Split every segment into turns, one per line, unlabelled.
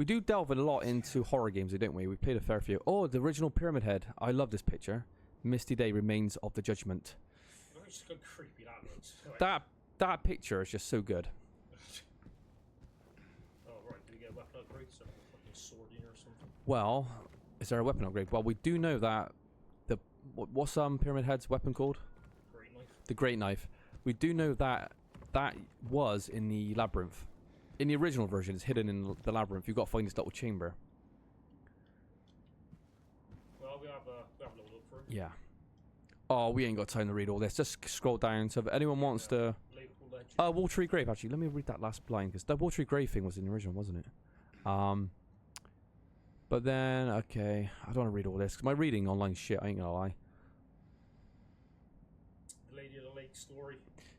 We do delve a lot into horror games, don't we? We played a fair few. Oh, the original Pyramid Head. I love this picture. Misty Day Remains of the Judgment.
Just how creepy that looks.
That picture is just so good.
Oh, right. Did we get a weapon upgrade? So a fucking sword in or something?
Well, is there a weapon upgrade? Well, we do know that what's Pyramid Head's weapon called?
Great knife.
The Great Knife. We do know that was in the Labyrinth. In the original version, it's hidden in the Labyrinth. You've got to find this little chamber.
Well, we have a little look for it.
Yeah. Oh, we ain't got time to read all this. Just scroll down. So if anyone wants to... Watery Grave, actually. Let me read that last line, because the Watery Grave thing was in the original, wasn't it? But then, okay. I don't want to read all this, because my reading online shit, I ain't gonna lie.
The Lady of the Lake story.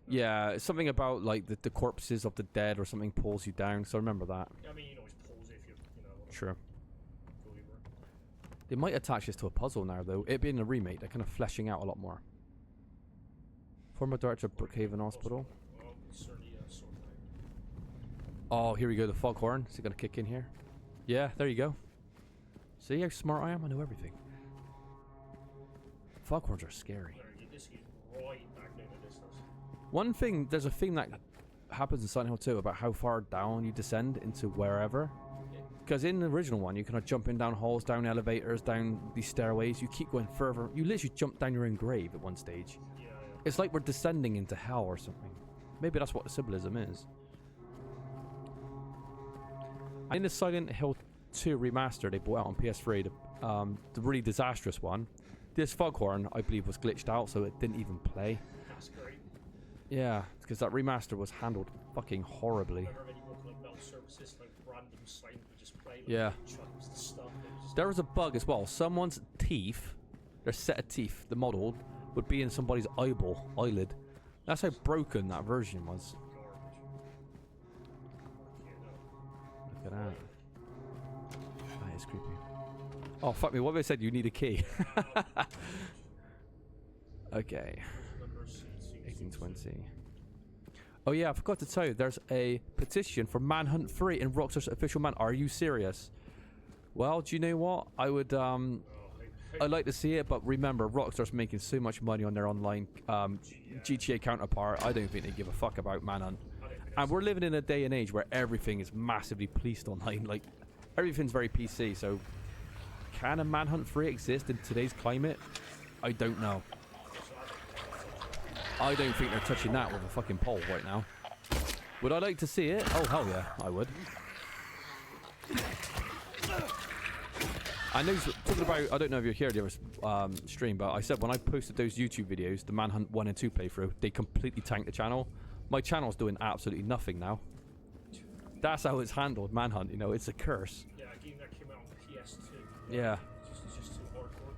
Yeah, it's something about, like, the corpses of the dead or something pulls you down, so remember that.
I mean, you know, it pulls if you know...
Sure. They might attach this to a puzzle now, though. It being a remake, they're kind of fleshing out a lot more. Former director of Brookhaven Hospital.
Well, certainly,
oh, here we go. The foghorn. Is it going to kick in here? Yeah, there you go. See how smart I am? I know everything. Foghorns are scary. One thing, there's a thing that happens in Silent Hill 2 about how far down you descend into wherever. Because in the original one, you kind of jumping down halls, down elevators, down these stairways. You keep going further. You literally jump down your own grave at one stage.
Yeah.
It's like we're descending into hell or something. Maybe that's what the symbolism is. And in the Silent Hill 2 remaster they brought out on PS3, the really disastrous one, this foghorn, I believe, was glitched out, so it didn't even play.
That's great.
Yeah, because that remaster was handled fucking horribly.
Services, like random sign would just play, like,
yeah.
Chunks of stuff.
There was a bug as well. Someone's teeth, their set of teeth, the model, would be in somebody's eyelid. That's how broken that version was. Look at that. That is creepy. Oh, fuck me. What if I said you need a key? Okay. 1820. Oh yeah, I forgot to tell you, there's a petition for Manhunt 3 in Rockstar's official man. Are you serious? Well, do you know what? I would, I'd like to see it, but remember, Rockstar's making so much money on their online GTA counterpart. I don't think they give a fuck about Manhunt. And we're living in a day and age where everything is massively policed online. Like, everything's very PC, so can a Manhunt 3 exist in today's climate? I don't know. I don't think they're touching that with a fucking pole right now. Would I like to see it? Oh, hell yeah, I would. And those, talking about, I don't know if you're here the other stream, but I said when I posted those YouTube videos, the Manhunt 1 and 2 playthrough, they completely tanked the channel. My channel's doing absolutely nothing now. That's how it's handled, Manhunt, you know, it's a curse.
Yeah, a game that came out on PS2.
Yeah.
It's just too hardcore.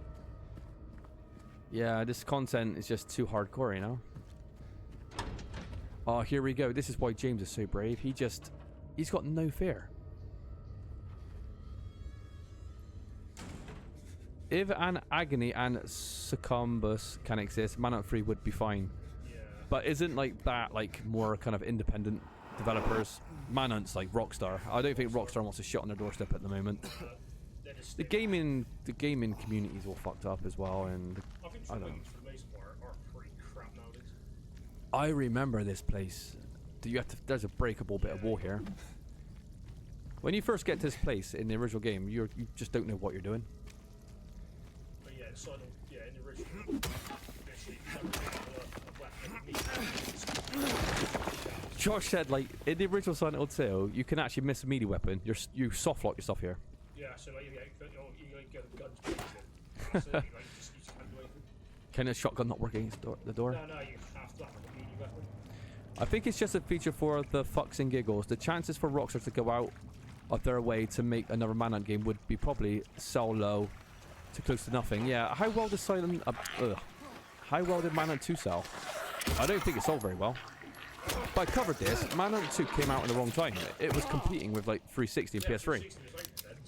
Yeah, this content is just too hardcore, you know? Oh, here we go. This is why James is so brave. He's got no fear. If an Agony and Succumbus can exist, Manhunt 3 would be fine.
Yeah.
But isn't like that like more kind of independent developers? Manhunt's like Rockstar. I don't think Rockstar wants to shit on their doorstep at the moment. The gaming community is all fucked up as well, and
I think for the most part are pretty crap nowadays.
I remember this place. There's a breakable bit of wall here. When you first get to this place in the original game, you just don't know what you're doing.
But yeah, so in the original,
Josh said, like, in the original Silent Hill 2, you can actually miss a melee weapon. You soft lock yourself here.
Yeah, so like you get the guns blazing. So you just can't do anything.
Can a shotgun not work against the door?
No, you have to have a melee weapon.
I think it's just a feature for the fucks and giggles. The chances for Rockstar to go out of their way to make another Manhunt game would be probably so low to close to nothing. Yeah, how well did how well did Manhunt 2 sell? I don't think it sold very well. But I covered this. Manhunt 2 came out at the wrong time. It was competing with like 360 and PS3.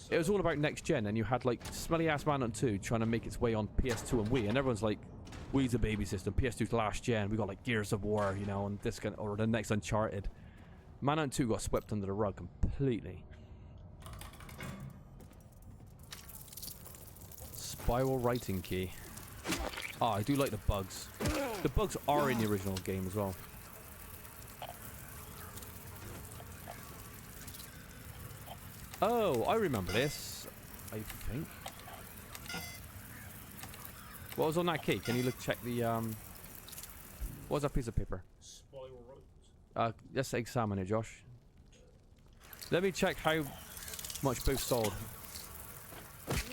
It was all about next gen, and you had like smelly ass Manhunt 2 trying to make its way on PS2 and Wii, and everyone's like, Wii's a baby system, PS2's last gen, we got like Gears of War, you know, and this kind of, or the next Uncharted. Manhunt 2 got swept under the rug completely. Spiral writing key. Oh, I do like the bugs. The bugs are in the original game as well. Oh, I remember this. I think. What was on that key? Can you look? Check the what was that piece of paper?
Spiral right.
Let's examine it, Josh. Let me check how much both sold.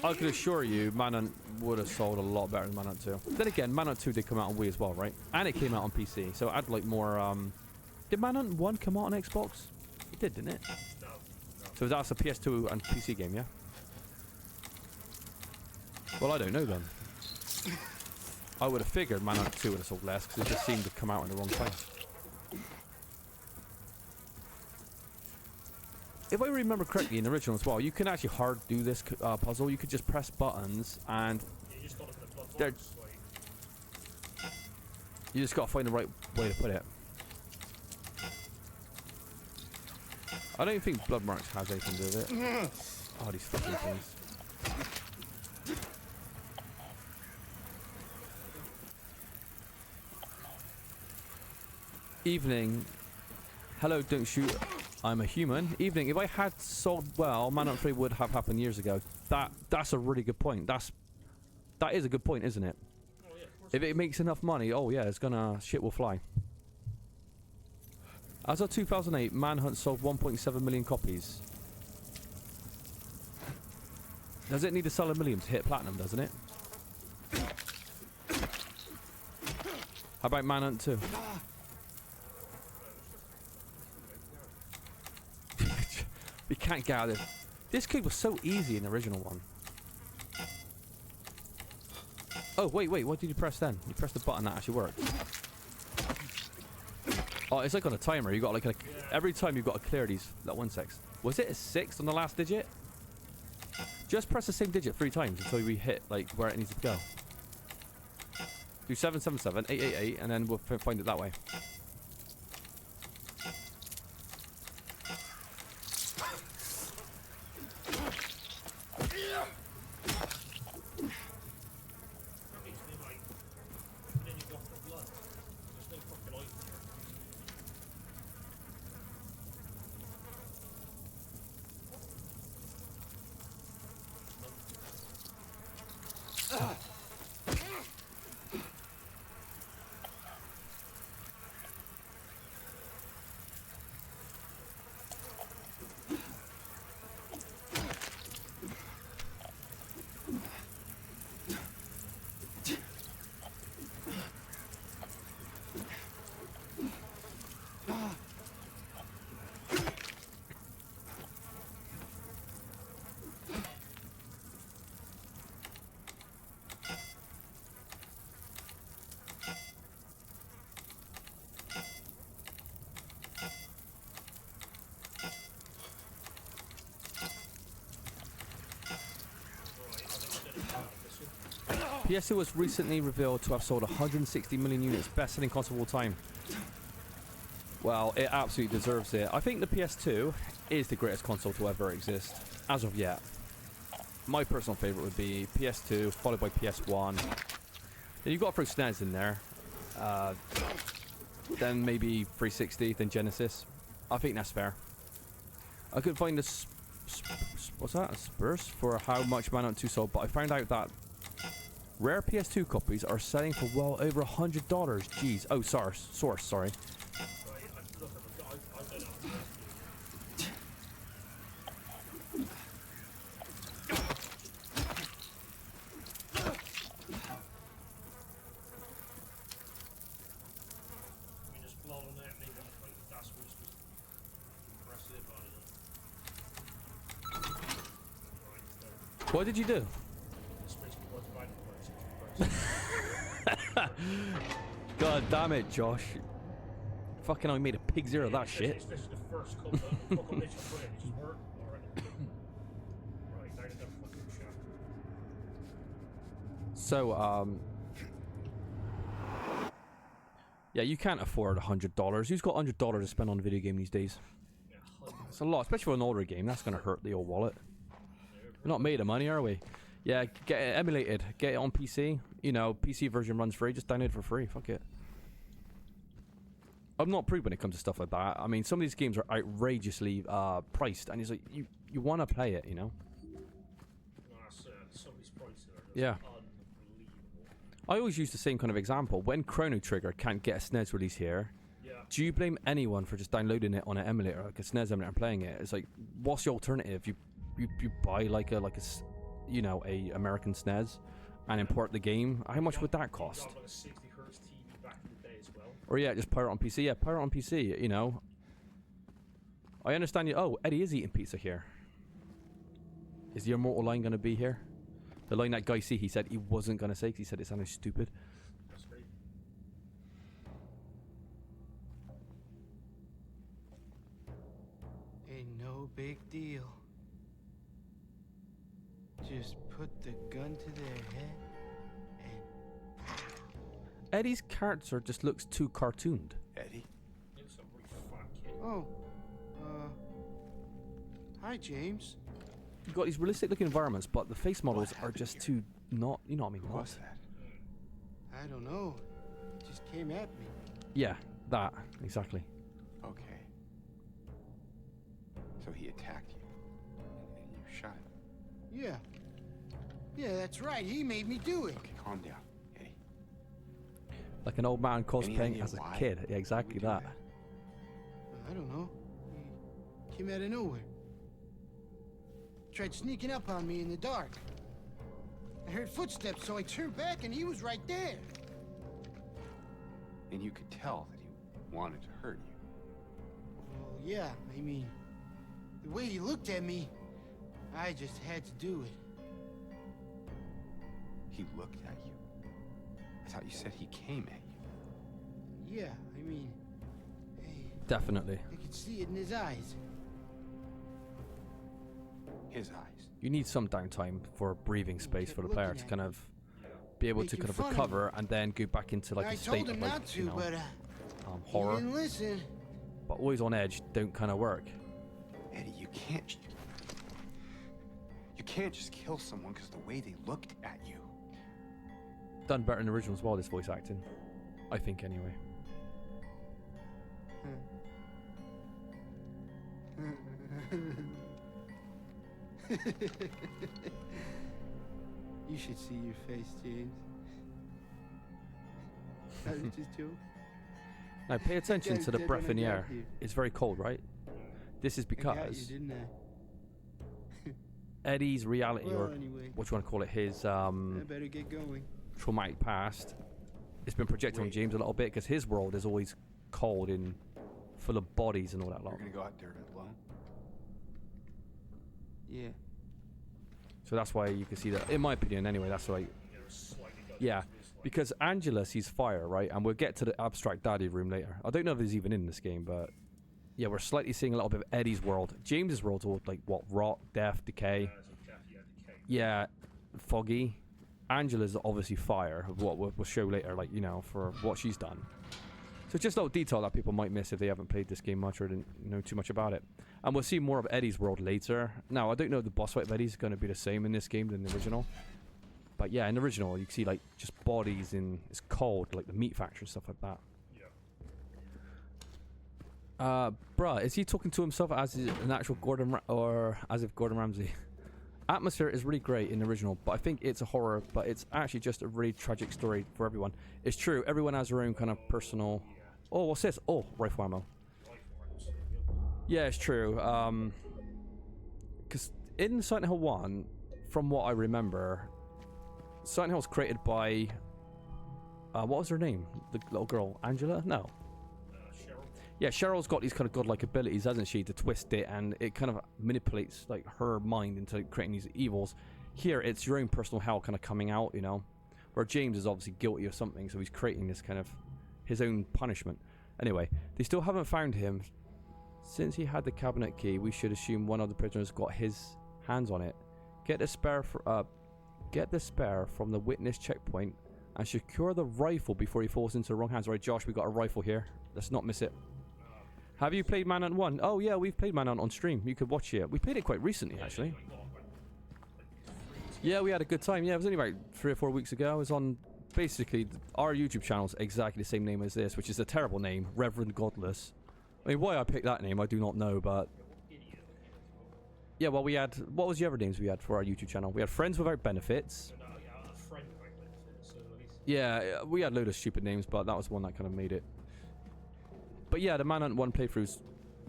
I can assure you, Manhunt would have sold a lot better than Manhunt 2. Then again, Manhunt 2 did come out on Wii as well, right? And it came out on PC, so it had like more. Did Manhunt 1 come out on Xbox? It did, didn't it?
No.
So that's a PS2 and PC game, yeah? Well, I don't know then. I would have figured Manhunt 2 would have sold less because it just seemed to come out in the wrong time. If I remember correctly in the original as well, you can actually hard do this puzzle. You could just press buttons and
You just got to put the blood
They're-
marks, like,
you just got to find the right way to put it. I don't think blood marks has anything to do with it. Oh, these fucking things. Evening. Hello, don't shoot. I'm a human. Evening. If I had sold well, Manhunt 3 would have happened years ago. That's a really good point. That is a good point, isn't it?
oh yeah, of course.
If it makes enough money, oh yeah, it's gonna shit will fly. As of 2008, Manhunt sold 1.7 million copies. Does it need to sell 1 million to hit platinum, doesn't it? How about Manhunt 2? We can't get out of this. This kid was so easy in the original one. Oh, wait, what did you press then? You pressed the button that actually worked. Oh, it's like on a timer. You got like every time you've got to clear these. That 1 6. Was it a 6 on the last digit? Just press the same digit 3 times until we hit like where it needs to go. Do 777, 888, and then we'll find it that way.
That makes me like, and then you go for blood. There's no fucking life here.
PS2 was recently revealed to have sold 160 million units, best-selling console of all time. Well, it absolutely deserves it. I think the PS2 is the greatest console to ever exist, as of yet. My personal favourite would be PS2, followed by PS1. Then you've got to throw SNES in there. Then maybe 360, then Genesis. I think that's fair. I couldn't find a what's that? A Spurs for how much Manhunt 2 sold, but I found out that rare PS2 copies are selling for well over $100. Jeez. Oh, source. Sorry.
Right, look, I don't know. I mean, there's blood on that, maybe like that's what it's just press it by it. Right, so
What did you do?
this makes me want to buy the press.
God damn it, Josh. Fucking I made a pig zero of that shit.
This is the first couple of play. Just work. Alright. Right, now the fucking shot.
So, yeah, you can't afford $100. Who's got $100 to spend on a video game these days?
Yeah,
It's a lot, especially for an older game. That's gonna hurt the old wallet. We're not made of money, are we? Yeah, get it emulated. Get it on PC. You know, PC version runs free. Just download it for free. Fuck it. I'm not prude when it comes to stuff like that. I mean, some of these games are outrageously priced, and it's like you want to play it, you know.
No, some of these prices are just
Yeah.
unbelievable.
I always use the same kind of example. When Chrono Trigger can't get a SNES release here,
Yeah.
do you blame anyone for just downloading it on an emulator, like a SNES emulator, and playing it? It's like, what's the alternative? You buy like a you know, a American SNES and import the game. How much would that cost?
Got like a 60 hertz TV back in the day as well.
Or yeah, just pirate on PC. Yeah, pirate on PC. You know. I understand you. Oh, Eddie is eating pizza here. Is the immortal line going to be here? The line that guy he said he wasn't going to say because he said it sounded stupid.
That's great.
Ain't no big deal. Just put the gun to their head and
Eddie's character just looks too cartooned.
Eddie?
You're some really fat kid.
oh, hi James.
You've got these realistic looking environments, but the face models are
happened
just
here?
too not, you know what I mean?
Who
Not.
was that?
I don't know. Just came at me.
Yeah, that. Exactly.
Okay. So he attacked you. And you shot him.
Yeah. Yeah, that's right. He made me do it.
Okay, calm down, Eddie.
Like an old man
Any
cosplaying
idea
as a
why?
kid. Yeah,
Why
exactly
would you do
that.
I don't know. He came out of nowhere. Tried sneaking up on me in the dark. I heard footsteps, so I turned back and he was right there.
And you could tell that he wanted to hurt you.
Well, yeah, I mean, the way he looked at me, I just had to do it.
He looked at you. I thought you said he came at you.
Yeah, I mean,
Definitely.
I could see it in his eyes.
His eyes.
You need some downtime for breathing space
kept
for the
looking
player to
at
kind of be able to
Making
kind of
fun of
recover and then go back into like
I
a
told
state
him
of like,
not to,
you know,
but he
horror.
didn't listen.
But always on edge don't kind of work.
Eddie, you can't. You can't just kill someone because the way they looked at you.
Done better in the original as well, this voice acting. I think anyway.
You should see your face, James. I was just joking.
Now pay attention
Got
to the
dead
breath
when
in
I
the
got
air.
here.
It's very cold, right? This is
I got you,
because
didn't I?
Eddie's reality,
Well,
or
anyway,
what you want to call it, his
I better get going.
traumatic past, it's been projected on
Wait.
James a little bit because his world is always cold and full of bodies and all that lot.
You're gonna go out there alone.
Yeah.
So that's why you can see that, in my opinion anyway, that's why, yeah, because Angela sees fire, right? And we'll get to the abstract daddy room later. I don't know if he's even in this game, but yeah, we're slightly seeing a little bit of Eddie's world. James's world's all like, what, rot, death, decay. Yeah, foggy. Angela's obviously fire, what we'll show later, like, you know, for what she's done. So just a little detail that people might miss if they haven't played this game much or didn't know too much about it. And we'll see more of Eddie's world later. Now, I don't know if the boss fight of Eddie's is going to be the same in this game than the original. But yeah, in the original, you can see, like, just bodies in... It's cold, like the meat factory and stuff like that. Bruh, is he talking to himself as an actual or as if Gordon Ramsay? Atmosphere is really great in the original, but I think it's a horror, but it's actually just a really tragic story for everyone. It's true, everyone has their own kind of personal... Oh, what's this? Oh, rifle ammo. Yeah, it's true. Because in Silent Hill 1, from what I remember, Silent Hill was created by... what was her name? The little girl? Angela? No.
Cheryl.
Yeah, Cheryl's got these kind of godlike abilities, hasn't she, to twist it, and it kind of manipulates like her mind into creating these evils. Here, it's your own personal hell kind of coming out, you know, where James is obviously guilty of something, so he's creating this kind of his own punishment. Anyway, they still haven't found him. Since he had the cabinet key, we should assume one of the prisoners got his hands on it. Get the spare from the witness checkpoint and secure the rifle before he falls into the wrong hands. Right, Josh, we got a rifle here. Let's not miss it. Have you played Manhunt 1? Oh yeah, we've played Manhunt on stream. You could watch it. We played it quite recently, actually. Yeah, we had a good time. Yeah, it was only about 3 or 4 weeks ago. I was on basically our YouTube channel's exactly the same name as this, which is a terrible name, ReverendGodless. I mean, why I picked that name, I do not know, but yeah, well, we had, what was the other names we had for our YouTube channel? We had Friends Without Benefits.
A friend might benefit, so at least.
Yeah, we had a load of stupid names, but that was one that kind of made it. But yeah, the Manhunt 1 playthroughs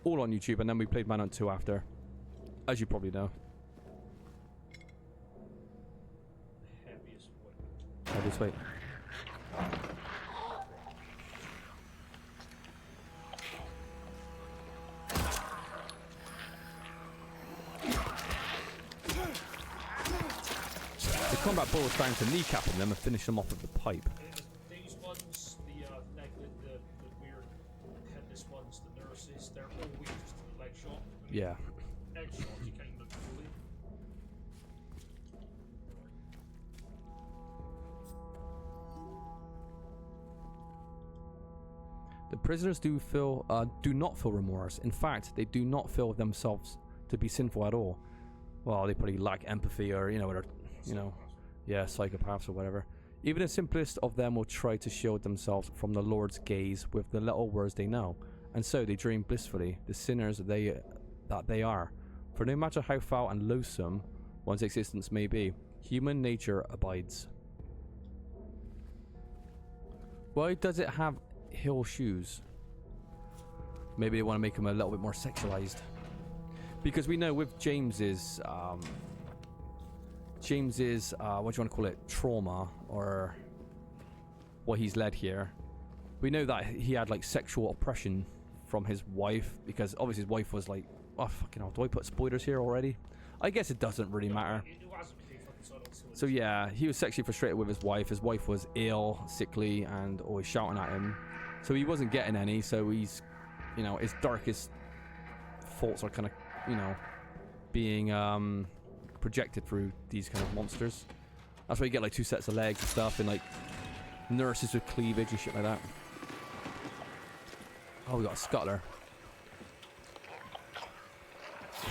all on YouTube, and then we played Manhunt 2 after, as you probably know.
Heaviest one.
Heaviest weight. The combat boils down to kneecapping them and finish them off with the pipe.
These ones, the weird headless ones, the nurses, they're always just a leg shot. I mean,
Yeah.
Leg shot, you can't even fully.
The prisoners do not feel remorse. In fact, they do not feel themselves to be sinful at all. Well, they probably lack empathy, or yeah, psychopaths or whatever. Even the simplest of them will try to shield themselves from the Lord's gaze with the little words they know, and so they dream blissfully, the sinners that they are. For no matter how foul and loathsome one's existence may be, human nature abides. Why does it have heel shoes? Maybe they want to make him a little bit more sexualized. Because we know with James's what do you want to call it, trauma, or what he's led here, we know that he had like sexual oppression from his wife, because obviously his wife was like, oh fucking hell, do I put spoilers here already? I guess it doesn't really matter. So yeah, he was sexually frustrated with his wife. His wife was ill, sickly, and always shouting at him, so he wasn't getting any. So he's, his darkest faults are kind of, being projected through these kind of monsters. That's why you get like 2 sets of legs and stuff, and like nurses with cleavage and shit like that. Oh, we got a scuttler.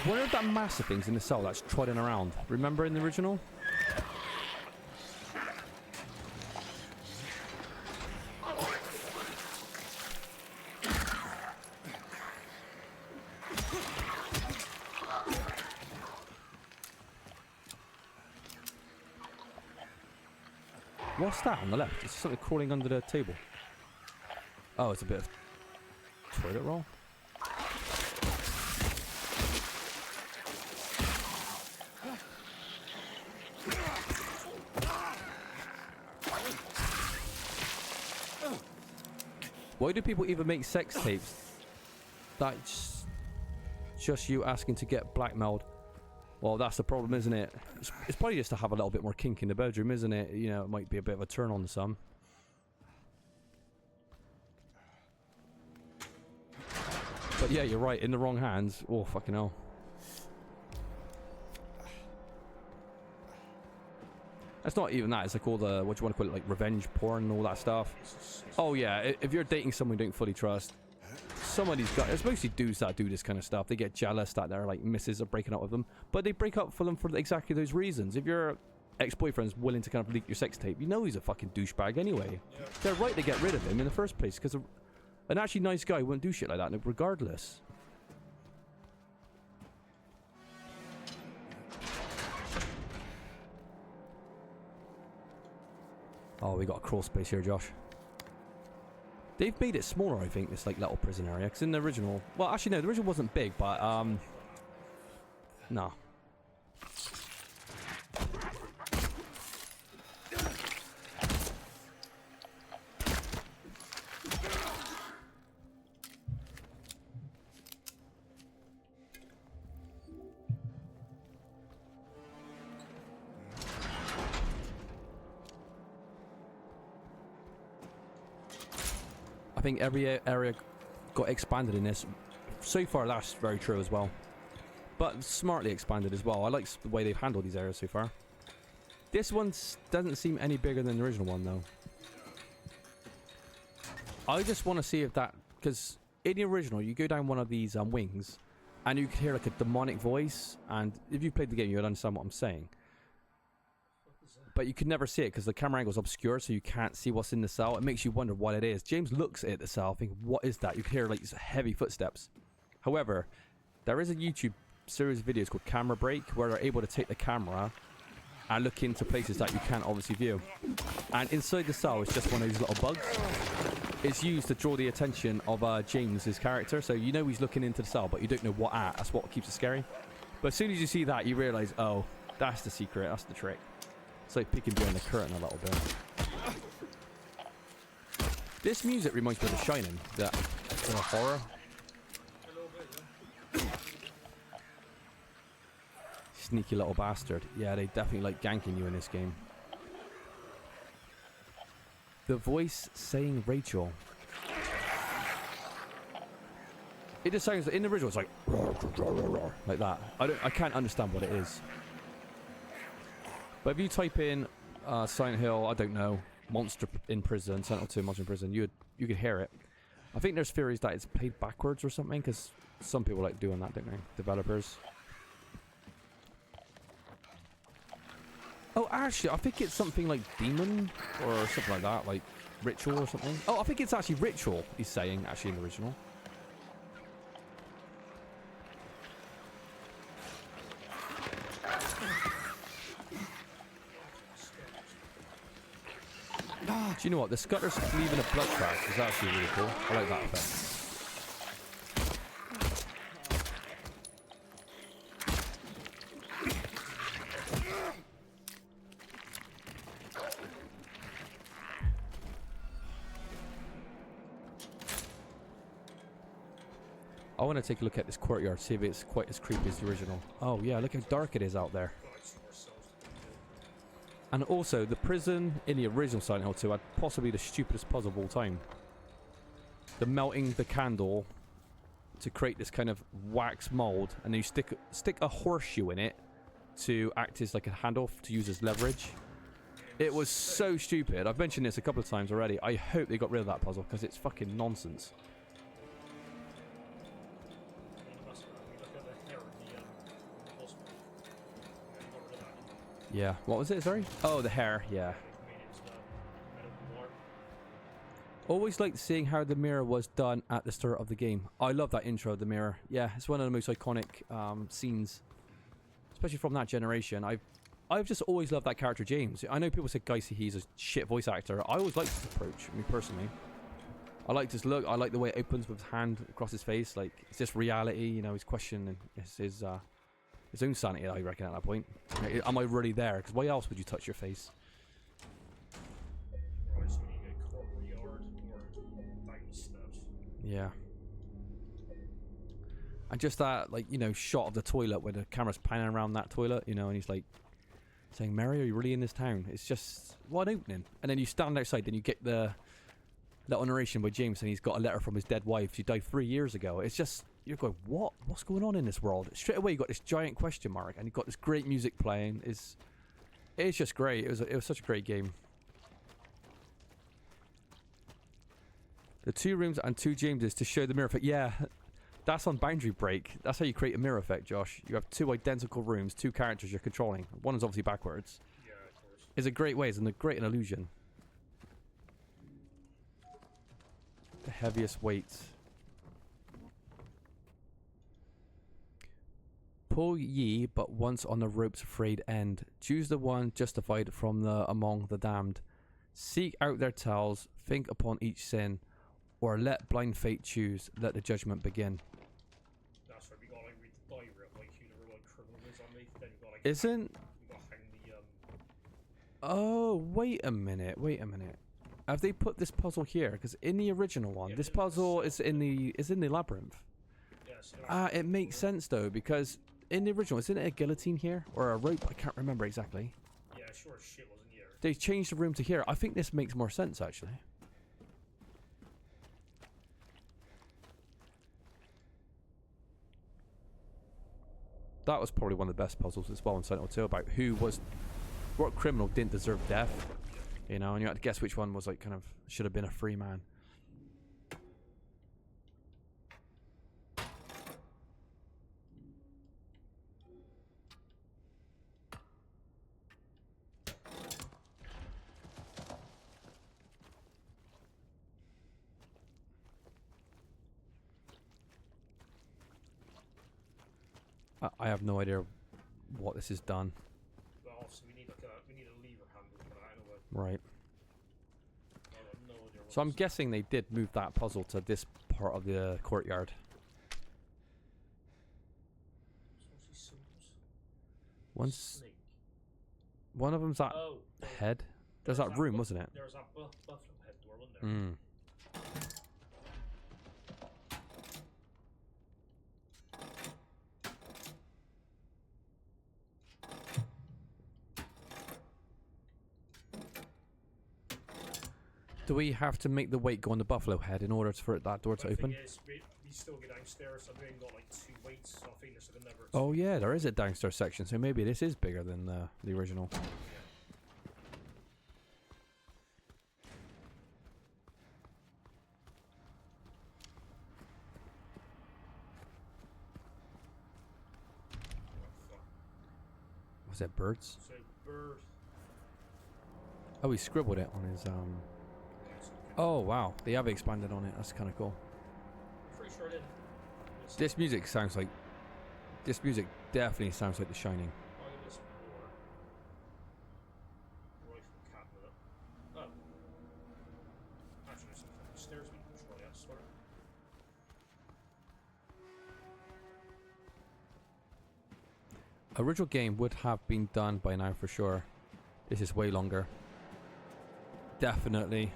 What are that massive things in the cell that's trotting around? Remember in the original? What's that on the left? It's something crawling under the table. Oh, it's a bit of toilet roll. Why do people even make sex tapes? That's just you asking to get blackmailed. Well, that's the problem, isn't it? It's probably just to have a little bit more kink in the bedroom, isn't it? It might be a bit of a turn on to some. But yeah, you're right. In the wrong hands. Oh, fucking hell. That's not even that. It's like all the, what do you want to call it, like revenge porn and all that stuff. Oh yeah, if you're dating someone you don't fully trust, some of these guys, it's mostly dudes that do this kind of stuff. They get jealous that their like misses are breaking up with them, but they break up for them for exactly those reasons. If your ex-boyfriend's willing to kind of leak your sex tape, he's a fucking douchebag anyway. Yeah. They're right to get rid of him in the first place, because an actually nice guy wouldn't do shit like that regardless. Oh, we got a crawl space here, Josh. They've made it smaller, I think, this like little prison area. Because in the original, well, actually no, the original wasn't big, but no. I think every area got expanded in this. So far, that's very true as well. But smartly expanded as well. I like the way they've handled these areas so far. This one doesn't seem any bigger than the original one, though. I just want to see if that... Because in the original, you go down one of these wings, and you could hear like a demonic voice. And if you played the game, you'd understand what I'm saying. but you can never see it because the camera angle is obscure, so you can't see what's in the cell. It makes you wonder what it is. James looks at the cell, thinking, "What is that?" You can hear like these heavy footsteps. However, there is a YouTube series of videos called Camera Break where they're able to take the camera and look into places that you can't obviously view. And inside the cell is just one of these little bugs. It's used to draw the attention of James's character, so you know he's looking into the cell, but you don't know what at. That's what keeps it scary. But as soon as you see that, you realise, oh, that's the secret, that's the trick. It's like peeking behind the curtain a little bit. This music reminds me of The Shining, that horror. Sneaky little bastard. Yeah, they definitely like ganking you in this game. The voice saying Rachel. It just sounds, in the original it's like that. I can't understand what it is. But if you type in Silent Hill, I don't know, monster in prison, Silent Hill 2 monster in prison, you could hear it. I think there's theories that it's played backwards or something, because some people like doing that, don't they? Developers. Oh, actually, I think it's something like demon or something like that, like ritual or something. Oh, I think it's actually ritual, he's saying, actually, in the original. Do you know what? The Scutter's leaving a blood track is actually really cool. I like that effect. I want to take a look at this courtyard, see if it's quite as creepy as the original. Oh yeah, look how dark it is out there. And also, the prison in the original Silent Hill 2 had possibly the stupidest puzzle of all time. The melting the candle to create this kind of wax mold, and then you stick a horseshoe in it to act as like a handle to use as leverage. It was so stupid. I've mentioned this a couple of times already. I hope they got rid of that puzzle because it's fucking nonsense. Yeah, what was it, sorry? Oh, the hair, yeah. Always liked seeing how the mirror was done at the start of the game. I love that intro of the mirror. Yeah, it's one of the most iconic scenes, especially from that generation. I've just always loved that character, James. I know people say, guys, he's a shit voice actor. I always liked his approach, me personally. I liked his look. I like the way it opens with his hand across his face. Like, is this reality? You know, he's questioning his own sanity, I reckon, at that point. Am I really there? Because why else would you touch your face? Yeah. And just that, like, you know, shot of the toilet where the camera's panning around that toilet, you know, and he's like saying, "Mary, are you really in this town?" It's just, what an opening. And then you stand outside, then you get the little narration by James, and he's got a letter from his dead wife. She died 3 years ago. It's just, you're going, what? What's going on in this world? Straight away, you got this giant question mark, and you've got this great music playing. It's just great. It was such a great game. The 2 rooms and 2 Jameses to show the mirror effect. Yeah, that's on Boundary Break. That's how you create a mirror effect, Josh. You have 2 identical rooms, 2 characters you're controlling. One is obviously backwards.
Yeah, of course.
It's a great way. It's a great illusion. The heaviest weight. Pull ye but once on the rope's frayed end. Choose the one justified from the among the damned. Seek out their tells, think upon each sin, or let blind fate choose, let the judgment begin.
That's right, we gotta like read the diary of like who the criminal is on me, then you gotta like
Isn't...
you gotta hang the
Oh, wait a minute. Have they put this puzzle here? Because in the original one,
Yeah,
this
it is.
puzzle is in the labyrinth.
yeah, so
It makes sense though, because in the original, isn't it a guillotine here or a rope? I can't remember exactly.
yeah, sure as shit wasn't here.
They changed the room to here. I think this makes more sense actually. That was probably one of the best puzzles as well in Silent Hill 2 about what criminal didn't deserve death. You know, and you had to guess which one was like kind of should have been a free man. I have no idea what this has done.
Well, obviously we need like we need a lever handle for that anyway.
Right.
I have no idea what
So I'm
this is.
guessing they did move that puzzle to this part of the courtyard.
What's these symbols?
Once
Snake.
one of them's that
Oh,
head. There's that room, wasn't it?
There was that buffalo head door, wasn't there?
Mm. Do we have to make the weight go on the buffalo head in order for that door to
But the
open?
thing is, we still get downstairs, so we ain't got like 2 weights, so I think there's like another.
Oh yeah, there is a downstairs section, so maybe this is bigger than the original. Was that birds?
So bird.
Oh, he scribbled it on his Oh wow, they have expanded on it. That's kind of cool.
Pretty sure I didn't.
This music sounds like. This music definitely sounds like The Shining.
Oh, it is more. Rifle cabinet. Oh. Actually, there's some fucking stairs we can try out. Swear.
Original game would have been done by now for sure. This is way longer. Definitely.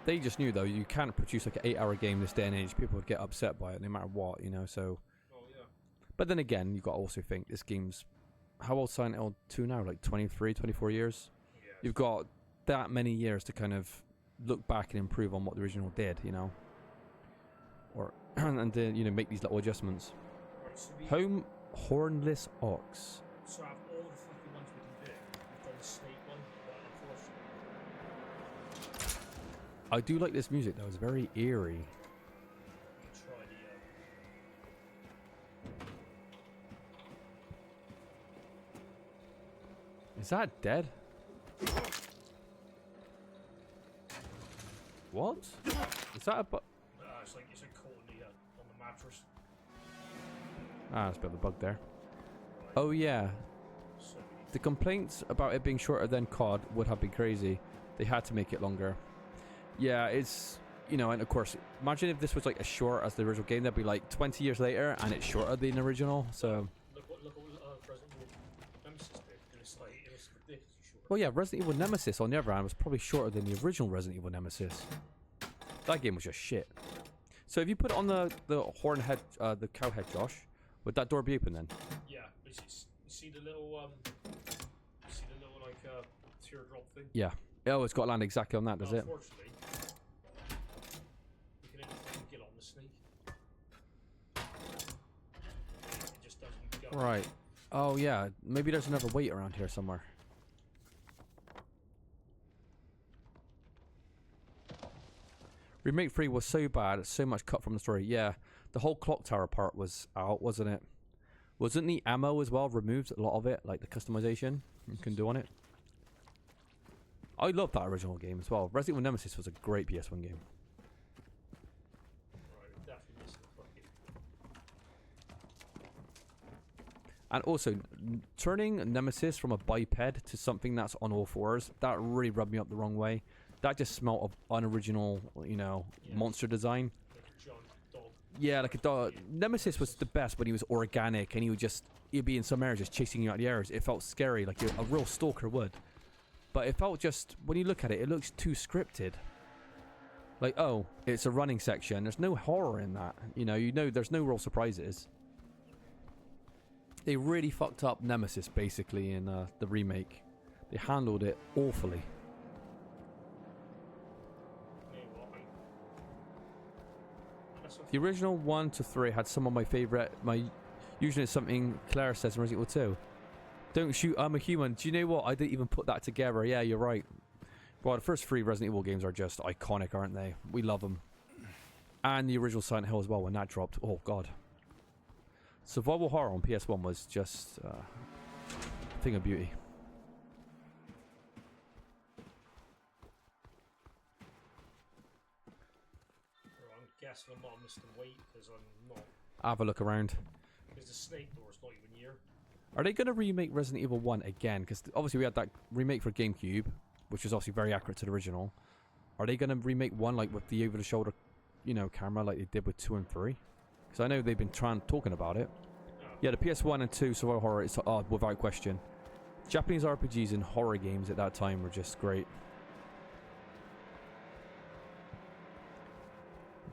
They just knew though, you can't produce like an 8-hour game this day and age. People would get upset by it no matter what, you know, so.
Oh, yeah.
But then again, you've got to also think this game's. How old Silent Hill 2 now? Like 23, 24 years?
Yeah.
You've got that many years to kind of look back and improve on what the original did, you know? Or, and then, you know, make these little adjustments.
Right, so we
Home Hornless Ox.
so out of all the fucking ones we can do, we've done the snake one, but unfortunately,
I do like this music though, it's very eerie.
we can try the.
Is that dead? What? Is that a
It's like caught in the on the mattress.
Ah, there's a bit of a bug there. Oh yeah,
So we need
the complaints about it being shorter than COD would have been crazy. They had to make it longer. Yeah, it's, you know, and of course, imagine if this was like as short as the original game, that'd be like 20 years later and it's shorter than the original, so.
look what Resident Evil Nemesis did, and it's like it was ridiculously short.
Well yeah, Resident Evil Nemesis on the other hand was probably shorter than the original Resident Evil Nemesis. That game was just shit. So if you put it on the horn head, the cow head, Josh, would that door be open then?
Yeah, but you see the little like teardrop thing.
Yeah. Oh, it's got to land exactly on that, does it?
Unfortunately, we can only fucking get on the snake. It just doesn't go.
Right. Oh yeah, maybe there's another weight around here somewhere. Remake 3 was so bad, so much cut from the story. Yeah, the whole clock tower part was out, wasn't it? Wasn't the ammo as well removed? A lot of it, like the customization you can do on it. I love that original game as well. Resident Evil Nemesis was a great PS1 game.
Right, we're definitely missing the fucking.
And also, turning Nemesis from a biped to something that's on all fours, that really rubbed me up the wrong way. That just smelled of unoriginal, you know,
Yeah.
monster design.
Like a giant dog.
Yeah, like a dog. Nemesis was the best when he was organic and he'd be in some areas just chasing you out the areas. It felt scary, like a real stalker would. But it felt just, when you look at it, it looks too scripted. Like, oh, it's a running section. There's no horror in that. You know, there's no real surprises. They really fucked up Nemesis, basically, in the remake. They handled it awfully. The original 1 to 3 had some of my favourite. Usually it's something Claire says in Resident Evil 2. Don't shoot, I'm a human. Do you know what? I didn't even put that together. Yeah, you're right. Well, the first 3 Resident Evil games are just iconic, aren't they? We love them. And the original Silent Hill as well when that dropped. Oh, God. Survival horror on PS1 was just a thing of beauty.
guessing I'm not Mr. Wait because I'm not.
Have a look around.
Because the snake door's not even here.
Are they going to remake Resident Evil 1 again? Because obviously we had that remake for GameCube, which is obviously very accurate to the original. Are they going to remake 1 like with the over-the-shoulder, you know, camera like they did with 2 and 3? Because I know they've been talking about it. Yeah, the PS1 and 2 survival horror is without question. Japanese RPGs and horror games at that time were just great.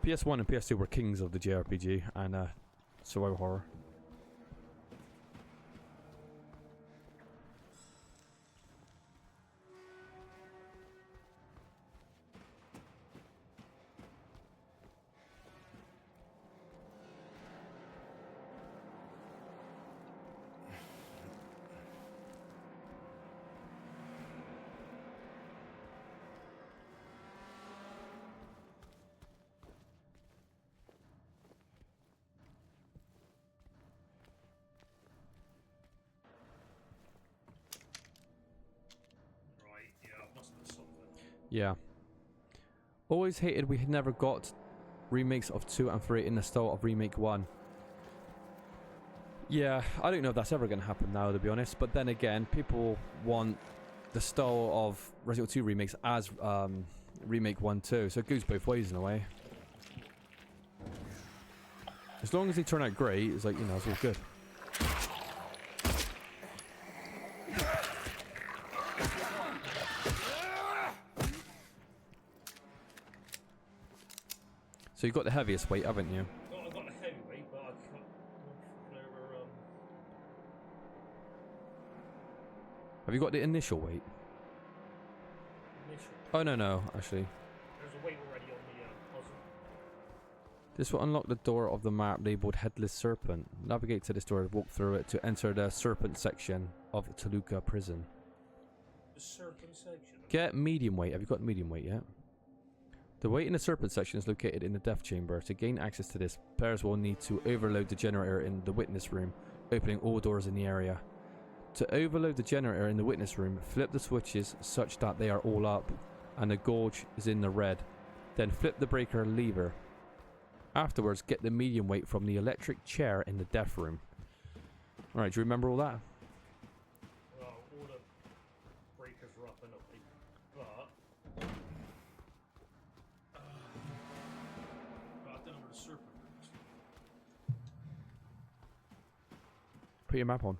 PS1 and PS2 were kings of the JRPG and survival horror.
Right, yeah, must have something.
Yeah. Always hated we had never got remakes of 2 and 3 in the style of Remake 1. Yeah, I don't know if that's ever going to happen now, to be honest. But then again, people want the style of Resident Evil 2 remakes as Remake 1 too. So it goes both ways in a way. As long as they turn out great, it's like, you know, it's all good. So you've got the heaviest weight, haven't you?
Well, I've got a heavyweight, but I can't over.
Have you got the initial weight?
Initial.
Oh, no, actually.
There's a weight already on the puzzle.
This will unlock the door of the map labeled Headless Serpent. Navigate to this door and walk through it to enter the Serpent section of Toluca Prison.
The serpent section.
Get medium weight. Have you got medium weight yet? The weight in the Serpent section is located in the Death Chamber. To gain access to this, players will need to overload the generator in the Witness Room, opening all doors in the area. To overload the generator in the Witness Room, flip the switches such that they are all up and the gauge is in the red. Then flip the breaker lever. Afterwards, get the medium weight from the electric chair in the Death Room. Alright, do you remember all that?
Well, all the breakers are up and up, but I don't know where the serpent is.
Put your map on.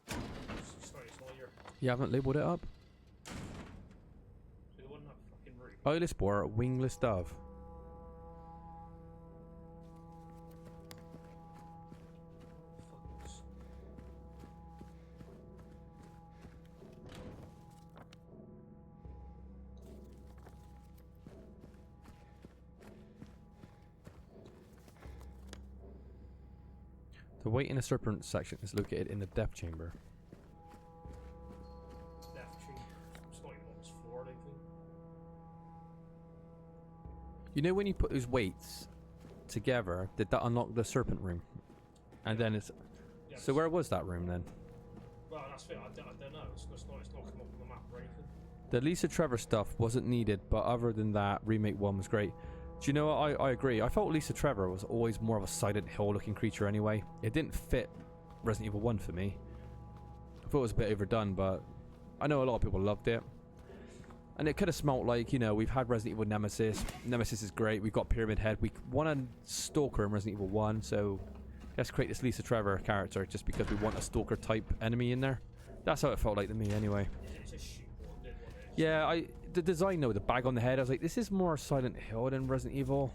Sorry, it's not here.
You haven't labelled it up?
So there wasn't that fucking room.
Eyeless boar, wingless dove.
Fuckers.
The weight in the Serpent section is located in the Death Chamber.
Death chamber. It's not even on this floor, I don't think.
You know when you put those weights together, did that unlock the Serpent room? And then it's...
Yeah,
So where was that room then?
well, that's the thing. I don't know. It's not come up on the map or anything.
The Lisa Trevor stuff wasn't needed, but other than that, Remake 1 was great. Do you know what? I agree. I felt Lisa Trevor was always more of a Silent Hill looking creature anyway. It didn't fit Resident Evil 1 for me. I thought it was a bit overdone, but I know a lot of people loved it. And it could have smelt like, you know, we've had Resident Evil Nemesis. Nemesis is great. We've got Pyramid Head. We want a Stalker in Resident Evil 1, so let's create this Lisa Trevor character just because we want a Stalker type enemy in there. That's how it felt like to me anyway.
It's a shoot one, didn't it?
Yeah, the design though, the bag on the head, I was like, this is more Silent Hill than Resident Evil.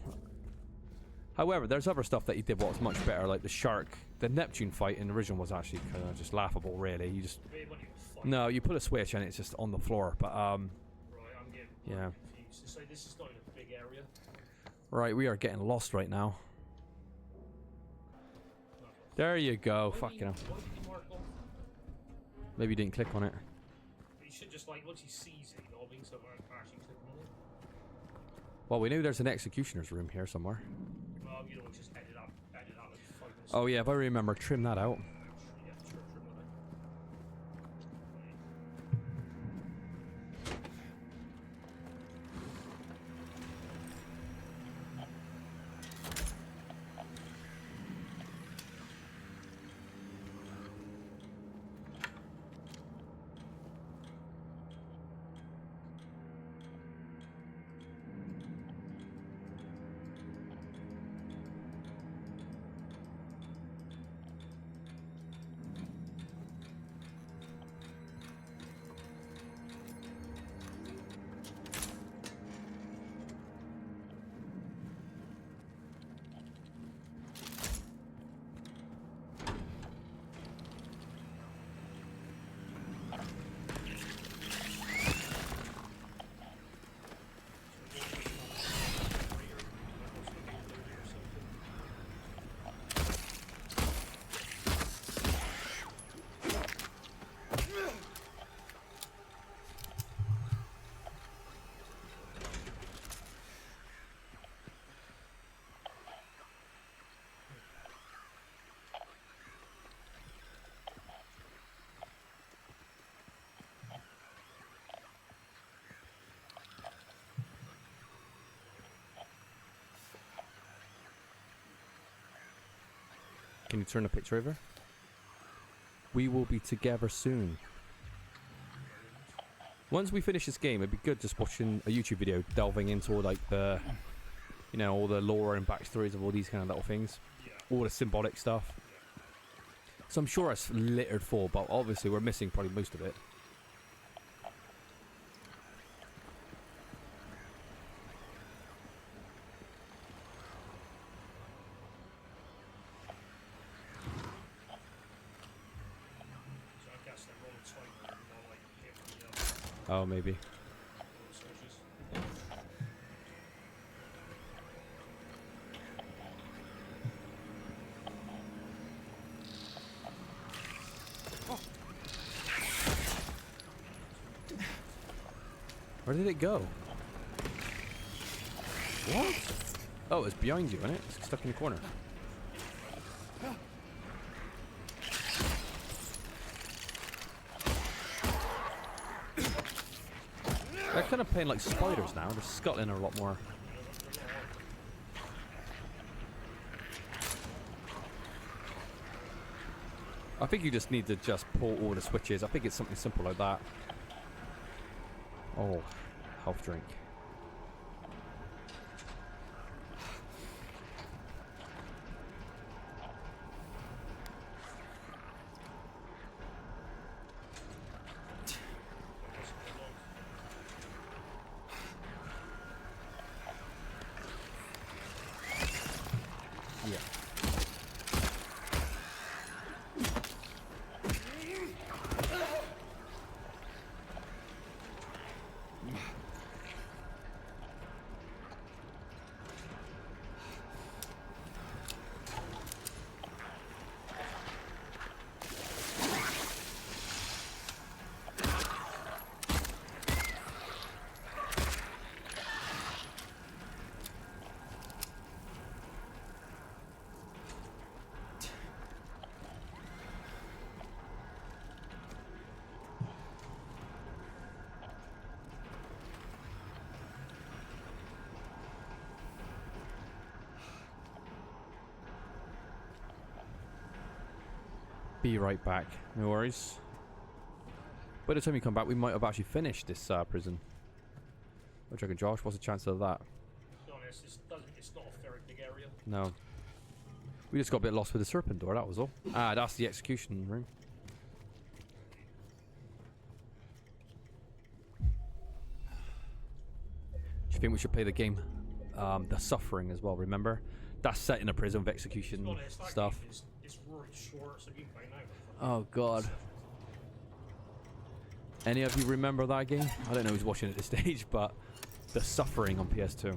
However, there's other stuff that he did what was much better, like the shark. The Neptune fight in the original was actually kind of just laughable, really. You just...
It wasn't even fun.
No, you pull a switch and it's just on the floor, but
Right, I'm getting
yeah.
confused. So this is not in a big area.
Right, we are getting lost right now. There you go, fucking hell.
Why did you mark off?
Maybe you didn't click on it.
You should just, like, once he sees it, you know what I mean? So I actually click on it.
Well, we know there's an executioner's room here somewhere.
Well, you know, just edit out like 5 minutes.
Oh yeah, if I remember, trim that out.
Yeah, sure, that.
Can you turn the picture over? We will be together soon. Once we finish this game, it'd be good just watching a YouTube video delving into all, like, the, you know, all the lore and backstories of all these kind of little things.
Yeah.
All the symbolic stuff. So I'm sure it's littered full, but obviously we're missing probably most of it.
So I guess they're all the time where you know, like, hit the
Oh, maybe.
switches.
Where did it go? What? Oh, it's behind you, isn't it? It's stuck in the corner. They're kind of playing like spiders now. They're scuttling a lot more. I think you just need to just pull all the switches. I think it's something simple like that. Oh, health drink. Yeah. Be right back. No worries. By the time you come back, we might have actually finished this prison. What do you reckon, Josh? What's the chance of that?
To be honest, it's not a very big area.
No. We just got a bit lost with the serpent door, that was all. Ah, that's the execution room. Do you think we should play the game? The Suffering as well, remember? That's set in a prison of execution
To be honest, that
stuff.
game is really short, so you can play now.
Oh god. Any of you remember that game? I don't know who's watching at this stage, but The Suffering on PS2.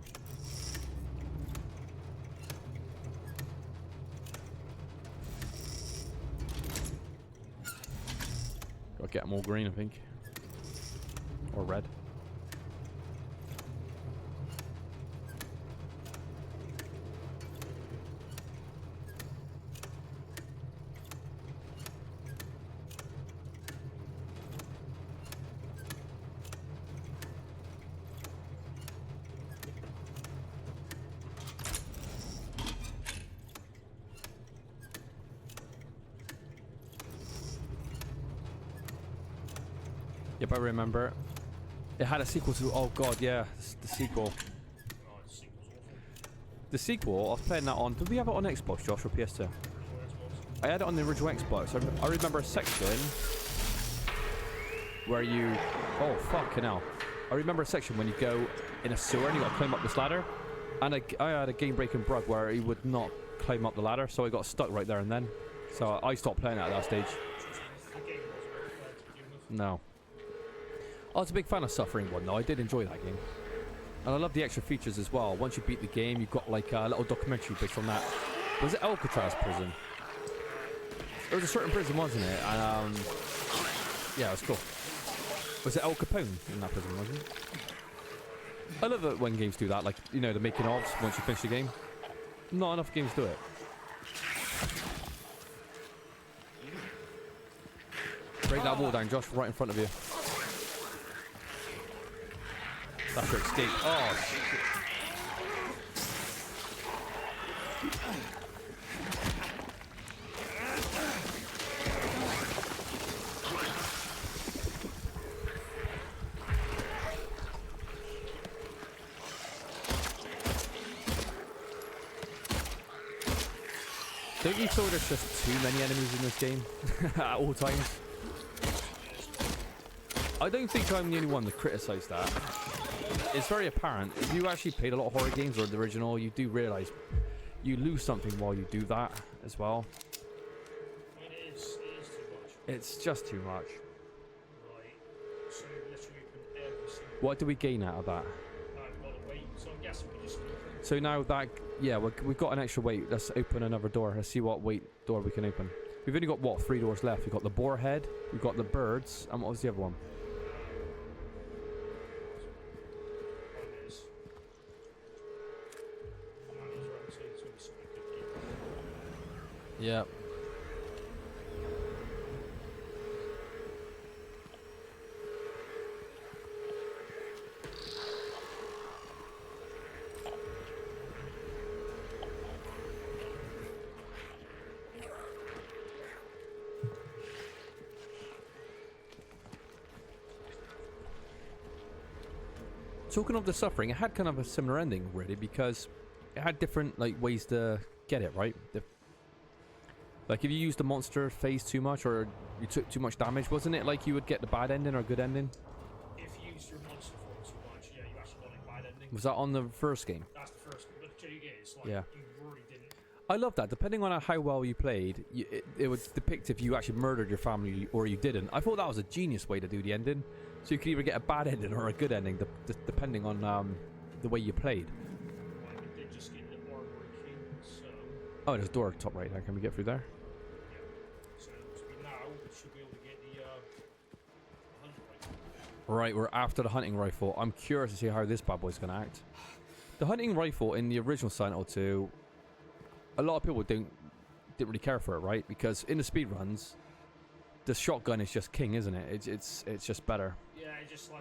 Gotta get them all green, I think. Or red. Yep, I remember. It had a sequel to. Oh god, yeah, the sequel.
Oh, the sequel's awful.
The sequel. I was playing that on. Did we have it on Xbox, Josh, or PS2?
Original Xbox.
I had it on the original Xbox. I remember a section where you. Oh fucking hell! I remember a section when you go in a sewer and you got to climb up this ladder. And I had a game-breaking bug where he would not climb up the ladder, so I got stuck right there and then. So I stopped playing at that stage.
The game wasn't very bad to begin with.
No. I was a big fan of Suffering 1 though. I did enjoy that game. And I love the extra features as well. Once you beat the game, you've got like a little documentary based on that. Was it Alcatraz prison? There was a certain prison, wasn't it? And yeah, it was cool. Was it El Capone in that prison, wasn't it? I love it when games do that, like, you know, the making ofs once you finish the game. Not enough games do it. Break that wall down, Josh, right in front of you. That's your escape. Oh, shit. Don't you feel there's just too many enemies in this game at all times? I don't think I'm the only one to criticize that. It's very apparent. If you actually played a lot of horror games or the original, you do realise you lose something while you do that as well.
I mean, it is too much.
It's just too much.
Right. So literally open every single.
What do we gain out of that?
I've got to wait. So I'm guessing we just.
So now that, yeah, we've got an extra weight. Let's open another door. Let's see what weight door we can open. We've only got, what, 3 doors left. We've got the boar head, we've got the birds, and what was the other one? Yeah. Talking of the suffering, it had kind of a similar ending, really, because it had different like ways to get it, right? Like if you used the monster phase too much or you took too much damage, wasn't it like you would get the bad ending or a good ending?
If you used your monster form too much, yeah, you actually got a bad ending.
Was that on the first game?
That's the first one, but you get it's like
Yeah.
you really didn't.
I love that. Depending on how well you played, it would depict if you actually murdered your family or you didn't. I thought that was a genius way to do the ending. So you could either get a bad ending or a good ending, depending on the way you played.
Well, we did just get the armory key, so
Oh, there's a door top right there. Can we get through there?
yeah. So now we should be able to get the hunting rifle.
Right, we're after the hunting rifle. I'm curious to see how this bad boy's going to act. The hunting rifle in the original Silent Hill 2, a lot of people didn't really care for it, right? Because in the speedruns, the shotgun is just king, isn't it? It's just better.
Yeah, it just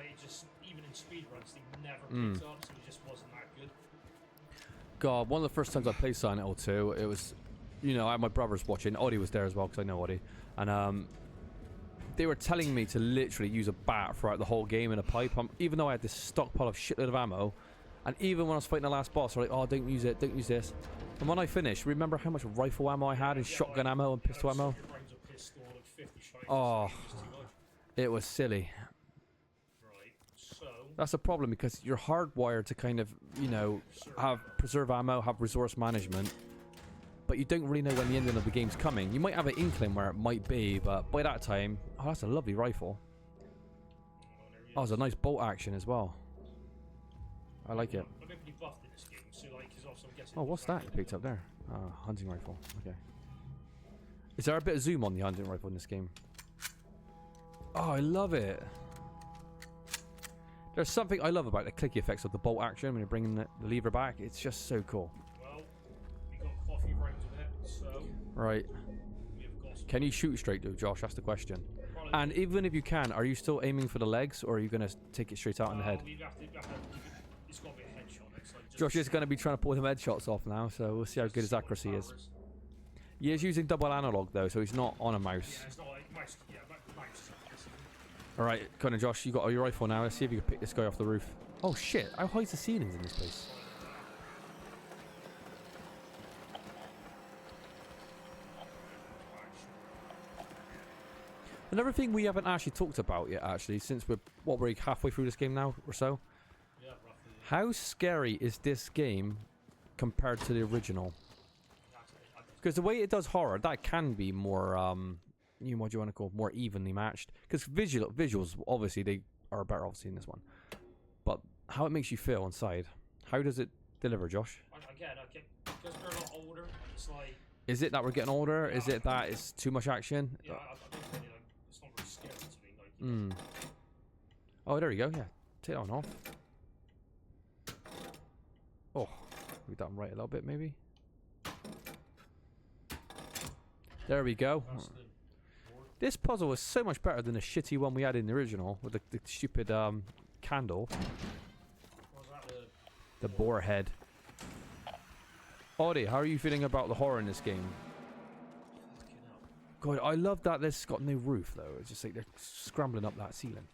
even in speedruns, they never picked up, so it just wasn't that good.
God, one of the first times I played Silent Hill 2, it was, you know, I had my brothers watching. Oddie was there as well, because I know Oddie. And they were telling me to literally use a bat throughout the whole game in a pipe. Even though I had this stockpile of shitload of ammo, and even when I was fighting the last boss, they're like, oh, don't use it, don't use this. And when I finished, remember how much rifle ammo I had and shotgun ammo and pistol ammo? Oh, it was silly.
Right, so
That's a problem because you're hardwired to kind of, you know, preserve ammo, have resource management, but you don't really know when the ending of the game's coming. You might have an inkling where it might be, but by that time, oh, that's a lovely rifle. Oh, it's a nice bolt action as well. I like it.
I'm maybe buffed in this game, so like, because also I'm guessing.
Oh, what's that you picked up there? Oh, hunting rifle. Okay. Is there a bit of zoom on the hunting rifle in this game? Oh, I love it. There's something I love about the clicky effects of the bolt action when you're bringing the lever back. It's just so cool.
Well, we got coffee rounds of it, so.
Right.
We have got some.
Can you shoot straight though, Josh? That's the question.
Probably
And even if you can, are you still aiming for the legs or are you going to take it straight out in the head?
It's got to be a headshot. It's like
Josh is going to be trying to pull them headshots off now, so we'll see how good his accuracy is. He is using double analog though, so he's not on a mouse.
Yeah, it's not like mouse. Yeah, mouse.
Alright, Connor, Josh, you got your rifle now. Let's see if you can pick this guy off the roof. Oh shit, how high's the ceilings in this place? Another thing we haven't actually talked about yet, actually, since we're halfway through this game now or so.
Yeah, roughly.
How scary is this game compared to the original? Because the way it does horror, that can be more, what do you want to call it, more evenly matched. Because visuals, obviously, they are better, obviously, in this one. But how it makes you feel inside, how does it deliver, Josh?
Again, because we're a lot older, it's like.
Is it that we're getting older?
Yeah,
Is it that it's too much action?
Yeah, I don't really like. It's not really scary to me. Like. You know.
Oh, there you go. Yeah, take that one off. Oh, we done right a little bit, maybe. There we go.
That's the board.
This puzzle is so much better than the shitty one we had in the original with the stupid candle.
Was that
The boar head. Audie, how are you feeling about the horror in this game?
fucking hell.
God, I love that this got no roof though. It's just like they're scrambling up that ceiling.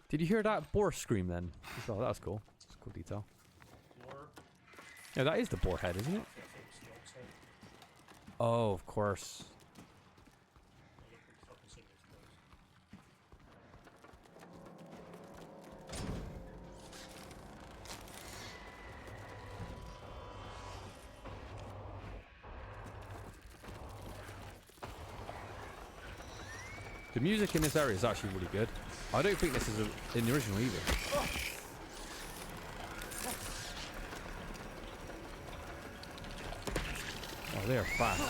Did you hear that boar scream then? Oh, that was cool. That's a cool detail.
Or
Yeah, that is the boar head, isn't it?
I think it's the old head.
Oh, of course.
I look pretty fucking similar to those.
The music in this area is actually really good. I don't think this is in the original either. Oh, they are fast.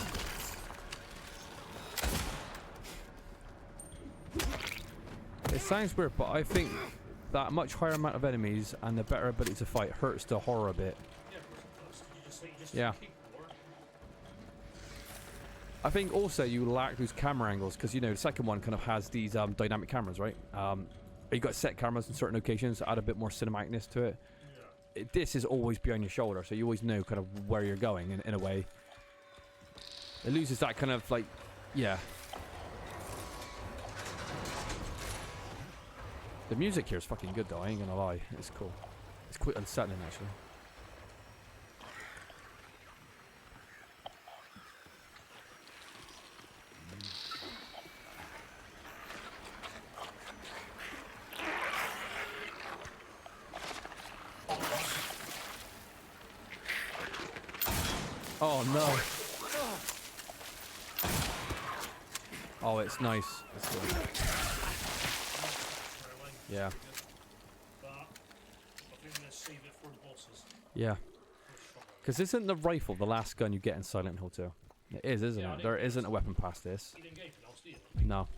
It sounds weird, but I think that much higher amount of enemies and the better ability to fight hurts the horror a bit.
Yeah, of course it does. You just
Yeah.
keep more.
I think also you lack those camera angles because, you know, the second one kind of has these dynamic cameras, right? You got set cameras in certain occasions to add a bit more cinematicness to it.
Yeah.
This is always behind your shoulder, so you always know kind of where you're going in a way. It loses that kind of like, yeah. The music here is fucking good though, I ain't gonna lie. It's cool. It's quite unsettling actually. Oh no. Oh, it's nice. It's good. Yeah.
But I think I'm gonna save it for the bosses.
Yeah. Because isn't the rifle the last gun you get in Silent Hill 2? It is, isn't
Yeah,
it? There isn't a weapon past this.
You didn't get anything else, did you?
No.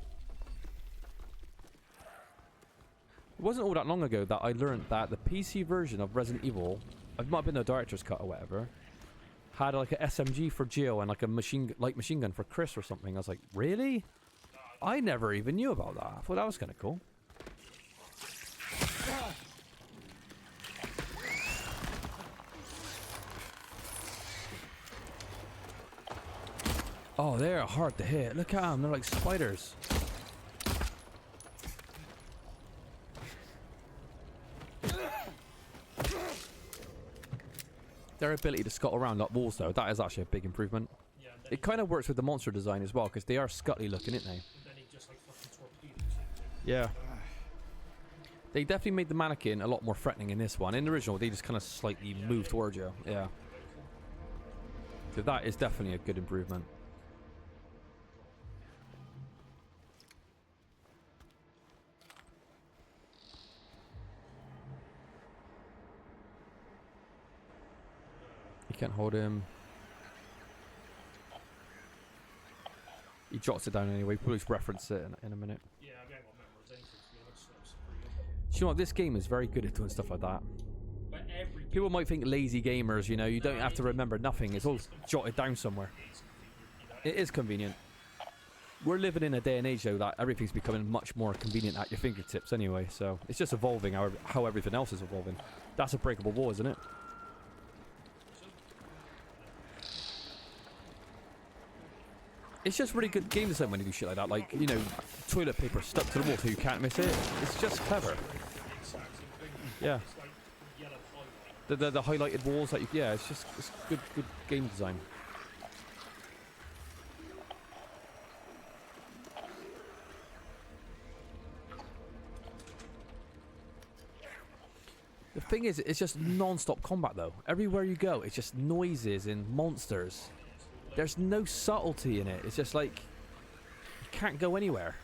It wasn't all that long ago that I learned that the PC version of Resident Evil, it might have been the director's cut or whatever, had like a SMG for Jill and like a machine gun for Chris or something. I was like, really? I never even knew about that. I thought that was kind of cool. Oh, they're hard to hit. Look at them. They're like spiders. Their ability to scuttle around like walls, though, that is actually a big improvement.
Yeah, and then
It kind of works with the monster design as well, because they are scuttly looking, aren't they?
and then he just like fucking torpedoes it.
Yeah. They definitely made the mannequin a lot more threatening in this one. In the original, they just kind of slightly move towards you. Yeah. So that is definitely a good improvement. You can't hold him. He jots it down anyway. We'll just reference it in a minute.
Yeah, I haven't got memorized anything to be honest, so it's pretty good.
Do you know what? This game is very good at doing stuff like that.
But every
People might think lazy gamers, you know, you don't have to remember nothing. It's all jotted down somewhere. It is convenient. We're living in a day and age, though, that everything's becoming much more convenient at your fingertips anyway. So it's just evolving how everything else is evolving. That's a breakable wall, isn't it? It's just really good game design when you do shit like that. Like, you know, toilet paper stuck to the wall so you can't miss it. It's just clever. Yeah.
It's like yellow highlight.
The highlighted walls, like, yeah, it's just good game design. The thing is, it's just non-stop combat though. Everywhere you go, it's just noises and monsters. There's no subtlety in it. It's just like you can't go anywhere.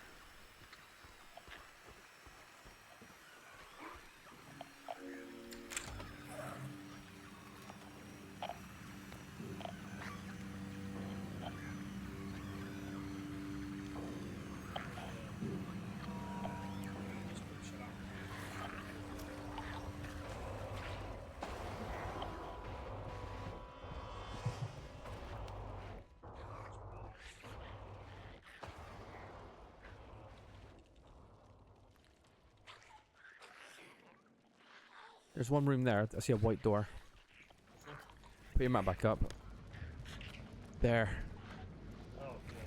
There's one room there. I see a white door. Put your map back up. There.
Oh, yeah,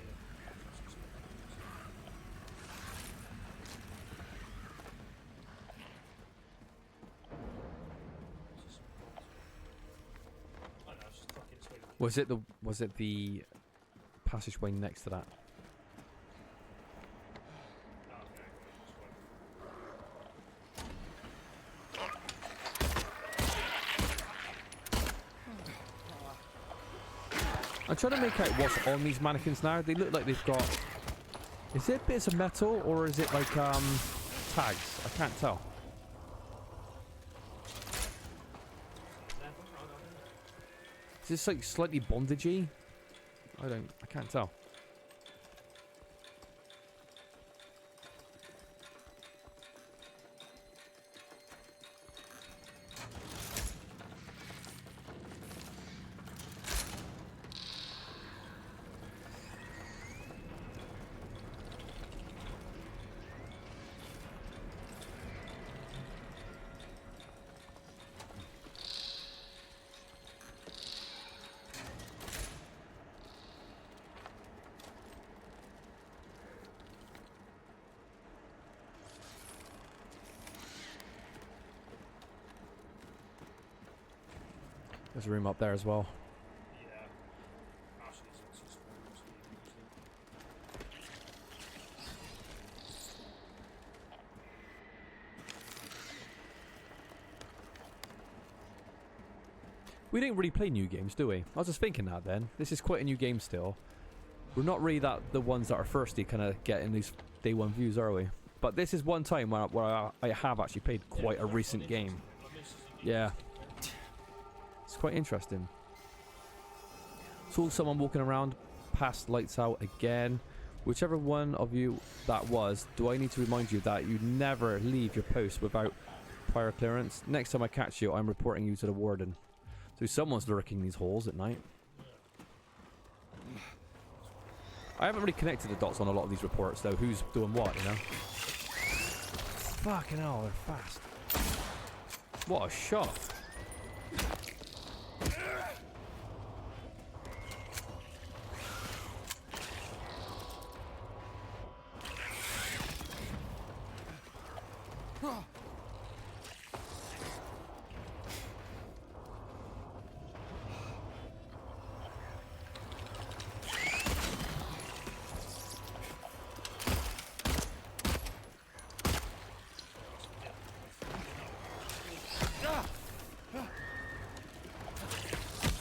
Was it the passageway next to that? I'm trying to make out what's on these mannequins now. They look like they've got... Is it bits of metal or is it like tags? I can't tell. Is this like slightly bondagey? I can't tell. There's a room up there as well.
Yeah. Ashley's also spoilers.
We didn't really play new games, do we? I was just thinking that then. This is quite a new game still. We're not really the ones that are thirsty kind of getting these day one views, are we? But this is one time where I have actually played quite a recent game. Yeah. It's quite interesting. Saw someone walking around past lights out again. Whichever one of you that was, do I need to remind you that you never leave your post without prior clearance? Next time I catch you, I'm reporting you to the warden. So someone's lurking these holes at night. I haven't really connected the dots on a lot of these reports though. Who's doing what, you know? Fucking hell, they're fast. What a shot.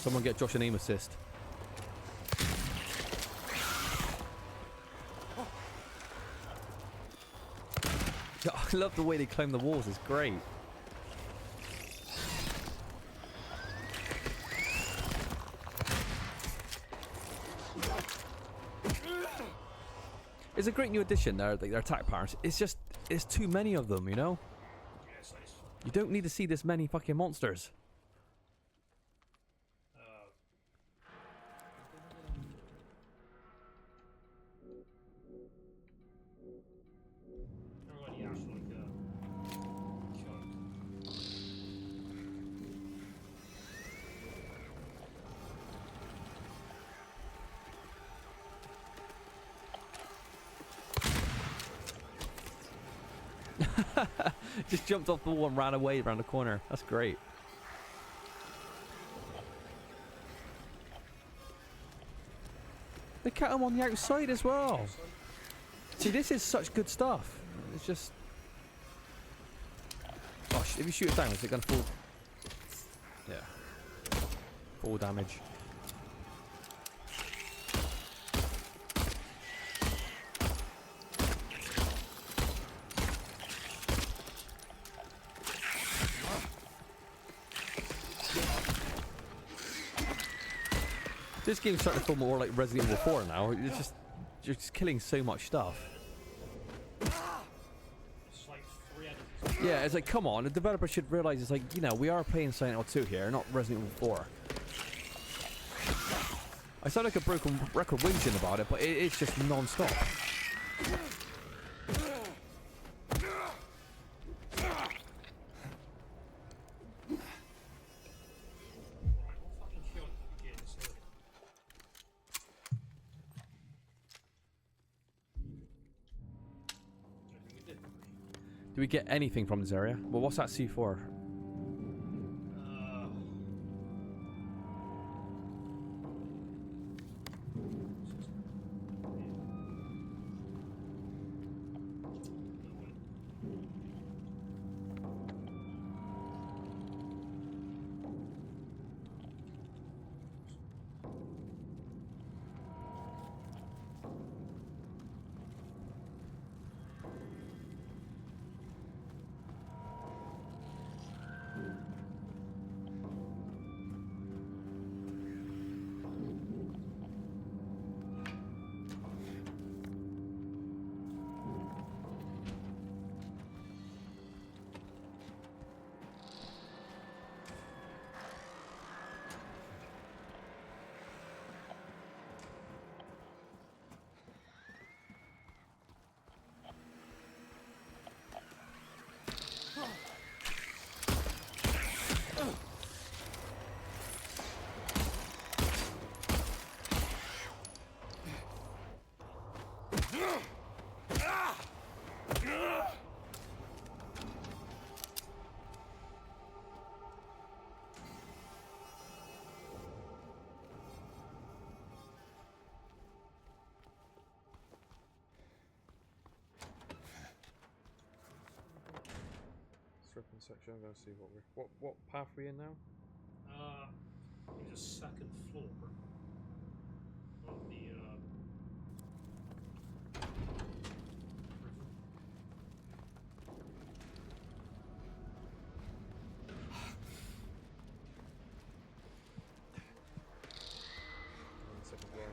Someone get Josh an aim assist. I love the way they climb the walls, it's great. It's a great new addition, their attack patterns. It's just, it's too many of them, you know? You don't need to see this many fucking monsters. Just jumped off the wall and ran away around the corner. That's great. They cut him on the outside as well. See, this is such good stuff. It's just... Gosh, if you shoot it down, is it going to fall? Yeah. Full damage. This game's starting to feel more like Resident Evil 4 now. You're just killing so much stuff.
It's like 3 enemies.
Yeah, it's like, come on, the developer should realize it's like, you know, we are playing Silent Hill 2 here, not Resident Evil 4. I sound like a broken record whinging about it, but it's just non-stop. Do we get anything from this area? Well, what's that C4? section. I'm gonna see what path we in now.
There's a second floor of the
Second floor.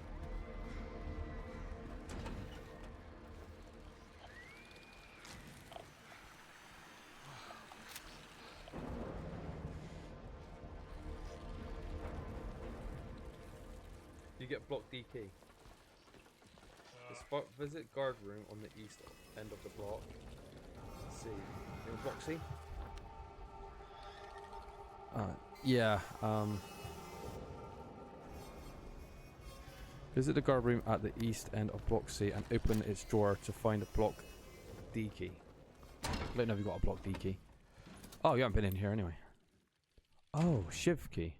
You get block D key. Visit guard room on the east end of the block. C. In block C? Yeah. Visit the guard room at the east end of block C and open its drawer to find a block D key. I don't know if you got a block D key. Oh, you haven't been in here anyway. Oh, shiv key.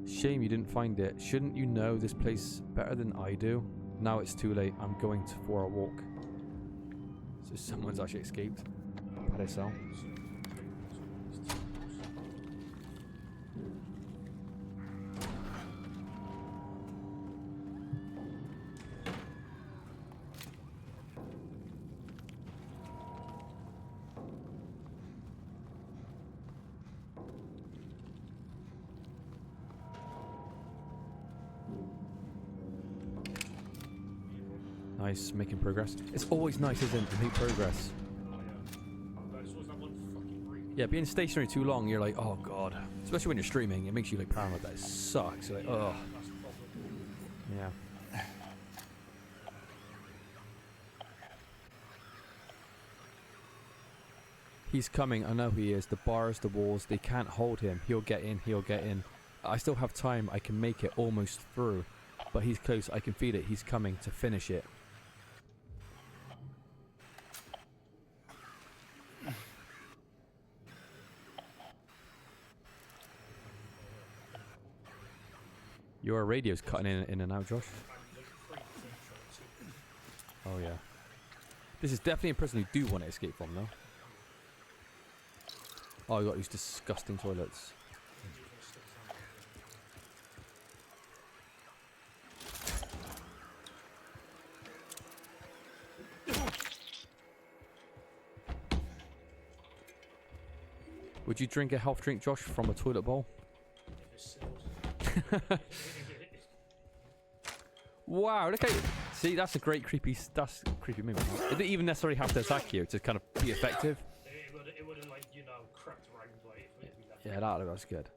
Shame you didn't find it. Shouldn't you know this place better than I do? Now it's too late. I'm going for a walk. So someone's actually escaped. Parece. Nice, making progress. It's always nice, isn't it, to make progress? Yeah, being stationary too long, you're like, oh god. Especially when you're streaming, it makes you like paranoid that it sucks. You're like, oh. Yeah. He's coming, I know he is. The bars, the walls, they can't hold him. He'll get in, he'll get in. I still have time, I can make it almost through. But he's close, I can feel it, he's coming to finish it. Your radio's cutting in and out, Josh. Oh yeah. This is definitely a prison you do want to escape from, though. Oh, you got these disgusting toilets. Would you drink a health drink, Josh, from a toilet bowl? Wow, look at you. See, that's a great creepy movement. It didn't even necessarily have to attack you to kind of be effective.
It would have, like, you know, crept around, like,
yeah, that was good.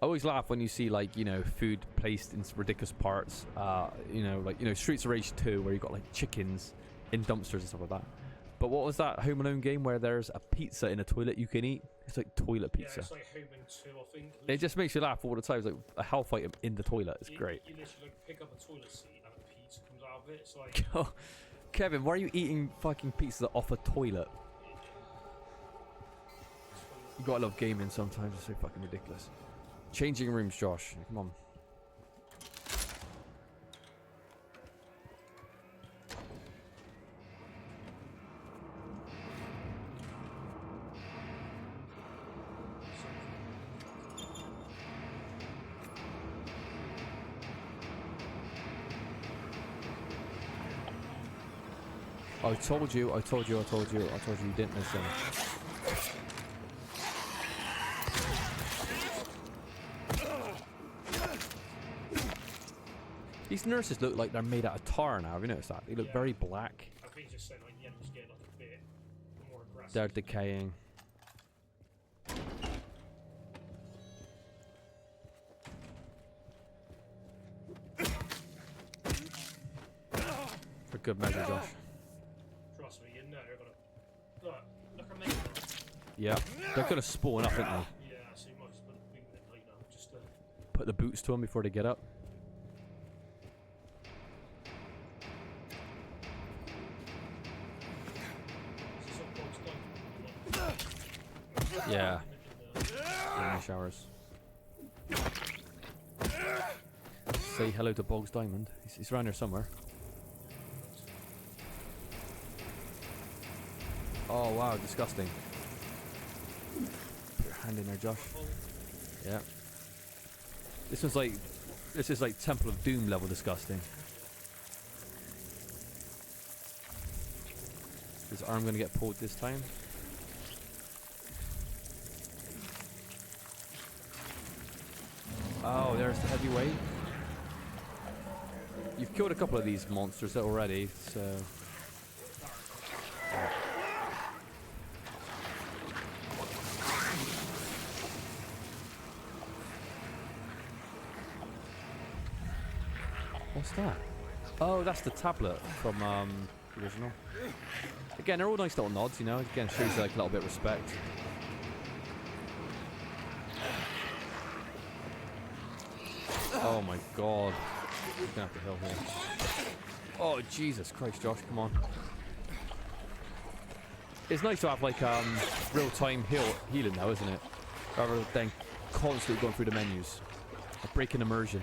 I always laugh when you see, like, you know, food placed in ridiculous parts. You know, like, you know, Streets of Rage 2, where you got like chickens in dumpsters and stuff like that. But what was that Home Alone game where there's a pizza in a toilet you can eat? It's like toilet pizza.
Yeah, it's like Home Alone 2, I think.
It just makes you laugh all the time. It's like a health item in the toilet. It's great.
You literally like pick up a toilet seat and a pizza comes out of it. It's like...
Oh, Kevin, why are you eating fucking pizza off a toilet? You gotta love gaming sometimes. It's so fucking ridiculous. Changing rooms, Josh. Come on. I told you you didn't listen. These nurses look like they're made out of tar now, have you noticed that? They look very black.
I think just saying, like, yeah, just getting like a bit more aggressive.
They're decaying. For good measure, Josh.
Trust me, you know they're gonna... Look at me.
Yeah, they're gonna spawn up, aren't they?
Yeah, so you might just put a boot in, like, you know, just to...
Put the boots to them before they get up. Yeah. In the showers. Say hello to Boggs Diamond. He's around here somewhere. Oh wow, disgusting. Put your hand in there, Josh. Yeah. This is like Temple of Doom level disgusting. Is his arm gonna get pulled this time? Oh, there's the heavyweight. You've killed a couple of these monsters already, so... What's that? Oh, that's the tablet from the original. Again, they're all nice little nods, you know. Again, shows like a little bit of respect. Oh my god. You're gonna have to heal here. Oh Jesus Christ, Josh, come on. It's nice to have like real-time healing now, isn't it? Rather than constantly going through the menus. A break in immersion.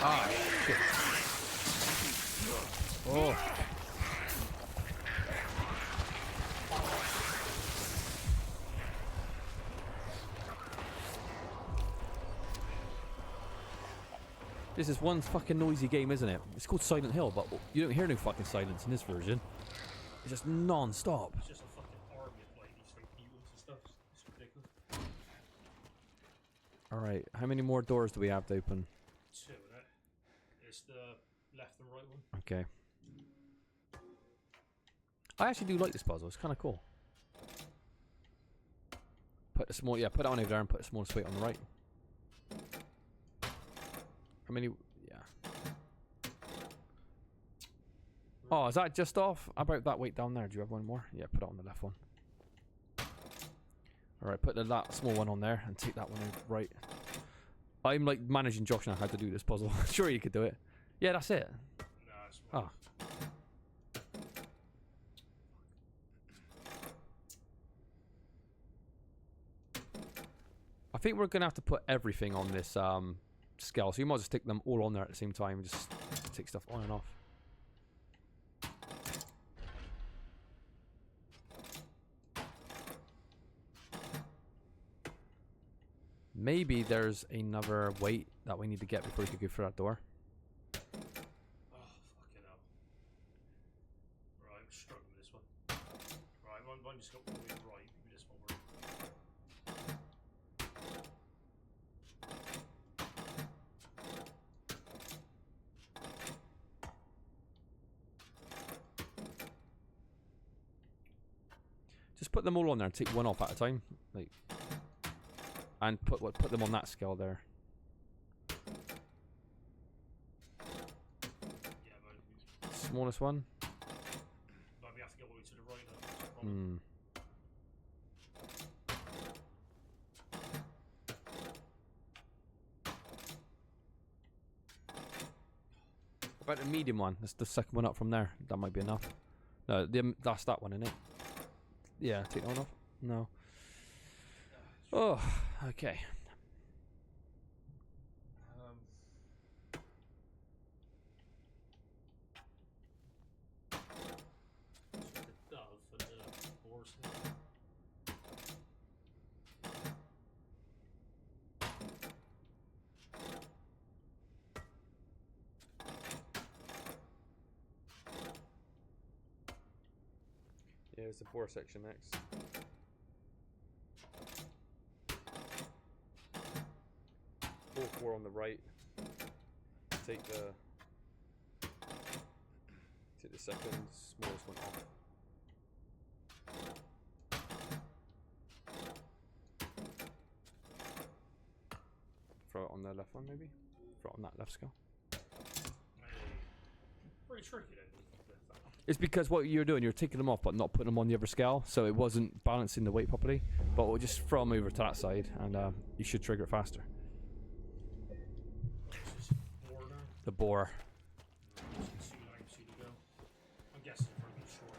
Ah, shit. Oh. This is one fucking noisy game, isn't it? It's called Silent Hill, but you don't hear no fucking silence in this version. It's just non-stop.
It's just a fucking army of like these like mutants and stuff. It's ridiculous.
Alright, how many more doors do we have to open?
2, right? It's the left and right one.
Okay. I actually do like this puzzle, it's kind of cool. Put the small, yeah, put it on over there and put a small weight on the right. How many, yeah. Oh, is that just off? How about that weight down there? Do you have one more? Yeah, put it on the left one. Alright, put that small one on there and take that one over right. I'm like managing Josh now how to do this puzzle. Sure you could do it. Yeah, that's it.
No, it's right.
Ah. I think we're gonna have to put everything on this scale, so you might as well stick them all on there at the same time and just take stuff on and off. Maybe there's another weight that we need to get before we could go through that door.
Oh, fucking hell. Right, I'm struggling with this one. Right, one just got all the way right. Maybe this one works.
Just put them all on there and take one off at a time, like, and put them on that scale there.
Yeah, but
Smallest one.
we have to go all the way to the right now.
Hmm. What about the medium one? That's the second one up from there. That might be enough. No, that's that one, isn't it? Yeah, take that one off. No. Oh, okay.
So the dove and the horse.
Yeah, it's the boar section next. All 4 on the right. Take the second smallest one off. Throw it on the left one, maybe. Throw it on that left scale.
Pretty tricky then.
It's because what you're doing, you're taking them off but not putting them on the other scale, so it wasn't balancing the weight properly. But we'll just throw them over to that side, and you should trigger it faster. The boar.
I'm guessing for the short.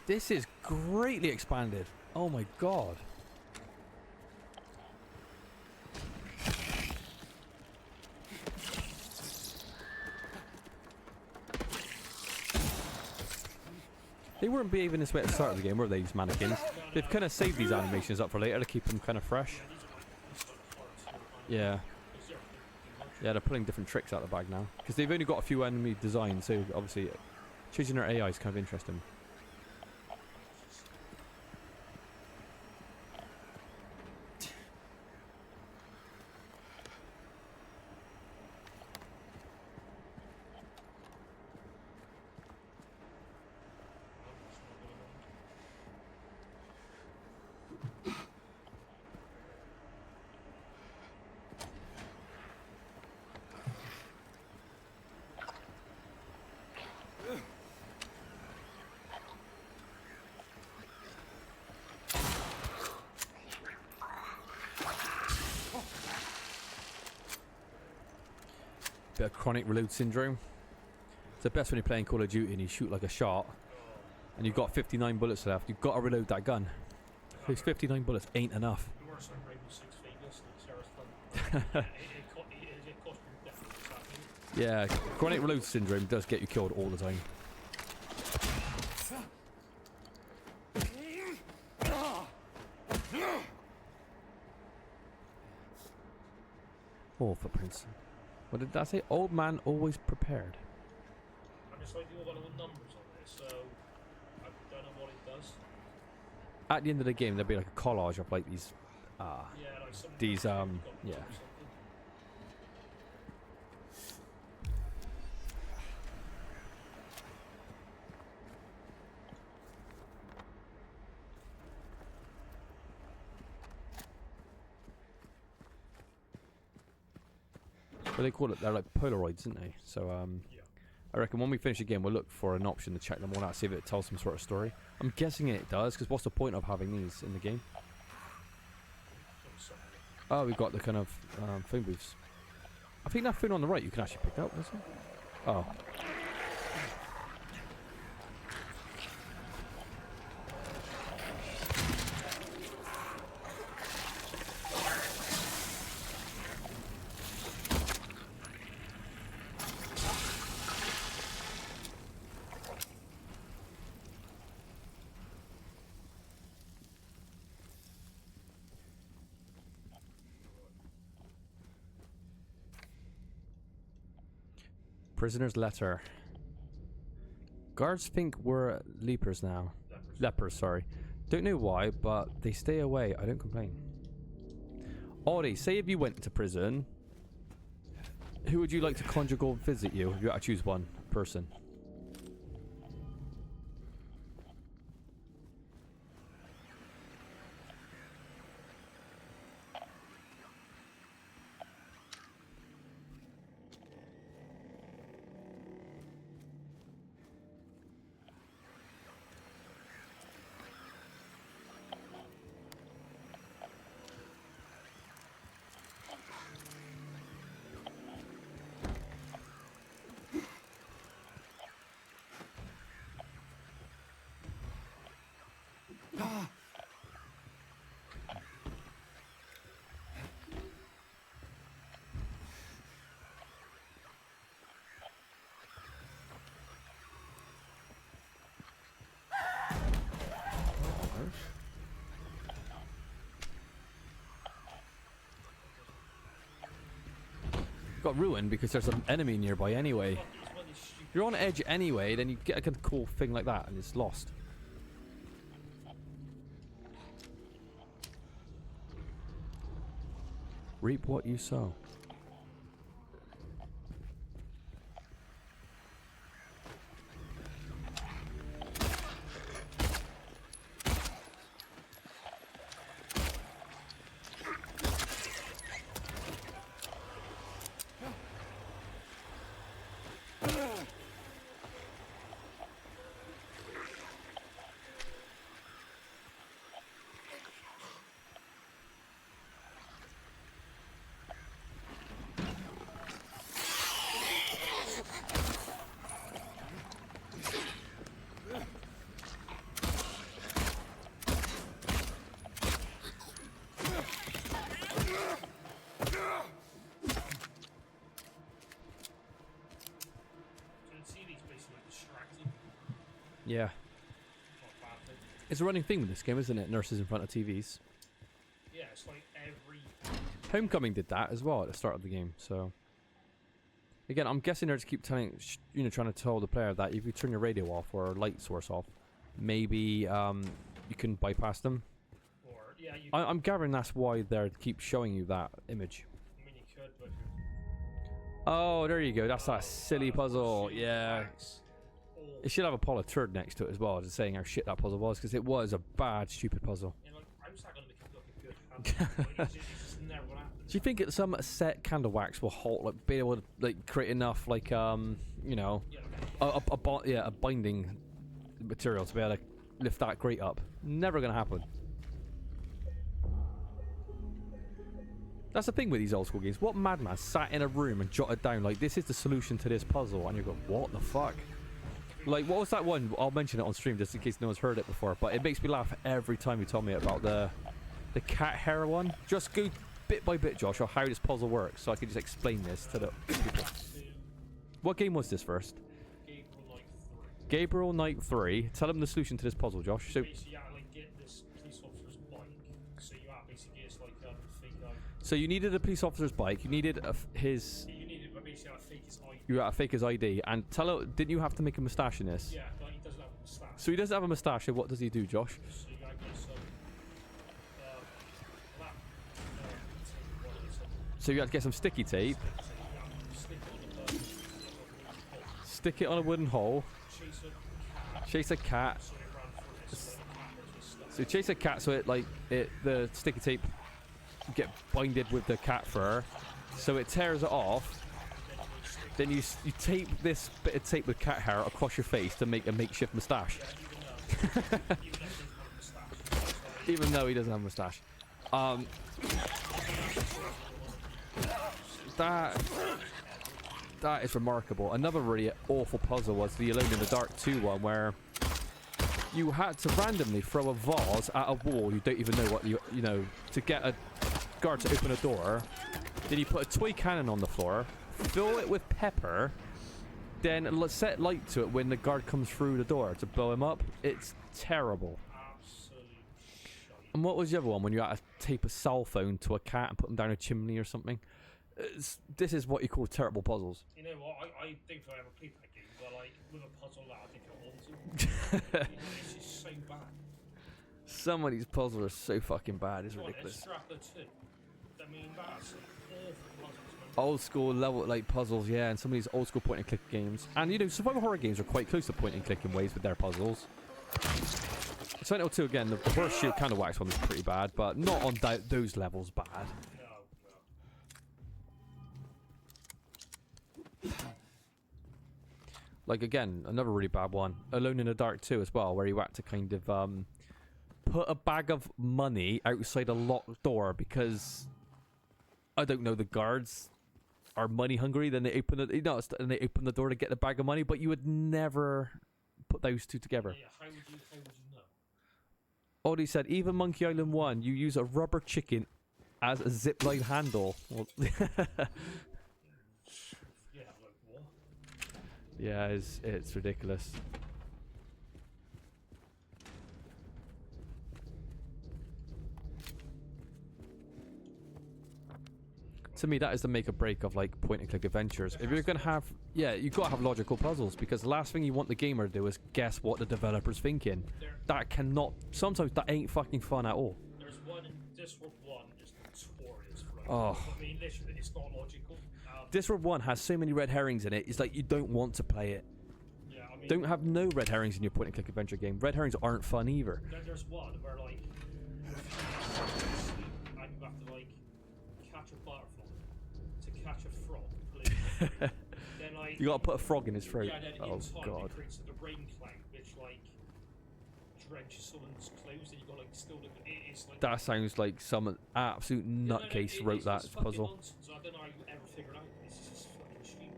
This is greatly expanded. Oh my god. They weren't behaving this way at the start of the game, were they, these mannequins? They've kind of saved these animations up for later to keep them kind of fresh. Yeah. Yeah, they're pulling different tricks out of the bag now. Because they've only got a few enemy designs, so obviously changing their AI is kind of interesting. Bit of chronic reload syndrome. It's the best when you're playing Call of Duty and you shoot like a shot and you've got 59 bullets left. You've got to reload that gun. Those 59 bullets ain't enough. Yeah, chronic reload syndrome does get you killed all the time. Oh, footprints. What did that say? Old man always prepared.
I'm just like all the little numbers on this, so I don't know what it does.
At the end of the game, there'll be like a collage of like these,
Yeah, like some
these yeah. What they call it? They're like Polaroids, aren't they? So
yeah.
I reckon when we finish the game, we'll look for an option to check them all out, see if it tells some sort of story. I'm guessing it does, because what's the point of having these in the game? Oh, we've got the kind of phone booths. I think that phone on the right you can actually pick up, isn't it? Oh. Prisoner's letter. Guards think we're lepers now. Lepers, sorry. Don't know why, but they stay away. I don't complain. Ollie, say if you went to prison, who would you like to conjugal visit you if you had to choose one person? Got ruined because there's an enemy nearby anyway. You're on edge anyway, then you get a kind of cool thing like that and it's lost. Reap what you sow. Yeah.
Not a bad thing.
It's a running thing with this game, isn't it? Nurses in front of TVs.
Yeah, it's like every...
Homecoming did that as well at the start of the game, so... Again, I'm guessing they're just keep telling, trying to tell the player that if you turn your radio off or light source off, maybe you can bypass them.
Or, yeah, you...
I'm gathering that's why they keep showing you that image.
I mean, you could, but...
Oh, there you go. That's that silly puzzle. Yeah. It should have a Apollo turd next to it as well, just saying how shit that puzzle was, because it was a bad, stupid puzzle.
Yeah, like, I'm just not going to make it look a good hand. It's just never going to happen.
Do you think some set candle wax will halt, like, be able to like create enough, like, you know, a binding material to be able to lift that grate up? Never gonna happen. That's the thing with these old school games. What madman sat in a room and jotted down like, this is the solution to this puzzle, and you go, what the fuck? Like, what was that one? I'll mention it on stream just in case no one's heard it before, but it makes me laugh every time you tell me about the cat hair one. Just go bit by bit, Josh, on how this puzzle works, so I can just explain this to the people. What game was this first? Gabriel Knight 3. Tell him the solution to this puzzle, Josh. So
basically, you had to like, get this police officer's bike. So you had basically it's like fake ID.
So you needed a police officer's bike. You needed his.
You needed basically to fake his ID.
You had to fake his ID, and tell him. Didn't you have to make a moustache in this?
Yeah, but he doesn't have a moustache.
So he doesn't have a moustache. So what does he do, Josh?
So you gotta get some.
So you had to get some sticky tape. Stick it on a wooden hole. Chase a cat. So you chase a cat so the sticky tape get binded with the cat fur, so it tears it off. Then you tape this bit of tape with cat hair across your face to make a makeshift moustache. Even though he doesn't have a moustache. That is remarkable. Another really awful puzzle was the Alone in the Dark 2 one, where you had to randomly throw a vase at a wall. You don't even know what you know, to get a guard to open a door. Then you put a toy cannon on the floor, fill it with pepper, then set light to it when the guard comes through the door to blow him up. It's terrible. And what was the other one when you had to tape a cell phone to a cat and put them down a chimney or something? This is what you call terrible puzzles.
You know what? I don't think I ever played that game, but like with a puzzle that I think I want to. It's just so bad.
Some of these puzzles are so fucking bad. It's ridiculous.
Strapper 2. I mean, that's awful puzzles.
Old school level like puzzles, yeah, and some of these old school point and click games. And you know, survival horror games are quite close to point and click in ways with their puzzles. Silent Hill 2 again, the first shoot kind of wax one was pretty bad, but not on those levels bad. Like again, another really bad one, Alone in the Dark 2 as well, where you had to kind of put a bag of money outside a locked door because I don't know, the guards are money hungry. Then they open it, and they open the door to get the bag of money, but you would never put those two together.
Yeah, how would you know?
Odie said, even Monkey Island 1, you use a rubber chicken as a zipline handle. Well, yeah, it's ridiculous. To me, that is the make or break of like point and click adventures. If you're gonna have, you gotta have logical puzzles, because the last thing you want the gamer to do is guess what the developer's thinking. That cannot. Sometimes that ain't fucking fun at all.
There's one in Discord 1 just notorious for it.
Oh.
I mean, literally, it's not logical.
Discord 1 has so many red herrings in it. It's like you don't want to play it.
Yeah, I mean,
Don't have no red herrings in your point and click adventure game. Red herrings aren't fun either.
There's one where like and you have to like catch a butterfly to catch a frog. Then like
You gotta put a frog in his throat.
Yeah, then
Oh
in time
god.
it creates the rain cloud, which like drenches someone's clothes, and you got like still look. It's like
That sounds like some absolute nutcase wrote that
it's
puzzle.
nonsense. I don't know how you ever figure it out. It's just fucking stupid.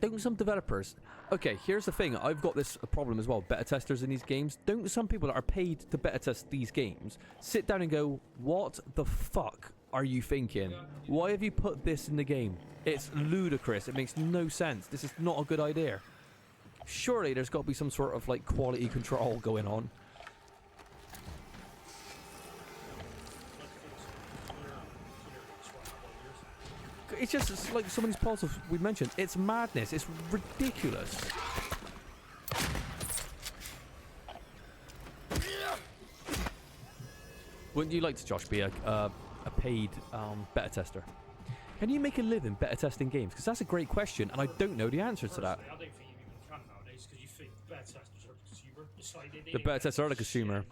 Don't some developers... Okay, here's the thing. I've got this problem as well. Beta testers in these games. Don't some people that are paid to beta test these games sit down and go, what the fuck are you thinking? Why have you put this in the game? It's ludicrous. It makes no sense. This is not a good idea. Surely there's got to be some sort of like quality control going on. It's just it's like some of these puzzles we mentioned. It's madness. It's ridiculous. Wouldn't you like to, Josh, be a paid beta tester? Can you make a living beta testing games? Because that's a great question, and I don't know the answer to that.
I don't think you even can nowadays because you think beta testers are consumer. It's like
The beta testers are the consumer.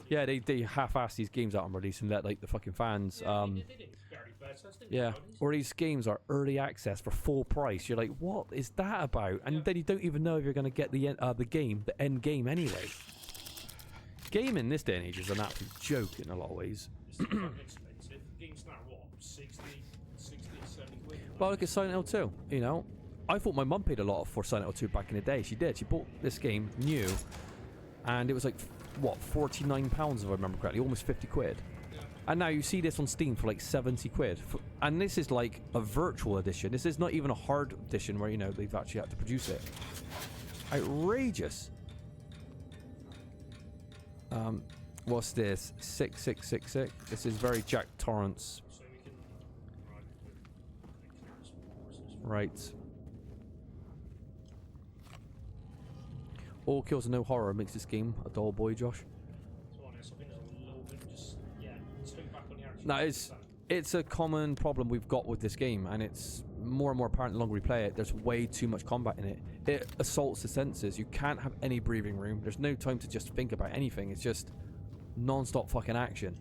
Yeah, they half-ass these games out on release and let like the fucking fans.
They barely beta testing
Yeah,
nowadays.
or these games are early access for full price. You're like, what is that about? And then you don't even know if you're going to get the end game anyway. Gaming this day and age is an absolute joke in a lot of ways.
It's fucking expensive. Games now, what, 60, 70 quid?
Well, look at Silent Hill 2, you know. I thought my mum paid a lot for Silent Hill 2 back in the day. She did. She bought this game new, and it was like, what, £49 if I remember correctly, almost 50 quid.
Yeah.
And now you see this on Steam for like 70 quid. And this is like a virtual edition. This is not even a hard edition where, you know, they've actually had to produce it. Outrageous. What's this? 6666. This is very Jack Torrance.
So we can...
Right. All kills and no horror makes this game a dull boy, Josh.
So honest, I think there's a little bit just... Yeah, take back on the action.
No, it's a common problem we've got with this game, and it's more and more apparent the longer we play it. There's way too much combat in it. It assaults the senses. You can't have any breathing room. There's no time to just think about anything. It's just non-stop fucking action.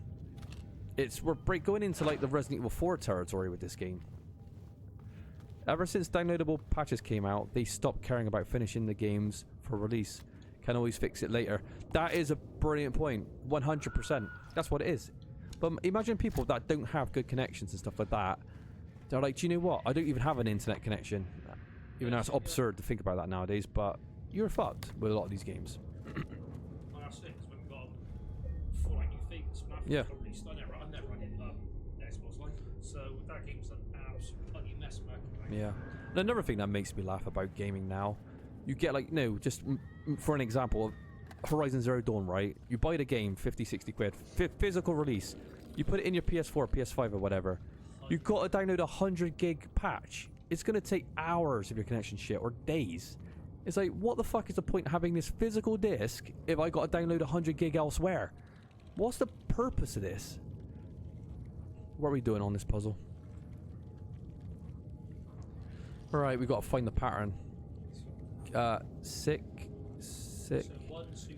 We're going into like the Resident Evil 4 territory with this game. Ever since downloadable patches came out, they stopped caring about finishing the games for release. Can always fix it later. That is a brilliant point. 100%. That's what it is. But imagine people that don't have good connections and stuff like that. They're like, do you know what? I don't even have an internet connection. Even though it's absurd to think about that nowadays, but you're fucked with a lot of these games.
Well, that's it, because when we got four like, new things, when I
Yeah.
got released, I never had Xbox Live. So that game's an absolute bloody mess back.
Yeah. And another thing that makes me laugh about gaming now, you get like, no, just for an example, Horizon Zero Dawn, right? You buy the game, 50, 60 quid, physical release. You put it in your PS4, PS5 or whatever. You've got to download a 100 gig patch. It's going to take hours of your connection shit, or days. It's like, what the fuck is the point of having this physical disc if I got to download 100 gig elsewhere? What's the purpose of this? What are we doing on this puzzle? Alright, we got to find the pattern. Sick.
So 1, 2, 3.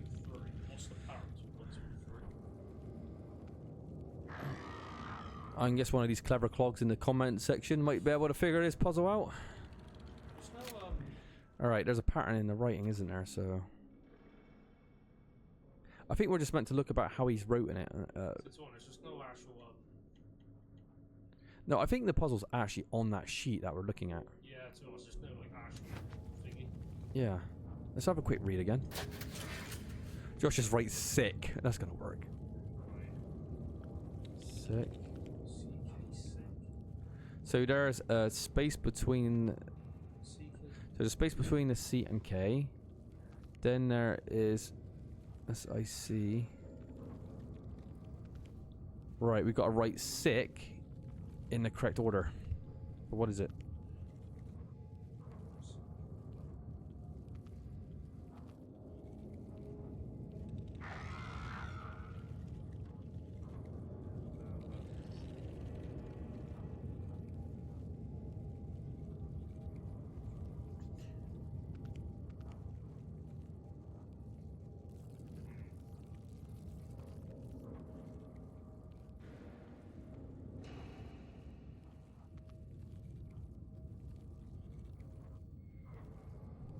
What's the pattern? 1, 2, 3.
I guess one of these clever clogs in the comment section might be able to figure this puzzle out.
There's no
Alright, there's a pattern in the writing, isn't there? So I think we're just meant to look about how he's written it.
so to be honest, there's no actual
No, I think the puzzle's actually on that sheet that we're looking at.
yeah, to be honest, there's no like actual thingy.
Yeah. Let's have a quick read again. Josh just writes sick. That's gonna work. Sick. So there's a space between... So there's a space between the C and K. Then there is SIC. Right, we've got to write sick in the correct order. But what is it?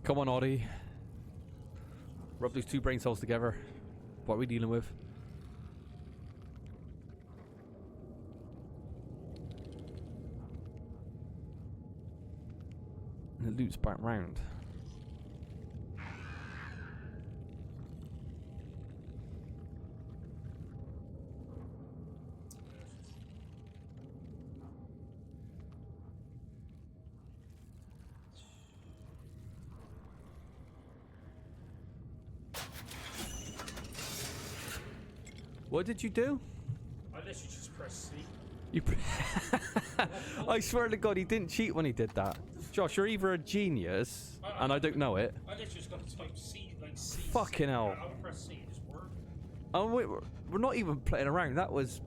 Come on, Audie. Rub these two brain cells together. What are we dealing with? And it loops back round. What did you do?
I literally just pressed C.
You. I swear to God, he didn't cheat when he did that. Josh, you're either a genius, and I don't know it.
I literally just got to type C, like C.
Fucking hell.
I would press C, it just worked.
Oh wait, we're not even playing around. That was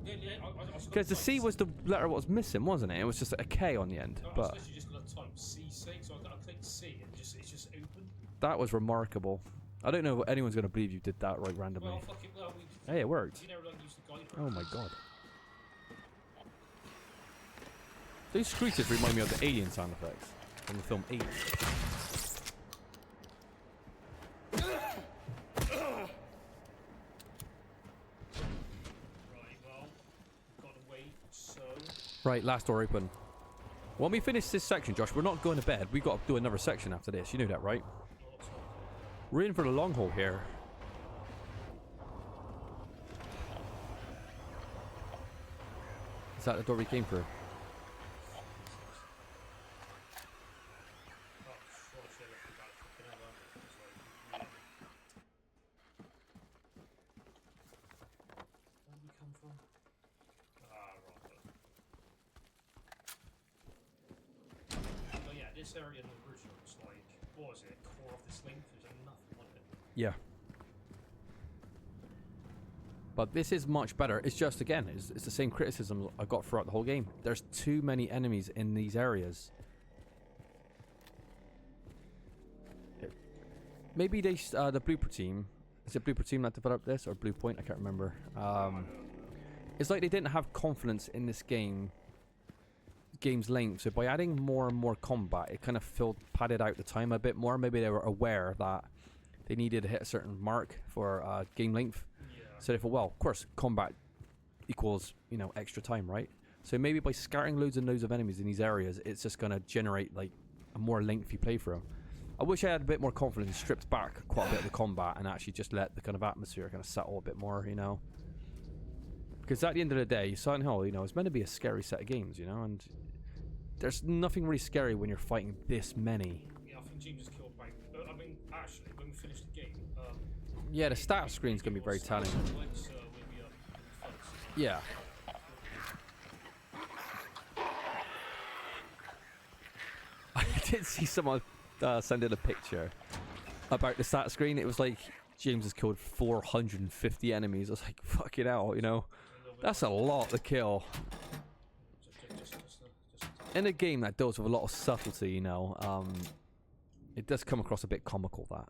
Yeah, I was
because the C was the letter what was missing, wasn't it? It was just a K on the end.
I was
But
literally just gonna type C6, so I clicked C, and it's just open.
that was remarkable. I don't know if anyone's going to believe you did that right randomly.
Well, fucking well,
Hey, it worked.
you never like use the guide.
Oh my God. Those screeches remind me of the Alien sound effects from the film Alien.
Right, well, gotta wait, so.
Right, last door open. When we finish this section, Josh, we're not going to bed. We've got to do another section after this. You know that, right? We're in for the long haul here. Is that the door we came through?
This area in the original was like, what was it, core of this length? There's like nothing on it.
Yeah. But this is much better. It's just, again, it's the same criticism I got throughout the whole game. There's too many enemies in these areas. Maybe they, the Blooper team, is it Blooper team that developed this, or Blue Point? I can't remember. It's like they didn't have confidence in this game's length, so by adding more and more combat, it kind of padded out the time a bit more. Maybe they were aware that they needed to hit a certain mark for game length.
Yeah.
So they thought, well, of course, combat equals, you know, extra time, right? So maybe by scattering loads and loads of enemies in these areas, it's just going to generate like a more lengthy playthrough. I wish I had a bit more confidence, stripped back quite a bit of the combat, and actually just let the kind of atmosphere kind of settle a bit more, you know. Because at the end of the day, Silent Hill, you know, it's meant to be a scary set of games, you know, and there's nothing really scary when you're fighting this many.
Yeah, I think James just killed Mike. I mean, actually, when we finish the game,
Yeah, the stat screen's going to be very telling. Yeah. I did see someone send in a picture about the stat screen. It was like, James has killed 450 enemies. I was like, fucking hell, you know. That's a lot to kill. In a game that deals with a lot of subtlety, you know, it does come across a bit comical, that.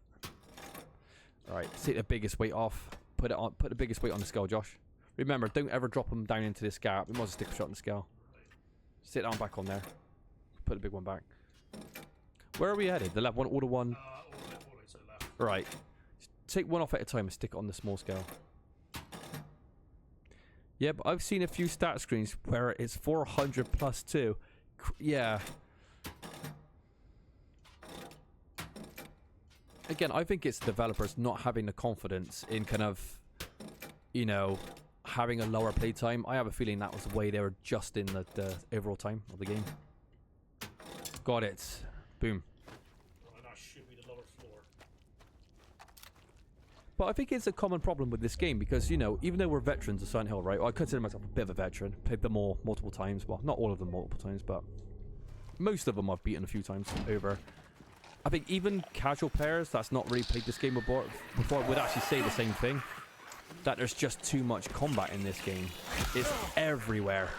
Alright, take the biggest weight off. Put the biggest weight on the scale, Josh. Remember, don't ever drop them down into this gap. We might as well stick a shot on the scale. Sit down back on there. Put the big one back. Where are we headed? The left one or the one?
All the way to the left.
Right. Take one off at a time and stick it on the small scale. Yeah, but I've seen a few stat screens where it's 400 plus 2. Yeah. Again, I think it's the developers not having the confidence in kind of, you know, having a lower playtime. I have a feeling that was the way they were adjusting the overall time of the game. Got it. Boom.
Right, that should be the lower floor.
But I think it's a common problem with this game because, you know, even though we're veterans of Silent Hill, right? Well, I consider myself a bit of a veteran. Played them all multiple times. Well, not all of them multiple times, but most of them I've beaten a few times over. I think even casual players that's not really played this game before would actually say the same thing. That there's just too much combat in this game. It's everywhere.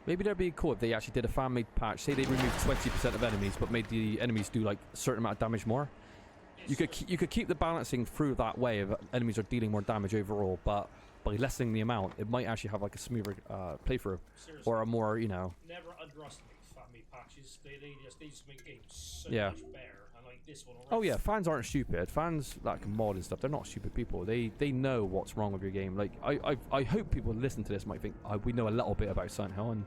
Maybe that'd be cool if they actually did a fan-made patch. Say they removed 20% of enemies, but made the enemies do like a certain amount of damage more. You could keep the balancing through that way if enemies are dealing more damage overall, but by lessening the amount, it might actually have like a smoother playthrough,
Seriously,
or a more, you know.
never underestimate fan-made patches. They just make games so
Yeah.
much better. And like this one already.
Oh yeah, fans aren't stupid. Fans that can mod and stuff, they're not stupid people. They know what's wrong with your game. Like I hope people listen to this might think we know a little bit about Silent Hill and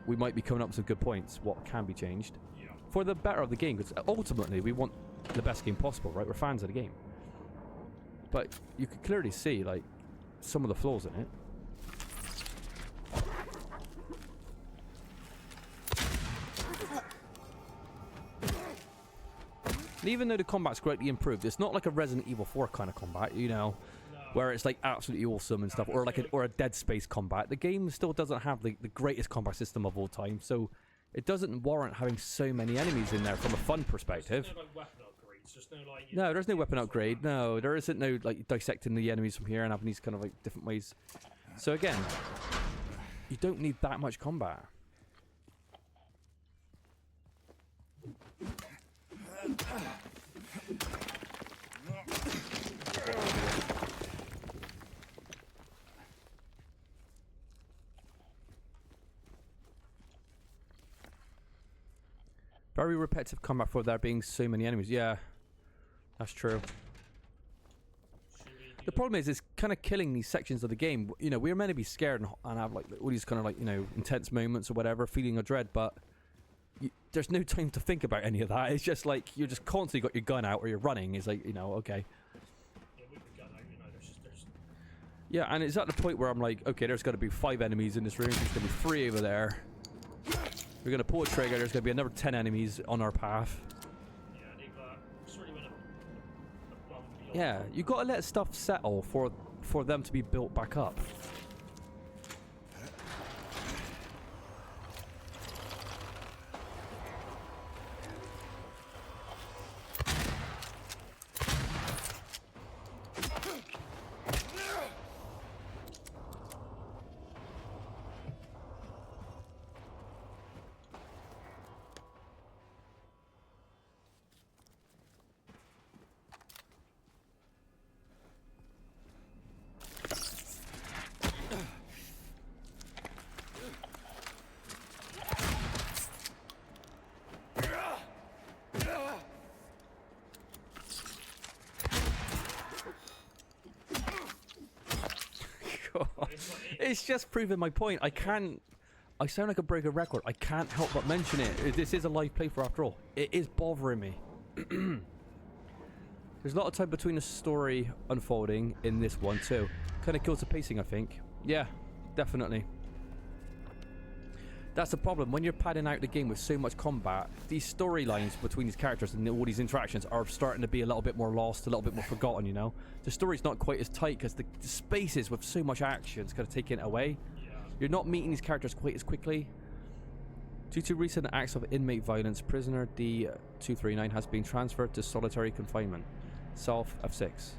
we might be coming up with some good points. What can be changed
Yeah.
for the better of the game? Because ultimately we want the best game possible, right? We're fans of the game. But you could clearly see like some of the flaws in it. And even though the combat's greatly improved, it's not like a Resident Evil 4 kind of combat, you know,
No.
where it's like absolutely awesome and stuff, or like a Dead Space combat. The game still doesn't have the greatest combat system of all time, so it doesn't warrant having so many enemies in there from a fun perspective.
There's no like weapon upgrades. Just no like.
No, there's no weapon upgrade. No, there isn't no like dissecting the enemies from here and having these kind of like different ways. So again, you don't need that much combat. Very repetitive combat for there being so many enemies. Yeah, that's true. The problem is, it's kind of killing these sections of the game. You know, we're meant to be scared and have like all these kind of like, you know, intense moments or whatever, feeling of dread, but there's no time to think about any of that. It's just like you're just constantly got your gun out or you're running. It's like, you know, okay.
Yeah, with the gun out, you know, there's.
Yeah, and it's at the point where I'm like, okay, there's got to be 5 enemies in this room. There's going to be 3 over there. We're going to pull a trigger. There's going to be another 10 enemies on our path.
Yeah, they've certainly went above and beyond.
Yeah, you got to let stuff settle for them to be built back up. It's just proving my point. I sound like a break of record. I can't help but mention it. This is a live playthrough after all. It is bothering me. There's a lot of time between the story unfolding in this one too. Kind of kills the pacing, I think. Yeah, definitely. That's the problem. When you're padding out the game with so much combat, these storylines between these characters and all these interactions are starting to be a little bit more lost, a little bit more forgotten, you know? The story's not quite as tight because the spaces with so much action is kind of taking it away.
Yeah.
You're not meeting these characters quite as quickly. Due to recent acts of inmate violence, prisoner D239 has been transferred to solitary confinement. Self F6.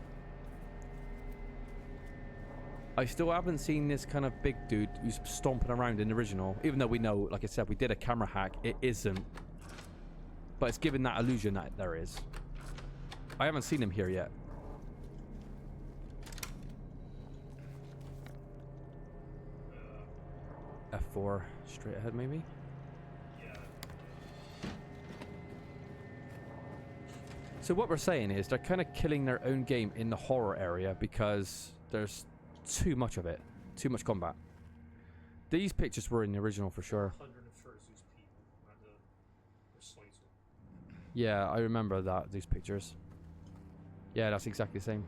I still haven't seen this kind of big dude who's stomping around in the original. Even though we know, like I said, we did a camera hack. It isn't. But it's giving that illusion that there is. I haven't seen him here yet. F4 straight ahead maybe?
Yeah.
So what we're saying is they're kind of killing their own game in the horror area because there's too much of it. Too much combat. These pictures were in the original for sure.
130 people at the recital.
Yeah, I remember that, these pictures. Yeah, that's exactly the same.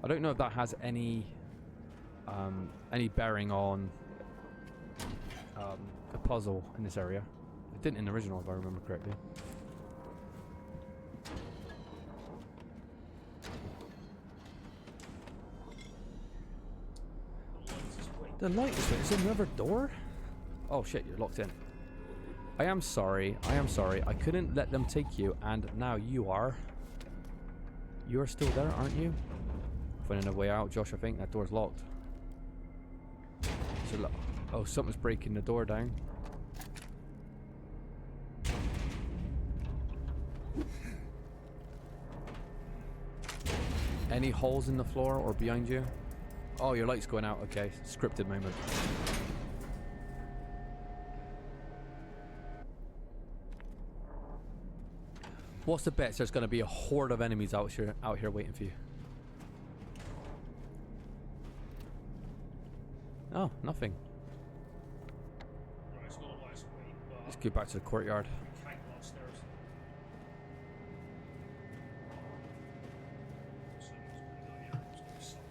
I don't know if that has any bearing on a puzzle in this area. It didn't in the original, if I remember correctly. The light is another door? Oh shit, you're locked in. I am sorry. I couldn't let them take you, and now you are. You're still there, aren't you? Finding a way out, Josh, I think. That door's locked. So, oh, something's breaking the door down. Any holes in the floor or behind you? Oh, your light's going out. Okay, scripted moment. What's the bet? There's going to be a horde of enemies out here waiting for you. Oh, nothing.
Right, it's not a nice way, but
Let's go back to the courtyard.
we can't go upstairs. So it's pretty good, yeah. It's gonna be something.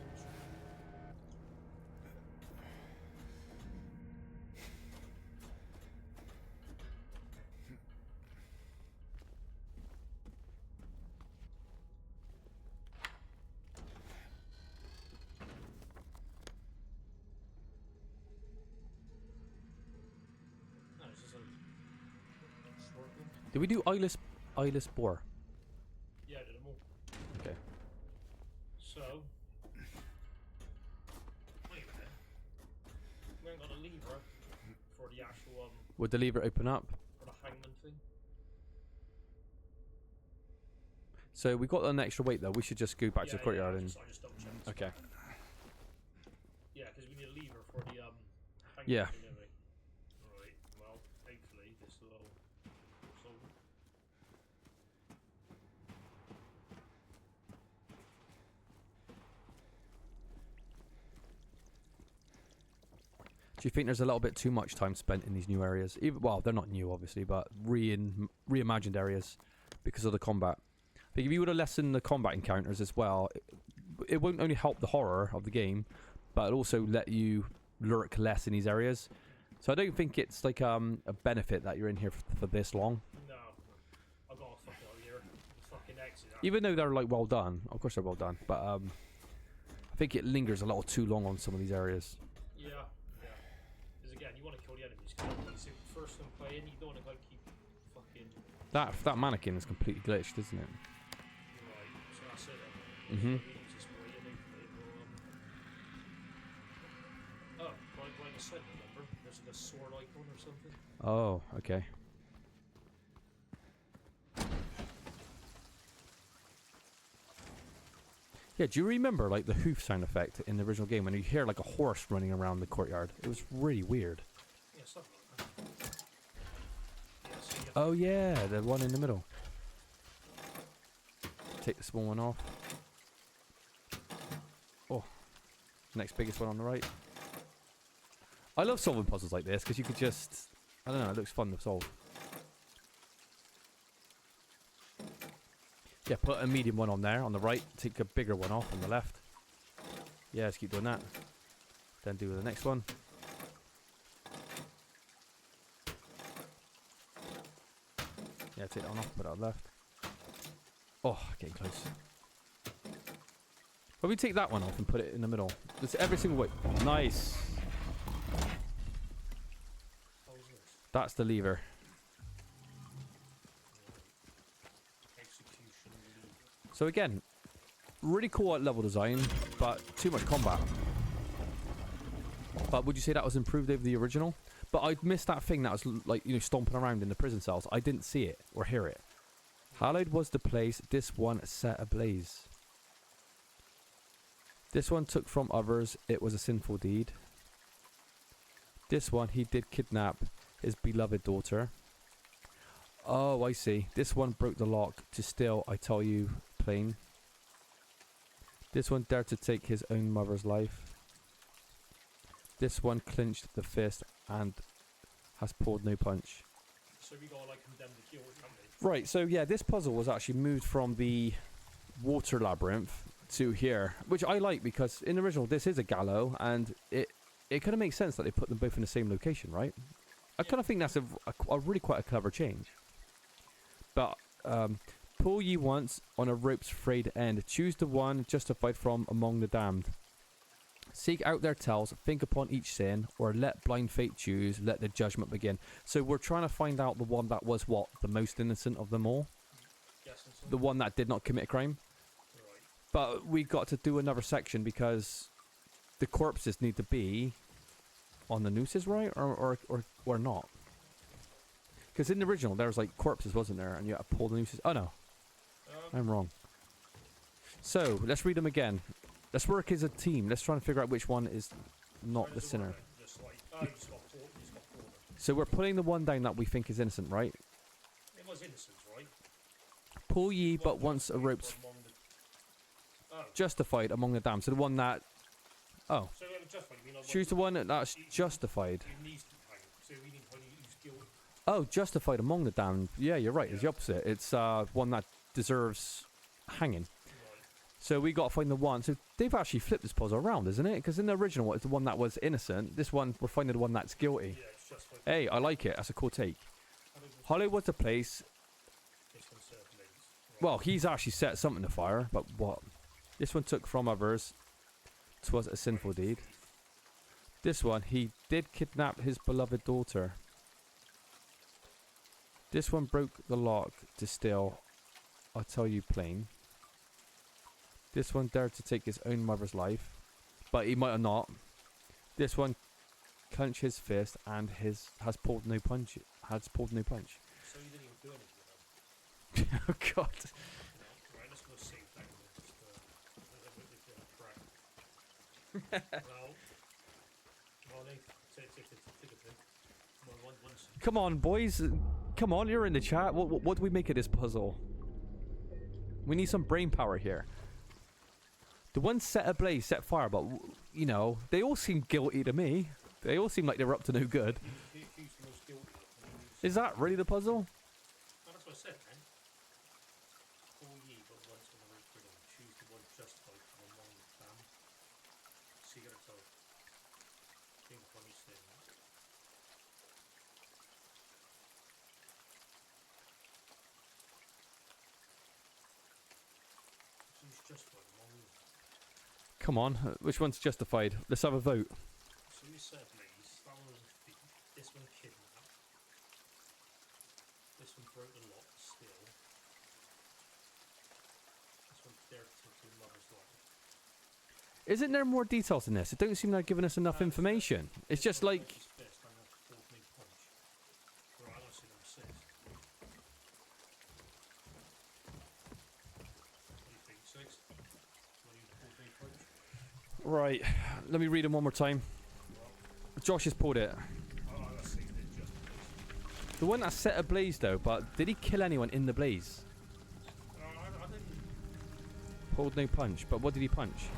Did we do eyeless boar?
Yeah, I did them all.
Okay.
So, wait a minute. We ain't got a lever for the actual
Would the lever open up?
for the hangman thing.
So we got an extra weight though. We should just go back to the courtyard
I
and.
just double checked.
Okay.
Yeah, because we need a lever for the hangman
Yeah.
thing, don't we? Right. Well, hopefully this will solve it.
Do you think there's a little bit too much time spent in these new areas? Even, well, they're not new, obviously, but reimagined areas because of the combat. I think if you would have lessened the combat encounters as well, it won't only help the horror of the game, but it'll also let you lurk less in these areas. So I don't think it's like a benefit that you're in here for this long.
No, I've got a fucking idea. Fucking exit.
Even though they're like well done, of course they're well done, but I think it lingers a little too long on some of these areas.
Yeah, yeah. Because again, you want to kill the enemies. Cause so first time playing, you don't want to like keep fucking.
That mannequin is completely glitched, isn't it?
Right. So that's it.
Mhm.
Oh, right aside, remember? There's like a sword icon or something.
Oh, okay. Yeah, do you remember like the hoof sound effect in the original game when you hear like a horse running around the courtyard? It was really weird.
Yeah, something like that. Yeah, so you
Oh yeah, the one in the middle. Take the small one off. Oh, next biggest one on the right. I love solving puzzles like this because you could just, I don't know, it looks fun to solve. Yeah, put a medium one on there on the right, take a bigger one off on the left. Yeah, just keep doing that. Then do the next one. Yeah, take that one off, put it on left. Oh, getting close. But we take that one off and put it in the middle. Just every single way. Nice.
How's this?
That's the lever.
Execution lever.
So again, really cool at level design, but too much combat. But would you say that was improved over the original? But I missed that thing that was like, you know, stomping around in the prison cells. I didn't see it or hear it. Hallowed was the place this one set ablaze. This one took from others, it was a sinful deed. This one he did kidnap his beloved daughter. Oh, I see. This one broke the lock to steal, I tell you plain. This one dared to take his own mother's life. This one clinched the fist and has pulled no punch.
So we gotta like condemn the kill, can't we?
Right, so yeah, this puzzle was actually moved from the water labyrinth to here, which I like because in the original this is a gallows, and it kind of makes sense that they put them both in the same location, right? I kind of think that's a really quite a clever change. But pull ye once on a rope's frayed end, choose the one justified from among the damned. Seek out their tells, think upon each sin, or let blind fate choose, let the judgment begin. So we're trying to find out the one that was what? The most innocent of them all?
Guessing so.
The one that did not commit a crime?
Right.
But we got to do another section because the corpses need to be on the nooses, right? Or not? Because in the original there was like corpses, wasn't there? And you had to pull the nooses. Oh no, I'm wrong. So let's read them again. Let's work as a team. Let's try and figure out which one is not the sinner.
Just like, you just got caught, you just got caught.
So we're putting the one down that we think is innocent, right?
It was innocent, right?
Pull ye but once a rope's justified among the damned. So the one that... Oh.
So it was justified, you mean like
Choose the one that's justified.
He needs to hang. So we need to use guilt.
Oh, justified among the damned. Yeah, you're right. It's the opposite. It's one that deserves hanging. So we got to find the one. So they've actually flipped this puzzle around, isn't it? Because in the original, it's the one that was innocent. This one, we're finding the one that's guilty.
Yeah, it's justified.
Hey, I like it. That's a cool take. Hollow was the place.
This one served leads. Right.
Well, he's actually set something to fire, but what? This one took from others. 'Twas a sinful deed. This one, he did kidnap his beloved daughter. This one broke the lock to steal. I'll tell you plain. This one dared to take his own mother's life, but he might have not. This one clenched his fist and has pulled no punch. Has pulled no punch.
So you didn't even do anything then?
Oh God.
Right, let's go see. Thank you. Just, well, Molly, take a thing. Once.
Come on, boys. Come on, you're in the chat. What do we make of this puzzle? We need some brain power here. The ones set ablaze, set fire, but, you know, they all seem guilty to me. They all seem like they're up to no good.
Who's the most guilty?
Is that really the puzzle?
Oh, that's what I said, man. Call ye but once on the right freedom. Choose the one justified from among the damned. Secret of think upon each thing. Choose justified among them.
Come on, which one's justified? Let's have a vote.
So you said, please, that one was a thief. This one kidnapped. This one broke the lock, still. This one dared to take your mother's life.
Isn't there more details in this? It don't seem like giving us enough information. It's just like...
His fist and a fourth big punch. Right, I don't see number 6. What do you think, 6? What do you fourth big punch?
Right, let me read them one more time. Josh has pulled it.
Oh, let's see, they just please.
The one that's set ablaze though, but did he kill anyone in the blaze?
I didn't.
Pulled no punch, but what did he punch?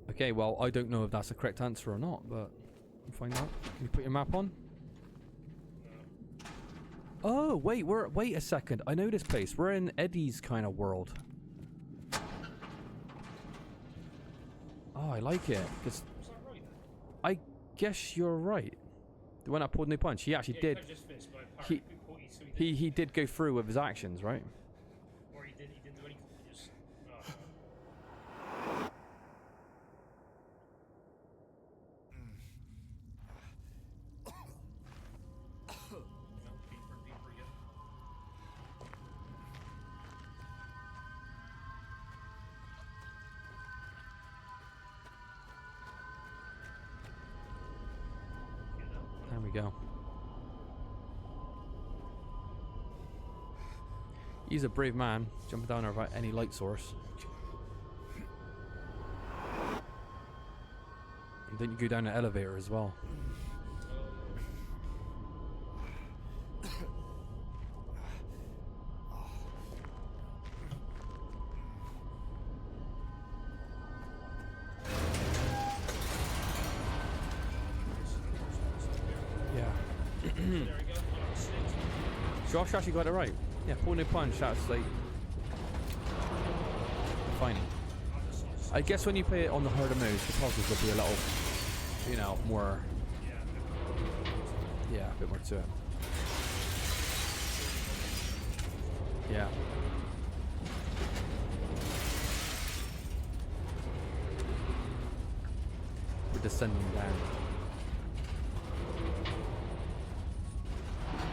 Okay, well, I don't know if that's the correct answer or not, but we'll find out. Can you put your map on? Oh, wait, wait a second. I know this place. We're in Eddie's kind of world. Oh, I like it. 'Cause
Was that right then?
I guess you're right. The one that pulled no punch. He actually
Yeah,
did.
you just fist, but
He-
apparently, so he
He did go through with his actions, right?
or he didn't do anything. He just. Deeper and deeper again.
There we go. He's a brave man, jumping down there without any light source. And then you go down an elevator as well. Yeah.
There we go. Oh, 6.
Josh actually got it right. Yeah, pull no punch, that's like... fine. I guess when you play it on the harder modes, the puzzles will be a little, you know, more... yeah, a bit more to it. Yeah. We're descending down.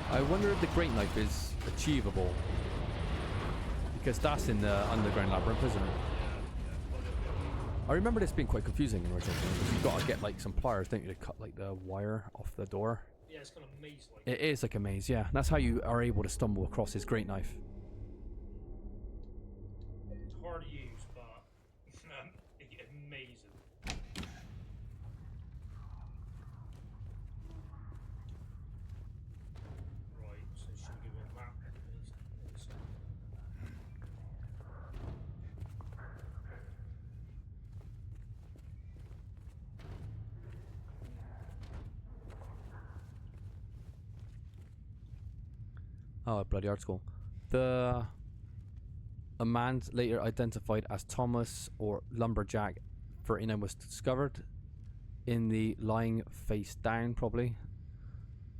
I wonder if the Great Knife is achievable. Because that's in the underground labyrinth, isn't it? I remember this being quite confusing in original games. Because you've got to get like some pliers, don't you, to cut like the wire off the door.
Yeah, it's kind of maze-like.
It is like a maze, yeah. That's how you are able to stumble across his Great Knife.
It's hard to use, but amazing. Right, so should we give it a map?
Oh, a bloody article. A man later identified as Thomas or Lumberjack 39 was discovered in the lying face down, probably.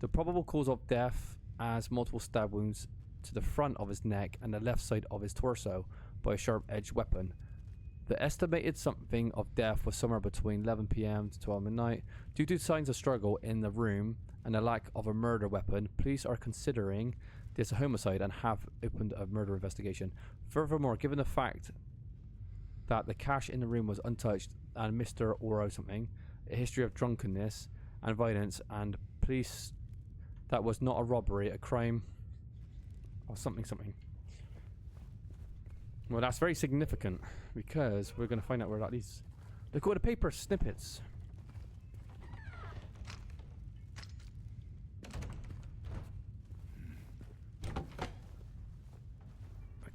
The probable cause of death as multiple stab wounds to the front of his neck and the left side of his torso by a sharp-edged weapon. The estimated something of death was somewhere between 11 p.m. to 12 midnight. Due to signs of struggle in the room and the lack of a murder weapon, police are considering this a homicide and have opened a murder investigation. Furthermore, given the fact that the cash in the room was untouched and Mr. Oro something, a history of drunkenness and violence, and police that was not a robbery, a crime, or something. Well, that's very significant because we're going to find out where that leads. Look at the paper snippets.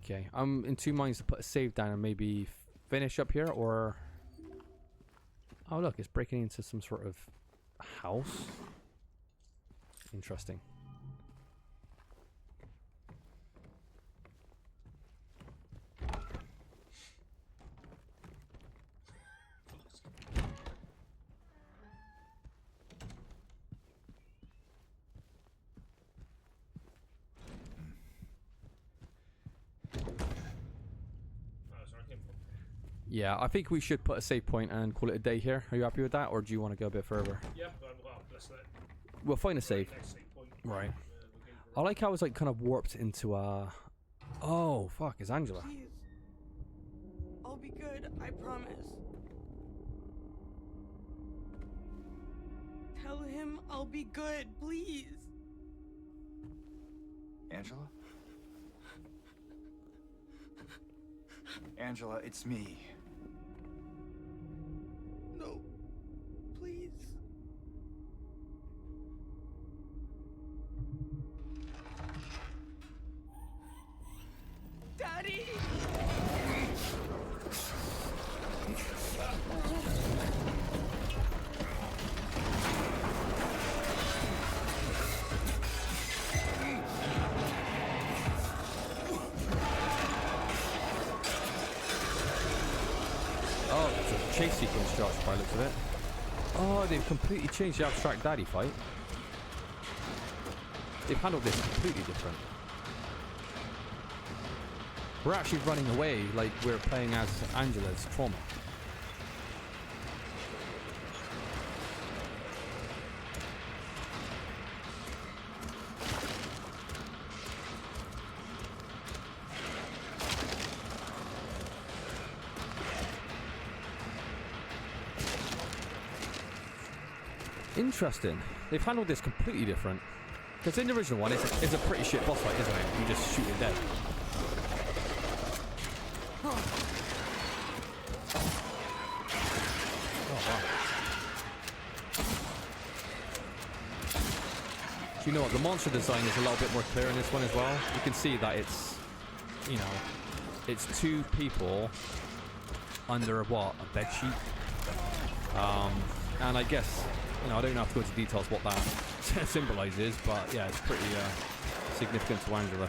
Okay, I'm in two minds to put a save down and maybe finish up here, or... Oh look, it's breaking into some sort of house. Interesting. Yeah, I think we should put a save point and call it a day here. Are you happy with that, or do you want to go a bit further?
Yeah, well, let's let...
We'll find a save.
Next save point.
Right. I like how it's like kind of warped into a... Oh, fuck, it's Angela.
Please. I'll be good, I promise. Tell him I'll be good, please.
Angela? Angela, it's me.
No, please. Daddy!
Oh, it's a chase sequence, Josh, by the looks of it. Oh, they've completely changed the abstract daddy fight. They've handled this completely different. We're actually running away like we're playing as Angela's trauma. Interesting. They've handled this completely different. Because in the original one, it's a pretty shit boss fight, isn't it? You just shoot it dead. Oh, wow. Do you know what? The monster design is a little bit more clear in this one as well. You can see that it's, you know, it's two people under what? A bed sheet? And I guess, you know, I don't have to go into details what that symbolizes, but yeah, it's pretty significant to Angela.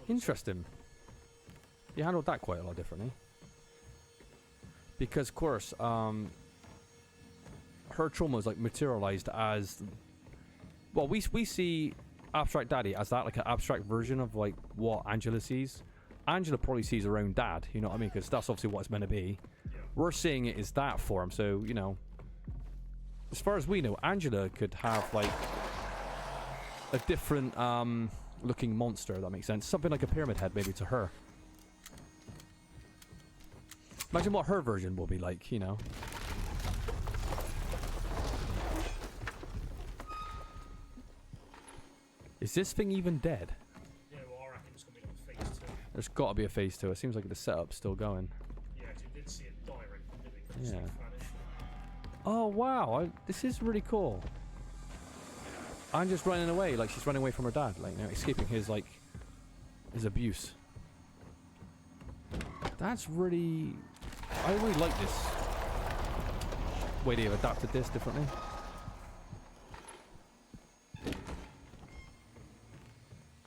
Interesting. You handled that quite a lot differently. Because, of course, her trauma is like materialized as... Well, we see Abstract Daddy as that, like an abstract version of like what Angela sees. Angela probably sees her own dad, you know what I mean? Because that's obviously what it's meant to be. Yeah. We're seeing it as that form, so, you know... As far as we know, Angela could have like a different... looking monster, if that makes sense. Something like a pyramid head maybe to her. Imagine what her version will be like, you know. Is this thing even dead?
Yeah, well, I reckon it's going to be like phase 2.
There's got to be a phase 2. It seems like the setup's still going.
Yeah, because we did see it die right from the beginning.
Yeah. Oh wow, this is really cool. I'm just running away, like she's running away from her dad, like, you know, escaping his, like, his abuse. That's really... I really like this way they've adapted this differently.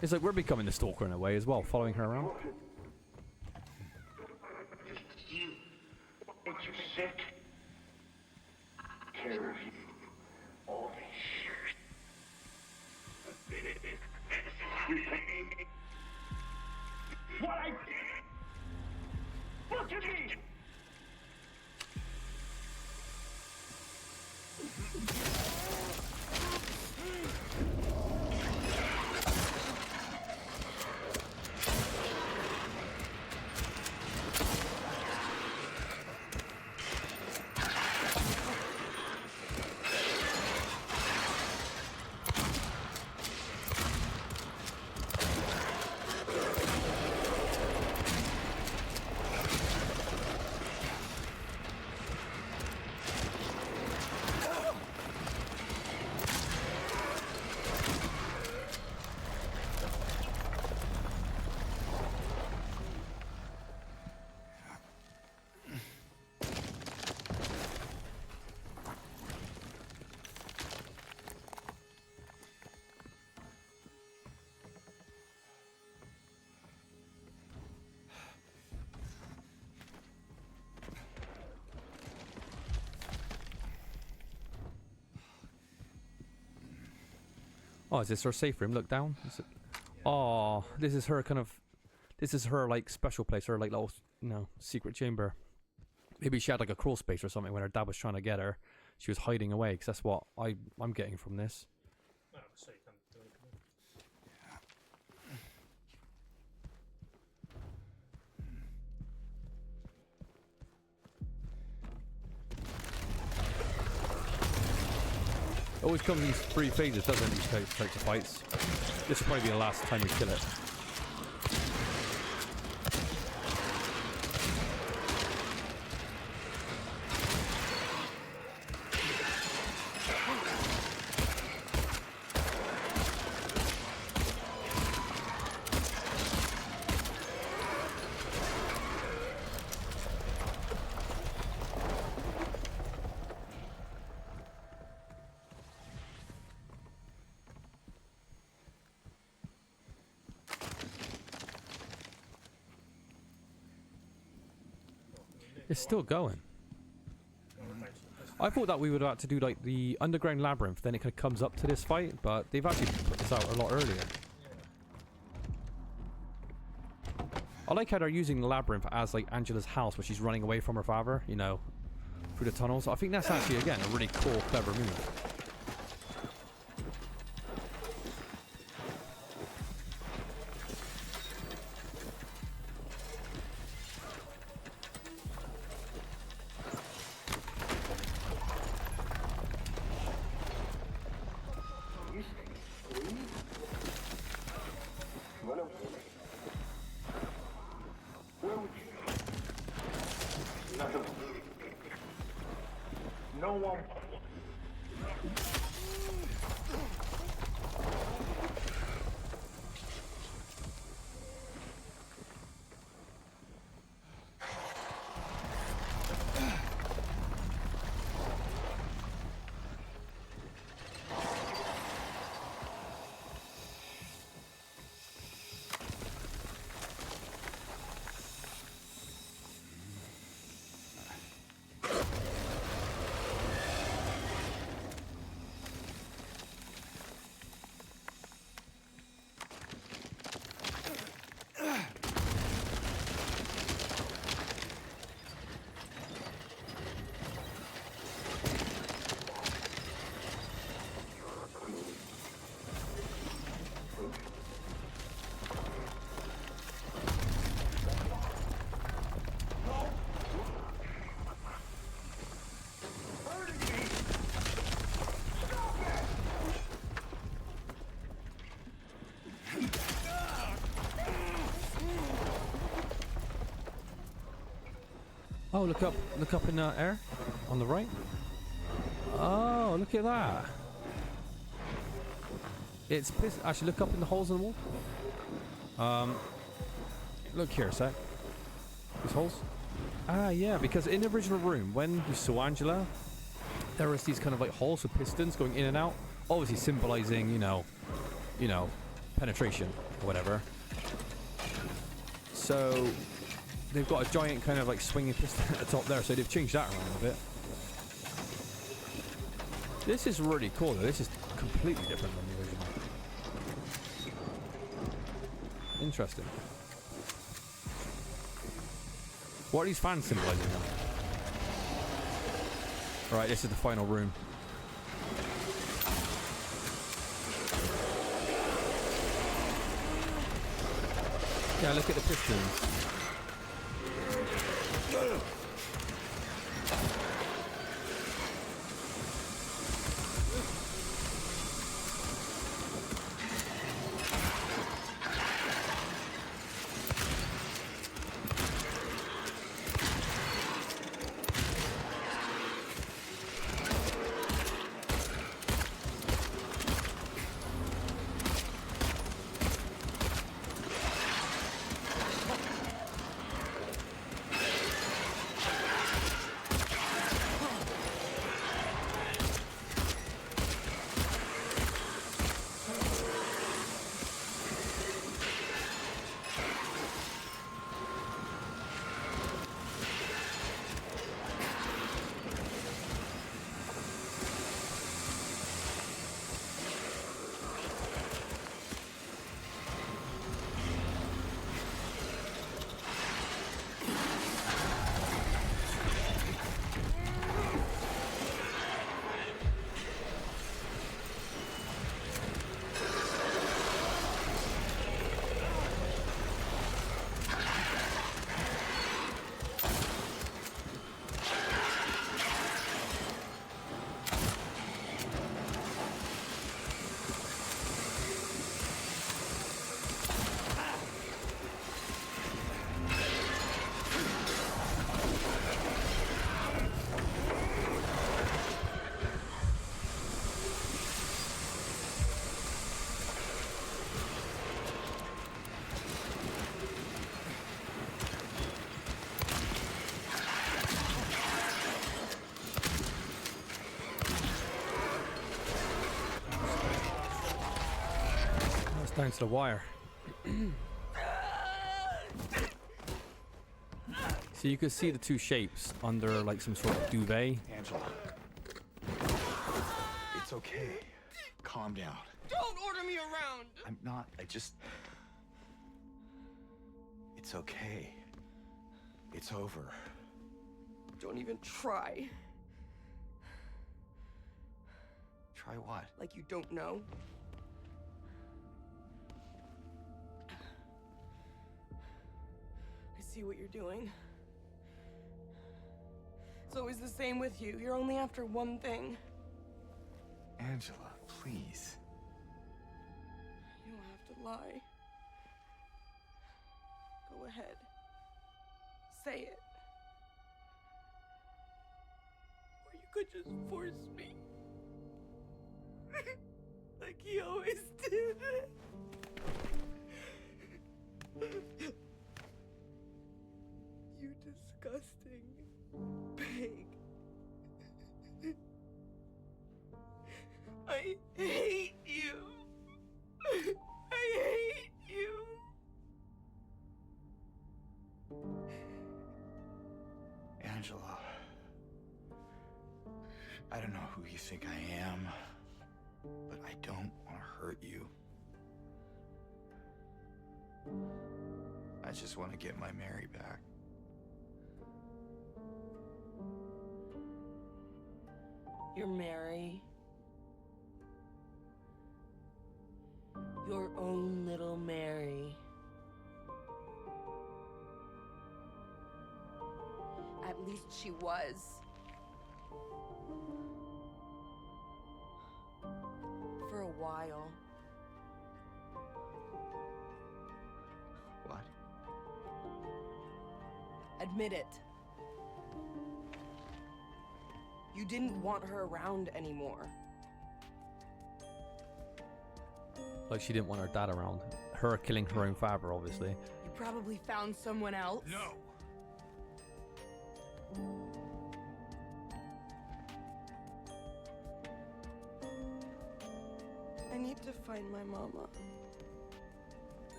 It's like we're becoming the stalker in a way as well, following her around.
Ain't you sick? Care of you. All this shit. What I did? Look at me!
Oh, is this her safe room? Look down. Is it... Oh, this is her kind of... This is her, like, special place. Her, like, little, you know, secret chamber. Maybe she had, like, a crawl space or something when her dad was trying to get her. She was hiding away, because that's what I'm getting from this.
Oh, so you can't do anything.
It always comes in these 3 phases, doesn't it, these types of fights? This will probably be the last time we kill it. It's still going. I thought that we would have to do like the underground labyrinth, then it kind of comes up to this fight, but they've actually put this out a lot earlier. I like how they're using the labyrinth as like Angela's house where she's running away from her father, you know, through the tunnels. I think that's actually, again, a really cool, clever move.
No one.
Oh, look up in the air on the right. Oh, look at that. It's actually look up in the holes in the wall. Look here a sec. These holes. Ah, yeah, because in the original room, when you saw Angela, there was these kind of like holes with pistons going in and out, obviously symbolizing, you know, penetration or whatever. So they've got a giant kind of like swinging piston at the top there, so they've changed that around a bit. This is really cool though. This is completely different than the original. Interesting. What are these fans symbolizing now? Right, this is the final room. Yeah, look at the pistons. Down to the wire. So you can see the two shapes under like some sort of duvet.
Angela. It's okay. Calm down.
Don't order me around!
I'm not. It's okay. It's over.
Don't even try.
Try what?
Like you don't know. I see what you're doing. It's always the same with you. You're only after one thing.
Angela, please.
You don't have to lie. Go ahead. Say it. Or you could just force me. Like he always did. You disgusting pig. I hate you. I hate you.
Angela. I don't know who you think I am, but I don't want to hurt you. I just want to get my Mary back.
You're Mary. Your own little Mary. At least she was. For a while.
What?
Admit it. You didn't want her around anymore.
Like she didn't want her dad around. Her killing her own father, obviously.
You probably found someone else.
No.
I need to find my mama.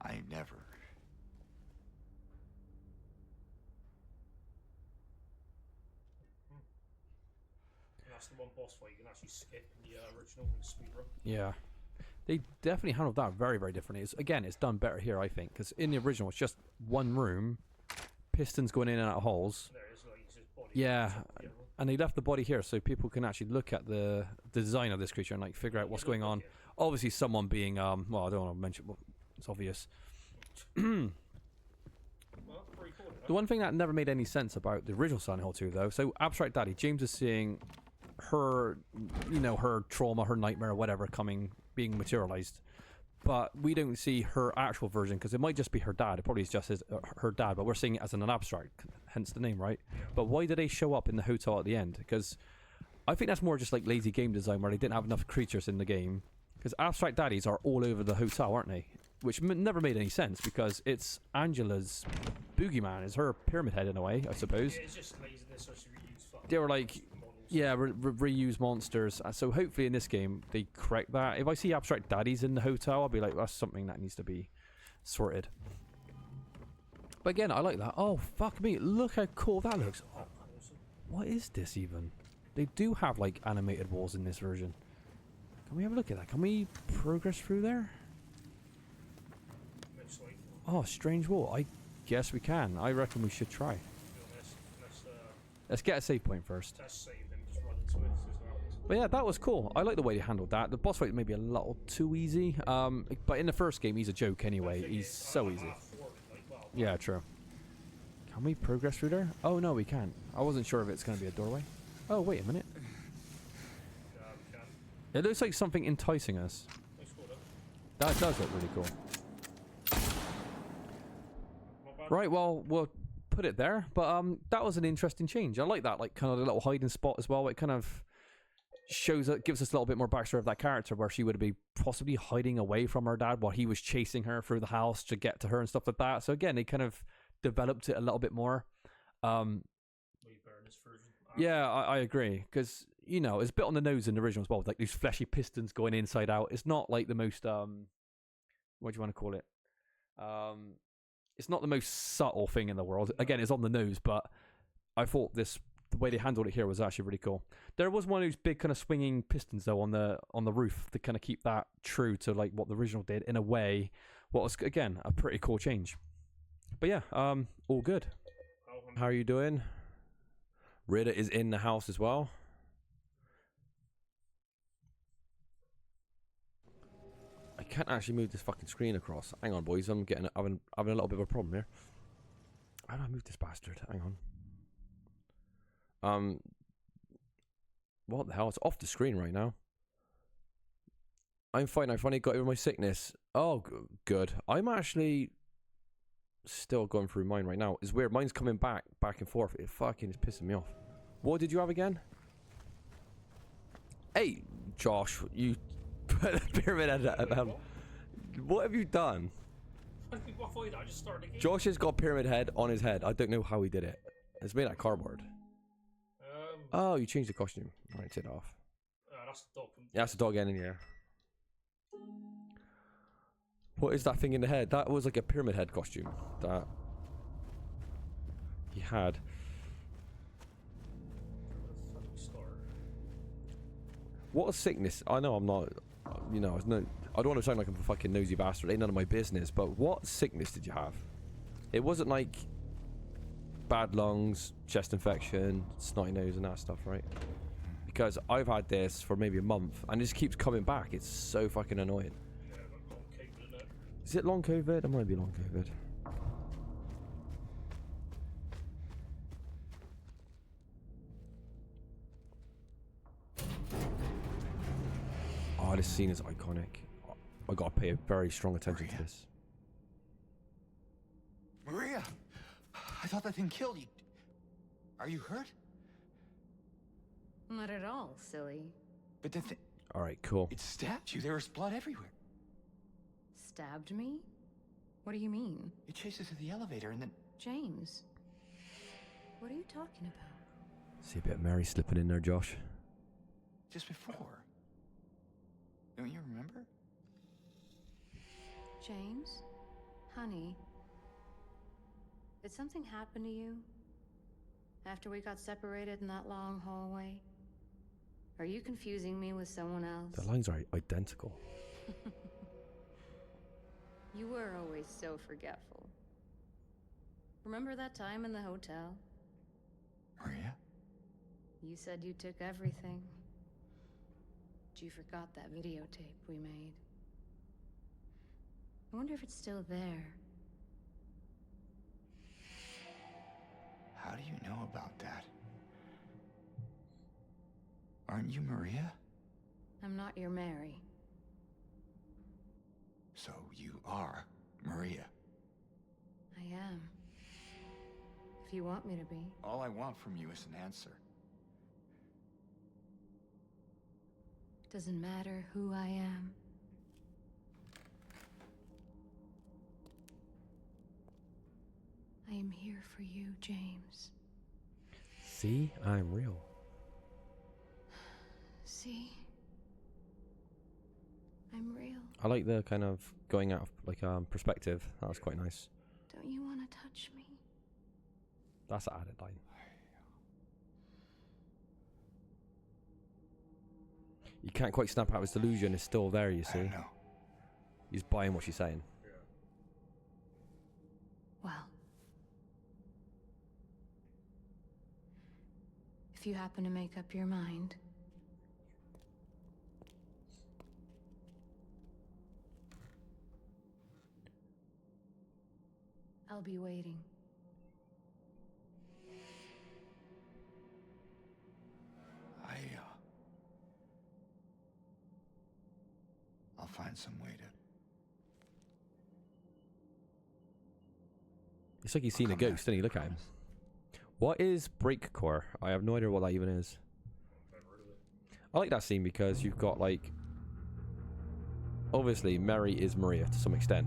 I never.
And that's the one boss fight you can actually skip in the original speedrun.
Yeah. They definitely handled that very, very differently. Again, it's done better here, I think, because in the original, it's just one room, pistons going in and out of holes.
There is like his body.
Yeah, and they left the body here so people can actually look at the design of this creature and like figure out what's going on. Obviously, someone being well, I don't want to mention. Well, it's obvious.
Well, pretty cool,
The one thing that never made any sense about the original Silent Hill 2, though, so Abstract Daddy, James is seeing her, you know, her trauma, her nightmare, or whatever, being materialized, but we don't see her actual version because it might just be her dad. It probably is just her dad, but we're seeing it as an abstract, hence the name, right? But why do they show up in the hotel at the end? Because I think that's more just like lazy game design where they didn't have enough creatures in the game. Because Abstract Daddies are all over the hotel, aren't they? Which never made any sense because it's Angela's boogeyman, is her pyramid head in a way, I suppose.
Yeah, it's just laziness, so she reused fucking
They were like,
models.
yeah, reuse monsters. So hopefully in this game they correct that. If I see Abstract Daddies in the hotel, I'll be like, that's something that needs to be sorted. But again, I like that. Oh, fuck me. Look how cool that looks. Oh, what is this even? They do have like animated walls in this version. Can we have a look at that? Can we progress through there?
Looks like,
Oh, strange wall. I guess we can. I reckon we should try.
to be honest,
Let's get a save point first.
let's save them, just run into it as well.
But yeah, that was cool. I like the way they handled that. The boss fight may be a little too easy. But in the first game, he's a joke anyway. He's so easy. Yeah, true. Can we progress through there? Oh, no, we can't. I wasn't sure if it's going to be a doorway. Oh, wait a minute.
We can.
It looks like something enticing us.
Looks cool, though.
That does look really cool.
Not bad.
Right, well, we'll put it there. But that was an interesting change. I like that, like kind of the little hiding spot as well. It kind of gives us a little bit more backstory of that character where she would be possibly hiding away from her dad while he was chasing her through the house to get to her and stuff like that. So again, they kind of developed it a little bit more.
Way better in this version.
Yeah, I agree. Because, you know, it's a bit on the nose in the original as well. With, like these fleshy pistons going inside out. It's not like the most, what do you want to call it? It's not the most subtle thing in the world. Again, it's on the nose, but I thought the way they handled it here was actually really cool. There was one of those big kind of swinging pistons though on the roof to kind of keep that true to like what the original did in a way. What was again a pretty cool change. But yeah, all good. How are you doing? Rita is in the house as well. I can't actually move this fucking screen across. Hang on, boys. I'm having a little bit of a problem here. How do I move this bastard? Hang on. What the hell? It's off the screen right now. I'm fine. I finally got over my sickness. Oh, good. I'm actually still going through mine right now. It's weird. Mine's coming back and forth. It fucking is pissing me off. What did you have again? Hey, Josh, you put the pyramid head. What have you done?
I just started the game.
Josh has got pyramid head on his head. I don't know how he did it. It's made out of cardboard. Oh, you changed the costume. Right, take it off.
That's the dog.
Yeah, that's the dog end in here. What is that thing in the head? That was like a pyramid head costume that he had. What a sickness. I know I'm not, you know, I don't want to sound like I'm a fucking nosy bastard. Ain't none of my business. But what sickness did you have? It wasn't like bad lungs, chest infection, snotty nose and that stuff, right? Because I've had this for maybe a month and it just keeps coming back. It's so fucking annoying.
Yeah, long COVID, isn't it?
Is it long COVID? It might be long COVID. Oh, this scene is iconic. I gotta pay very strong attention to
Maria?
this.
Maria! I thought that thing killed you. Are you hurt?
Not at all, silly.
But the thing...
All right, cool.
It stabbed you. There was blood everywhere.
Stabbed me? What do you mean?
It chased us to the elevator and then...
James. What are you talking about?
See a bit of Mary slipping in there, Josh.
Just before. Don't you remember?
James? Honey? Did something happen to you? After we got separated in that long hallway? Are you confusing me with someone else?
The lines are identical.
You were always so forgetful. Remember that time in the hotel?
Maria?
You said you took everything. But you forgot that videotape we made. I wonder if it's still there.
How do you know about that? Aren't you Maria?
I'm not your Mary.
So you are Maria.
I am. If you want me to be.
All I want from you is an answer.
Doesn't matter who I am. I am here for you, James.
See, I'm real.
See? I'm real.
I like the kind of going out of like perspective. That was quite nice.
Don't you want to touch me?
That's an added line. You can't quite snap out his delusion. It's still there, you
I
see.
don't know.
He's buying what she's saying.
Well. If you happen to make up your mind. I'll be waiting.
I'll find some way to...
It's like he's seen a
come back,
ghost, didn't he? Look at him.
promise.
What is breakcore? I have no idea what that even is. I like that scene because you've got like... Obviously, Mary is Maria to some extent.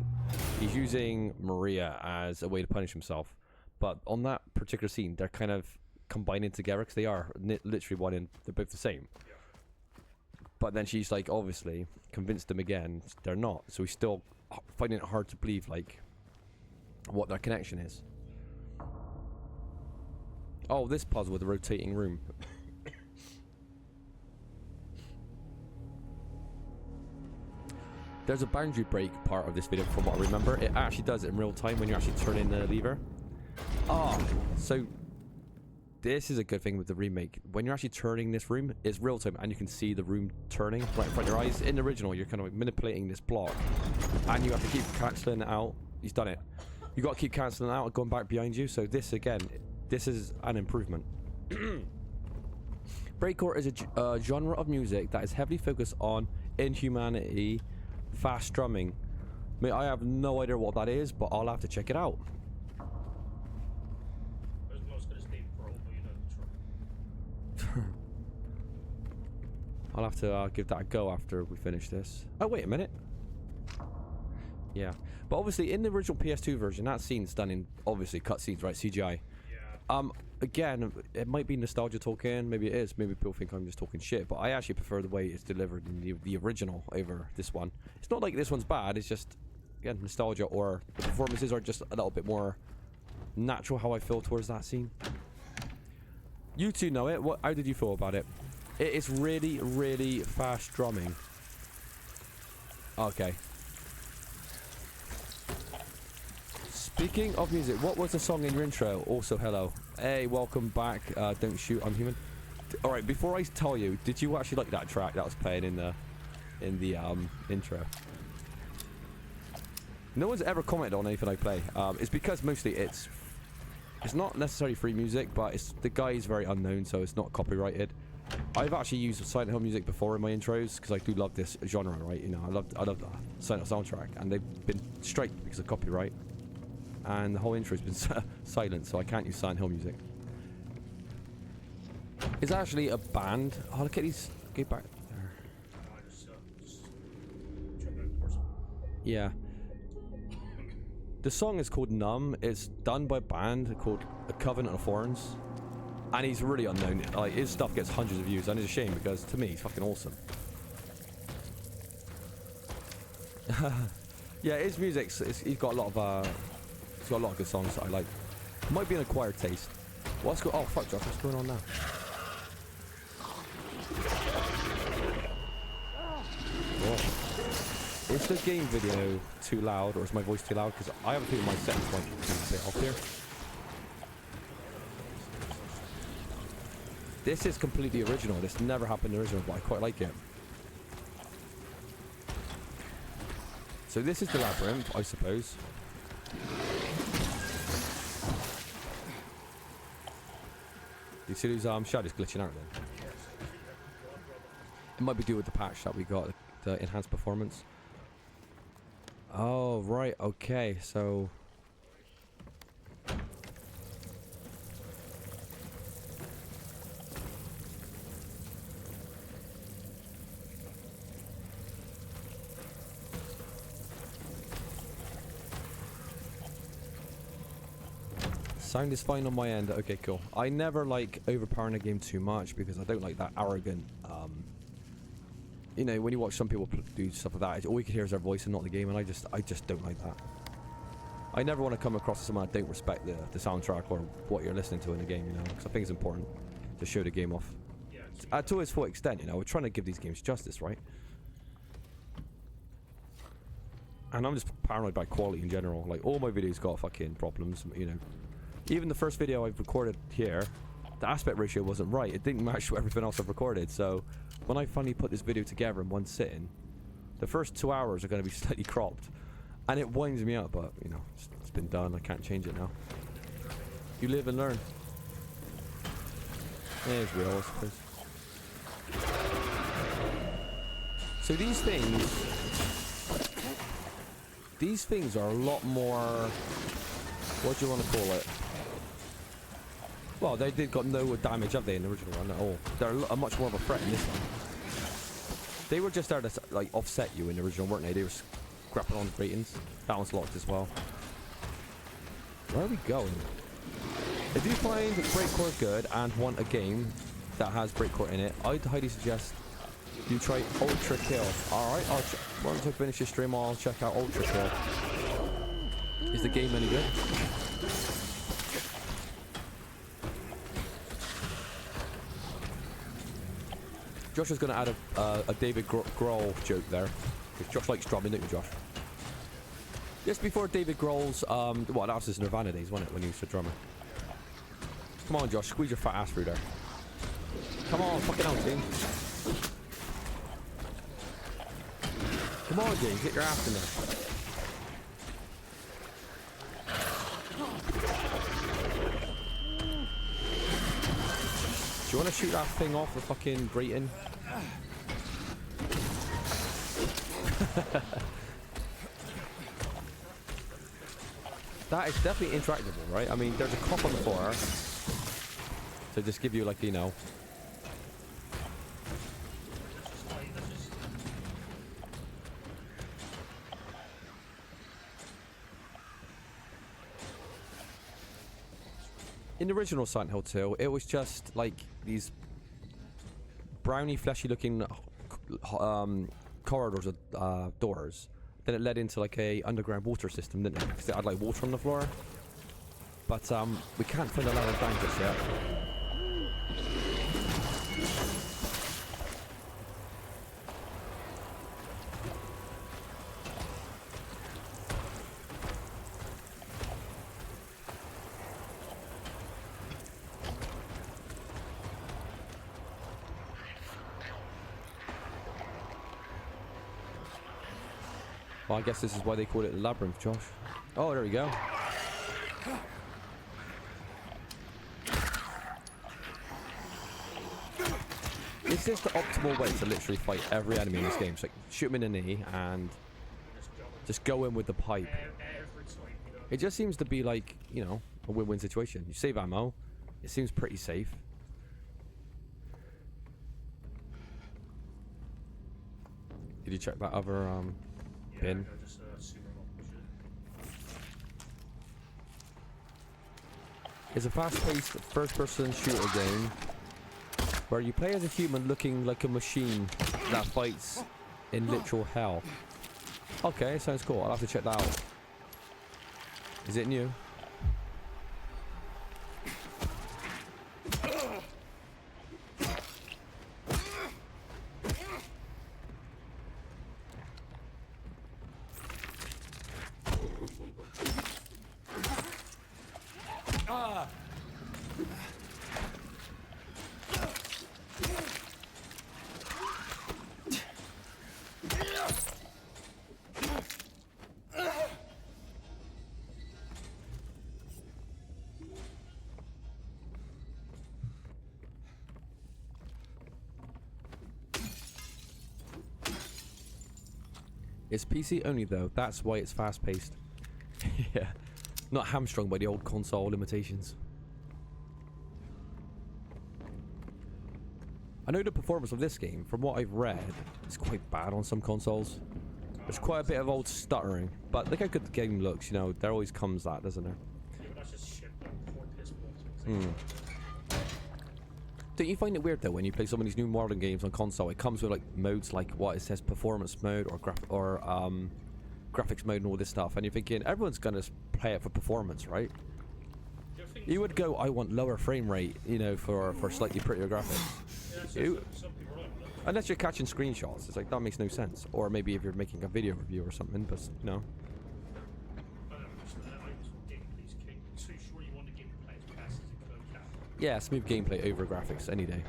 He's using Maria as a way to punish himself. But on that particular scene, they're kind of combining together because they are literally one in... They're both the same. But then she's like, obviously, convinced them again. They're not. So he's still finding it hard to believe, like, what their connection is. Oh, this puzzle with the rotating room. There's a boundary break part of this video from what I remember. It actually does it in real time when you're actually turning the lever. Oh, so this is a good thing with the remake. When you're actually turning this room, it's real time and you can see the room turning right in front of your eyes. In the original, you're kind of like manipulating this block and you have to keep cancelling it out. He's done it. You got to keep cancelling it out and going back behind you. So this, again, this is an improvement. Breakcore is a genre of music that is heavily focused on inhumanity, fast drumming. I mean, I have no idea what that is, but I'll have to check it out. I'll have to give that a go after we finish this. Oh, wait a minute. Yeah. But obviously, in the original PS2 version, that scene's done in, obviously, cutscenes, right? CGI. Yeah. Again, it might be nostalgia talking. Maybe it is. Maybe people think I'm just talking shit. But I actually prefer the way it's delivered in the original over this one. It's not like this one's bad. It's just, again, nostalgia, or the performances are just a little bit more natural how I feel towards that scene. You two know it. How did you feel about it? It is really, really fast drumming. Okay. Speaking of music, what was the song in your intro? Also, hello. Hey, welcome back. Don't shoot, I'm human. Alright, before I tell you, did you actually like that track that was playing in the intro? No one's ever commented on anything I play. It's because mostly it's not necessarily free music, but the guy is very unknown, so it's not copyrighted. I've actually used Silent Hill music before in my intros because I do love this genre, right? You know, I love the Silent Hill soundtrack, and they've been striked because of copyright, and the whole intro's been silent, so I can't use Silent Hill music. It's actually a band. Oh, look at these. Get back there.
Just jumping out the person.
Yeah. The song is called Numb. It's done by a band called A Covenant of Thorns. And he's really unknown. Like, his stuff gets hundreds of views, and it's a shame because to me he's fucking awesome. Yeah, his music's he's got a lot of good songs that I like. Might be an acquired taste. Oh fuck, Josh, what's going on now? Oh. Is the game video too loud, or is my voice too loud? Because I have a feeling my settings might be a bit off here. This is completely original. This never happened in the original, but I quite like it. So this is the Labyrinth, I suppose. You see these shadows glitching out then? It might be due with the patch that we got, the enhanced performance. Oh, right, okay, so... Sound is fine on my end. Okay, cool. I never like overpowering a game too much because I don't like that arrogant, you know, when you watch some people do stuff like that, all you can hear is their voice and not the game, and I just don't like that. I never want to come across as someone that don't respect the soundtrack or what you're listening to in the game, you know, because I think it's important to show the game off.
Yeah,
To its full extent, you know, we're trying to give these games justice, right? And I'm just paranoid about quality in general. Like, all my videos got fucking problems, you know. Even the first video I've recorded here, the aspect ratio wasn't right. It didn't match everything else I've recorded. So when I finally put this video together in one sitting, the first 2 hours are going to be slightly cropped. And it winds me up, but, you know, it's been done. I can't change it now. You live and learn. Yeah, it's real, I suppose. So these things are a lot more... What do you want to call it? Well, they did got no damage, have they, in the original one at all? They're a much more of a threat in this one. They were just there to like offset you in the original, weren't they? They were scrapping on ratings. That one's locked as well. Where are we going? If you find Breakcore good and want a game that has Breakcore in it, I'd highly suggest you try Ultra Kill. Alright, once I finish this stream, I'll check out Ultra Kill. Is the game any good? Josh is going to add a David Grohl joke there. Because Josh likes drumming, don't you, Josh? Just before David Grohl's, well, that was his Nirvana days, wasn't it, when he was a drummer? Come on, Josh, squeeze your fat ass through there. Come on, fucking hell, James. Come on, James, get your ass in there. Do you want to shoot that thing off the fucking grating? That is definitely interactable, right? I mean, there's a cop on the floor. So just give you, like, you know. In the original Silent Hill 2, it was just like these browny, fleshy-looking corridors of doors. Then it led into like a underground water system, didn't it? Because it had like water on the floor. But we can't find a ladder down just yet. Well, I guess this is why they call it Labyrinth, Josh. Oh, there we go. Is this the optimal way to literally fight every enemy in this game? So like, shoot him in the knee and just go in with the pipe.
Every time, you know.
It just seems to be like, you know, a win-win situation. You save ammo. It seems pretty safe. Did you check that other bin?
I just see where I'm pushing it.
It's a fast-paced first-person shooter game where you play as a human looking like a machine that fights in literal hell. Okay, sounds cool. I'll have to check that out. Is it new? It's PC only though, that's why it's fast paced. Yeah. Not hamstrung by the old console limitations. I know the performance of this game, from what I've read, is quite bad on some consoles. There's quite a bit of old stuttering, but look how good the game looks, you know, there always comes that, doesn't there?
Yeah, but that's just shit, like poor piss balls.
Don't you find it weird though when you play some of these new modern games on console? It comes with like modes like what it says performance mode or graphics mode and all this stuff, and you're thinking everyone's gonna play it for performance, right? You would go, I want lower frame rate, you know, for slightly prettier graphics.
Yeah, some people are like that.
Unless you're catching screenshots, it's like that makes no sense. Or maybe if you're making a video review or something, but no.
I don't know, just, I just want gameplay's king. So sure you want the game to play as fast as it can.
Yeah, smooth gameplay over graphics any day.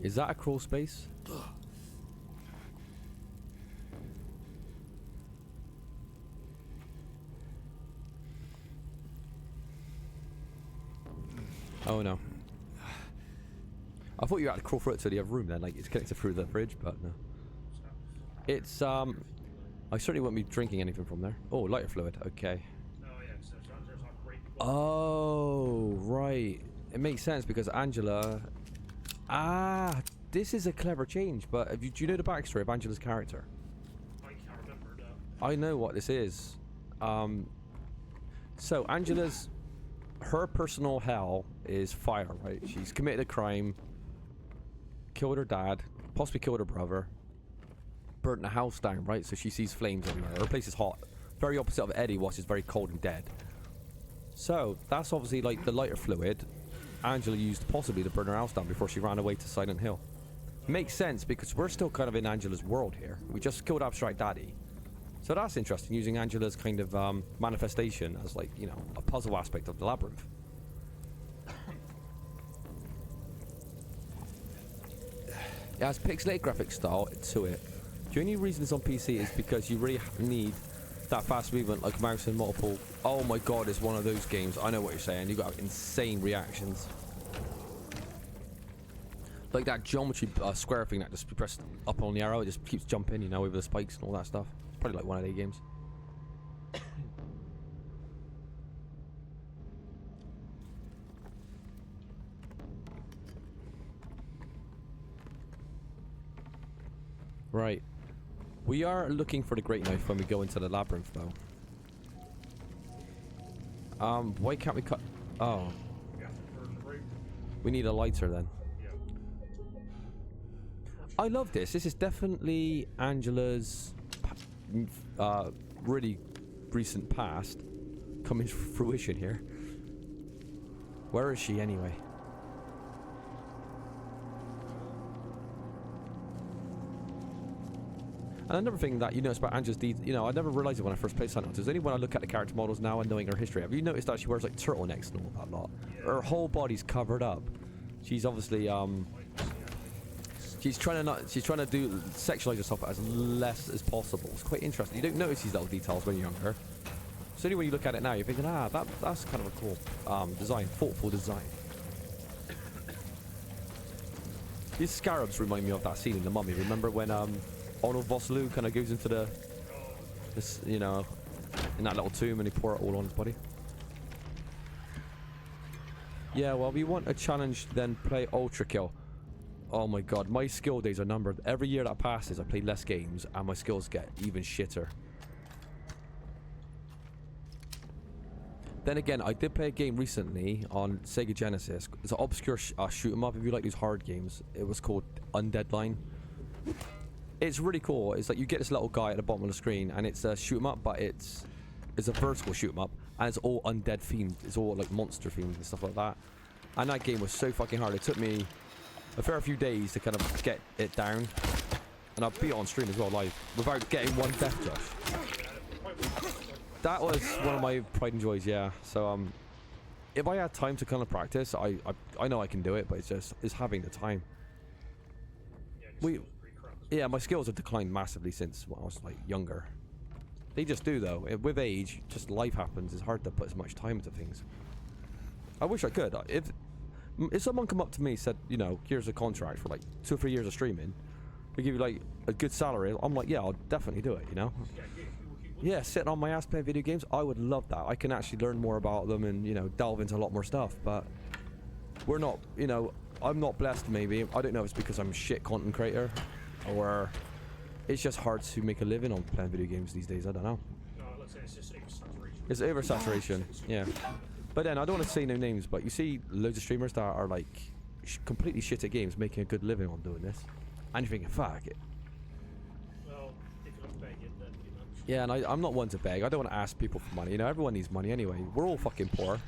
Is that a crawl space? Oh no. I thought you had to crawl through it to the other room then, like it's connected through the fridge, but no. It's I certainly won't be drinking anything from there. Oh, lighter fluid, okay.
Oh yeah, so there's not great.
Oh, right. It makes sense because Angela... Ah, this is a clever change, but do you know the backstory of Angela's character?
I can't remember that.
I know what this is. So Angela's... Her personal hell is fire, right? She's committed a crime, killed her dad, possibly killed her brother, burnt the house down, right? So she sees flames everywhere. Her place is hot. Very opposite of Eddie, which is very cold and dead. So that's obviously like the lighter fluid Angela used possibly to burn her house down before she ran away to Silent Hill. Makes sense because we're still kind of in Angela's world here. We just killed Abstract Daddy. So that's interesting, using Angela's kind of manifestation as like, you know, a puzzle aspect of the Labyrinth. It has pixelated graphics style to it. The only reason it's on PC is because you really need that fast movement like mouse and multiple... Oh my god, it's one of those games. I know what you're saying. You got insane reactions. Like that geometry square thing that just you press up on the arrow, it just keeps jumping, you know, over the spikes and all that stuff. Probably like one of the games. Right. We are looking for the Great Knife when we go into the Labyrinth, though. Why can't we cut... Oh.
You have to burn the rope.
We need a lighter, then.
Yeah.
I love this. This is definitely Angela's really recent past coming to fruition here. Where is she, anyway? And another thing that you notice about Angela's deeds, you know, I never realized it when I first played Silent Hill. It's only when I look at the character models now and knowing her history. Have you noticed that she wears like turtlenecks and all that lot?
Yeah.
Her whole body's covered up. She's obviously She's trying to do sexualize herself as less as possible. It's quite interesting. You don't notice these little details when you're younger. So only when you look at it now, you're thinking, that's kind of a cool design, thoughtful design. These scarabs remind me of that scene in The Mummy. Remember when Arnold Vosloo kind of goes into this, you know, in that little tomb and he pour it all on his body? Yeah, well, we want a challenge, then play Ultra Kill. Oh my god, my skill days are numbered. Every year that passes, I play less games and my skills get even shitter. Then again, I did play a game recently on Sega Genesis. It's an obscure shoot 'em up. If you like these hard games, it was called Undead Line. It's really cool. It's like you get this little guy at the bottom of the screen, and it's a shoot 'em up, but it's a vertical shoot 'em up, and it's all undead themed. It's all like monster themed and stuff like that. And that game was so fucking hard. It took me a fair few days to kind of get it down, and I beat it on stream as well, live, without getting one death, Josh. That was one of my pride and joys, yeah. So if I had time to kind of practice, I know I can do it, but it's having the time. Yeah, my skills have declined massively since when I was like younger. They just do though. With age, just life happens. It's hard to put as much time into things. I wish I could. If someone come up to me and said, you know, here's a contract for like 2 or 3 years of streaming, they give you like a good salary, I'm like, yeah, I'll definitely do it, you know? Yeah, sitting on my ass playing video games, I would love that. I can actually learn more about them and, you know, delve into a lot more stuff, but we're not, you know, I'm not blessed maybe. I don't know if it's because I'm a shit content creator or it's just hard to make a living on playing video games these days. I don't know.
No, let's say it's just oversaturation.
It's oversaturation, yeah. But then, I don't want to say no names, but you see loads of streamers that are like completely shit at games making a good living on doing this. And you're thinking, fuck it.
Well, if you're not begging, then, you know.
Yeah, and I'm not one to beg. I don't want to ask people for money. You know, everyone needs money anyway. We're all fucking poor.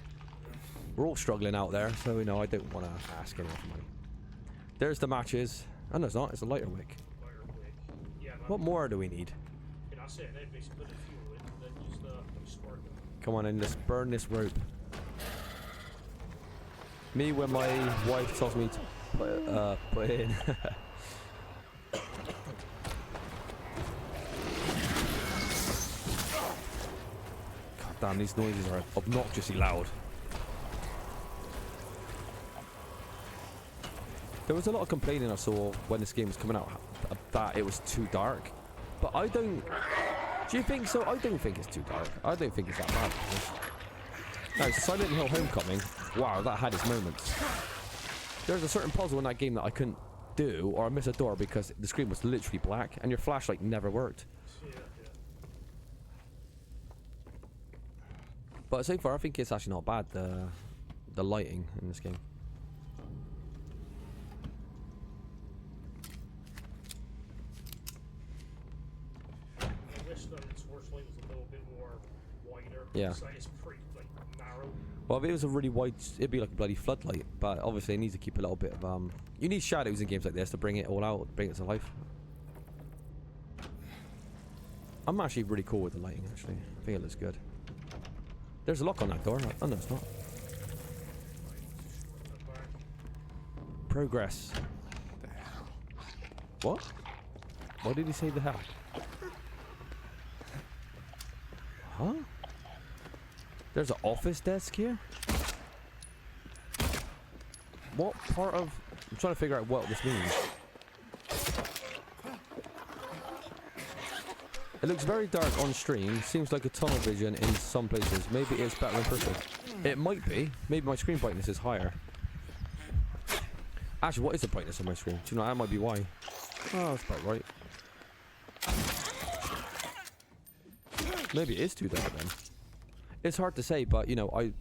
We're all struggling out there, so, you know, I don't want to ask anyone for money. There's the matches. Oh, no, it's not. It's a lighter wick.
Yeah,
What more do we need?
yeah, that's it. Then basically put the fuel in, and then use the spark.
Come on in, let's burn this rope. Me when my wife tells me to put it in. God damn, these noises are obnoxiously loud. There was a lot of complaining I saw when this game was coming out that it was too dark. But I don't... Do you think so? I don't think it's too dark. I don't think it's that bad. No, Silent Hill Homecoming, wow, that had its moments. There's a certain puzzle in that game that I couldn't do, or I missed a door because the screen was literally black and your flashlight never worked.
Yeah.
But so far, I think it's actually not bad, the lighting in this game.
I wish that its horse light was a little bit more wider.
Yeah.
So it's pretty, like, narrow.
Well, if it was a really wide, it'd be like a bloody floodlight. But obviously, it needs to keep a little bit of You need shadows in games like this to bring it all out, bring it to life. I'm actually really cool with the lighting. Actually, I think it looks good. There's a lock on that door. Oh no, it's not. Progress.
The hell?
What? What did he say? The hell? Huh? There's an office desk here? What part of... I'm trying to figure out what this means. It looks very dark on stream. Seems like a tunnel vision in some places. Maybe it's better in person. It might be. Maybe my screen brightness is higher. Actually, what is the brightness on my screen? Do you know, that might be why. Oh, that's about right. Maybe it is too dark then. It's hard to say, but you know, I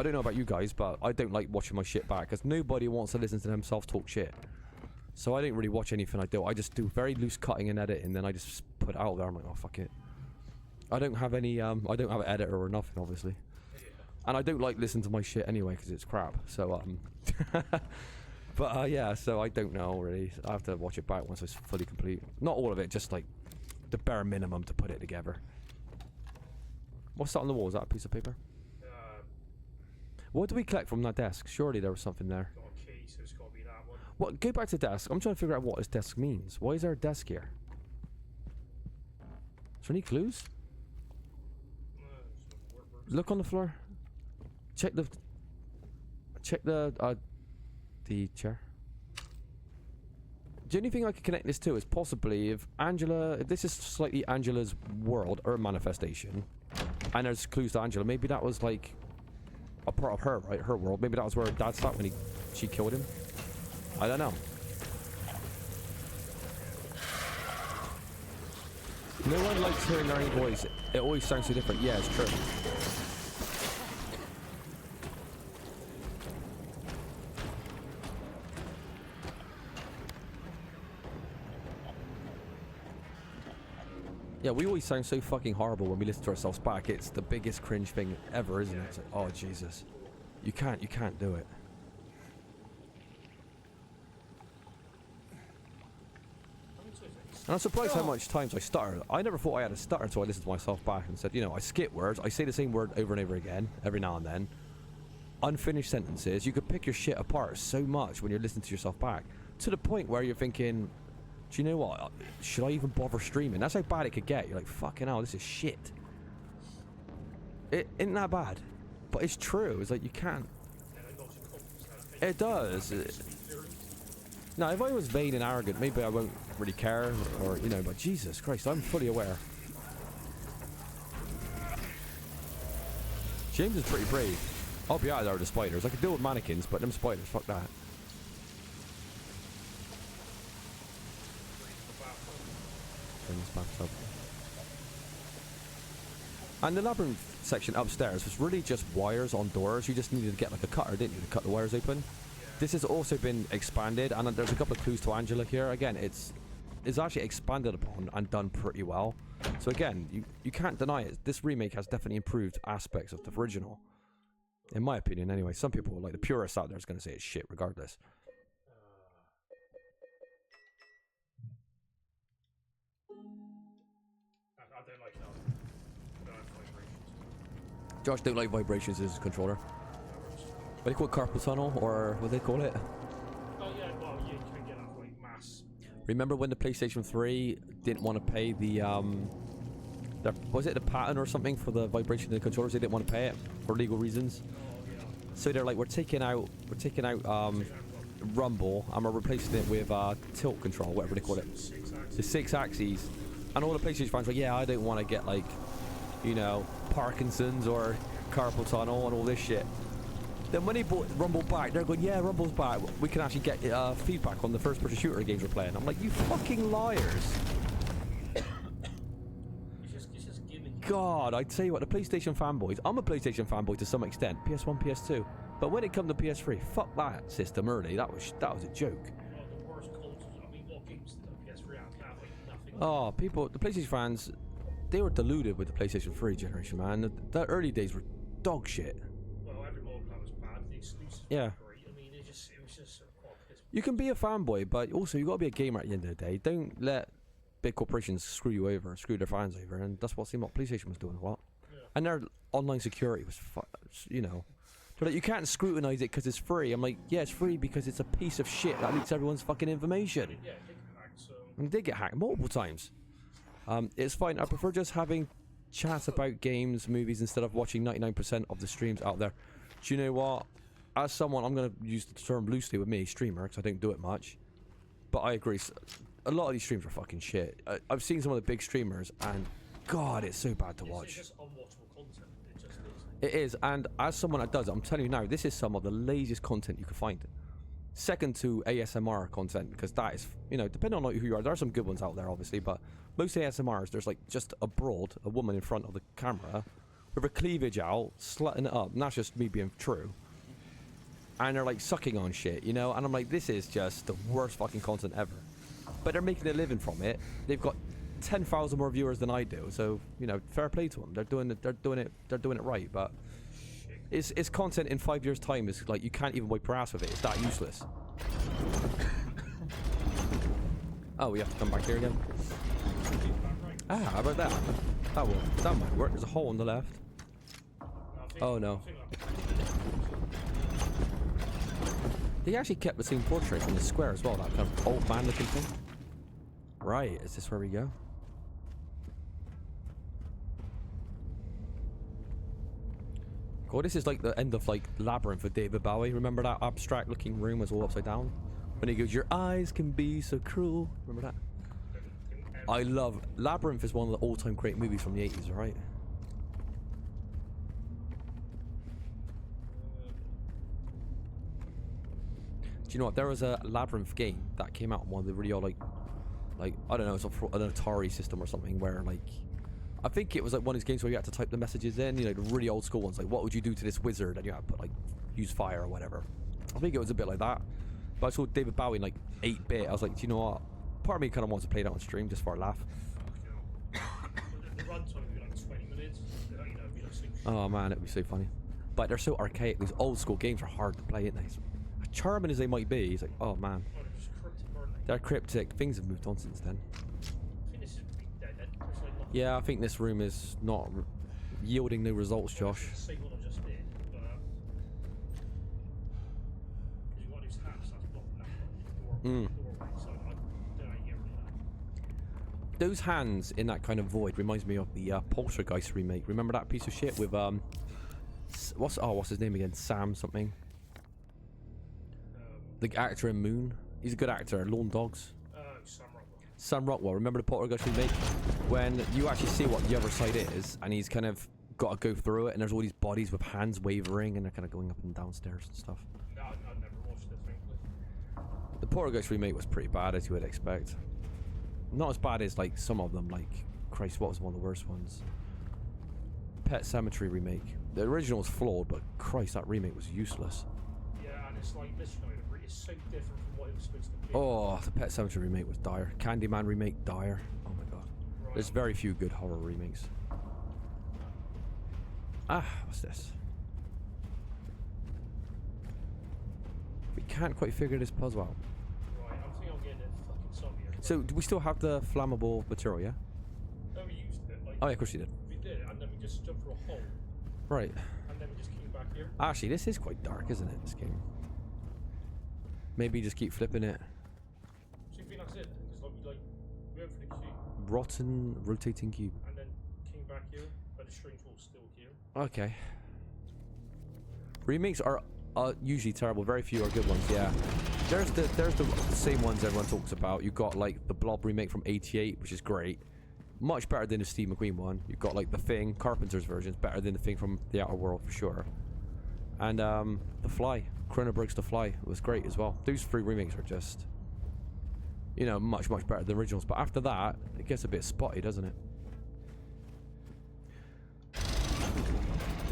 don't know about you guys, but I don't like watching my shit back because nobody wants to listen to themselves talk shit. So I don't really watch anything I do. I just do very loose cutting and editing, and then I just put it out there. I'm like, oh fuck it. I don't have any. I don't have an editor or nothing, obviously. And I don't like listening to my shit anyway because it's crap. So but yeah. So I don't know really. I have to watch it back once it's fully complete. Not all of it, just like the bare minimum to put it together. What's that on the wall? Is that a piece of paper? What do we collect from that desk? Surely there was something there.
Got a key, so it's got to be that one.
What? Go back to desk. I'm trying to figure out what this desk means. Why is there a desk here? Is there any clues? Look on the floor. Check the chair. The only thing I could connect this to is possibly if this is slightly Angela's world or manifestation, and there's clues to Angela. Maybe that was like a part of her, right? Her world. Maybe that was where her dad sat when she killed him. I don't know. No one likes hearing their own voice. It always sounds so different. Yeah, it's true. Yeah, we always sound so fucking horrible when we listen to ourselves back. It's the biggest cringe thing ever, isn't it? It's like, oh Jesus, you can't do it. And I'm surprised how much times I stutter. I never thought I had a stutter until I listened to myself back and said, you know, I skip words. I say the same word over and over again, every now and then. Unfinished sentences. You could pick your shit apart so much when you're listening to yourself back, to the point where you're thinking, do you know what? Should I even bother streaming? That's how bad it could get. You're like, fucking hell, this is shit. It isn't that bad, but it's true. It's like you can't. It does. Now, if I was vain and arrogant, maybe I won't really care, or you know. But Jesus Christ, I'm fully aware. James is pretty brave. I'll be out there with the spiders. I could deal with mannequins, but them spiders, fuck that. Bathtub. And the labyrinth section upstairs was really just wires on doors. You just needed to get like a cutter, didn't you, to cut the wires open? Yeah. This has also been expanded, and there's a couple of clues to Angela here. Again, it's actually expanded upon and done pretty well. So again, you can't deny it. This remake has definitely improved aspects of the original, in my opinion. Anyway, some people, like the purists out there, is going to say it's shit regardless.
I don't like that. I don't like vibrations.
Josh don't like vibrations as a controller. What do you call it, carpal tunnel, or what do they call it?
Oh yeah, well you can get that like mass.
Remember when the PlayStation 3 didn't want to pay the was it the patent or something for the vibration of the controllers? They didn't want to pay it for legal reasons.
Oh yeah.
So they're like, we're taking out rumble, and we're replacing it with tilt control, whatever they call it. The 6 axes. And all the PlayStation fans were like, yeah, I don't want to get like, you know, Parkinson's or carpal tunnel and all this shit. Then when they brought Rumble back, they're going, yeah, Rumble's back. We can actually get feedback on the first-person shooter games we're playing. I'm like, you fucking liars.
It's just gimmick.
God, I tell you what, the PlayStation fanboys. I'm a PlayStation fanboy to some extent. PS1, PS2. But when it comes to PS3, fuck that system early. That was a joke.
Well, the worst consoles. I mean, what games did the PS3 have? Like nothing.
Oh, people, the PlayStation fans, they were deluded with the PlayStation 3 generation, man. The early days were dog shit.
Well, every model plan was bad. The exclusives
yeah.
were great. I mean, it was just sort of quite piss.
You can be a fanboy, but also you got to be a gamer at the end of the day. Don't let big corporations screw you over, screw their fans over, and that's what seemed like PlayStation was doing a lot.
Yeah.
And their online security was, you know, they're like, you can't scrutinize it because it's free. I'm like, yeah, it's free because it's a piece of shit that leaks everyone's fucking information.
Yeah, it did get hacked, so.
And it did get hacked multiple times. It's fine. I prefer just having chats about games, movies, instead of watching 99% of the streams out there. Do you know what? As someone, I'm going to use the term loosely with me, streamer, because I don't do it much. But I agree. A lot of these streams are fucking shit. I've seen some of the big streamers, and God, it's so bad to watch.
It's just unwatchable content. It just is.
It is, and as someone that does it, I'm telling you now, this is some of the laziest content you can find. Second to ASMR content, because that is, you know, depending on like who you are, there are some good ones out there, obviously, but most ASMRs, there's like just a woman in front of the camera with her cleavage out, slutting it up, and that's just me being true. And they're like sucking on shit, you know, and I'm like, this is just the worst fucking content ever. But they're making a living from it. They've got 10,000 more viewers than I do, so you know, fair play to them. They're doing it right. But it's content in 5 years' time. It's like you can't even wipe your ass with it. It's that useless. Oh, we have to come back here again. Ah, how about that? That might work. There's a hole on the left. They actually kept the same portrait from the square as well, that kind of old man looking thing. Right, is this where we go? God, this is like the end of like Labyrinth with David Bowie. Remember that abstract looking room was all upside down? When he goes, your eyes can be so cruel. Remember that? I love Labyrinth is one of the all-time great movies from the 80s, right? Do you know what? There was a Labyrinth game that came out on one of the really old, like I don't know, it's an Atari system or something where like I think it was like one of these games where you had to type the messages in, you know, the really old school ones, like what would you do to this wizard, and you had to put like use fire or whatever. I think it was a bit like that. But I saw David Bowie in like 8-bit. I was like, do you know what? Part of me kind of wants to play that on stream just for a laugh.
The runtime would be like 20 minutes. You know, it'd be like 6.
Oh man, it'd be so funny. But they're so archaic. These old school games are hard to play, aren't they? As charming as they might be, it's like, oh man.
Oh, they're just cryptic, aren't they?
They're cryptic. Things have moved on since then.
I think this is dead. There's like nothing.
Yeah, I think this room is not yielding no results, Josh.
It's the same one I just did, but because you want these hats, that's blocking that doorway. So I don't know how you get rid of that.
Those hands in that kind of void reminds me of the Poltergeist remake. Remember that piece of shit with what's his name again? Sam something. The actor in Moon. He's a good actor. Lorne Dogs.
Sam Rockwell.
Sam Rockwell. Remember the Poltergeist remake when you actually see what the other side is, and he's kind of got to go through it, and there's all these bodies with hands wavering, and they're kind of going up and downstairs and stuff.
No, I've never watched it, frankly.
The Poltergeist remake was pretty bad, as you would expect. Not as bad as like some of them. Like Christ, what was one of the worst ones? Pet Cemetery remake. The original was flawed, but Christ, that remake was useless.
Yeah, and it's like this, you know, it's so different from what it was supposed to be.
Oh, the Pet Cemetery remake was dire. Candyman remake, dire. Oh my god.
Right.
There's very few good horror remakes. Ah, what's this? We can't quite figure this puzzle out.
Right, I think I'm getting it fucking soggy.
So, do we still have the flammable material, yeah?
No, we used it. Like,
Oh yeah, of course you did.
we did it, and then we just jumped through a hole,
Right.
and then we just came back here.
Actually, this is quite dark, isn't it, this game? Maybe just keep flipping it.
So you think that's it? Because we went for the cube,
Rotten rotating cube.
and then came back here, but the strange wall's still here.
Okay. Remakes are usually terrible. Very few are good ones. Yeah. There's the same ones everyone talks about. You've got like the Blob remake from '88, which is great. Much better than the Steve McQueen one. You've got like the Thing, Carpenter's version, better than the Thing from The Outer World for sure. And The Fly, Cronenberg's The Fly was great as well. Those 3 remakes are just, you know, much better than originals. But after that, it gets a bit spotty, doesn't it?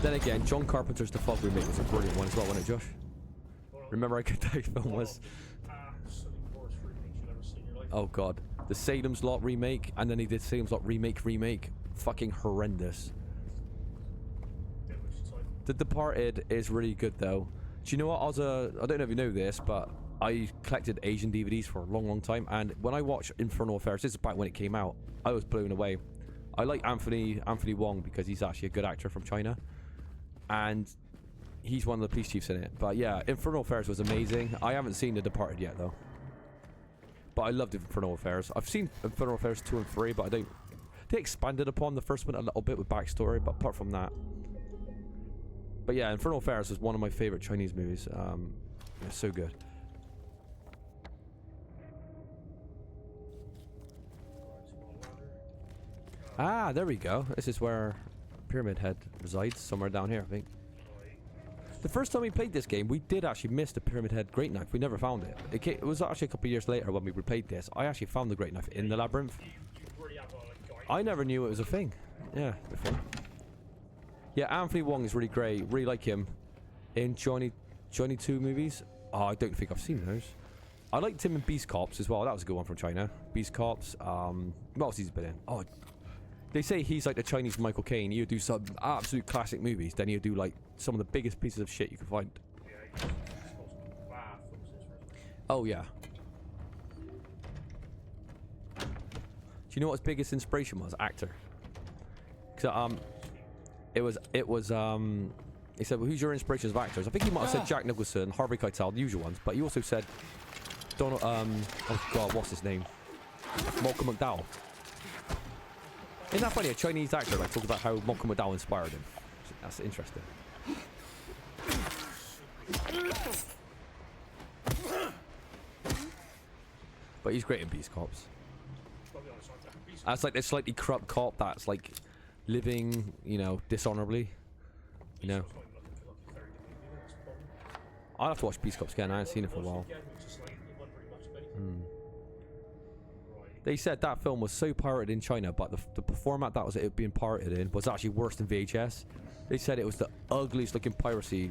Then again, John Carpenter's The Fog remake was a brilliant one as well, wasn't it, Josh? Remember how good that film was?
Absolutely worst remakes you've ever seen in your life.
Oh god. The Salem's Lot remake, and then he did Salem's Lot remake. Fucking horrendous.
Yeah, which is like,
The Departed is really good though. Do you know what? I don't know if you know this, but I collected Asian DVDs for a long time, and when I watched Infernal Affairs, this is back when it came out, I was blown away. I like Anthony Wong because he's actually a good actor from China, and he's one of the police chiefs in it. But yeah, Infernal Affairs was amazing. I haven't seen The Departed yet though, but I loved Infernal Affairs. I've seen Infernal Affairs 2 and 3, but they expanded upon the first one a little bit with backstory, but apart from that. But yeah, Infernal Affairs was one of my favorite Chinese movies. It's so good. Ah, there we go. This is where Pyramid Head resides, somewhere down here, I think. The first time we played this game, we did actually miss the Pyramid Head Great Knife. We never found it. It was actually a couple of years later when we replayed this. I actually found the Great Knife in the Labyrinth.
you really have a guy.
I never knew it was a thing. Yeah, before. Yeah, Anthony Wong is really great. Really like him. In Johnny 2 movies. Oh, I don't think I've seen those. I liked him in Beast Cops as well. That was a good one from China. Beast Cops. What else he's been in? Oh, they say he's like the Chinese Michael Caine. You do some absolute classic movies, then you do like some of the biggest pieces of shit you can find.
Yeah, he's supposed to be bad films this first.
Oh yeah. Do you know what his biggest inspiration was? Actor. Cause it was he said, well, who's your inspirations of actors? I think he might have said Jack Nicholson, Harvey Keitel, the usual ones, but he also said Donald, oh god, what's his name? Malcolm McDowell. Isn't that funny? A Chinese actor like talking about how Malcolm McDowell inspired him. That's interesting. But he's great in Beast Cops. That's like this slightly corrupt cop that's like living, you know, dishonorably. You know. I'll have to watch Beast Cops again. I haven't seen it for a while. They said that film was so pirated in China, but the format that was it being pirated in was actually worse than VHS. They said it was the ugliest looking piracy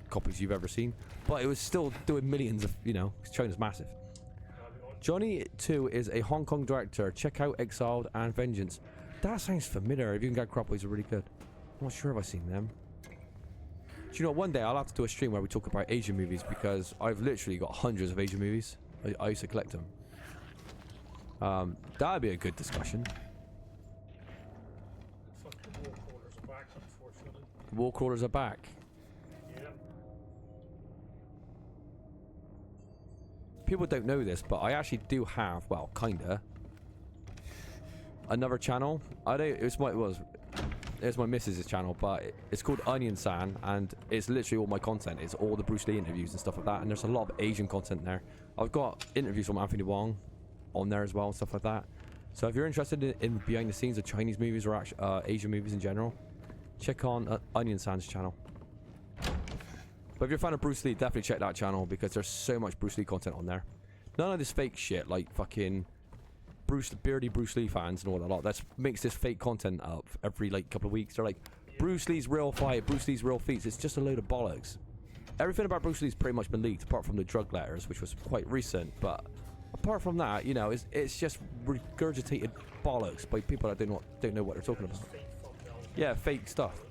copies you've ever seen, but it was still doing millions of, you know, 'cause China's massive. Johnny 2 is a Hong Kong director. Check out Exiled and Vengeance. That sounds familiar. If you can get Cropways are really good. I'm not sure if I've seen them. Do you know, one day I'll have to do a stream where we talk about Asian movies, because I've literally got hundreds of Asian movies. I used to collect them. That'd be a good discussion. Wall crawlers are back.
Yeah.
People don't know this, but I actually do have, well, kinda, another channel. It's my missus' channel, but it's called Onion San, and it's literally all my content. It's all the Bruce Lee interviews and stuff like that, and there's a lot of Asian content there. I've got interviews from Anthony Wong on there as well and stuff like that. So if you're interested in behind the scenes of Chinese movies or Asian movies in general, check on Onion San's channel. But if you're a fan of Bruce Lee, definitely check that channel, because there's so much Bruce Lee content on there. None of this fake shit like fucking beardy Bruce Lee fans and all that lot. That makes this fake content up every like couple of weeks. They're like, Bruce Lee's real fight, Bruce Lee's real feats. It's just a load of bollocks. Everything about Bruce Lee's pretty much been leaked, apart from the drug letters, which was quite recent. But apart from that, you know, it's just regurgitated bollocks by people that don't know what they're talking about. Yeah, fake stuff.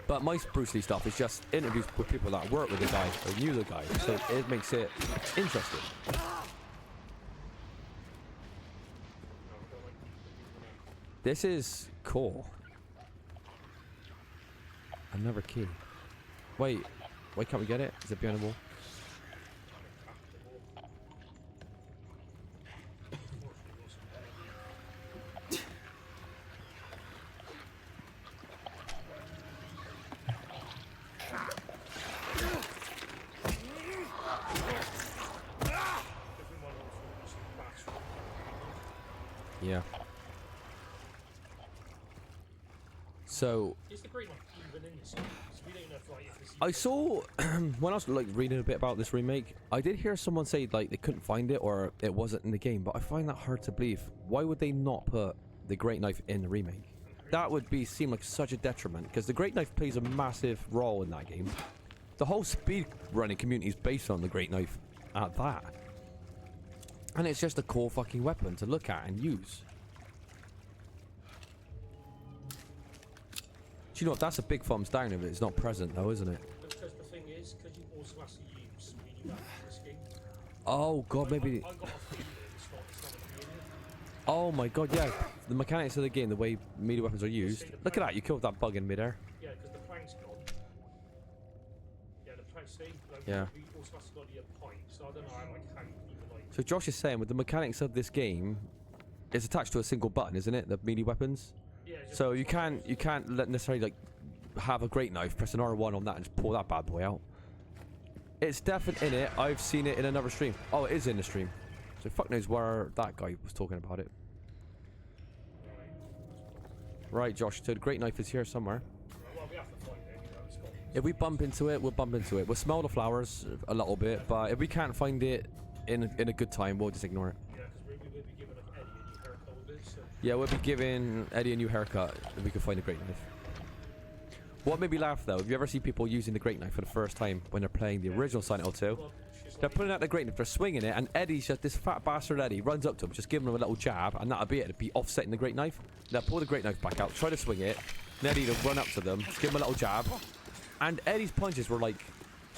But my Bruce Lee stuff is just interviews with people that work with the guy or knew the guy, so it makes it interesting. This is cool. Another key. Wait, why can't we get it? Is it behind the wall? Yeah. So
Is the green one even in this? We don't know if, like, if this
I saw when I was like reading a bit about this remake, I did hear someone say like they couldn't find it or it wasn't in the game, but I find that hard to believe. Why would they not put the Great Knife in the remake? That would seem like such a detriment, because the Great Knife plays a massive role in that game. The whole speed running community is based on the Great Knife at that. And it's just a cool fucking weapon to look at and use. Do you know what? That's a big thumbs down if it's not present though, isn't it?
Because the thing is, because you also have to use melee weapons in this game.
Oh god, maybe.
I got a feeling it's not in it.
Oh my god, yeah. The mechanics of the game, the way melee weapons are used. Look at that, you killed that bug in midair.
Yeah, because the plank's gone. Yeah, the plank, see? Like,
Yeah.
we also have to go to the point, so I don't know how, how you even, like...
So Josh is saying with the mechanics of this game, it's attached to a single button, isn't it? The melee weapons.
Yeah, just
So you can't necessarily like have a great knife, press an R1 on that and just pull that bad boy out. It's definitely in it. I've seen it in another stream. Oh, it is in the stream. So fuck knows where that guy was talking about it. Right, Josh. So the great knife is here somewhere.
Well, we have to find it, you know, it's got...
If we bump into it, we'll bump into it. We'll smell the flowers a little bit, but if we can't find it in a good time, we'll just ignore it.
Yeah, because we will be giving like, Eddie a new haircut with this, so...
Yeah, we'll be giving Eddie a new haircut if we can find a great knife. What made me laugh though, have you ever seen people using the great knife for the first time when they're playing the original Silent Hill 2? They're pulling out the great knife, they're swinging it, and Eddie's just, this fat bastard Eddie runs up to him, just giving him a little jab, and that'll be it. It'd be offsetting the great knife. They'll pull the great knife back out, try to swing it, and Eddie will run up to them, just give him a little jab, and Eddie's punches were like,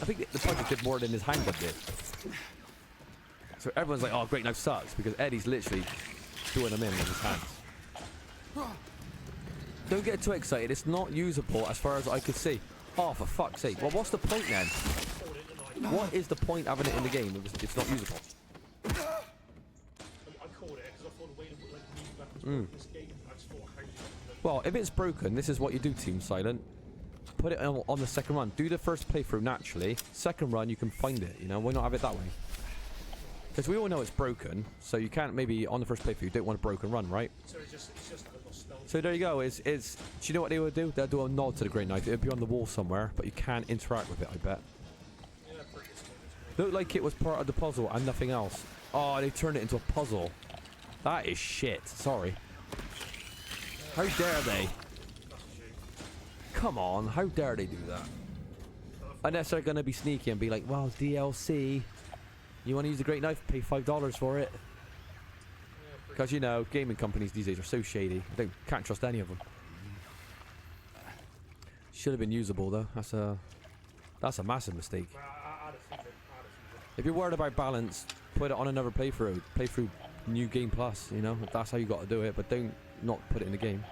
I think the punches did more than his handgun did. So everyone's like, oh, great knife sucks, because Eddie's literally doing them in with his hands. Don't get too excited. It's not usable as far as I could see. Oh, for fuck's sake. Well, what's the point then? What is the point having it in the game if it's not usable?
I called it because I thought the way that like these weapons work in this game, I just thought how you
Well, if it's broken, this is what you do, Team Silent. Put it on the second run. Do the first playthrough naturally. Second run, you can find it. You know, why not have it that way? Because we all know it's broken, so you can't maybe on the first playthrough you don't want a broken run, right?
so it's just a little spell.
So there you go. Do you know what they would do? They'll do a nod to the Great Knife. It'll be on the wall somewhere, but you can't interact with it. I bet.
Yeah, pretty good.
Looked like it was part of the puzzle and nothing else. Oh, they turned it into a puzzle. That is shit. Sorry. How dare they? Come on, how dare they do that? Unless they're gonna be sneaky and be like, well, DLC. You want to use the Great Knife? Pay $5 for it. Because you know, gaming companies these days are so shady. Can't trust any of them. Should have been usable though. That's a massive mistake. If you're worried about balance, put it on another playthrough. Play through New Game Plus. You know, that's how you got to do it. But don't not put it in the game.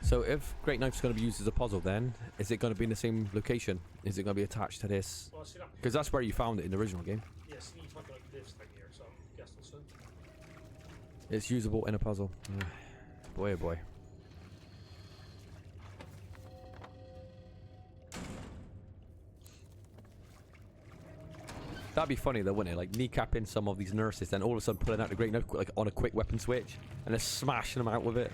So if Great Knife's going to be used as a puzzle then, is it going to be in the same location? Is it going to be attached to this?
Well, see that.
Because that's where you found it in the original game.
Yeah, see, you type like this thing here, so I'm guessing so.
It's usable in a puzzle. Boy oh boy. That'd be funny though, wouldn't it? Like kneecapping some of these nurses, then all of a sudden pulling out the Great Knife like on a quick weapon switch, and then smashing them out with it.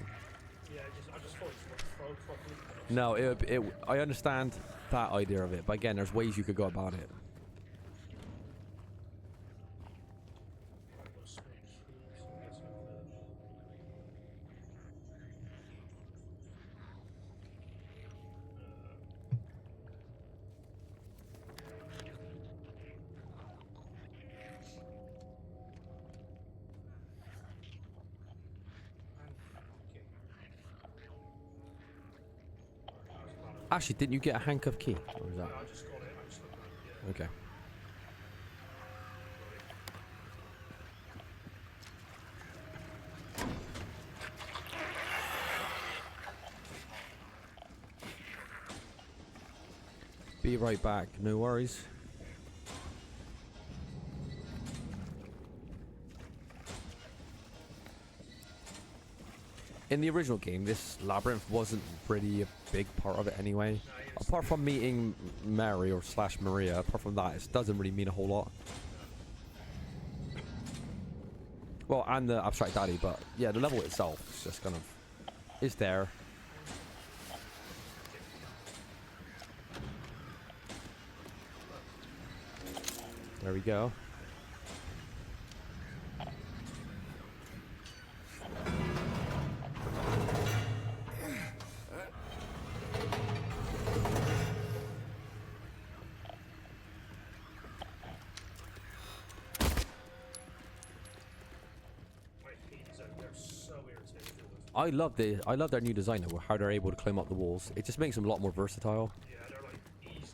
Yeah, I just thought it was throw properly.
No, I understand that idea of it, but again, there's ways you could go about it. Actually, didn't you get a handcuff key? Or was that?
I just got it. I just looked at it. Yeah.
Okay. Be right back. No worries. In the original game, this labyrinth wasn't really a big part of it anyway. Apart from meeting Mary or / Maria, apart from that, it doesn't really mean a whole lot. Well, and the abstract daddy, but yeah, the level itself is just kind of is there. There we go. I love their new design of how they're able to climb up the walls. It just makes them a lot more versatile.
Yeah, they're like easy.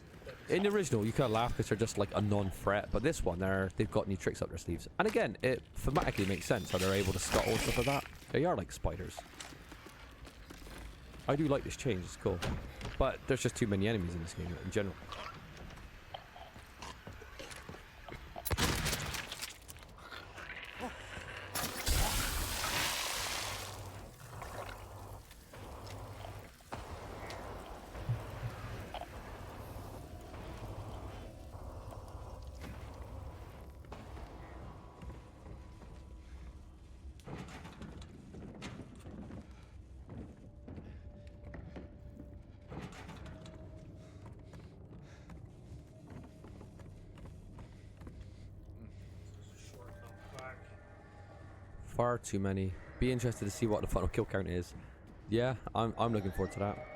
In the original, you kind of laugh because they're just like a non-threat, but this one, they've got new tricks up their sleeves. And again, it thematically makes sense how they're able to scuttle and stuff like that. They are like spiders. I do like this change, it's cool. But there's just too many enemies in this game in general. Far too many. Be interested to see what the final kill count is. Yeah, I'm looking forward to that.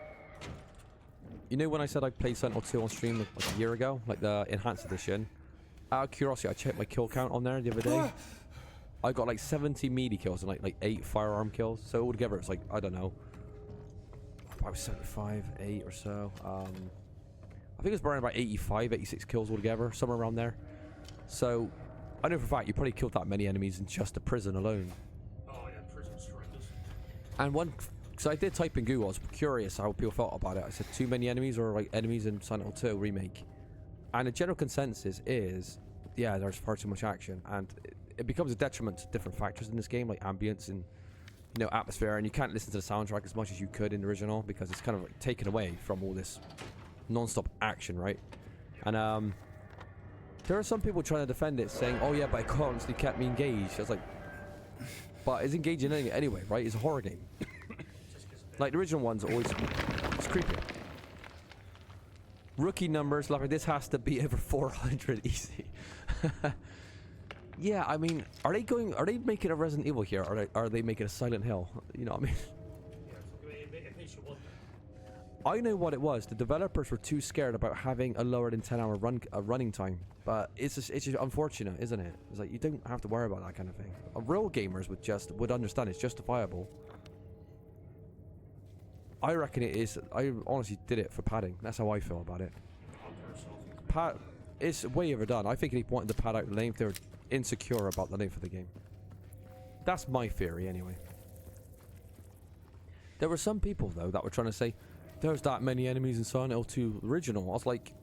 You know when I said I played Sentinel 2 on stream like a year ago? Like the Enhanced Edition? Out of curiosity, I checked my kill count on there the other day. I got like 70 melee kills and like 8 firearm kills. So altogether it's like, I don't know. About 75, 8 or so. I think it's around about 85, 86 kills altogether. Somewhere around there. So, I know for a fact you probably killed that many enemies in just the prison alone.
Oh yeah, prison's horrendous.
And one, because I did type in Google, I was curious how people felt about it. I said too many enemies or like enemies in Silent Hill 2 Remake. And the general consensus is, yeah, there's far too much action. And it becomes a detriment to different factors in this game, like ambience and, you know, atmosphere. And you can't listen to the soundtrack as much as you could in the original because it's kind of like taken away from all this non-stop action, right? And there are some people trying to defend it, saying, "Oh yeah, but it constantly kept me engaged." I was like, "But it's engaging anyway, right? It's a horror game. Like the original ones, are always it's creepy." Rookie numbers, like this has to be over 400 easy. Yeah, I mean, are they making a Resident Evil here, or are they making a Silent Hill? You know what I mean?
Yeah, it makes you wonder.
I know what it was. The developers were too scared about having a lower than 10-hour running time. But it's just unfortunate, isn't it? It's like you don't have to worry about that kind of thing. Real gamers would understand it's justifiable. I reckon it is. I honestly did it for padding. That's how I feel about it. It's way overdone. I think they wanted to pad out the length. They were insecure about the length of the game. That's my theory, anyway. There were some people though that were trying to say, "There's that many enemies in Silent Hill 2 original." I was like,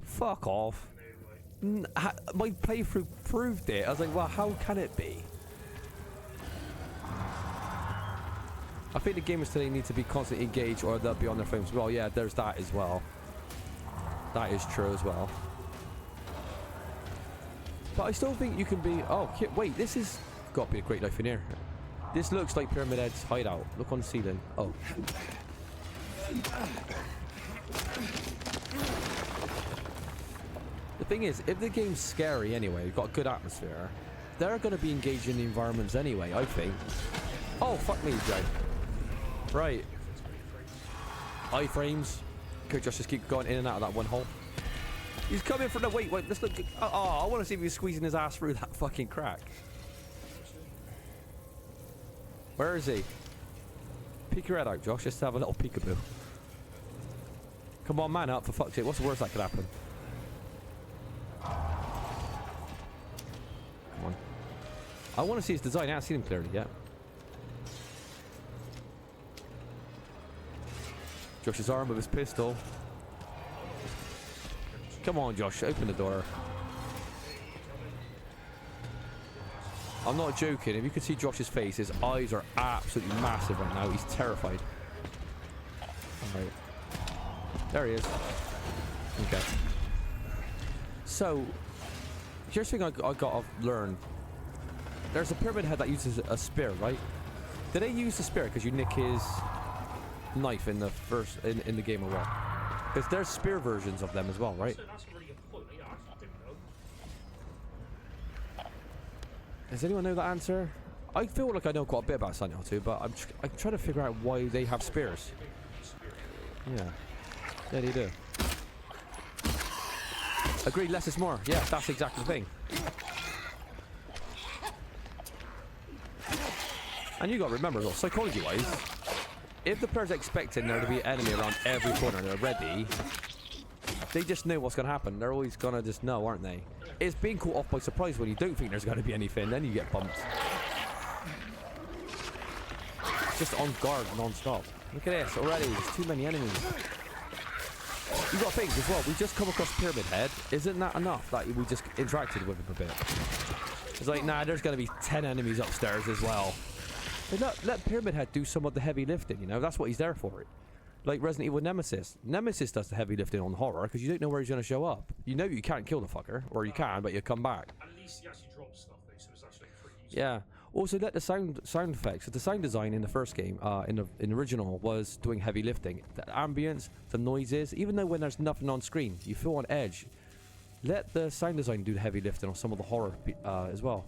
"Fuck off." My playthrough proved it. I was like, well, how can it be? I think the gamers today need to be constantly engaged or they'll be on their phones. Well, yeah, there's that as well. That is true as well. But I still think you can be... Oh, wait, this is... Got to be a great life in here. This looks like Pyramid Head's hideout. Look on the ceiling. Oh. The thing is, if the game's scary anyway, you've got a good atmosphere, they're going to be engaged in the environments anyway, I think. Oh, fuck me, Joe. Right. Iframes. Could just keep going in and out of that one hole. He's coming from the... Wait, let's look... Oh, I want to see if he's squeezing his ass through that fucking crack. Where is he? Peek your head out, Josh. Just have a little peekaboo. Come on, man up, for fuck's sake. What's the worst that could happen? Come on. I want to see his design. I haven't seen him clearly yet. Josh's arm with his pistol. Come on, Josh. Open the door. I'm not joking. If you could see Josh's face, his eyes are absolutely massive right now. He's terrified. Alright. There he is. Okay. So, here's the thing I gotta learn. There's a Pyramid Head that uses a spear, right? Did they use the spear because you nick his knife in the first in the game or what? Because there's spear versions of them as well, right?
That's a really good point. I actually didn't know.
Does anyone know that answer? I feel like I know quite a bit about Silent Hill 2, but I'm trying to figure out why they have spears. Yeah. Yeah, they do. Agreed, less is more. Yeah, that's exactly the thing. And you got to remember, though, psychology-wise, if the player's expecting there to be an enemy around every corner and they're ready, they just know what's going to happen. They're always going to just know, aren't they? It's being caught off by surprise when you don't think there's going to be anything, then you get bumped. Just on guard non-stop. Look at this, already, there's too many enemies. You got to think as well, we just come across Pyramid Head. Isn't that enough that we just interacted with him a bit? It's like, nah, there's going to be 10 enemies upstairs as well. Let Pyramid Head do some of the heavy lifting, you know? That's what he's there for. Like Resident Evil Nemesis. Nemesis does the heavy lifting on horror because you don't know where he's going to show up. You know you can't kill the fucker, or you can, but you come back.
At least he actually drops stuff though, so it's actually pretty useful.
Yeah. Also, let the sound effects. So the sound design in the first game, in the original, was doing heavy lifting. The ambience, the noises, even though when there's nothing on screen, you feel on edge. Let the sound design do the heavy lifting on some of the horror as well.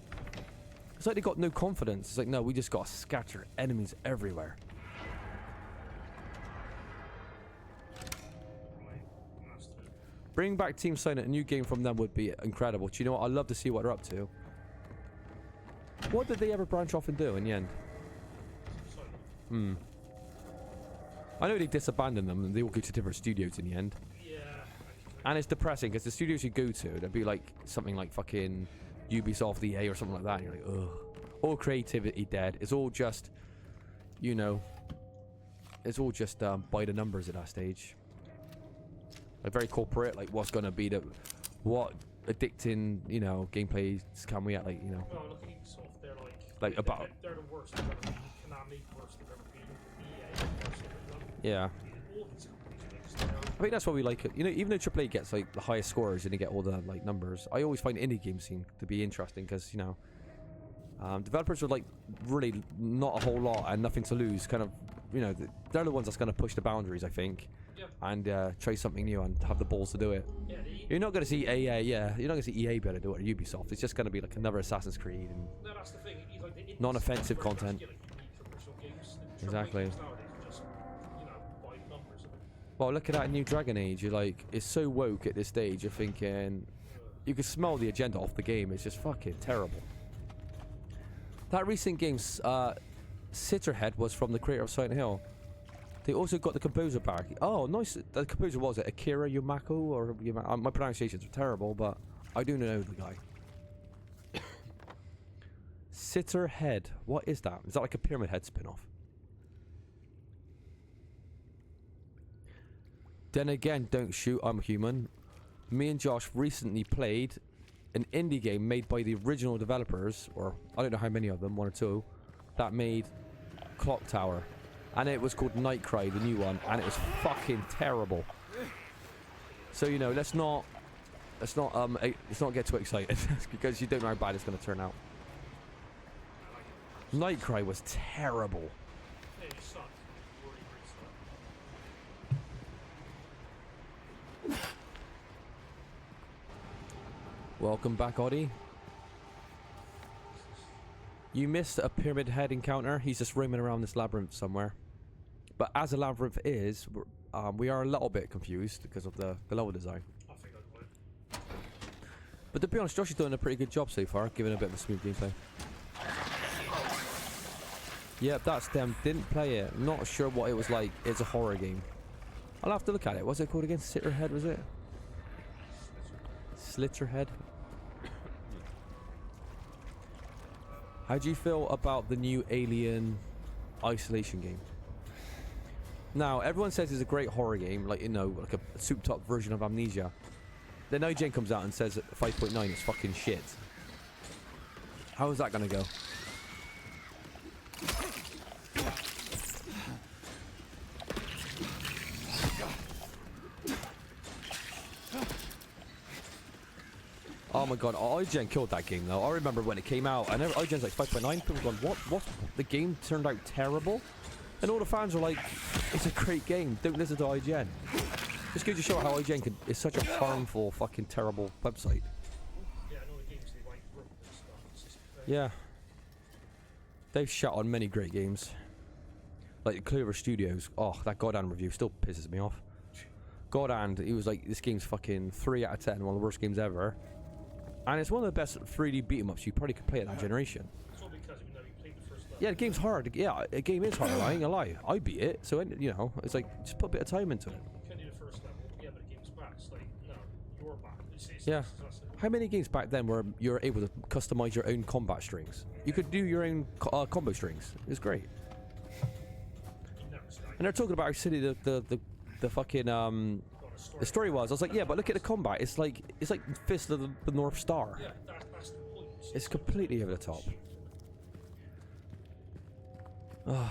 It's like they got no confidence. It's like, no, we just got to scatter enemies everywhere.
Right. That's true.
Bring back Team Silent, a new game from them would be incredible. Do you know what? I'd love to see what they're up to. What did they ever branch off and do in the end?
Silent.
I know they disabandoned them and they all go to different studios in the end.
Yeah.
And it's depressing because the studios you go to, there'd be like something like fucking Ubisoft, EA or something like that. And you're like, ugh. All creativity dead. It's all just, you know, it's all just by the numbers at that stage. Like very corporate, like what's going to be the, what addicting, you know, gameplays can we at, like, you know.
Well, look at Ubisoft, they're like
about
they're the worst they've ever been. Konami, worst they've ever been. EA, worst they've ever done.
Yeah.
All these companies make stereo.
I think that's why we like it. You know, even though AAA gets like the highest scores and you get all the like numbers, I always find indie game scene to be interesting because, you know, developers with like really not a whole lot and nothing to lose, kind of, you know, they're the ones that's going to push the boundaries, I think,
Yep.
and try something new and have the balls to do it.
Yeah,
You're not going to see EA, yeah, you're not going to see EA be able to do it, or Ubisoft. It's just going to be like another Assassin's Creed and
no, that's the thing. Like the indies
non-offensive
are very
content.
much, like, unique commercial games. The AAA
Exactly.
games nowadays are just, you know, by the numbers.
Well, look at that new Dragon Age. You're like, it's so woke at this stage. You're thinking, you can smell the agenda off the game. It's just fucking terrible. That recent game's Sitterhead was from the creator of Silent Hill. They also got the composer back. Oh, nice. The composer was it Akira Yamako or my pronunciations are terrible, but I do know the guy. Sitterhead. What is that? Is that like a Pyramid Head spin-off? Then again, don't shoot, I'm human. Me and Josh recently played an indie game made by the original developers, or I don't know how many of them, one or two, that made Clock Tower. And it was called Nightcry, the new one, and it was fucking terrible. So, you know, let's not get too excited because you don't know how bad it's going to turn out. Nightcry was terrible.
Yeah, you suck. Really, really suck.
Welcome back, Oddie. You missed a Pyramid Head encounter. He's just roaming around this labyrinth somewhere. But as a labyrinth is, we are a little bit confused because of the level design.
I think I'd win.
But to be honest, Josh is doing a pretty good job so far, giving a bit of a smooth gameplay. Yep, that's them. Didn't play it. Not sure what it was like. It's a horror game. I'll have to look at it. What's it called again? Sitterhead, was it? Slitterhead? How do you feel about the new Alien Isolation game? Now, everyone says it's a great horror game, like, you know, like a souped-up version of Amnesia. Then IGN comes out and says 5.9 is fucking shit. How is that gonna go? Oh my god, IGN killed that game though. I remember when it came out, and IGN's like 5.9, people going, what? The game turned out terrible? And all the fans are like, it's a great game, don't listen to IGN. Just goes to show how IGN is such a harmful, fucking terrible website.
Yeah, I know the games they like rip and stuff. It's just,
Yeah. They've shut on many great games. Like Clover Studios, oh, that God Hand review still pisses me off. God Hand, he was like, this game's fucking 3 out of 10, one of the worst games ever. And it's one of the best 3D beat-em-ups you probably could play at that generation.
it's all because even though you played the first level.
Yeah, the game's hard. Yeah, a game is hard. I ain't gonna lie. I beat it, so you know, it's like just put a bit of time into it.
You can do the first level, yeah, but the game's back. It's like, no, you're back. It's
Yeah.
that's it.
How many games back then where you're able to customize your own combat strings? You could do your own combo strings. It's great.
You never start.
And they're talking about how silly the fucking
Got a
the story was. I was like, yeah, but look at the combat. It's like Fist of the North Star.
Yeah, that's the point.
It's completely over the top. I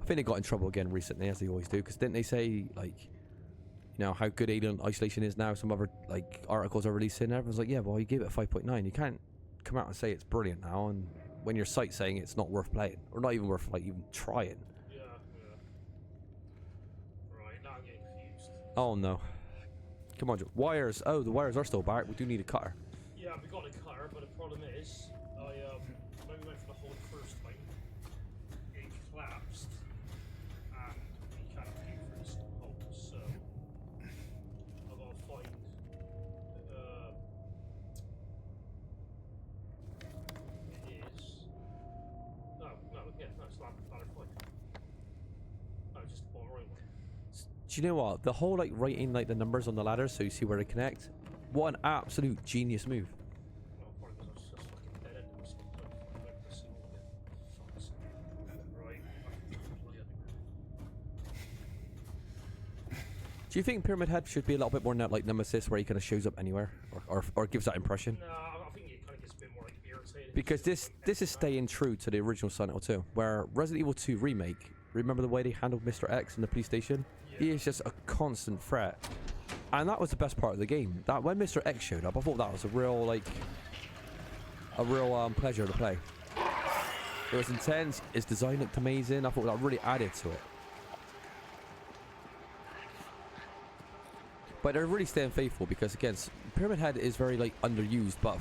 think they got in trouble again recently, as they always do, because didn't they say, like, you know, how good Alien Isolation is now? Some other, like, articles are releasing. Everyone's like, yeah, well, you gave it a 5.9. You can't come out and say it's brilliant now, and when your site's saying it's not worth playing, or not even worth, like, even trying.
Yeah. Right, now I'm getting confused.
Oh, no. Come on, Joe. Wires. Oh, the wires are still back. We do need a cutter.
Yeah, we got a car, but the problem is, when we went for the whole first time, it collapsed, and we can't pay for this home, so I've got to find, it is, no, it's ladder 5. No, just the bottom right one.
Do you know what? The whole like writing like the numbers on the ladder so you see where they connect. What an absolute genius move.
Well, probably because I was just fucking dead end, I was like, fuck, I this single again. Fuck's sake. Right,
Do you think Pyramid Head should be a little bit more like Nemesis, where he kind of shows up anywhere, or gives that impression?
no, I think it kind of gets a bit more like irritating.
Because this is staying true to the original Silent Hill 2, where Resident Evil 2 Remake, remember the way they handled Mr. X in the police station?
Yeah.
He is just a constant threat. And that was the best part of the game. That when Mr. X showed up, I thought that was a real pleasure to play. It was intense, his design looked amazing, I thought that really added to it. But they're really staying faithful because again, Pyramid Head is very like underused, but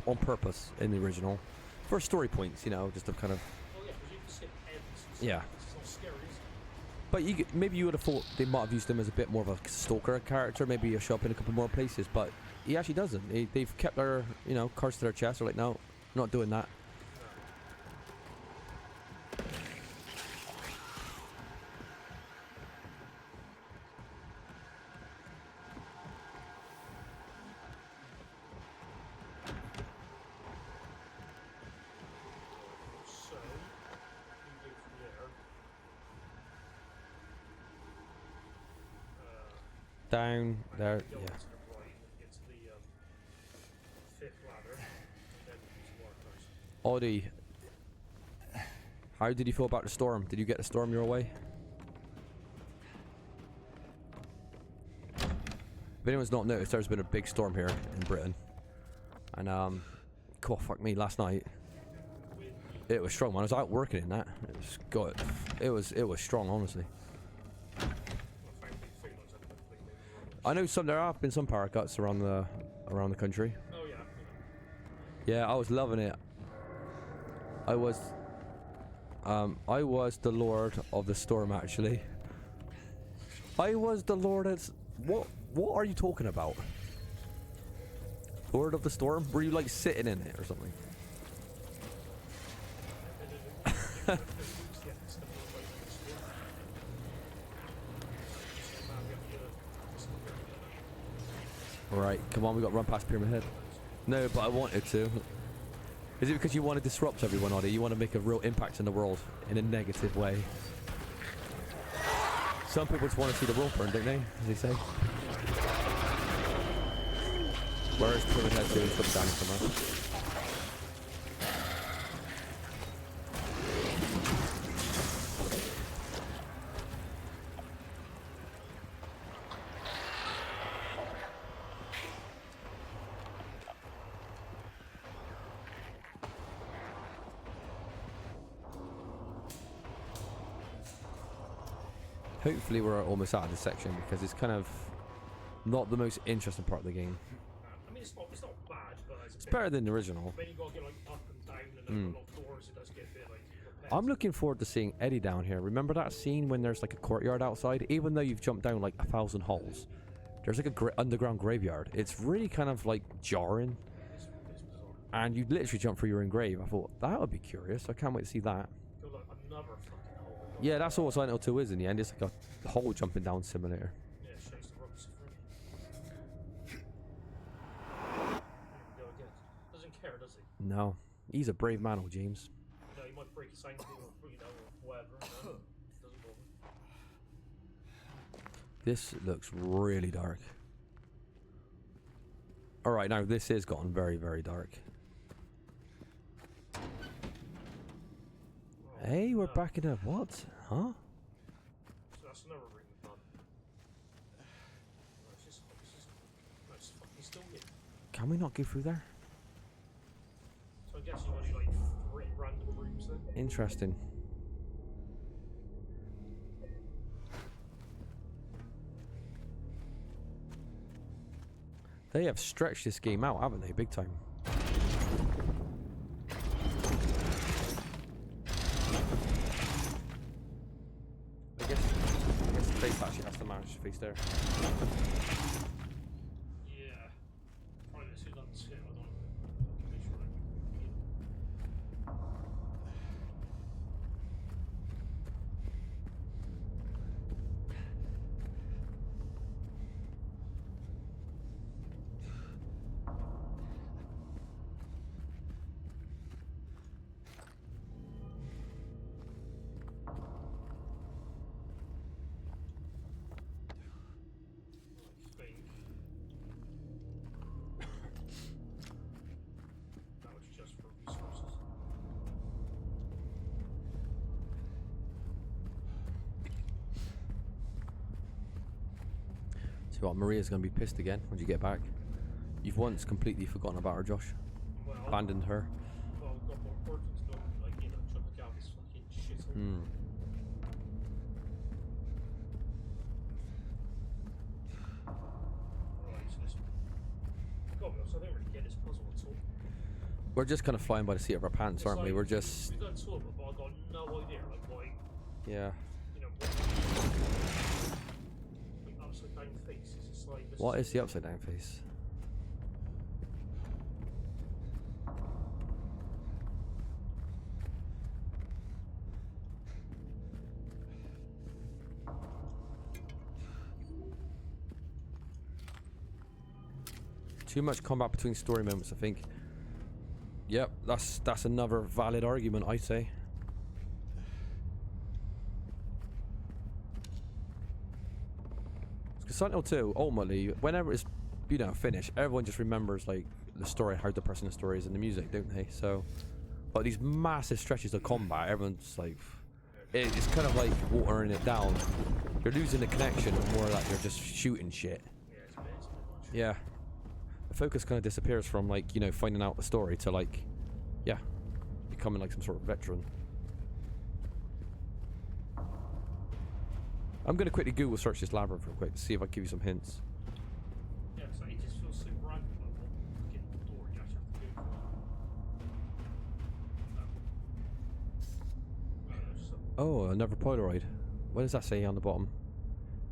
on purpose in the original. For story points, you know, just to kind of...
Oh yeah, because you can skip ends.
Yeah.
It's not scary, is it?
But maybe you would have thought they might have used him as a bit more of a stalker character, maybe he'll show up in a couple more places, but he actually doesn't. They've kept their, you know, cards to their chest. They're like, no, not doing that.
So, you go from there.
Down there,
Go
yeah.
to the right and get to the 5th ladder, and then use more cars.
Audie, how did you feel about the storm? Did you get the storm your way? If anyone's not noticed, there's been a big storm here in Britain. And, cool, fuck me, last night. It was strong, man. I was out working in that. It was good. It was strong, honestly. I know there have been some power cuts around the country.
Oh yeah.
Yeah, I was loving it. I was the Lord of the Storm, actually. I was the Lord of... What are you talking about? Lord of the Storm? Were you like sitting in it or something? Alright, come on, we got to run past Pyramid Head. No, but I wanted to. Is it because you want to disrupt everyone, Oddie? You want to make a real impact in the world in a negative way? Some people just want to see the world burn, don't they? As they say. Where is Pyramid Head doing stuff down somewhere? Hopefully we're almost out of this section because it's kind of not the most interesting part of the game.
I mean, it's not bad, but
It's better than the original.
when you got to get like up and down and open up doors, it does get a bit like repetitive.
I'm looking forward to seeing Eddie down here. Remember that scene when there's like a courtyard outside? Even though you've jumped down like 1,000 holes, there's like a underground graveyard. It's really kind of like jarring.
It's bizarre.
And you literally jump through your own grave. I thought, that would be curious. I can't wait to see that.
Go like another fucking hole.
Yeah, that's all Silent Hill 2 is in the end. It's like a hole jumping down simulator.
Yeah, it shows the ropes for me. Go again. Doesn't care, does he?
No. He's a brave man, old James.
You know, he might break his ankle or, you know, or whatever. You know, doesn't bother.
This looks really dark. Alright, now this has gotten very, very dark. Hey, we're back in a what? Huh?
So that's another ring of blood. No, it's fucking still here.
Can we not go through there?
So I guess you only like 3 random rooms then.
Interesting. They have stretched this game out, haven't they? Big time. I guess the face actually has to manage the face there.
Yeah. Probably this is on 2. I don't know. Make sure I think that was just for resources.
So what, Maria's gonna be pissed again when you get back. You've once completely forgotten about her, Josh.
Well,
Abandoned her.
well, we've got more important things going, like, you know, trying to get out this fucking shithole.
Hmm.
Right, so this. God, I don't really get this puzzle at all.
We're just kind of flying by the seat of our pants,
It's
aren't we?
like,
We're just...
We've done two of them, but I've got no idea, like, why,
Yeah.
you know, what. Like, upside down face is just like. This
What is the upside down face? Too much combat between story moments, I think. Yep, that's another valid argument, I'd say. Because Silent Hill 2, ultimately, whenever it's, you know, finished, everyone just remembers, like, the story, how depressing the story is and the music, don't they? So, but these massive stretches of combat, everyone's like, it's kind of like watering it down. You're losing the connection, more like you're just shooting shit.
Yeah, it's a bit much.
Yeah. The focus kind of disappears from, like, you know, finding out the story to, like, yeah, becoming like some sort of veteran. I'm going to quickly Google search this labyrinth real quick to see if I can give you some hints.
Yeah, so it just feels so random, like, what fucking door you actually have to go through. So
Oh, another Polaroid. What does that say on the bottom?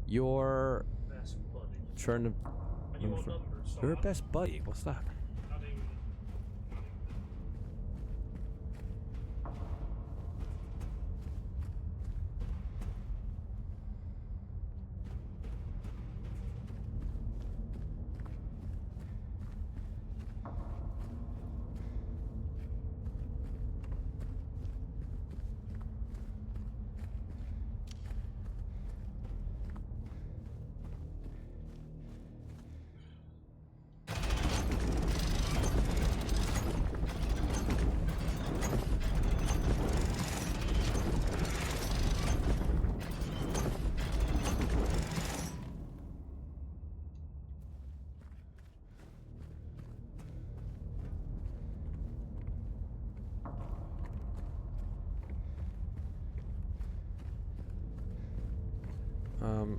Your
best buddy.
turn of...
And you want numbers, so
Your
I-
best buddy? What's that?
I don't even-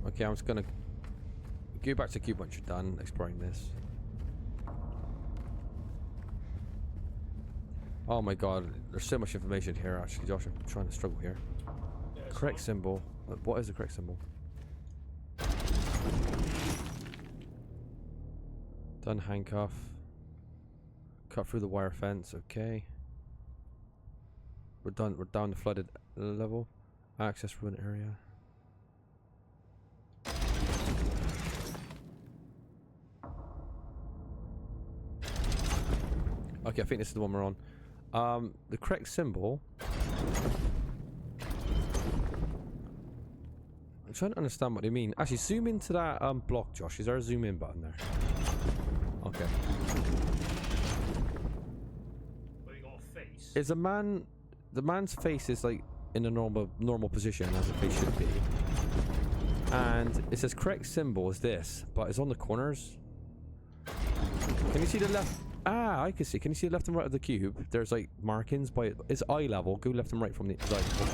Okay, I'm just gonna go back to Cube once you're done exploring this. Oh my god, there's so much information here actually, Josh. I'm trying to struggle here.
Yeah, it's
Correct
fine.
symbol. What is the correct symbol? Done handcuff. Cut through the wire fence, okay. We're done, we're down the flooded level. Access ruined area. Okay, I think this is the one we're on. The correct symbol. I'm trying to understand what they mean. Actually, zoom into that block, Josh. Is there a zoom in button there? Okay.
Where you got a face.
Is a man... The man's face is like in a normal position as a face should be. And it says correct symbol is this, but it's on the corners. Can you see the left... Ah, I can see. Can you see the left and right of the cube? There's like markings by... It's eye level. Go left and right from the eye level.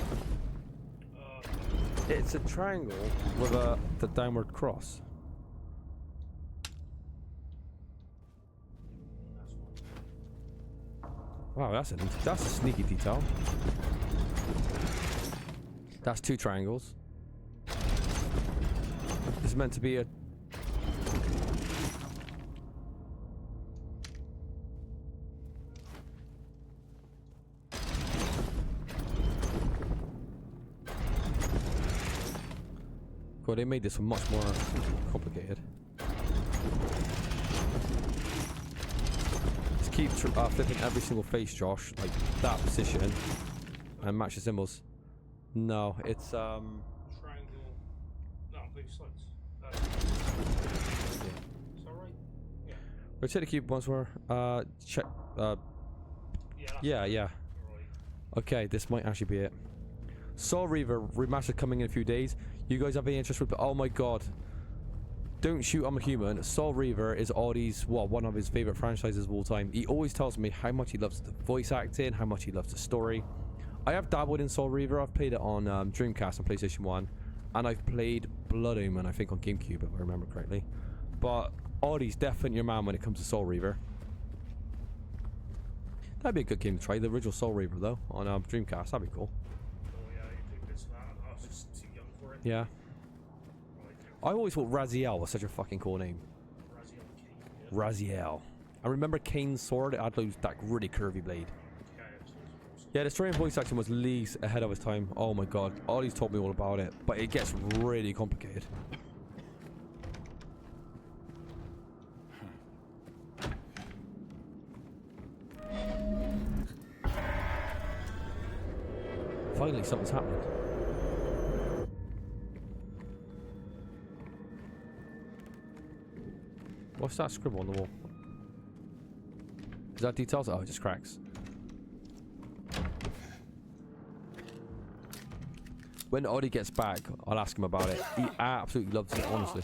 It's a triangle with the downward cross. Wow, that's a sneaky detail. That's 2 triangles. It's meant to be a... God, they made this much more complicated. Just keep flipping every single face, Josh, like that position, and match the symbols. No, it's
Triangle. No, both sides. Is that right? Yeah.
rotate the cube once more. Check.
Yeah.
Yeah.
Right.
Okay, this might actually be it. Soul Reaver remastered coming in a few days. You guys have any interest with? Oh my god! Don't shoot, I'm a human. Soul Reaver is Audie's one of his favorite franchises of all time. He always tells me how much he loves the voice acting, how much he loves the story. I have dabbled in Soul Reaver. I've played it on Dreamcast and PlayStation 1, and I've played Blood Omen, I think, on GameCube, if I remember correctly. But Audie's definitely your man when it comes to Soul Reaver. That'd be a good game to try. The original Soul Reaver, though, on Dreamcast. That'd be cool.
Oh yeah, you picked this one. I was just too young for it.
Yeah. I always thought Raziel was such a fucking cool name. Raziel. I remember Kane's sword. It had that really curvy blade. Yeah, the story and voice acting was leagues ahead of his time. Oh my god. Ollie's told me all about it. But it gets really complicated. Finally, something's happened. What's that scribble on the wall? Is that details? Oh, it just cracks. When Oddie gets back, I'll ask him about it. He absolutely loves it, honestly.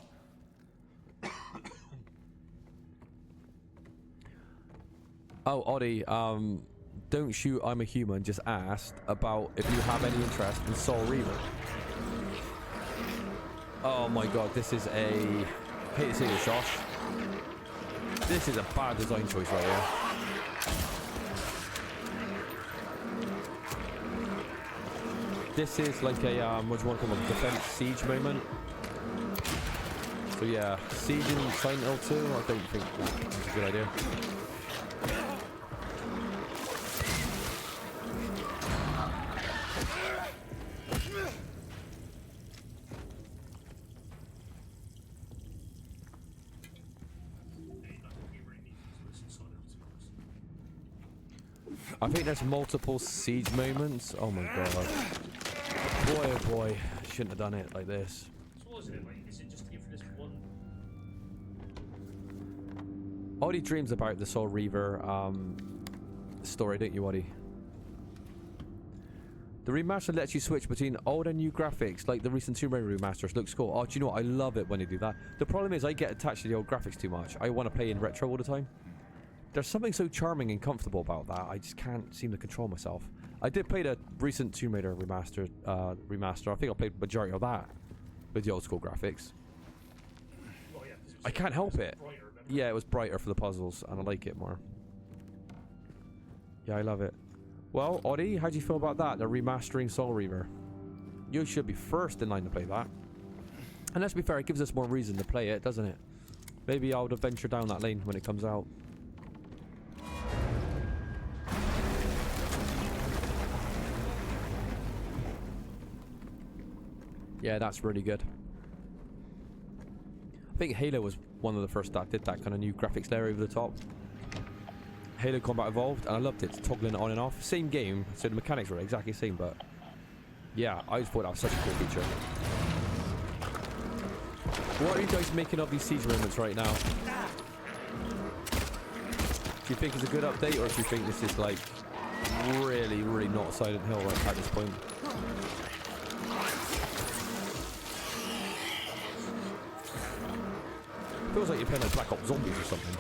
Oh, Oddie, don't shoot, I'm a human, just asked about if you have any interest in Soul Reaver. Oh my god, this is a... I hate to say this, Josh. This is a bad design choice right here. This is like a, what do you want to call it, defense siege moment. So yeah, siege in Silent Hill 2, I don't think that's a good idea. I think there's multiple siege moments. Oh my god. Boy oh boy, shouldn't have done it like this.
So what is it like? Is it just to give this one?
Oddie dreams about the Soul Reaver story, don't you, Oddie? The remaster lets you switch between old and new graphics, like the recent Tomb Raider remasters. Looks cool. Oh, do you know what? I love it when they do that. The problem is I get attached to the old graphics too much. I want to play in retro all the time. There's something so charming and comfortable about that. I just can't seem to control myself. I did play the recent Tomb Raider remaster. I think I played the majority of that with the old school graphics.
Well, yeah,
I can't help it.
Brighter,
Yeah, it was brighter for the puzzles, and I like it more. Yeah, I love it. Well, Oddie, how do you feel about that? The remastering Soul Reaver. You should be first in line to play that. And let's be fair, it gives us more reason to play it, doesn't it? Maybe I'll venture down that lane when it comes out. Yeah, that's really good. I think Halo was one of the first that did that kind of new graphics layer over the top. Halo Combat Evolved, and I loved it, toggling it on and off. Same game, so the mechanics were exactly the same, but yeah, I just thought that was such a cool feature. What are you guys making of these siege moments right now? Do you think it's a good update, or do you think this is like really, really not Silent Hill right at this point? Feels like you're playing like Black Ops Zombies or something.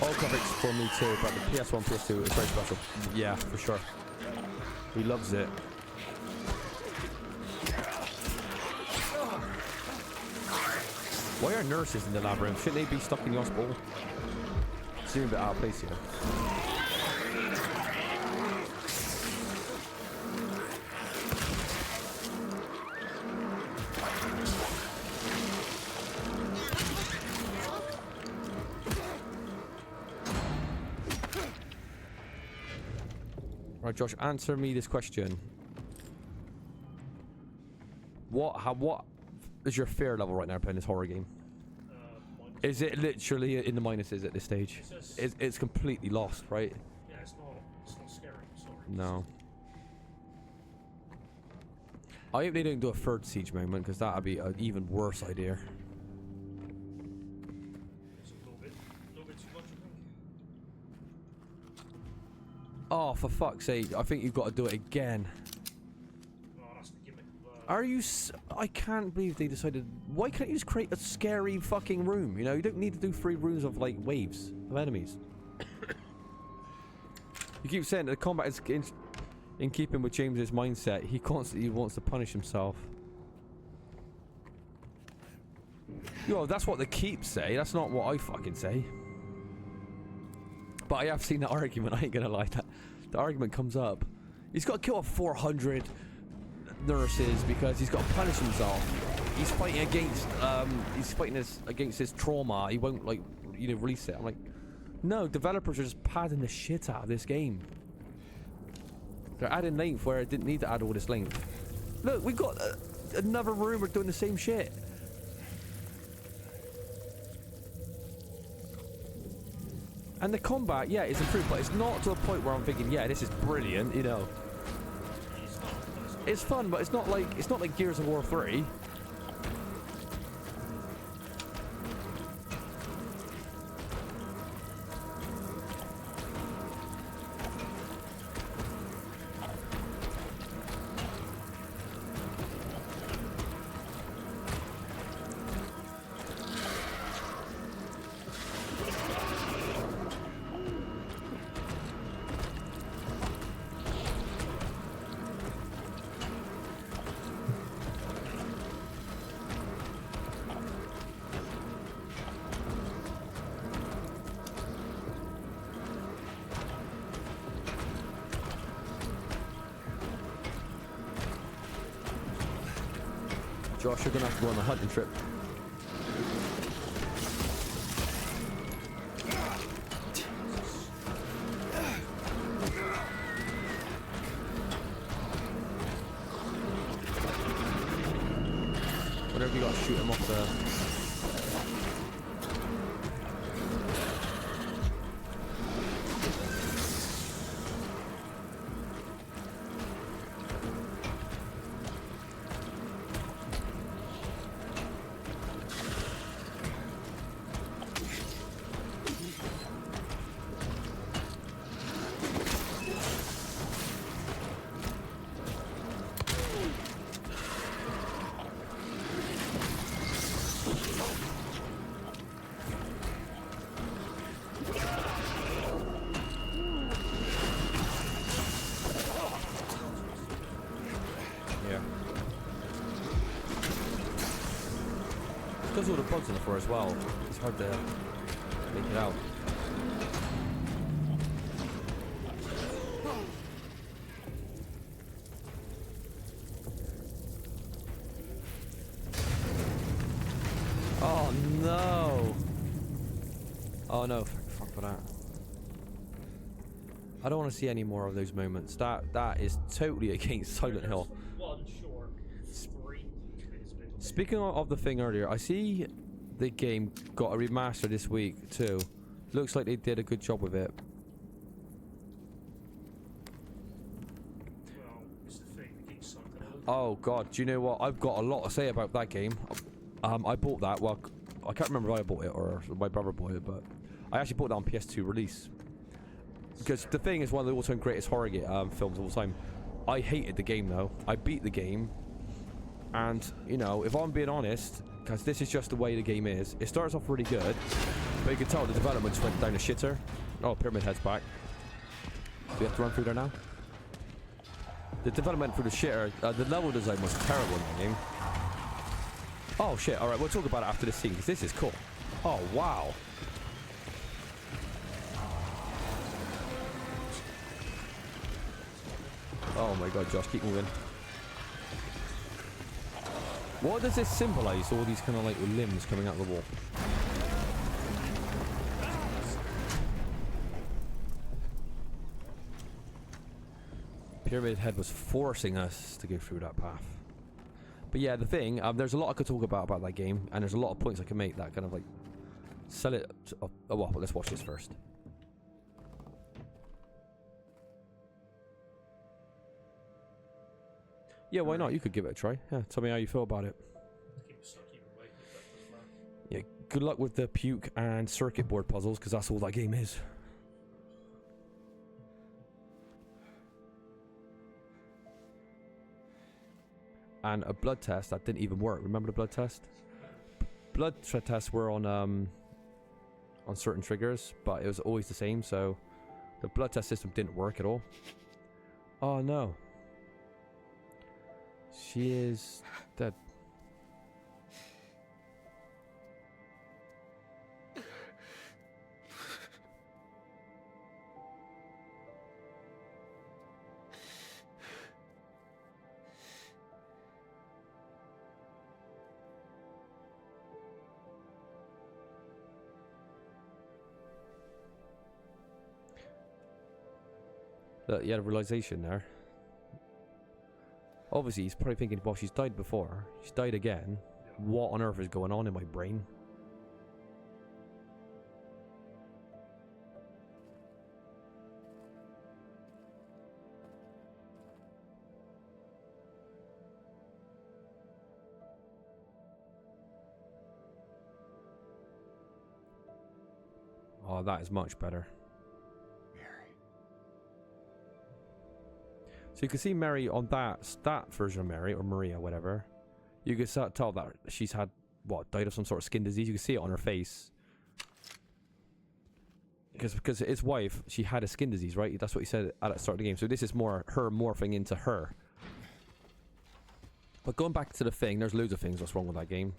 All graphics for me too, but the PS1, PS2 is very special. Yeah, for sure. He loves it. Why are nurses in the labyrinth? Shouldn't they be stuck in the hospital? Seem a bit out of place here. Right, Josh, answer me this question. What is your fear level right now playing this horror game? Is it literally in the minuses at this stage? It's completely lost, right?
Yeah, it's not scary. Sorry.
No. I hope they don't do a third siege moment, because that would be an even worse idea.
It's a little bit too much, I think.
Oh, for fuck's sake! I think you've got to do it again.
Oh, that's the gimmick.
Are you? I can't believe they decided. Why can't you just create a scary fucking room? You know, you don't need to do 3 rooms of like waves of enemies. You keep saying that the combat is in keeping with James's mindset. He constantly wants to punish himself. Yo, that's what the keeps say. That's not what I fucking say. But I have seen that argument. I ain't gonna lie. That the argument comes up. He's got to kill 400 nurses because he's got to punish himself. He's fighting against. He's fighting against his trauma. He won't like, you know, release it. I'm like, no. Developers are just padding the shit out of this game. They're adding length where it didn't need to add all this length. Look, we got another room. We're doing the same shit. And the combat, yeah, is improved, but it's not to a point where I'm thinking, yeah, this is brilliant, you know. It's fun, but it's not like Gears of War 3. Josh, you're gonna have to go on a hunting trip. Whatever you got to shoot him off there. Because all the bugs on the floor as well, it's hard to make it out. Oh no! Oh no, fuck for that. I don't want to see any more of those moments. That is totally against Silent Hill.
One short spree.
Speaking of the thing earlier, I see the game got a remaster this week too. Looks like they did a good job with it.
Well, it's the thing. The game's something else.
Oh god, do you know what? I've got a lot to say about that game. I bought that. Well, I can't remember if I bought it or my brother bought it, but I actually bought it on PS2 release. Because the thing is one of the all-time greatest horror films of all time. I hated the game though. I beat the game. And, you know, if I'm being honest, because this is just the way the game is, it starts off really good, but you can tell the development just went down the shitter. Oh, Pyramid Head's back. Do we have to run through there now? The development for the shitter, the level design was terrible in the game. Oh shit, alright, we'll talk about it after this scene, because this is cool. Oh, wow. Oh my god, Josh, keep moving. What does this symbolize, all these kind of like limbs coming out of the wall? Pyramid Head was forcing us to go through that path. But yeah, the thing, there's a lot I could talk about that game, and there's a lot of points I can make that kind of like sell it. Oh, well, let's watch this first. Yeah, why not? You could give it a try. Yeah, tell me how you feel about it. Yeah, good luck with the puke and circuit board puzzles, because that's all that game is. And a blood test that didn't even work. Remember the blood test? Blood tests were on certain triggers, but it was always the same, so the blood test system didn't work at all. Oh no. She is dead. Look, you had a realization there. Obviously, he's probably thinking, well, she's died before. She's died again. What on earth is going on in my brain? Oh, that is much better. So you can see Mary on that version of Mary, or Maria, whatever. You can tell that she's had, what, died of some sort of skin disease. You can see it on her face. Because his wife, she had a skin disease, right? That's what he said at the start of the game. So this is more her morphing into her. But going back to the thing, there's loads of things what's wrong with that game.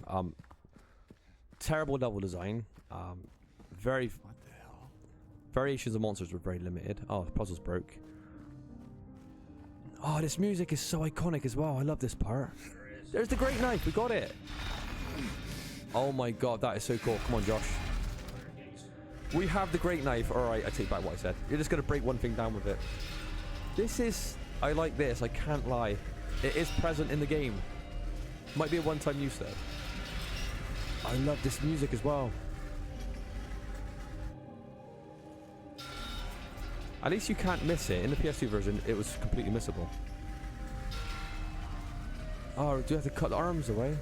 Terrible level design. What the hell? Variations of monsters were very limited. Oh, the puzzles broke. Oh, this music is so iconic as well. I love this part. There's the great knife. We got it. Oh my god, that is so cool. Come on, Josh. We have the great knife. Alright, I take back what I said. You're just going to break one thing down with it. This is... I like this. I can't lie. It is present in the game. Might be a one-time use, though. I love this music as well. At least you can't miss it. In the PS2 version, it was completely missable. Oh, do you have to cut the arms away?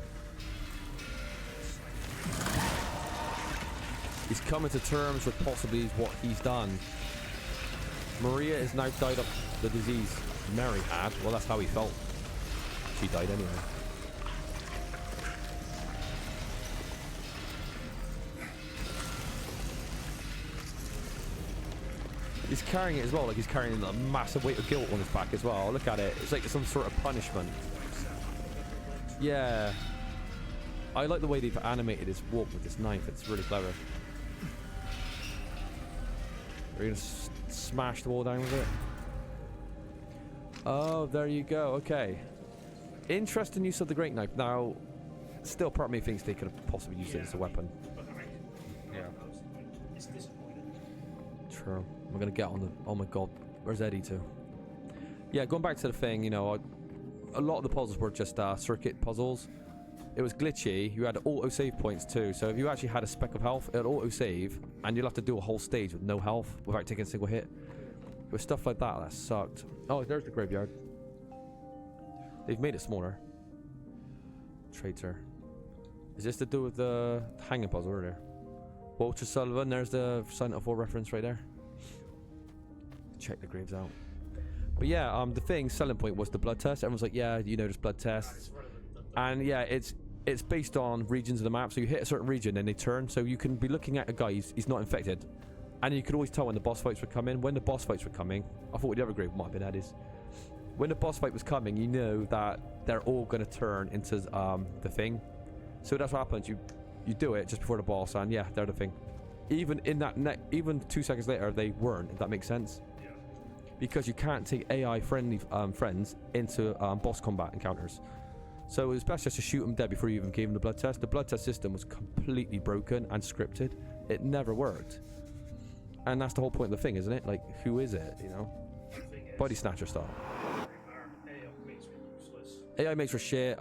He's coming to terms with possibly what he's done. Maria is now died of the disease Mary had. Well, that's how he felt. She died anyway. He's carrying it as well, like he's carrying a massive weight of guilt on his back as well. Look at it. It's like some sort of punishment. Yeah. I like the way they've animated his walk with this knife. It's really clever. We're going to smash the wall down with it. Oh, there you go. Okay. Interesting use of the great knife. Now, still part of me thinks they could have possibly used it as a weapon. Yeah. True. We're gonna get on the... Oh my god. Where's Eddie to? Yeah, going back to the thing, you know, a lot of the puzzles were just circuit puzzles. It was glitchy. You had auto-save points too. So if you actually had a speck of health, it would auto-save, and you'll have to do a whole stage with no health without taking a single hit. With stuff like that, that sucked. Oh, there's the graveyard. They've made it smaller. Traitor. Is this to do with the hanging puzzle earlier? Walter Sullivan, there's the Silent Hill 4 reference right there. Check the graves out. But yeah, the thing, selling point was the blood test. Everyone's like, yeah, you know, there's blood tests. And yeah, it's based on regions of the map. So you hit a certain region and they turn. So you can be looking at a guy, he's not infected. And you could always tell when the boss fights were coming. When the boss fights were coming, I thought the other grave might have been Eddie's. When the boss fight was coming, you know that they're all going to turn into the thing. So that's what happens. You do it just before the boss, and yeah, they're the thing. Even in that even 2 seconds later, they weren't. If that makes sense.
Yeah.
Because you can't take AI friendly friends into boss combat encounters. So it was best just to shoot them dead before you even gave them the blood test. The blood test system was completely broken and scripted. It never worked. And that's the whole point of the thing, isn't it? Like, who is it, you know? Body snatcher style.
AI makes me useless.
AI makes for shit.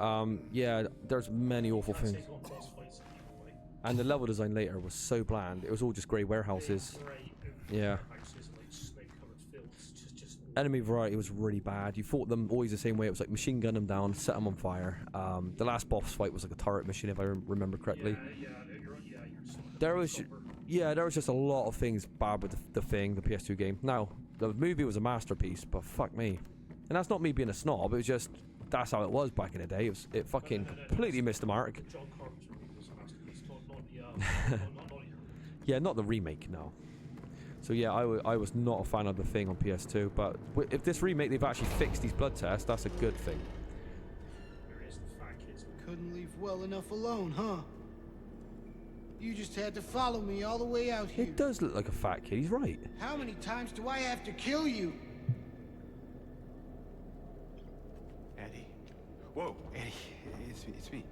Yeah, there's many awful
Can't
things.
take on boss fights anymore, like,
And the level design later was so bland. It was all just grey warehouses.
grey
Yeah.
warehouses, like snake-covered fields, just
Enemy variety was really bad. You fought them always the same way. It was like machine gun them down, set them on fire. The last boss fight was like a turret machine, if I remember correctly. There was just a lot of things bad with the thing, the PS2 game. Now, the movie was a masterpiece, but fuck me. And that's not me being a snob. It was just that's how it was back in the day. It fucking completely missed the mark.
John Carpenter was a masterpiece, not
Yeah, not the remake, no. So yeah, I was not a fan of the thing on PS2, but if this remake they've actually fixed these blood tests, that's a good thing.
There is the fat kids.
Couldn't leave well enough alone, huh? You just had to follow me all the way out here.
It does look like a fat kid, he's right.
How many times do I have to kill you?
Eddie. Whoa, Eddie. It's me.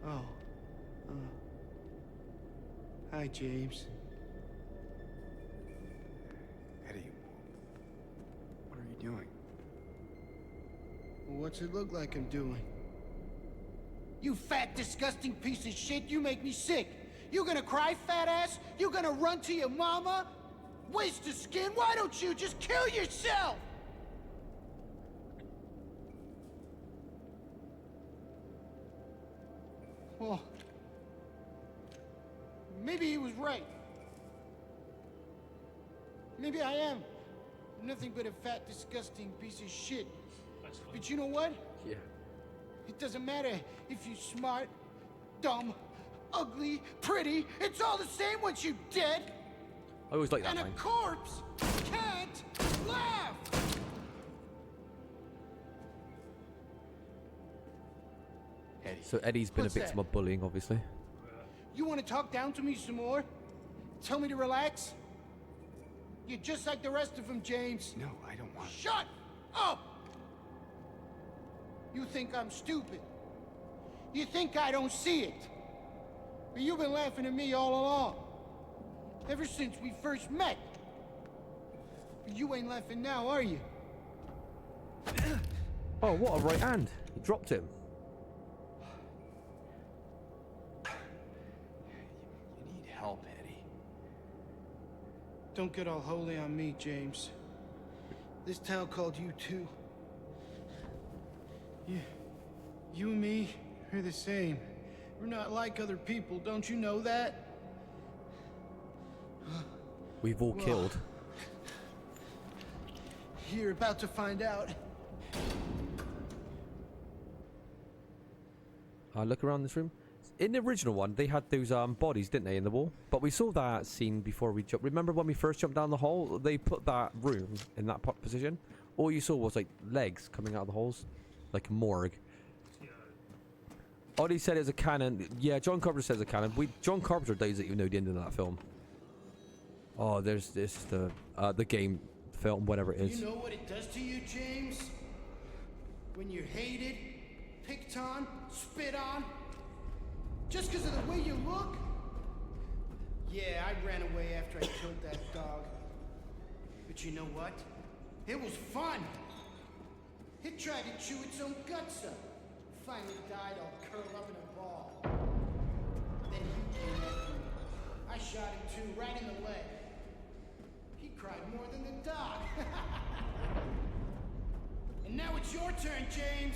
Oh. Hi, James.
Eddie, what are you doing?
What's it look like I'm doing? You fat, disgusting piece of shit, you make me sick. You gonna cry, fat ass? You gonna run to your mama? Waste of skin? Why don't you just kill yourself? Well, maybe he was right. Maybe I am nothing but a fat, disgusting piece of shit. But you know what?
Yeah.
It doesn't matter if you're smart, dumb, ugly, pretty. It's all the same once you're dead.
I always like that
And
line.
a corpse can't laugh.
Eddie.
So Eddie's been
What's
a victim
that?
of bullying, obviously.
You want to talk down to me some more? Tell me to relax? You're just like the rest of them, James.
No, I don't want.
Shut up! You think I'm stupid. You think I don't see it. But you've been laughing at me all along. Ever since we first met. But you ain't laughing now, are you?
Oh, what a right hand. He dropped him.
You need help, Eddie.
Don't get all holy on me, James. This town called you too. You and me are the same. We're not like other people, don't you know that?
We've all killed.
You're about to find out.
Look around this room. In the original one, they had those bodies, didn't they, in the wall? But we saw that scene before we jumped. Remember when we first jumped down the hole? They put that room in that position. All you saw was like legs coming out of the holes, like a morgue. Oddie said it was a cannon. Yeah, John Carpenter says a cannon. John Carpenter doesn't even know the end of that film. Oh, there's this the game film, whatever it is.
You know what it does to you, James? When you're hated, picked on, spit on, just because of the way you look? Yeah, I ran away after I killed that dog. But you know what? It was fun. It tried to chew its own guts up. Finally died all curled up in a ball. Then you came after me. I shot him too, right in the leg. He cried more than the dog. And now it's your turn, James.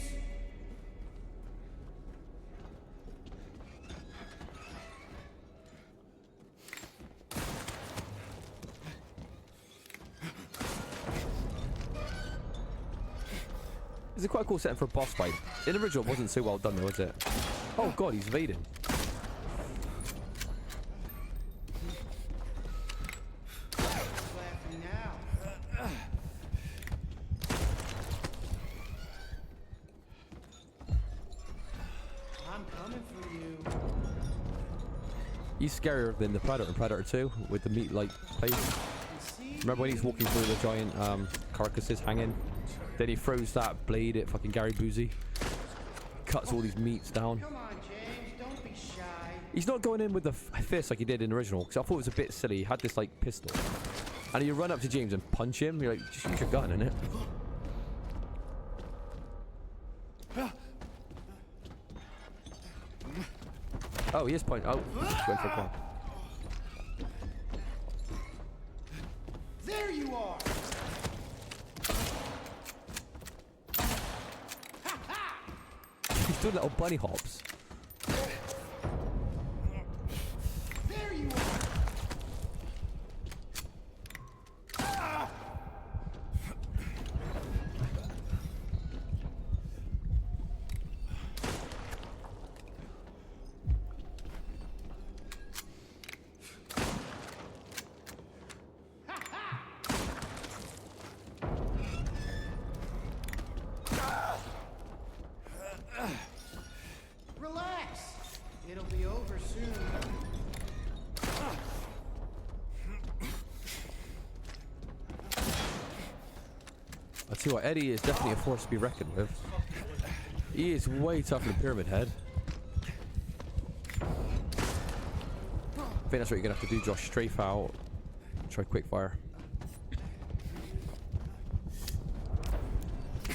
It's a quite cool setting for a boss fight. In the original, it wasn't so well done though, was it? Oh god, he's evading.
Laughing now. I'm coming for you.
He's scarier than the Predator in Predator 2 with the meat-like place. Remember when he's walking through the giant carcasses hanging? Then he throws that blade at fucking Gary Busey. Cuts all these meats down.
Come on, James, don't be shy.
He's not going in with the fist like he did in the original, because I thought it was a bit silly. He had this like pistol. And you run up to James and punch him, you're like, just use your gun, innit? Oh, he is punching. Oh, he's going for a corner.
There you are.
He's doing little bunny hops.
There you are. Relax. It'll be over soon.
I tell you what, Eddie is definitely a force to be reckoned with. He is way tougher than Pyramid Head. I think that's what you're gonna have to do, Josh. Strafe out. Try quick fire. Do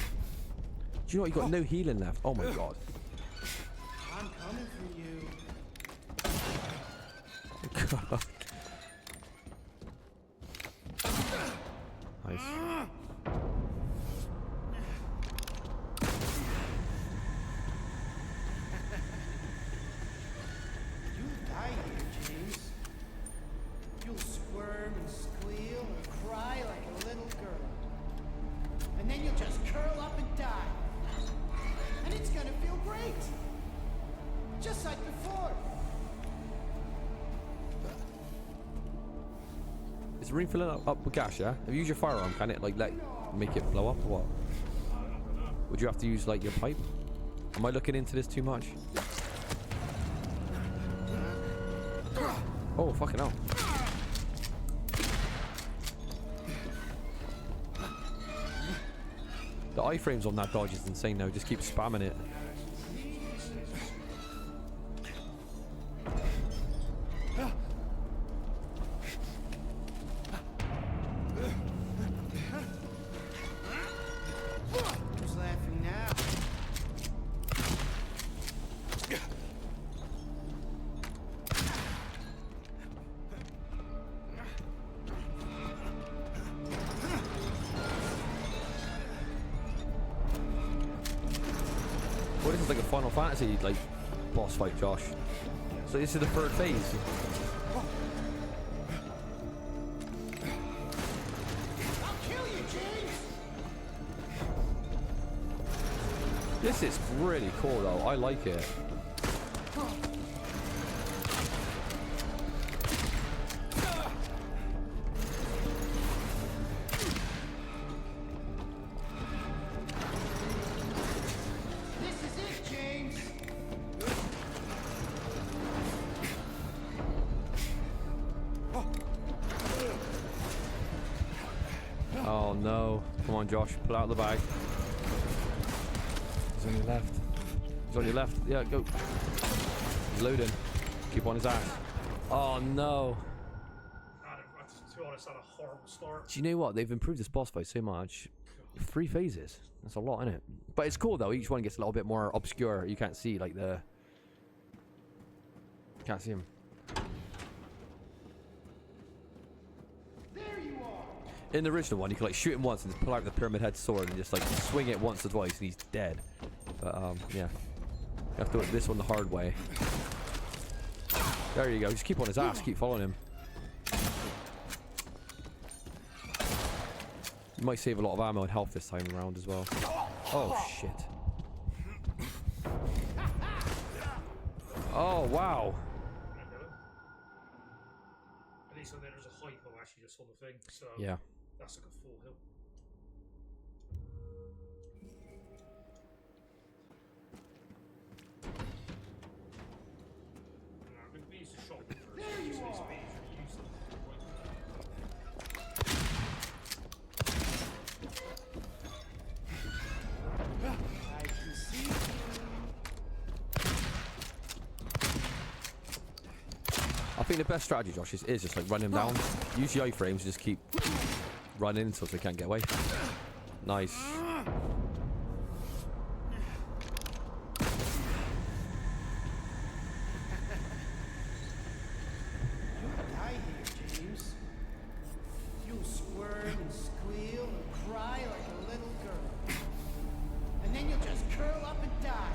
you know what? You got no healing left. Oh my god.
I'm coming for you.
God. Nice.
You'll die here, James. You'll squirm and squeal and cry like a little girl. And then you'll just curl up and die. And it's gonna feel great. Just like before.
Is the room filling up with gas, yeah? Have you used your firearm? Can it, like, make it blow up or what? Would you have to use, like, your pipe? Am I looking into this too much? Oh, fucking hell. The iframes on that dodge is insane now. Just keep spamming it.
Who's laughing now?
Well, this is like a Final Fantasy, like, boss fight, Josh. So this is the third phase.
I'll kill you, James!
This is really cool, though. I like it.
This is it, James!
Oh no. Come on, Josh. Pull out the bag. He's on your left. He's on your left. Yeah, go. He's loading. Keep on his ass. Oh no.
To be honest, I had a horrible start.
Do you know what? They've improved this boss fight so much. 3 phases. That's a lot, isn't it? But it's cool though. Each one gets a little bit more obscure. You can't see like the. Can't see him.
There you are!
In the original one, you could like shoot him once and just pull out the Pyramid Head sword and just like swing it once or twice and he's dead. But yeah, you have to do this one the hard way. There you go. Just keep on his ass. Keep following him. You might save a lot of ammo and health this time around as well. Oh shit. Oh wow.
At least there's a hypo actually just on the thing, so
Yeah.
that's like a full hill. I'm going to use the shotgun first.
think the best strategy, Josh, is just like run him down. Use the iframes, just keep running until they can't get away. Nice.
You'll die here, James. You'll squirm and squeal and cry like a little girl. And then you'll just curl up and die.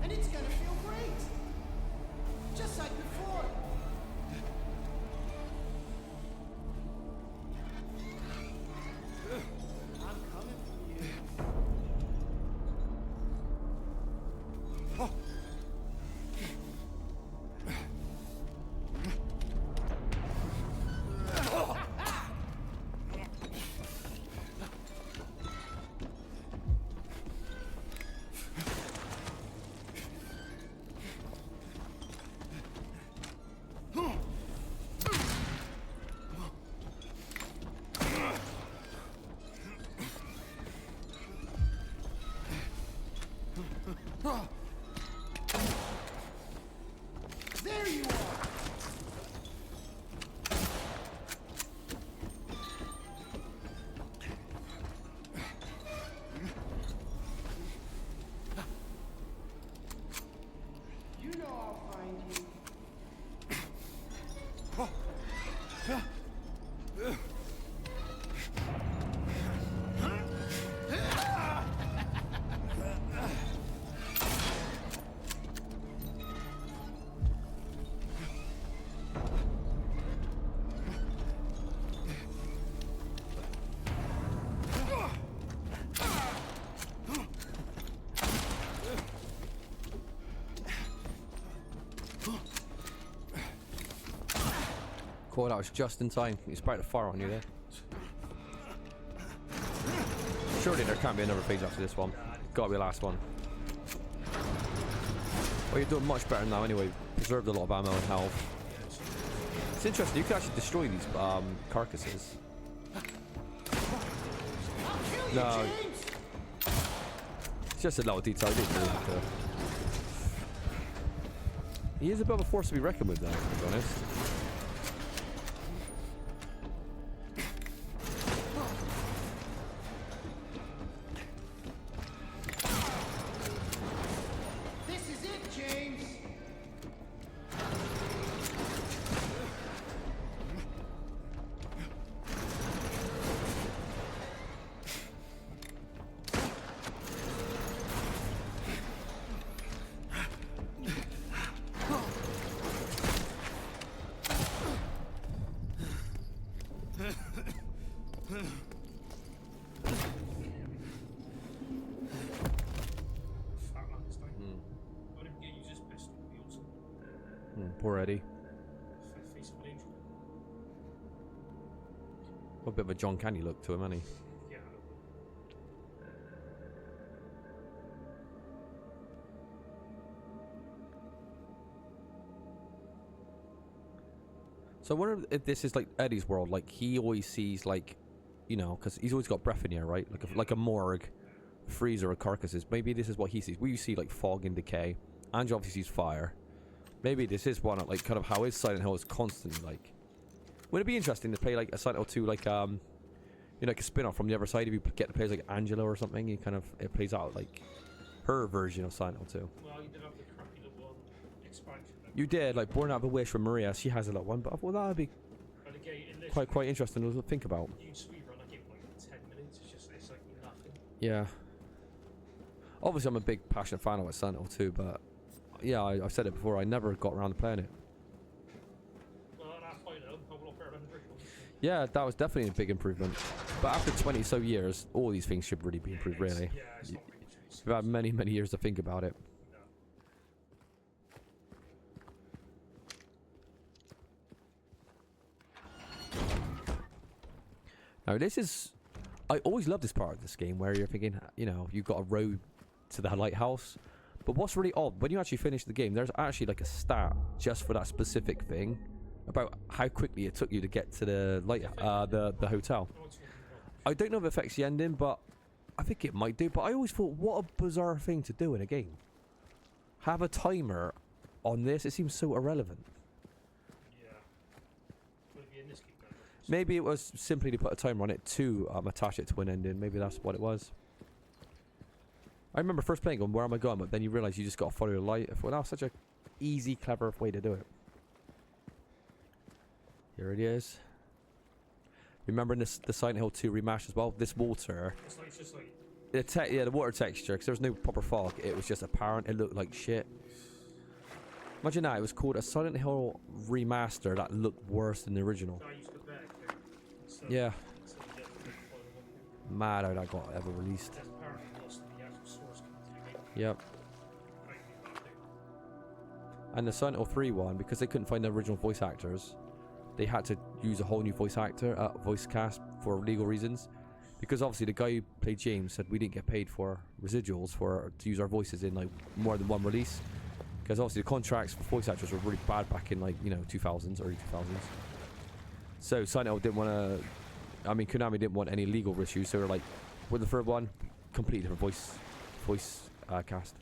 And it's gonna feel great. Just like before. I'm coming for you. There you are! You know I'll find you.
Cool, that was just in time. You sparked a fire on you there. Surely there can't be another phase after this one. Gotta be the last one. Well, you're doing much better now anyway. Preserved a lot of ammo and health. It's interesting, you can actually destroy these carcasses. No. It's just a little detail. I didn't really have to. He is a bit of a force to be reckoned with, though, to be honest.
This is it, James!
Fat man this time. I didn't get use this pistol. He also
Poor Eddie.
face of an angel.
Got a bit of a John Candy look to him, hasn't he?
Yeah.
So I wonder if this is like Eddie's world. Like he always sees like, you know, because he's always got breath in here, right? Like a morgue, freezer of carcasses. Maybe this is what he sees. We see like fog and decay. Andrew obviously sees fire. Maybe this is one like kind of how his Silent Hill is constantly like. Would it be interesting to play like a Silent Hill 2 like you know, like a spin-off from the other side? If you get to play as like Angela or something, you kind of it plays out like her version of Silent Hill 2.
Well, you did have the crappy little expansion.
You did like Born Out of a Wish from Maria. She has a little one, but I thought that would be
But again, in this
quite interesting to think about.
you sweep run that game for like 10 minutes. It's like nothing.
Yeah. Obviously, I'm a big passionate fan of like Silent Hill 2, but yeah, I've said it before. I never got around to playing it.
Well, that's fine though. I'm a lot better than the original.
Yeah, that was definitely a big improvement. But after 20 so years, all these things should really be improved. Really,
Yeah, it's not really changed.
we've had many years to think about it. Now this is, I always love this part of this game where you're thinking, you know, you've got a road to the lighthouse. But what's really odd, when you actually finish the game, there's actually like a stat just for that specific thing about how quickly it took you to get to the the hotel. I don't know if it affects the ending, but I think it might do. But I always thought, what a bizarre thing to do in a game. Have a timer on this. It seems so irrelevant. Maybe it was simply to put a timer on it to attach it to an ending. Maybe that's what it was. I remember first playing going, where am I going? But then you realise you just got to follow the light. I thought, that was such a easy, clever way to do it. Here it is. Remember in the Silent Hill 2 remaster as well? This water.
It's just like
The water texture, because there was no proper fog. It was just apparent. It looked like shit. Imagine that. It was called a Silent Hill remaster that looked worse than the original.
I used to beg there.
Yeah.
Instead of getting the final one.
Mad how that got ever released.
That's apparently lost the actual source code to the game.
Yep.
Might be that thing.
And the Silent Hill 3 one, because they couldn't find the original voice actors, they had to use a whole new voice cast for legal reasons. Because obviously the guy who played James said we didn't get paid for residuals to use our voices in like more than one release. Because obviously the contracts for voice actors were really bad back in like, 2000s, early 2000s. So Silent Hill didn't want to, Konami didn't want any legal issues, so they were like, with the third one, completely different voice cast.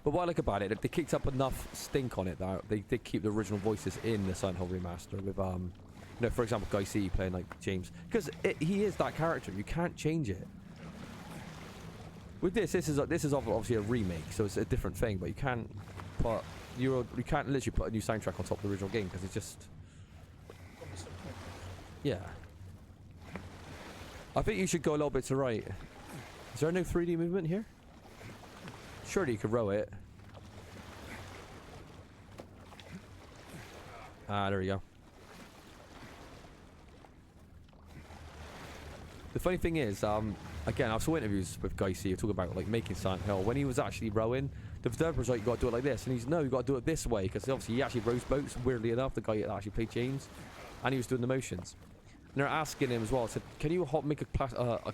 But what I like about it, they kicked up enough stink on it that they did keep the original voices in the Silent Hill remaster with, for example, Guy C playing like James. Because he is that character, you can't change it. With this is obviously a remake, so it's a different thing, but you can't literally put a new soundtrack on top of the original game, because it's just... Yeah. I think you should go a little bit to right. Is there no 3D movement here? Surely you could row it. Ah, there we go. The funny thing is, again, I saw interviews with Guy C talking about like making Silent Hill. When he was actually rowing, the developer was like, you got to do it like this, and he's no, you got to do it this way, because obviously he actually rows boats. Weirdly enough, the guy that actually played James, and he was doing the motions. And they're asking him as well, said, can you make a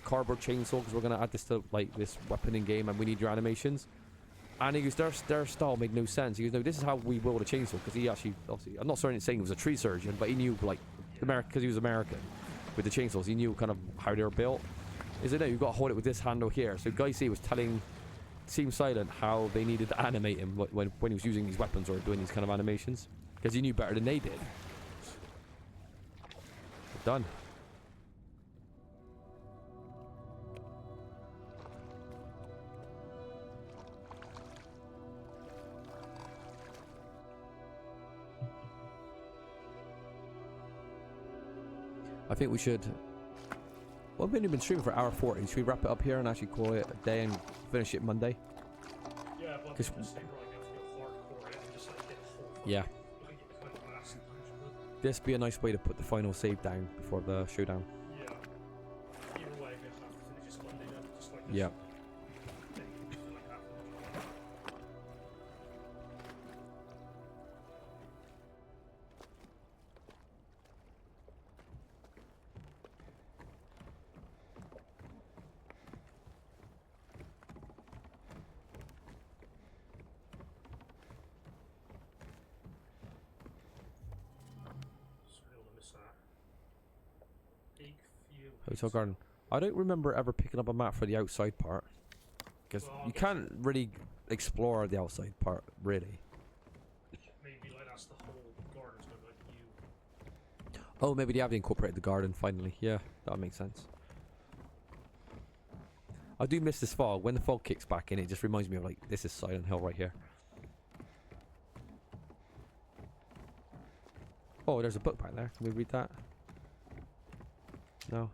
cardboard chainsaw, because we're going to add this to like this weapon in game and we need your animations. And he goes, their style made no sense. He goes, no, this is how we wield a chainsaw, because he actually, obviously, I'm not saying he was a tree surgeon, but he knew like because he was American with the chainsaws, he knew kind of how they were built. He said, no, you've got to hold it with this handle here. So Guy C was telling Team Silent how they needed to animate him when he was using these weapons or doing these kind of animations, because he knew better than they did. Done. I think we should... Well, we've only been streaming for hour 40. Should we wrap it up here and actually call it a day and finish it Monday?
Yeah, but I'm just saying, right, we have to go hardcore it and just like get a whole...
Yeah.
Like, get the kind of last
This be a nice way to put the final save down before the showdown.
Yeah. Either way, we have to finish this Monday then, just like this.
Yeah.
Like that.
Hotel Garden. I don't remember ever picking up a map for the outside part, because you can't really explore the outside part, really.
Maybe like that's the whole garden's gonna be like you.
Oh, maybe they have incorporated the garden finally. Yeah, that makes sense. I do miss this fog. When the fog kicks back in, it just reminds me of like, this is Silent Hill right here. Oh, there's a book back there. Can we read that? No.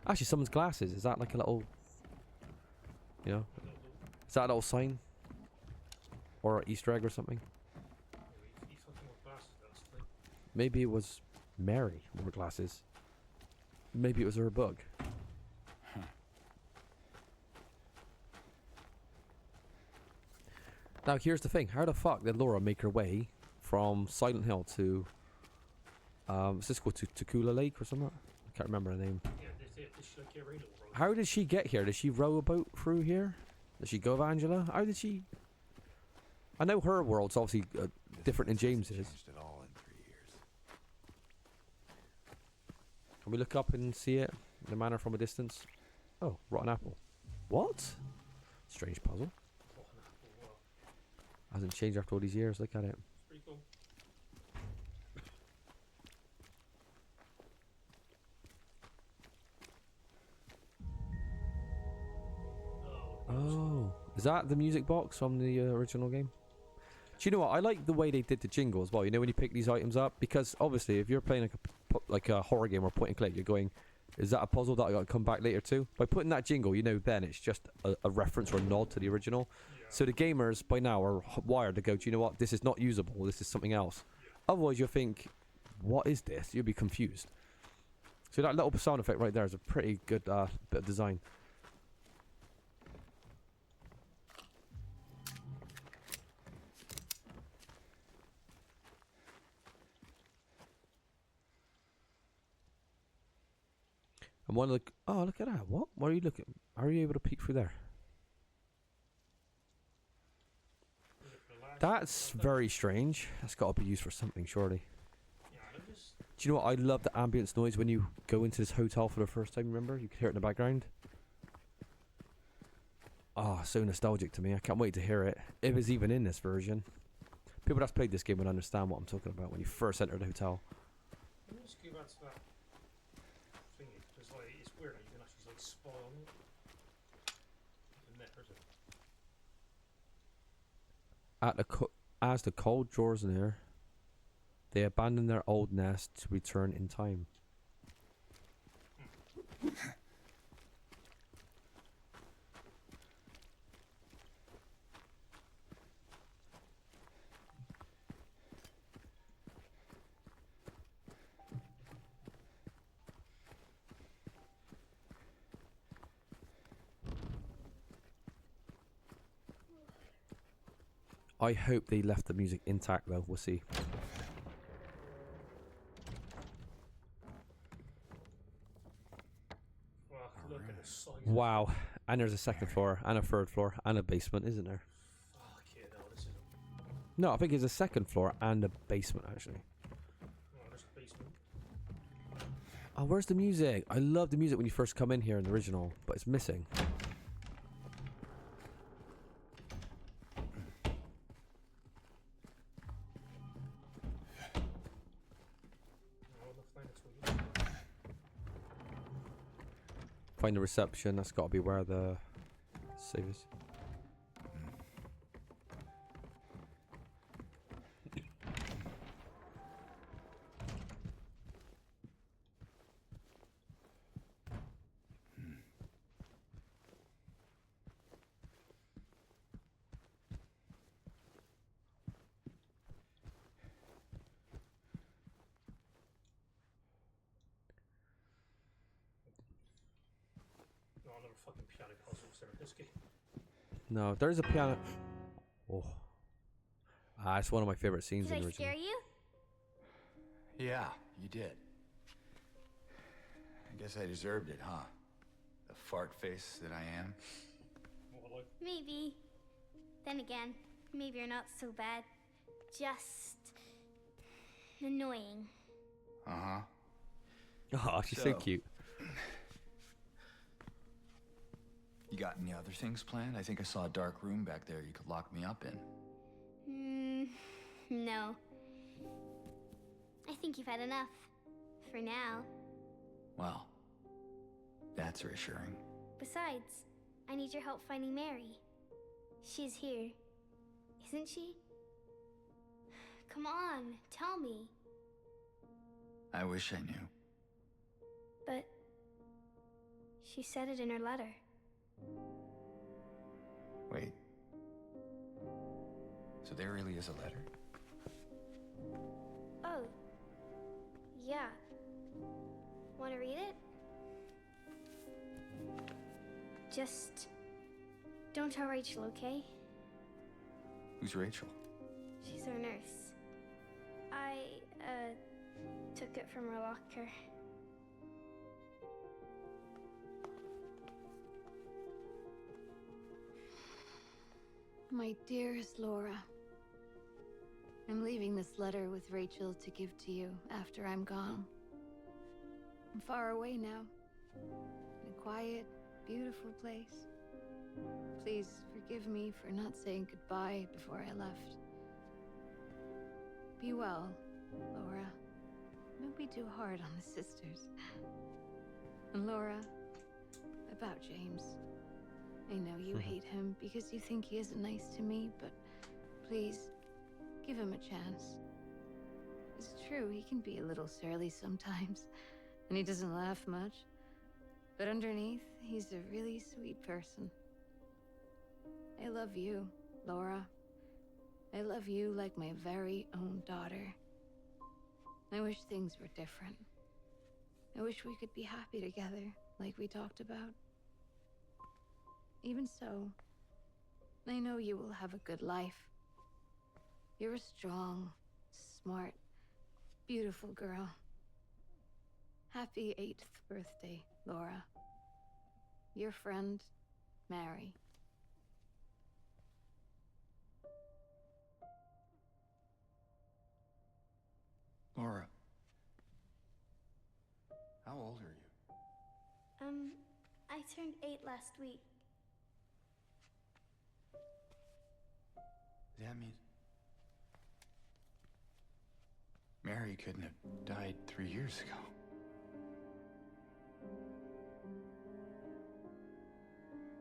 Actually, someone's glasses. Is that like a little... You know? Is that a little sign? Or an Easter egg or something? Maybe it was Mary with her glasses. Maybe it was her book. Now, here's the thing. How the fuck did Laura make her way from Silent Hill to... is this called to Takula Lake or something? I can't remember her name.
Yeah, this should get rid of it.
How did she get here? Did she row a boat through here? Did she go with Angela? How did she... I know her world's obviously different than James's.
Changed it all in 3 years.
Can we look up and see it? The manor from a distance? Oh, rotten apple. What? Strange puzzle. Hasn't changed after all these years. Look at it.
Pretty cool.
Oh, is that the music box from the original game? Do you know what? I like the way they did the jingle as well. You know, when you pick these items up, because obviously if you're playing like a horror game or point and click, you're going, is that a puzzle that I got to come back later to? By putting that jingle, you know, then it's just a reference or a nod to the original.
Yeah.
So the gamers by now are wired to go, do you know what? This is not usable. This is something else. Otherwise, you'll think, what is this? You'll be confused. So that little sound effect right there is a pretty good bit of design. And one of the... Oh, look at that. What? What are you looking... How are you able to peek through there? That's very strange. That's got to be used for something, surely. Do you know what? I love the ambience noise when you go into this hotel for the first time, remember? You can hear it in the background. Ah, so nostalgic to me. I can't wait to hear it. If it's even in this version. People that's played this game would understand what I'm talking about when you first enter the hotel.
Let me just go back to that thingy, because like, it's weird how you can actually like spy on it. The net, is it?
As the cold draws near, they abandon their old nest to return in time. I hope they left the music intact though, we'll see.
Well, look at the size.
Wow, and there's a second floor, and a third floor, and a basement, isn't there?
Fuck yeah, no, this isn't.
No, I think it's a second floor and a basement actually.
Oh, there's the basement.
Oh, where's the music? I love the music when you first come in here in the original, but it's missing. Find the reception, that's got to be where the save is.
No, another fucking piano puzzles there in this game.
No, there's a piano. Oh. Ah, it's one of my favorite scenes
Did
in the
I
original.
scare you?
Yeah, you did. I guess I deserved it, huh? The fart face that I am.
What, like,
Maybe. Then again, maybe you're not so bad. Just annoying.
Uh-huh.
Oh, she's so cute.
You got any other things planned? I think I saw a dark room back there you could lock me up in.
No. I think you've had enough. For now.
Well, that's reassuring.
Besides, I need your help finding Mary. She's here. Isn't she? Come on, tell me.
I wish I knew.
But she said it in her letter.
Wait. So there really is a letter?
Oh. Yeah. Want to read it? Just don't tell Rachel, okay?
Who's Rachel?
She's our nurse. I, took it from her locker.
My dearest Laura, I'm leaving this letter with Rachel to give to you after I'm gone. I'm far away now, in a quiet, beautiful place. Please forgive me for not saying goodbye before I left. Be well, Laura. Don't be too hard on the sisters. And Laura, about James. I know you hate him because you think he isn't nice to me, but please, give him a chance. It's true, he can be a little surly sometimes, and he doesn't laugh much. But underneath, he's a really sweet person. I love you, Laura. I love you like my very own daughter. I wish things were different. I wish we could be happy together, like we talked about. Even so, I know you will have a good life. You're a strong, smart, beautiful girl. Happy 8th birthday, Laura. Your friend, Mary.
Laura. How old are you?
I turned 8 last week.
That means Mary couldn't have died 3 years ago.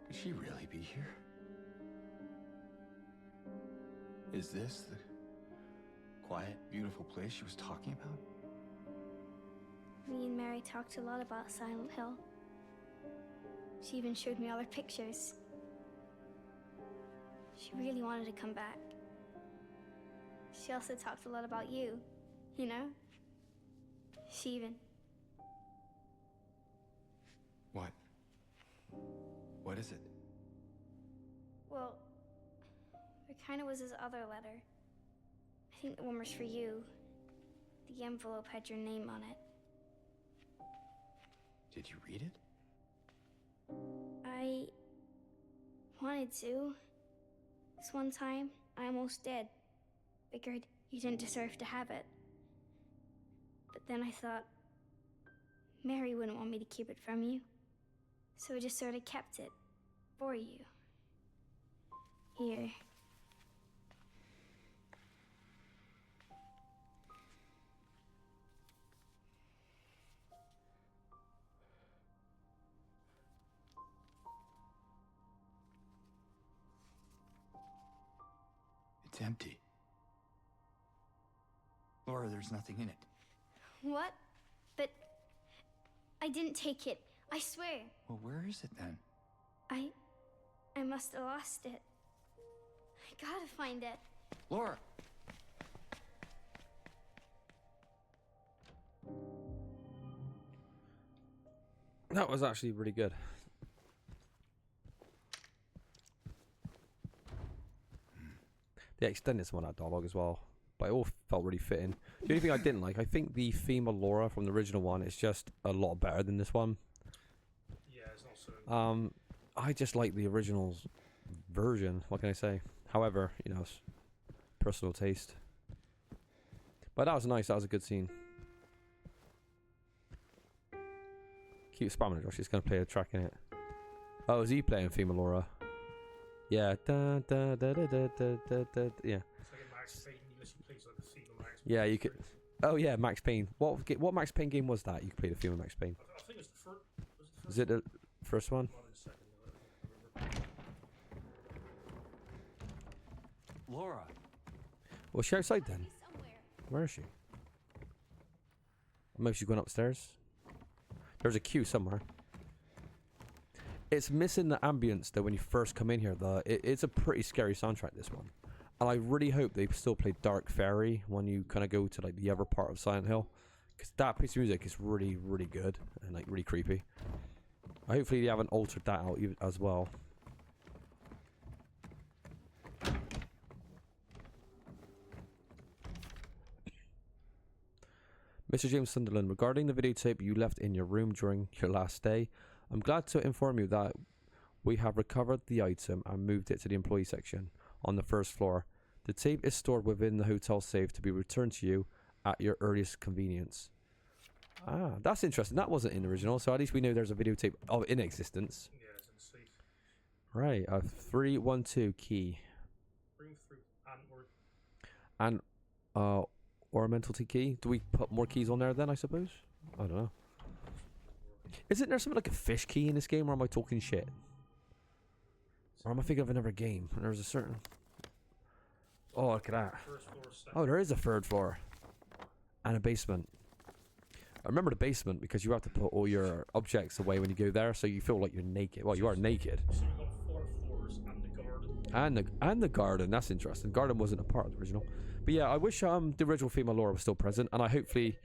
Could she really be here? Is this the quiet, beautiful place she was talking about?
Me and Mary talked a lot about Silent Hill. She even showed me all her pictures. She really wanted to come back. She also talked a lot about you, you know? She even...
What? What is it?
Well, there kind of was this other letter. I think the one was for you. The envelope had your name on it.
Did you read it?
I wanted to. This one time, I almost did. Figured you didn't deserve to have it. But then I thought, Mary wouldn't want me to keep it from you. So I just sort of kept it for you. Here.
It's empty. Laura, there's nothing in it.
What? But I didn't take it. I swear.
Well, where is it then?
I must have lost it. I gotta find it.
Laura!
That was actually really good. They extended some of that dialogue as well, but it all felt really fitting. The only thing I didn't like, I think the female Laura from the original one is just a lot better than this one.
Yeah, it's not so...
I just like the original version. What can I say? However, you know, it's personal taste. But that was nice. That was a good scene. Keep spamming it, Josh. He's going to play a track in it. Oh, is he playing female Laura? Yeah. Da, da, da, da, da, da, da, da. Yeah.
It's like a Max Payne. You listen plays like the female Max Payne.
Yeah, you could. Oh yeah, Max Payne. What Max Payne game was that? You could play the female Max Payne.
I think it was the first.
Was it the first one?
Laura.
Was she outside then? Where is she? Maybe she's going upstairs. There's a queue somewhere. It's missing the ambience though when you first come in here. It's a pretty scary soundtrack, this one. And I really hope they still play Dark Fairy when you kind of go to like the other part of Silent Hill. Because that piece of music is really, really good and like really creepy. Hopefully they haven't altered that out as well. Mr. James Sunderland, regarding the videotape you left in your room during your last stay, I'm glad to inform you that we have recovered the item and moved it to the employee section on the first floor. The tape is stored within the hotel safe to be returned to you at your earliest convenience. Ah, that's interesting. That wasn't in the original, so at least we know there's a videotape in existence.
Yeah, it's in the safe.
Right, a 312 key.
Bring through and
And, ornamental key. Do we put more keys on there then, I suppose? I don't know. Isn't there something like a fish key in this game, or am I talking shit? Or am I thinking of another game? There's a certain... Oh, look at that.
First floor, second.
Oh, there is a third floor. And a basement. I remember the basement because you have to put all your objects away when you go there, so you feel like you're naked. Well, you are naked.
So we've got 4 floors and the garden.
And the garden. That's interesting. Garden wasn't a part of the original. But yeah, I wish the original female Laura was still present, and I hopefully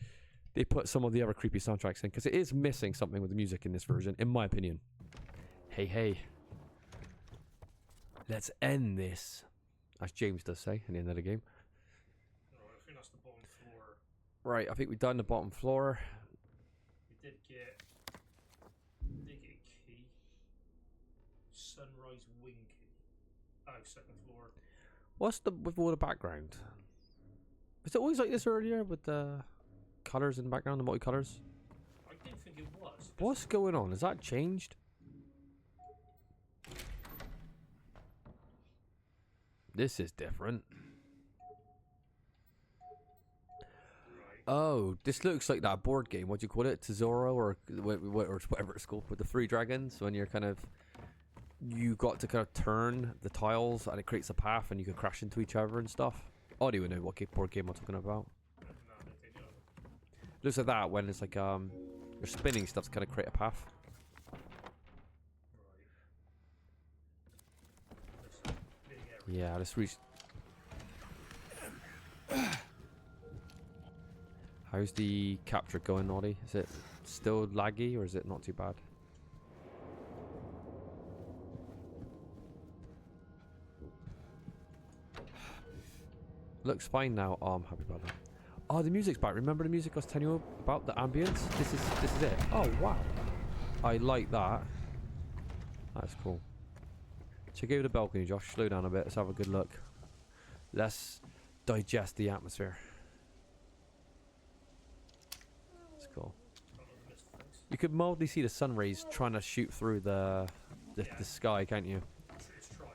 they put some of the other creepy soundtracks in, because it is missing something with the music in this version, in my opinion. Hey, hey. Let's end this. As James does say in the end of the game.
No, I think that's the bottom floor.
Right, I think we've done the bottom floor.
We did get a key. Sunrise wing key. Oh, second floor.
What's with all the background? Was it always like this earlier with the colours in the background, the multicolours?
I didn't think it was.
What's going on? Has that changed? This is different. Oh, this looks like that board game. What do you call it? Tesoro or whatever it's called with the 3 dragons. When you're kind of... You got to kind of turn the tiles and it creates a path and you can crash into each other and stuff. I don't even know what board game I'm talking about. Looks like that when it's like you're spinning stuff to kind of create a path. Yeah, let's reach. How's the capture going, Noddy? Is it still laggy or is it not too bad? Looks fine now. Oh, I'm happy about that. Oh, the music's back. Remember the music I was telling you about? The ambience? This is it. Oh, wow. I like that. That's cool. Check out the balcony, Josh. Slow down a bit. Let's have a good look. Let's digest the atmosphere. That's cool. You could mildly see the sun rays trying to shoot through the sky, can't you?
It's trying.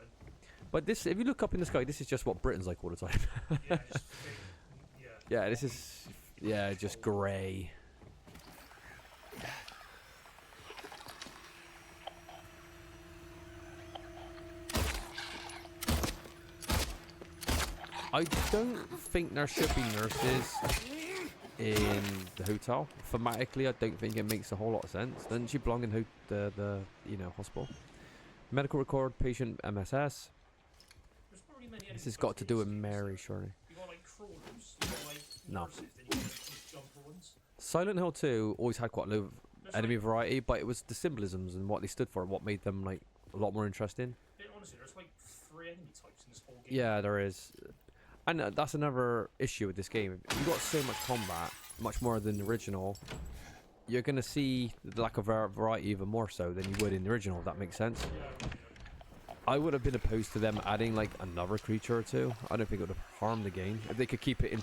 But this, if you look up in the sky, this is just what Britain's like all the time.
Yeah, just
Yeah, this is, yeah, just grey. I don't think there should be nurses in the hotel. Thematically, I don't think it makes a whole lot of sense. Doesn't she belong in the hospital? Medical record, patient MSS. This has got to do with Mary, surely.
You got like crawlers, you got like
No.
nurses, then you got like jumper ones.
Silent Hill 2 always had quite a low enemy variety, but it was the symbolisms and what they stood for, what made them like a lot more interesting.
Honestly, there's like 3 enemy types in this whole game.
Yeah, there is. And that's another issue with this game. You've got so much combat, much more than the original. You're going to see the lack of variety even more so than you would in the original, if that makes sense. I would have been opposed to them adding like another creature or two. I don't think it would have harmed the game. If they could keep it in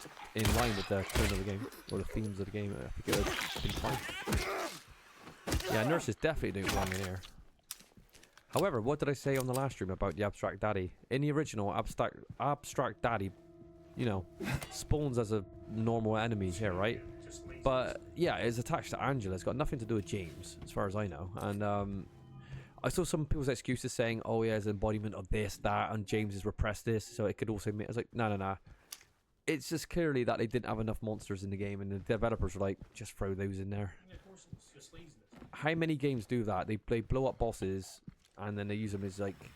line with the tone of the game, or the themes of the game, I think it would have been fine. Yeah, nurses definitely don't belong in here. However, what did I say on the last stream about the abstract daddy? In the original, abstract daddy, you know, spawns as a normal enemy here, right? But yeah, it's attached to Angela. It's got nothing to do with James, as far as I know. And I saw some people's excuses saying, "Oh yeah, it's an embodiment of this, that, and James has repressed this, so it could also." I was like, no. It's just clearly that they didn't have enough monsters in the game, and the developers were like, "Just throw those in there."
Yeah, of course, it's just laziness.
How many games do that? They blow up bosses, and then they use them as like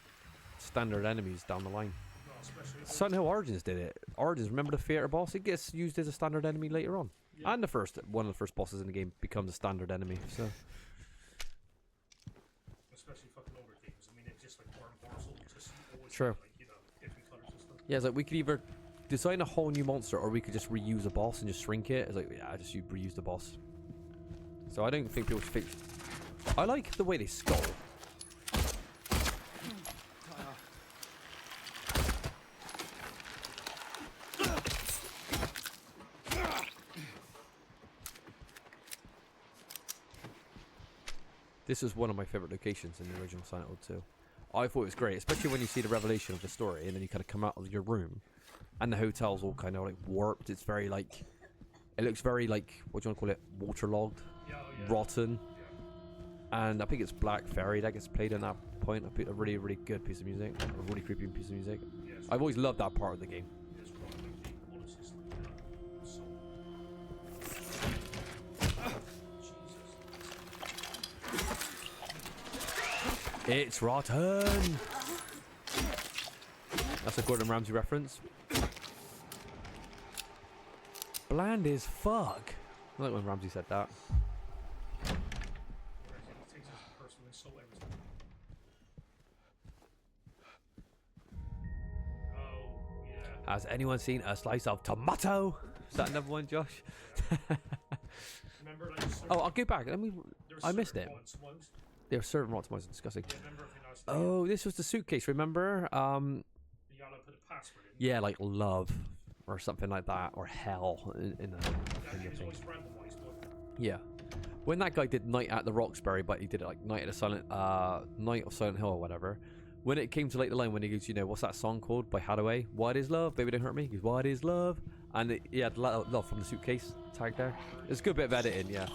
standard enemies down the line. Silent Hill Origins did it. Origins, remember the theater boss? It gets used as a standard enemy later on, and one of the first bosses in the game becomes a standard enemy. So.
Especially fucking older games. I mean, it's just like part and parcel. Just always
True.
like, you know, different colors and stuff.
Yeah, it's like we could either design a whole new monster, or we could just reuse a boss and just shrink it. It's like, yeah, just you reuse the boss. So I don't think people should think. I like the way they skull. This is one of my favorite locations in the original Silent Hill 2. I thought it was great, especially when you see the revelation of the story, and then you kind of come out of your room, and the hotel's all kind of like warped. It's very like, it looks very like, what do you want to call it, waterlogged, rotten. And I think it's Black Fairy that gets played in that point. A really, really good piece of music. A really creepy piece of music.
Yes.
I've always loved that part of the game.
It's probably the quality system of that song. Jesus.
It's rotten! That's a Gordon Ramsay reference. Bland as fuck. I like when Ramsay said that.
He takes it as a personal insult every time. Oh, yeah.
Has anyone seen a slice of tomato? Is that another one, Josh?
Remember, like,
Oh, I'll go back. I missed it.
Ones.
They were serving rotten tomatoes. Disgusting.
Yeah, remember if you noticed
Oh, this was the suitcase. Remember?
you gotta put a password in.
Yeah, like love or something like that, or hell in the
Yeah,
thing.
it's always randomized, but
Yeah. When that guy did Night at the Roxbury, but he did it like Night of Silent Hill or whatever. When it came to Late the Line, when he goes, you know, what's that song called by Hadaway? What is love? Baby, don't hurt me. He goes, what is love? And he had love from the suitcase tag there. It's a good bit of editing, yeah.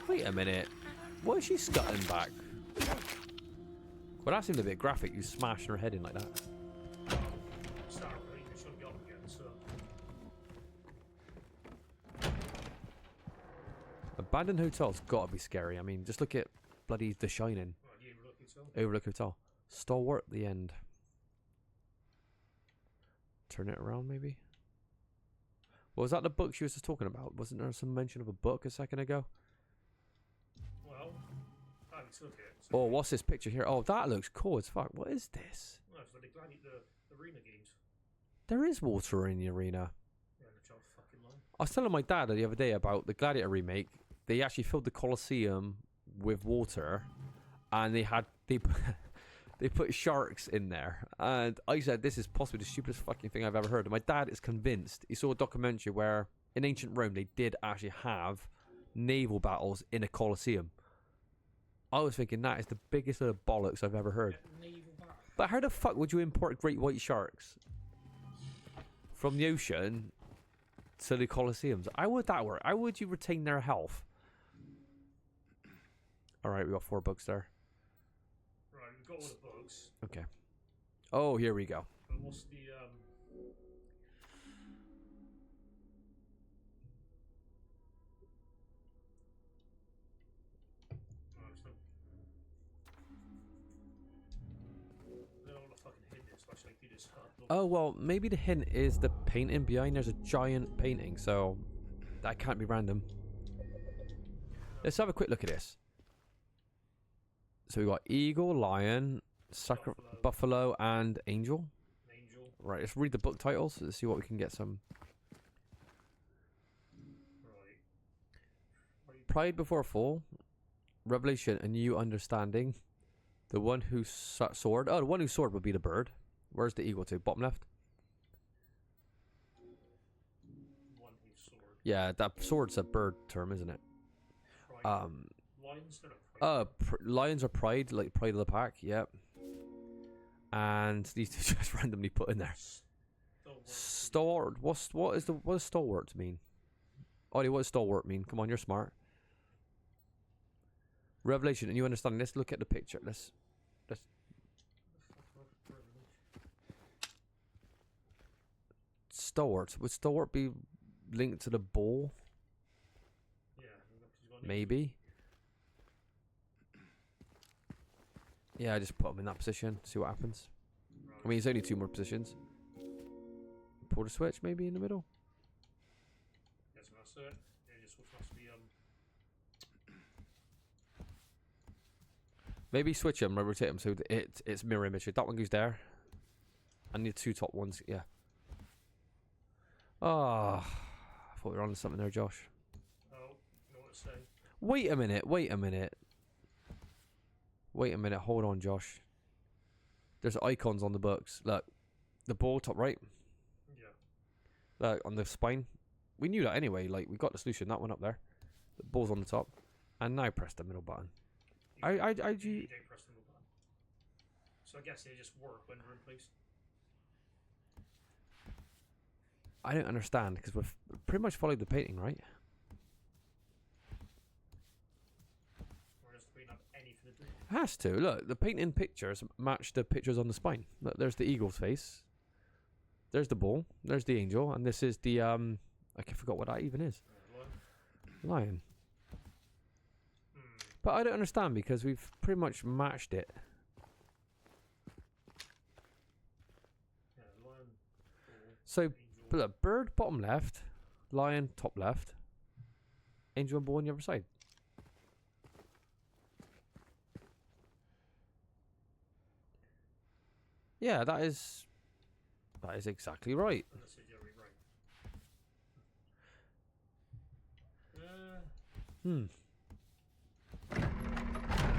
Wait a minute. Why is she scutting back? Well, that seemed a bit graphic. You smashing her head in like that.
it's not right. It shouldn't be up again, so.
Abandoned hotel's gotta be scary. I mean, just look at bloody The Shining.
Well, yeah, we're lucky too.
Overlook Hotel. Stalwart at the end. Turn it around, maybe? Well, was that the book she was just talking about? Wasn't there some mention of a book a second ago?
Well, I took it.
Oh, what's this picture here? Oh, that looks cool as fuck. What is this?
Well, it's like the arena games.
There is water in the arena.
Yeah, the job fucking line.
I was telling my dad the other day about the Gladiator remake. They actually filled the Colosseum with water, and they put sharks in there. And I said, this is possibly the stupidest fucking thing I've ever heard. And my dad is convinced. He saw a documentary where in ancient Rome they did actually have naval battles in a Colosseum. I was thinking that is the biggest little bollocks I've ever heard. But how the fuck would you import great white sharks from the ocean to the Colosseums? How would that work? How would you retain their health? Alright, we got 4 books there.
Right, we've got all the bugs.
Okay. Oh, here we go.
But what's the
Oh, well, maybe the hint is the painting behind. There's a giant painting, so that can't be random. Let's have a quick look at this. So we got eagle, lion, buffalo, and angel. Right, let's read the book titles. Let's see what we can get some. Pride Before a Fall, Revelation, A New Understanding, The One Who Soared. Oh, the one who soared would be the bird. Where's the eagle to? Bottom left?
One who soared.
Yeah, that sword's a bird term, isn't it?
Lions, they're not pride.
Lions are pride, like pride of the pack, yep. And these two just randomly put in there. Stalwart. What does stalwart mean? Ollie, what does stalwart mean? Come on, you're smart. Revelation, and you understand. Let's look at the picture. Let's Stalwart. Would stalwart be linked to the ball?
Yeah.
Maybe. Yeah, I just put him in that position. See what happens.
Right.
I mean, it's only 2 more positions. Pull the switch, maybe in the middle.
Yes, that's it. Yeah, just must be
Maybe switch them, rotate them so it's mirror image. That one goes there. And the 2 top ones, yeah. Ah, I thought we were on to something there, Josh.
Oh, you know what to say.
Wait a minute, wait a minute. Wait a minute, hold on, Josh. There's icons on the books. Look, the ball top right.
Yeah.
Look, on the spine. We knew that anyway, like, we got the solution, that one up there. The ball's on the top. And now press the middle button.
You don't press the middle button. So I guess they just work when they're in place.
I don't understand, because we've pretty much followed the painting, right?
for the day.
Has to. Look, the painting pictures match the pictures on the spine. Look, there's the eagle's face. There's the bull. There's the angel. And this is the, I forgot what that even is. Lion. But I don't understand because we've pretty much matched it.
Yeah, lion, bull,
So,
angel.
look, bird bottom left, lion top left, angel and bull on the other side. Yeah, that is exactly right.
Unless you're right.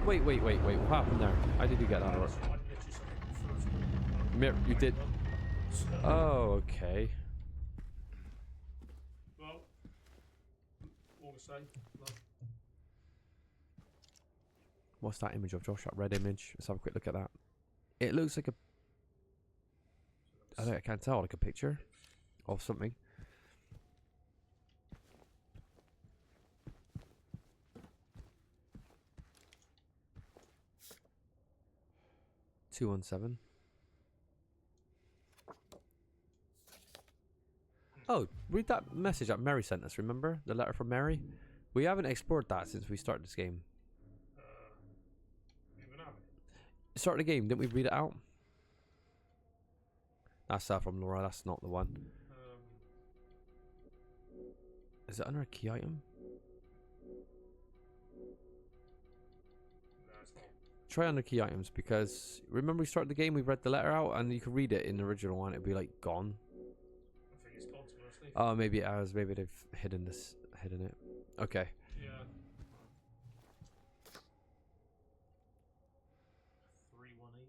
Wait. What happened there? How did you get that?
So I literally said the first one.
Mir, you did. Oh, okay.
Well, what we say? Love.
What's that image of Josh? That red image. Let's have a quick look at that. It looks like a. I can't tell. Like a picture of something. $217. Oh, read that message that Mary sent us. Remember the letter from Mary? We haven't explored that since we started this game.
Even have it.
Start the game, didn't we read it out? That's that from Laura. That's not the one. Is it under a key item?
No, it's not.
Try under key items because remember we started the game. We read the letter out and you could read it in the original one. It'd be like gone.
I think it's gone to honestly.
Oh, maybe it has. Maybe they've hidden it. Okay.
Yeah. 318.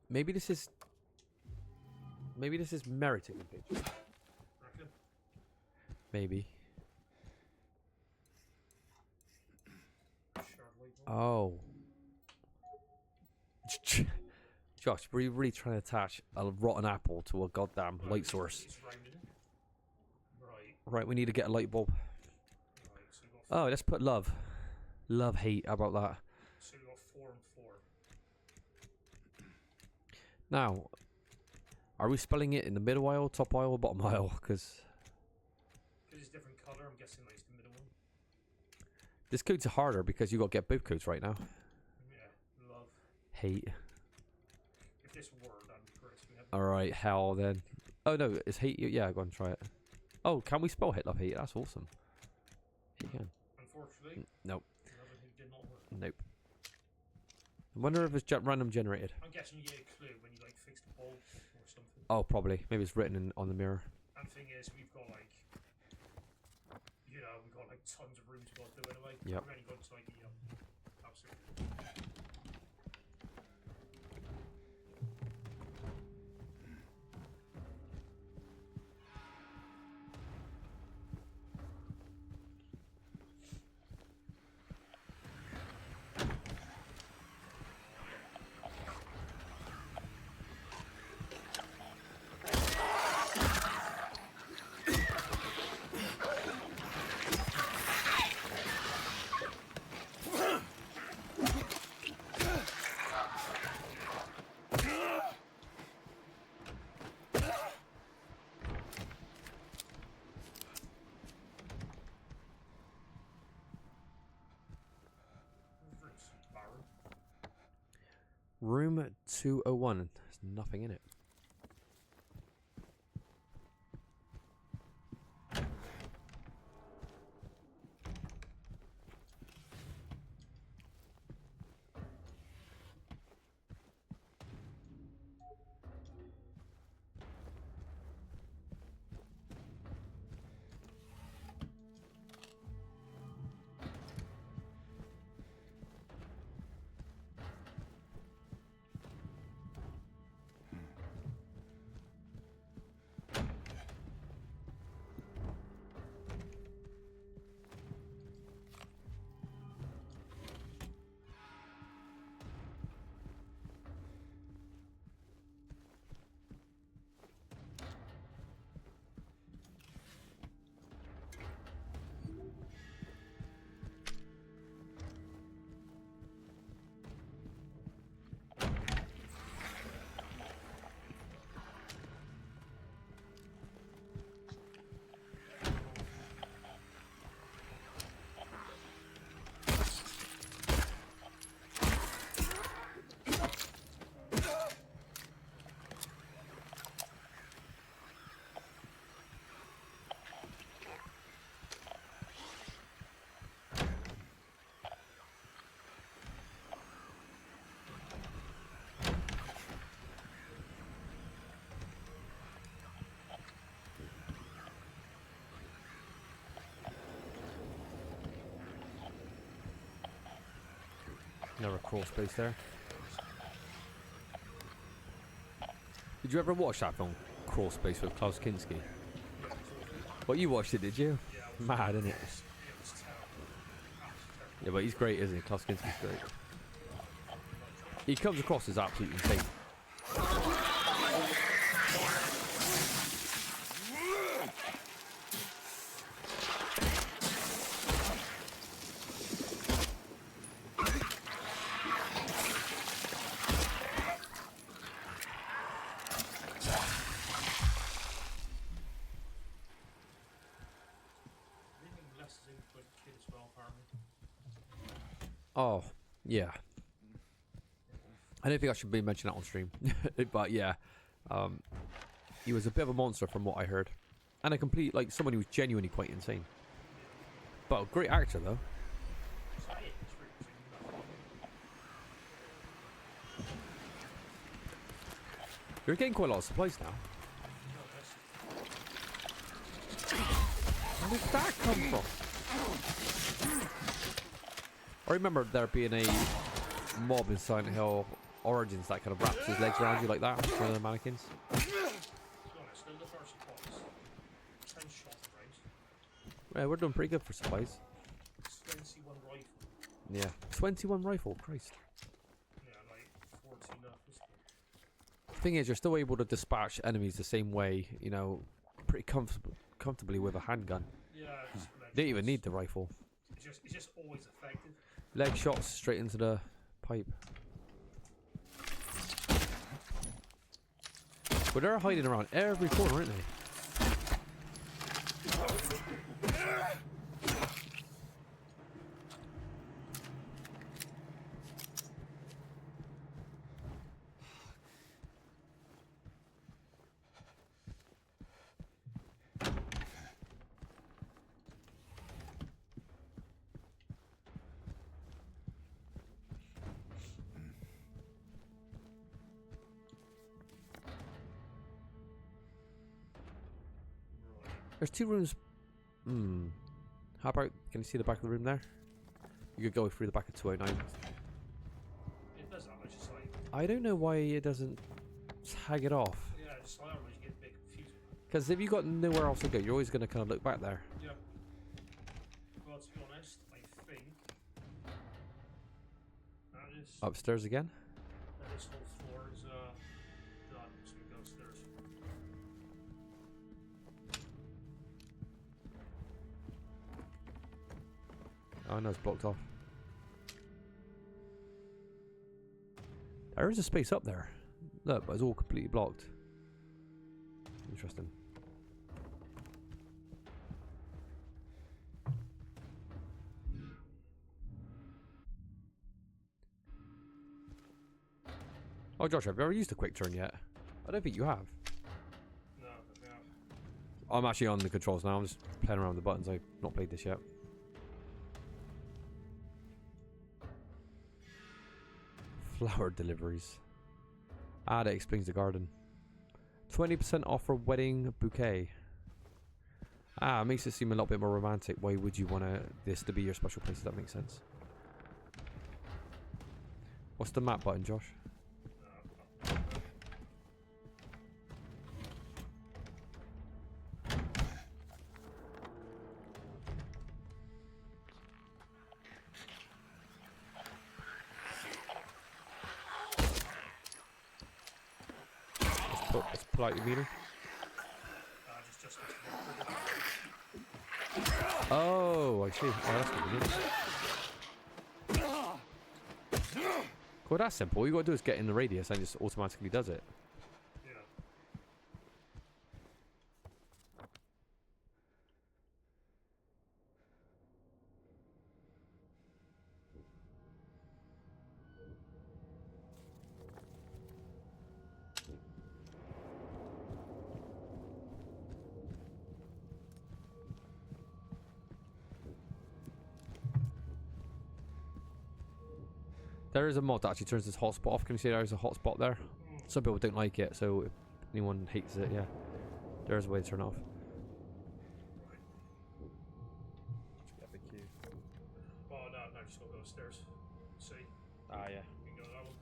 Maybe this is Mary taking pictures.
Reckon?
Maybe.
Shard light bulb.
Oh. Josh, were you really trying to attach a rotten apple to a goddamn light source?
It's rounded it. Right.
Right, we need to get a light bulb.
Right. So we got.
Oh, let's put love. Love, hate. How about that?
So we got 4 and 4.
Now, are we spelling it in the middle aisle, top aisle, or bottom aisle? Because
It's a different colour. I'm guessing that's the middle one.
this code's harder because you got to get both codes right now.
Yeah. Love.
Hate.
If this word, I'm impressed.
Alright, hell then. Oh no, it's hate. Yeah, go on, try it. Oh, can we spell hate, love, hate? That's awesome. You can.
Unfortunately.
Nope.
Love and hate did not work.
Nope. I wonder if it's random generated.
I'm guessing you get a clue when you like fix the bulb or something.
Oh, probably. Maybe it's written on the mirror.
And the thing is, we've got like, we've got like tons of rooms we've got to do anyway.
Yep.
We've only got to like, absolutely.
Room 201. There's nothing in it. Another crawl space there. Did you ever watch that film, Crawl Space, with Klaus Kinski? Well, you watched it, did you? Mad, isn't it? Yeah, but he's great, isn't he? Klaus Kinski's great. He comes across as absolutely insane. Oh, yeah. I don't think I should be mentioning that on stream. But yeah. He was a bit of a monster from what I heard. And a complete, like, someone who was genuinely quite insane. But a great actor, though. You're getting quite a lot of supplies now. Where did that come from? I remember there being a mob in Silent Hill Origins that kind of wraps his legs around you like that, one of the mannequins. Yeah, we're doing pretty good for supplies.
21 rifle.
Yeah, 21 rifle, Christ.
Yeah, like 14 pistol.
The thing is, you're still able to dispatch enemies the same way, you know, pretty comfortably with a handgun.
Yeah,
They don't even need the rifle.
It's just always effective.
Leg shots straight into the pipe. But they're hiding around every corner, aren't they? There's 2 rooms. How about, can you see the back of the room there? You could go through the back of 209.
It does that, it's just like...
I don't know why it doesn't tag it off.
Yeah, just like I always get a bit confused.
Because if you've got nowhere else to go, you're always going to kind of look back there.
Yeah. Well, to be honest, I think... that is...
Upstairs again?
That this whole floor is, done, so we go upstairs.
Oh no, it's blocked off. There is a space up there. Look, but it's all completely blocked. Interesting. Oh, Josh, have you ever used a quick turn yet? I don't think you have.
No, yeah.
I'm actually on the controls now. I'm just playing around with the buttons. I've not played this yet. Flower deliveries. Ah, that explains the garden. 20% off for wedding bouquet. Ah, makes it seem a little bit more romantic. Why would you want this to be your special place? If that makes sense. What's the map button, Josh? Let's pull out your meter. Oh, I see. Oh, that's what it is. Cool, that's simple. All you gotta do is get in the radius and it just automatically does it. There is a mod that actually turns this hotspot off. Can you see there is a hotspot there? Some people don't like it, so if anyone hates it, yeah. There is a way to turn it off.
Oh, no, just go upstairs. See?
yeah.
We got that one.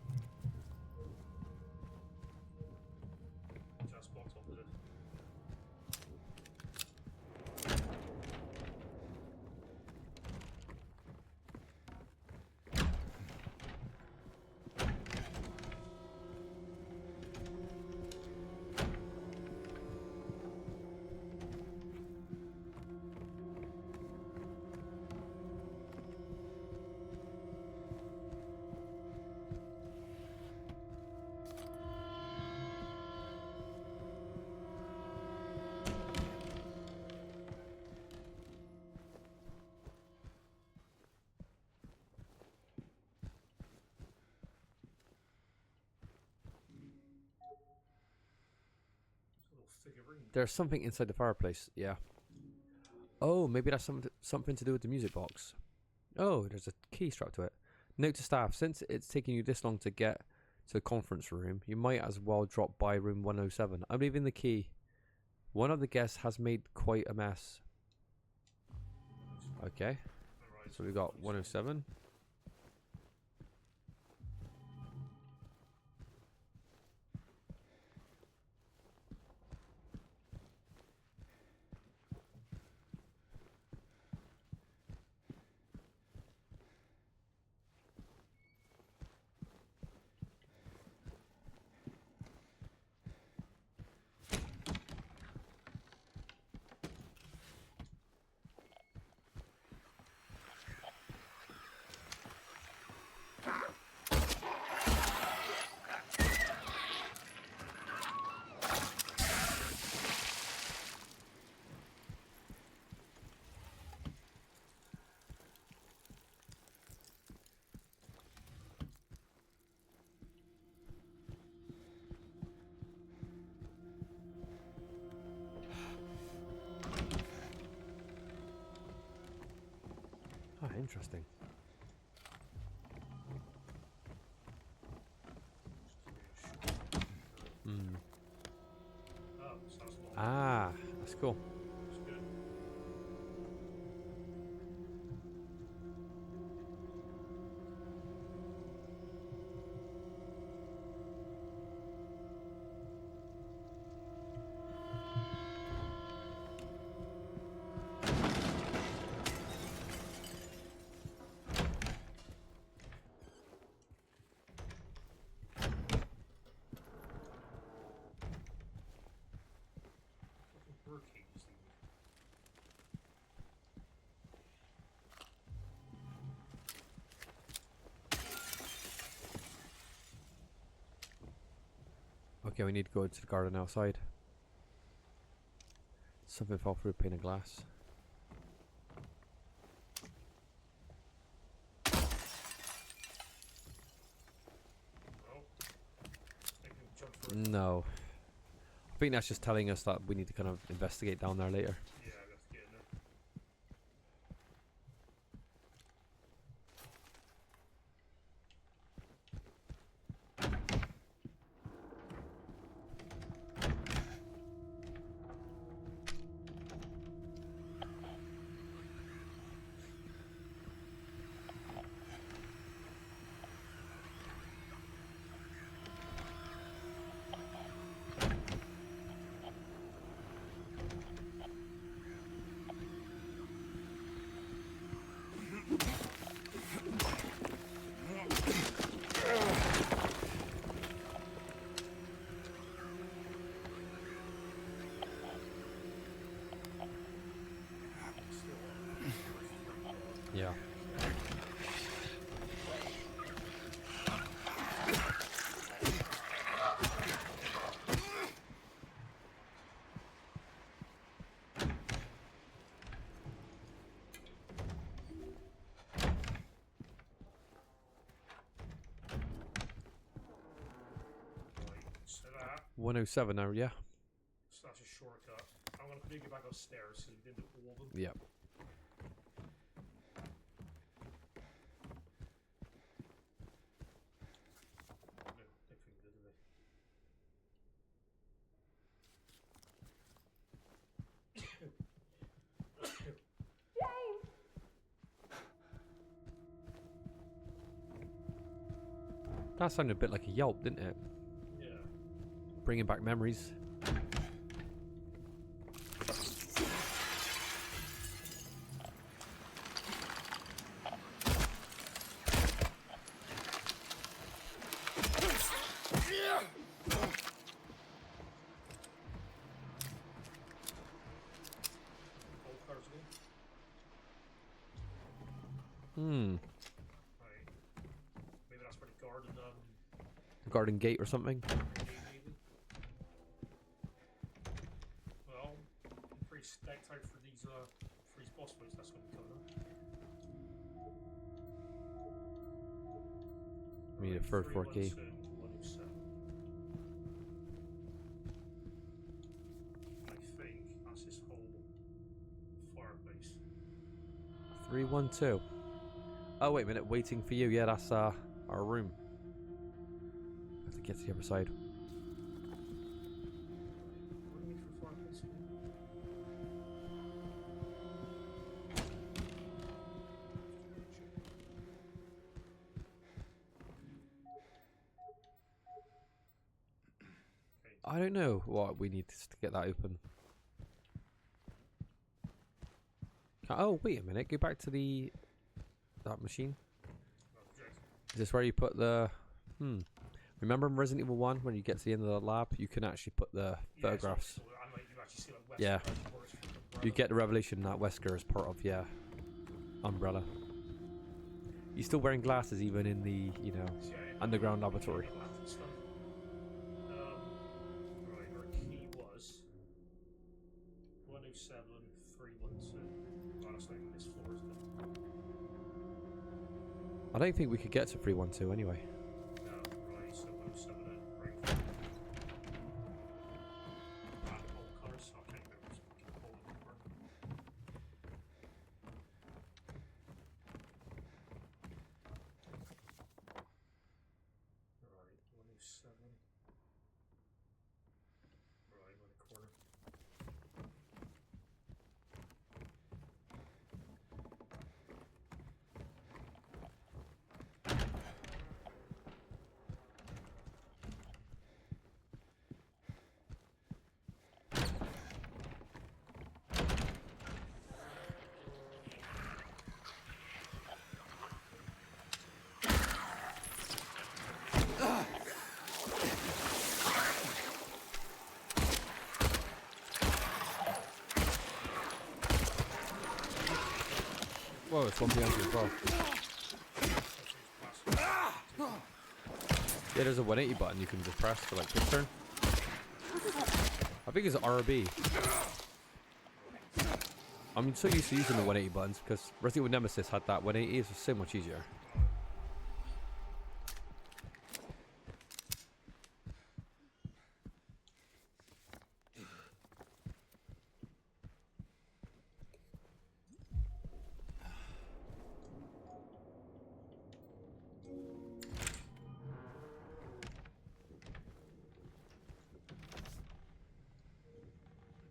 Just box off with it. Figurine.
There's something inside the fireplace. Yeah. Oh, maybe that's something to do with the music box. Oh, there's a key strapped to it. Note to staff: since it's taking you this long to get to the conference room, you might as well drop by room 107. I'm leaving the key. One of the guests has made quite a mess. Okay. So we got 107. Ah, interesting. Hmm.
Oh, so that's what.
Ah, that's cool.
That's good. Fucking bird cages thing.
Okay, we need to go to the garden outside. Something fell through a pane of glass.
Oh. They can jump for it.
No. I think that's just telling us that we need to kind of investigate down there later.
Yeah, I got to get in there.
Yeah.
Right, so that.
107 now, yeah.
So that's a shortcut. I'm going to quickly get back upstairs so we didn't do all of them.
Yep.
No, I think we did, didn't we?
That sounded a bit like a yelp, didn't it?
Yeah.
Bringing back memories.
Old cars again.
Hmm.
Right. Maybe that's where the garden,
Garden gate or something.
maybe. Well, I'm pretty stacked out for these boss fights that's going to be coming up.
We need a third 4 key.
107. I think that's his whole fireplace.
312. Oh, wait a minute. Waiting for you. Yeah, that's our room. Have to get to the other side.
What do we need for fireplace again? Okay.
I don't know what we need to get that open. Oh, wait a minute. Go back to that machine.
Okay.
Is this where you put the... Remember in Resident Evil 1, when you get to the end of the lab, you can actually put the photographs.
So, and like you actually see like Wesker
Yeah.
actually works for the
You
Umbrella.
get the revelation that Wesker is part of, Umbrella. He's still wearing glasses even in the, underground laboratory.
Right, our key was 107, 312. Well, that's like this floor, isn't it?
I don't think we could get to 312 anyway.
No, right, so 107 then. Right. All colours, so I can't remember which color they were. Right, 107. Right, in the corner.
Whoa, it's one behind you as well. Yeah, there's a 180 button you can just press for like quick turn. I think it's RB. I'm so used to using the 180 buttons because Resident Evil Nemesis had that 180. It's so much easier.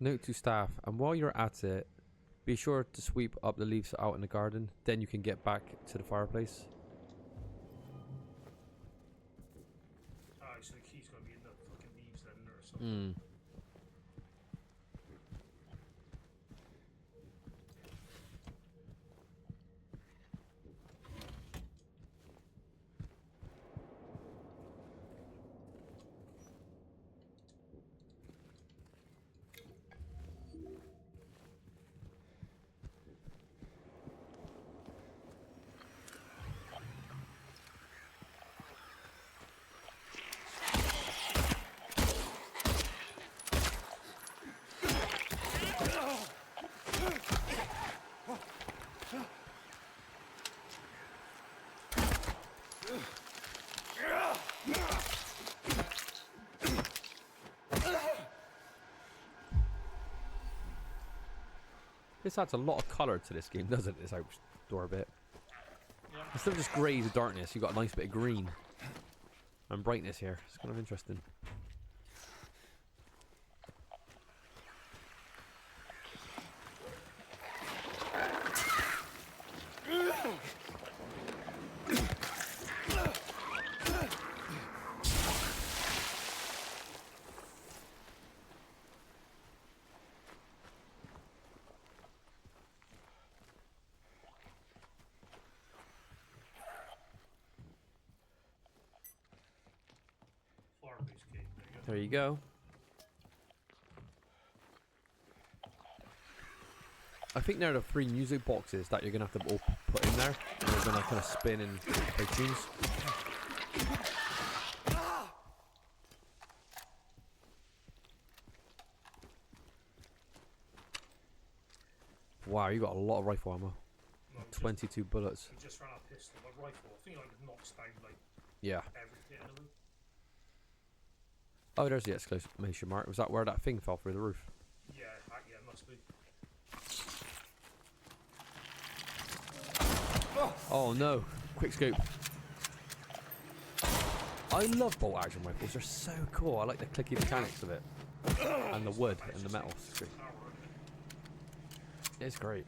Note to staff, and while you're at it, be sure to sweep up the leaves out in the garden. Then you can get back to the fireplace.
So the key's gonna be in the fucking leaves then or something.
This adds a lot of colour to this game, doesn't it? This outdoor bit.
Yeah.
Instead of just greys of darkness, you've got a nice bit of green and brightness here. It's kind of interesting. There you go. I think there are the 3 music boxes that you're gonna have to all put in there. And they're gonna kind of spin and play tunes. Wow, you got a lot of rifle ammo.
No,
22 bullets.
We just ran out of pistol. My rifle, I think I knocks down like
Yeah.
everything in the room.
Oh, there's the exclamation mark. Was that where that thing fell through the roof?
Yeah, yeah, it must be.
Oh no! Quick scope. I love bolt action rifles. They're so cool. I like the clicky mechanics of it, and the wood and the metal. It's great. It's great.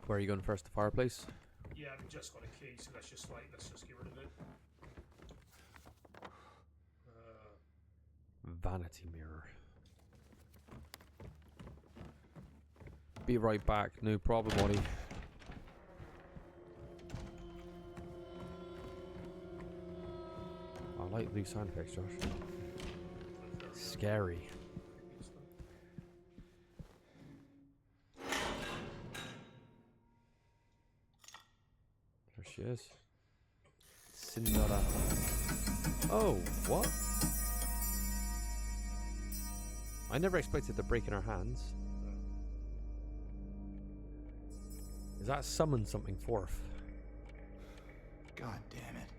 Where are you going first? The fireplace?
Yeah, we just got a key, so let's just get rid of it.
Vanity mirror. Be right back. No problem, buddy. I like these sound effects, Josh. Scary. There she is. Cinderella. Oh, what? I never expected to break in her hands. Is that summon something forth?
God damn it.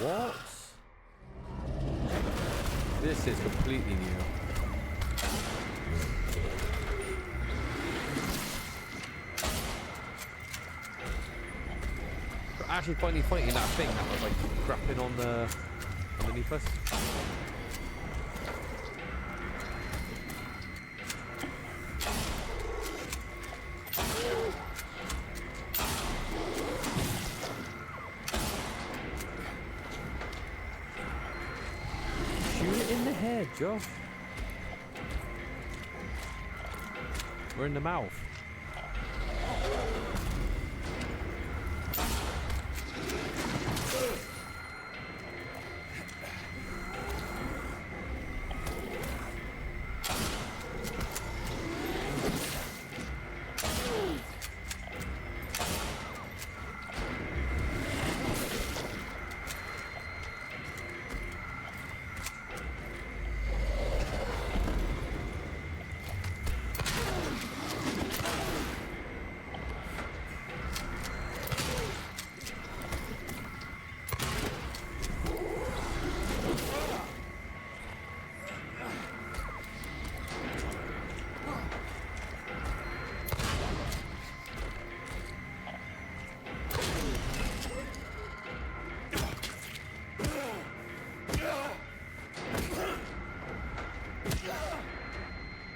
What? This is completely new. We're actually finally fighting that thing that was like grappling on the underneath us. Shoot it in the head, Josh. We're in the mouth.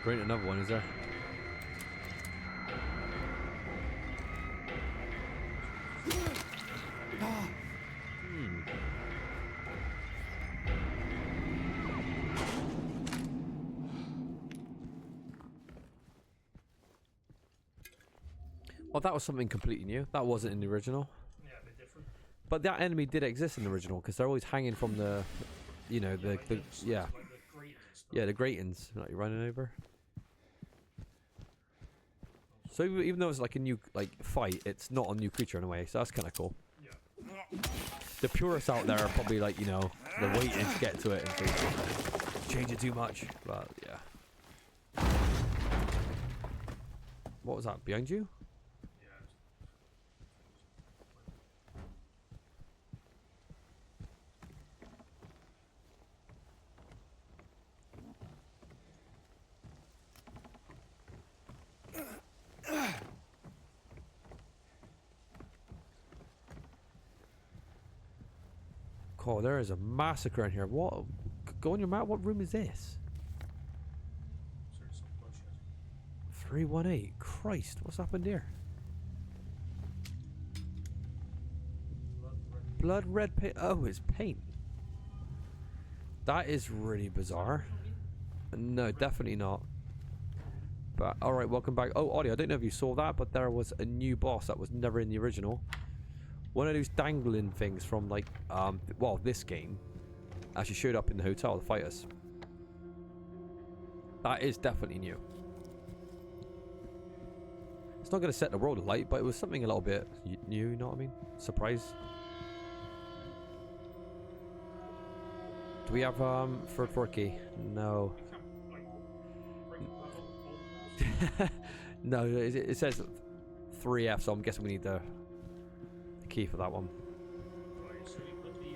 There ain't another one, is there? Well, that was something completely new. That wasn't in the original.
Yeah, a bit different.
But that enemy did exist in the original because they're always hanging from the, you know, the yeah,
Like the gratings and stuff.
yeah, the gratings that you're running over. So even though it's like a new fight, it's not a new creature in a way. So that's kind of cool.
Yeah.
The purists out there are probably like, you know, they're waiting to get to it and change it too much. But yeah. What was that? Behind you?
Yeah.
Oh, there is a massacre in here. What? Go on your map. What room is this?
Sorry, some bullshit.
318. Christ, what's happened here? Blood red paint. Oh, it's paint. That is really bizarre. No, definitely not. But alright, welcome back. Oh, Audie, I don't know if you saw that, but there was a new boss that was never in the original. One of those dangling things from like, well, this game actually showed up in the hotel to fight us. That is definitely new. It's not going to set the world alight, but it was something a little bit new, you know what I mean? Surprise. Do we have third 4 key? No. No, it says 3F, so I'm guessing we need the key for that one.
Right, so you put the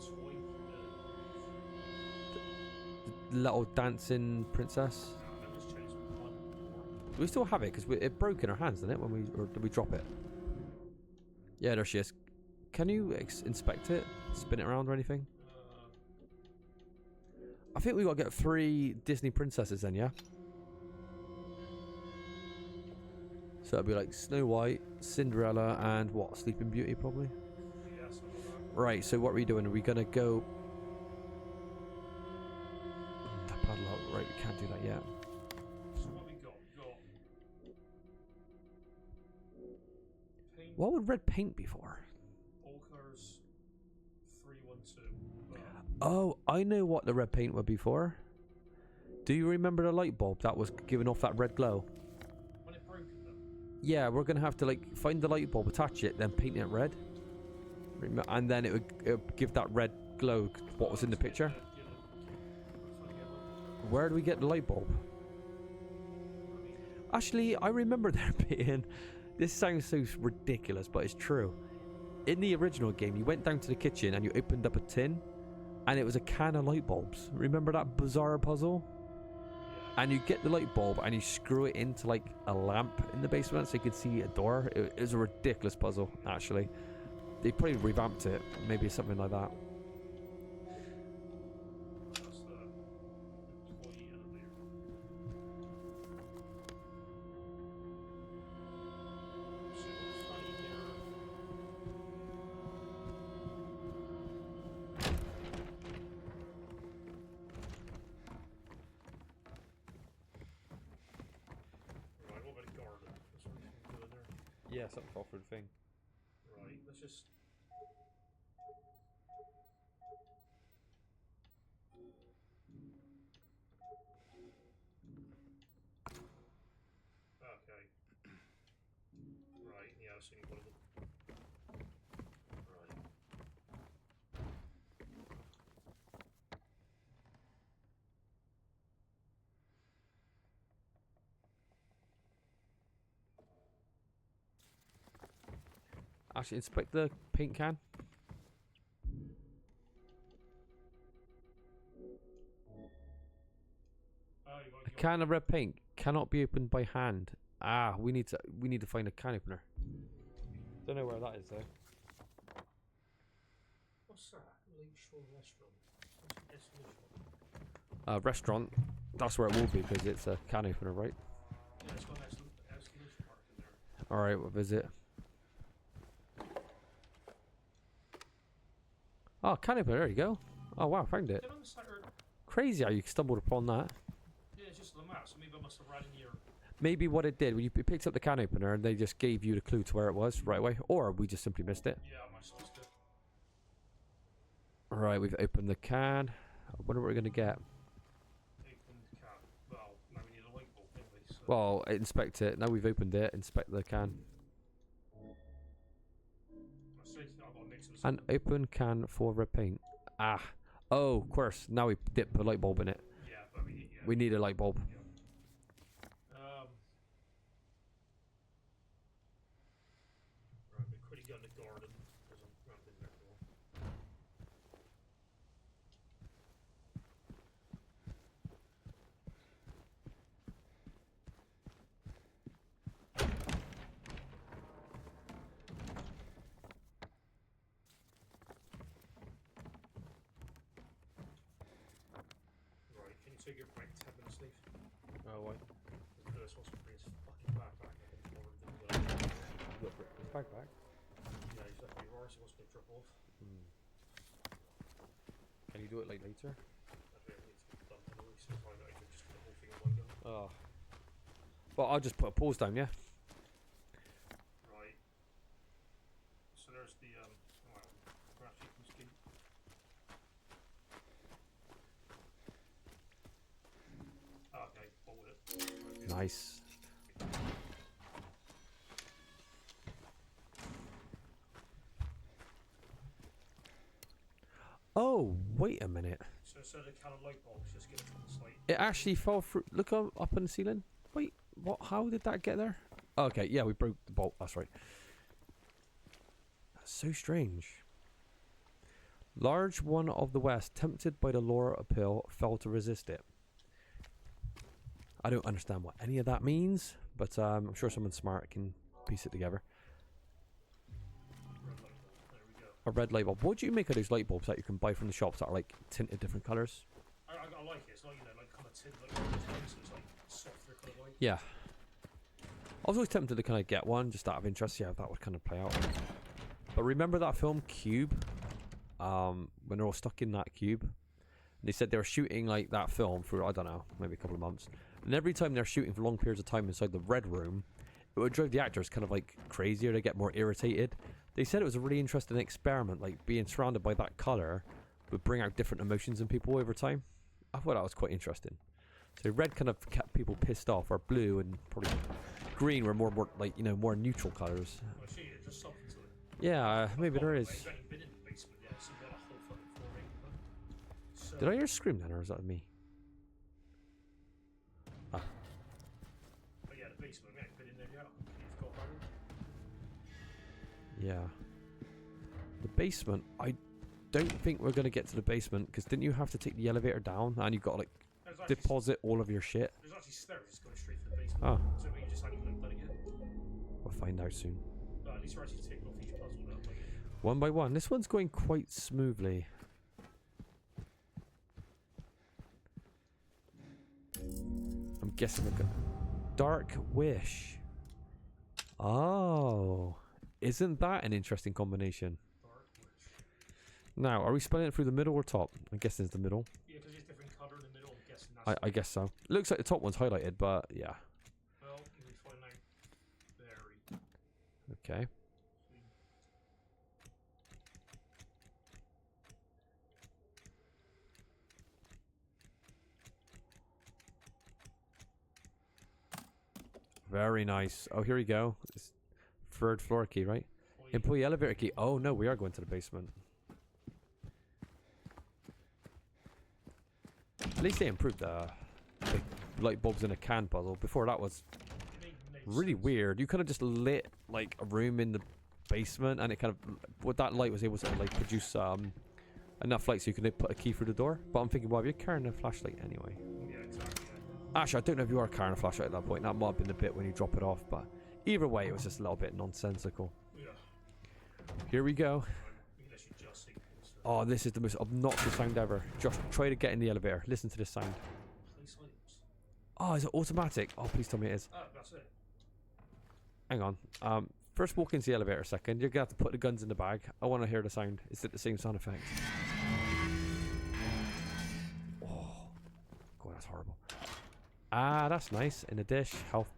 toy,
The little dancing princess.
let us change one more.
Do we still have it? Because it broke in our hands, didn't it? When or did we drop it? Yeah, there she is. Can you inspect it? Spin it around or anything? I think we got to get 3 Disney princesses then, yeah? So it'll be like Snow White, Cinderella, and what? Sleeping Beauty, probably?
Yeah, something like that.
Right, so what are we doing? Are we going to go... The padlock. Right, we can't do that yet.
So what we got? We got paint,
What would red paint be for?
all colours, 312.
Oh, I know what the red paint would be for. Do you remember the light bulb that was giving off that red glow?
When it broke them.
Yeah, we're going to have to like find the light bulb, attach it, then paint it red. And then it would give that red glow what was in the picture. Where do we get the light bulb? Actually, I remember there being... This sounds so ridiculous, but it's true. In the original game, you went down to the kitchen and you opened up a tin, and it was a can of light bulbs. Remember that bizarre puzzle? And you get the light bulb and you screw it into like a lamp in the basement so you could see a door. It was a ridiculous puzzle, actually. They probably revamped it. Maybe something like that.
That's the toy elevator. So what's funny here? Right, what about a garden? Is there anything good in there?
Yeah, something off for the thing.
Right, let's just... Okay. Right, yeah, I've seen one of them. Right.
Actually, inspect the paint can.
Oh, you got
A can of red paint cannot be opened by hand. Ah, we need to find a can opener. Don't know where that is though.
What's that? Lakeshore Restaurant. What's the exclamation?
Restaurant. That's where it will be because it's a can opener, right?
Yeah, it's got an exclamation mark in there.
All right, we'll visit. Oh, can opener. There you go. Oh wow, found it.
Did I understand her?
Crazy how you stumbled upon that.
Yeah, it's just the map, so maybe I must have read in here.
Maybe what it did, when you picked up the can opener and they just gave you the clue to where it was right away, or we just simply missed it.
Yeah, I must have missed it.
Right, we've opened the can. I wonder what we're gonna get.
Open the can. Well, now we need a light bulb, don't we? So
Well, inspect it. Now we've opened it. Inspect the can.
I say I've got a mix of
An
something.
open can for red paint. Ah. Oh, of course. Now we dip a light bulb in it.
Yeah, but we need, yeah.
We need a light bulb.
Um, on the garden because I'm not been there before. Right, can you take your break 10 minutes, Steve?
Oh, what?
Lewis wants to bring his fucking backpack. I think he's more than
His backpack?
yeah, he's left me yours. He wants me to drop off.
Can you do it like later?
I think it needs to be done anyway, so why not even just do the whole thing in one go?
Oh. Well, I'll just put a pause down, yeah?
Right. So there's the well, graphic scheme. Okay, hold it. Right,
Nice. Oh, wait a minute.
so instead of the kind of light bulbs, just get it from the slate.
It actually fell through. Look up in the ceiling. Wait, what? How did that get there? Okay, yeah, we broke the bolt. That's right. That's so strange. Large one of the West, tempted by the lure appeal, fell to resist it. I don't understand what any of that means, but I'm sure someone smart can piece it together.
Red light bulb. There we go.
A red light bulb. What do you make of those light bulbs that you can buy from the shops that are like tinted different colours?
I like it. It's like, you know, like kind of tin, like so it's like softer kind of light.
Yeah. I was always tempted to kind of get one just out of interest, see how that would kind of play out. But remember that film Cube? When they're all stuck in that cube? And they said they were shooting like that film for, I don't know, maybe a couple of months. And every time they're shooting for long periods of time inside the red room, it would drive the actors kind of like crazier. They get more irritated. They said it was a really interesting experiment, like being surrounded by that colour would bring out different emotions in people over time. I thought that was quite interesting. So red kind of kept people pissed off, or blue and probably green were more like, you know, more neutral colours.
Well, see, there's just something to it.
Yeah, maybe there is.
I've only been in the basement, yeah, so we've got a whole fucking floor in. So,
Did I hear a scream then, or is that me? Ah.
but yeah, the basement, we ain't been in there yet. You've got about it.
Yeah. The basement, I don't think we're going to get to the basement, because didn't you have to take the elevator down, and you've got to like
There's actually,
deposit all of your shit?
there's actually stairs going straight to the basement.
Oh,
So we just haven't even done it yet.
we'll find out soon.
But at least we're actually taking off each puzzle now. Like,
One by one. This one's going quite smoothly. I'm guessing we've got Dark Wish. Oh, isn't that an interesting combination?
dark wish.
Now, are we spelling it through the middle or top? I'm guessing it's the middle.
Yeah, because it's different colour in the middle. I'm guessing that's.
I guess so. Looks like the top one's highlighted, but yeah.
Well, we find out. Very.
Okay. Very nice. Oh, here we go. It's third floor key, right? Employee elevator key. Oh no, we are going to the basement. At least they improved the light bulbs in a can puzzle. Before that was really weird. You kind of just lit like a room in the basement, and it kind of, with that light was able to like produce enough light so you could put a key through the door. But I'm thinking, well, you're carrying a flashlight anyway.
Yeah, exactly.
Actually, I don't know if you are carrying a flashlight at that point. That might have been the bit when you drop it off, but either way, it was just a little bit nonsensical.
Yeah.
Here we go.
We can actually just see things.
Oh, this is the most obnoxious sound ever. Josh, try to get in the elevator. Listen to this sound.
Place items.
Oh, is it automatic? Oh, please tell me it is.
Ah, that's it.
Hang on. First walk into the elevator a second. You're going to have to put the guns in the bag. I want to hear the sound. Is it the same sound effect? Oh, God, that's horrible. Ah, that's nice. In a dish. Health.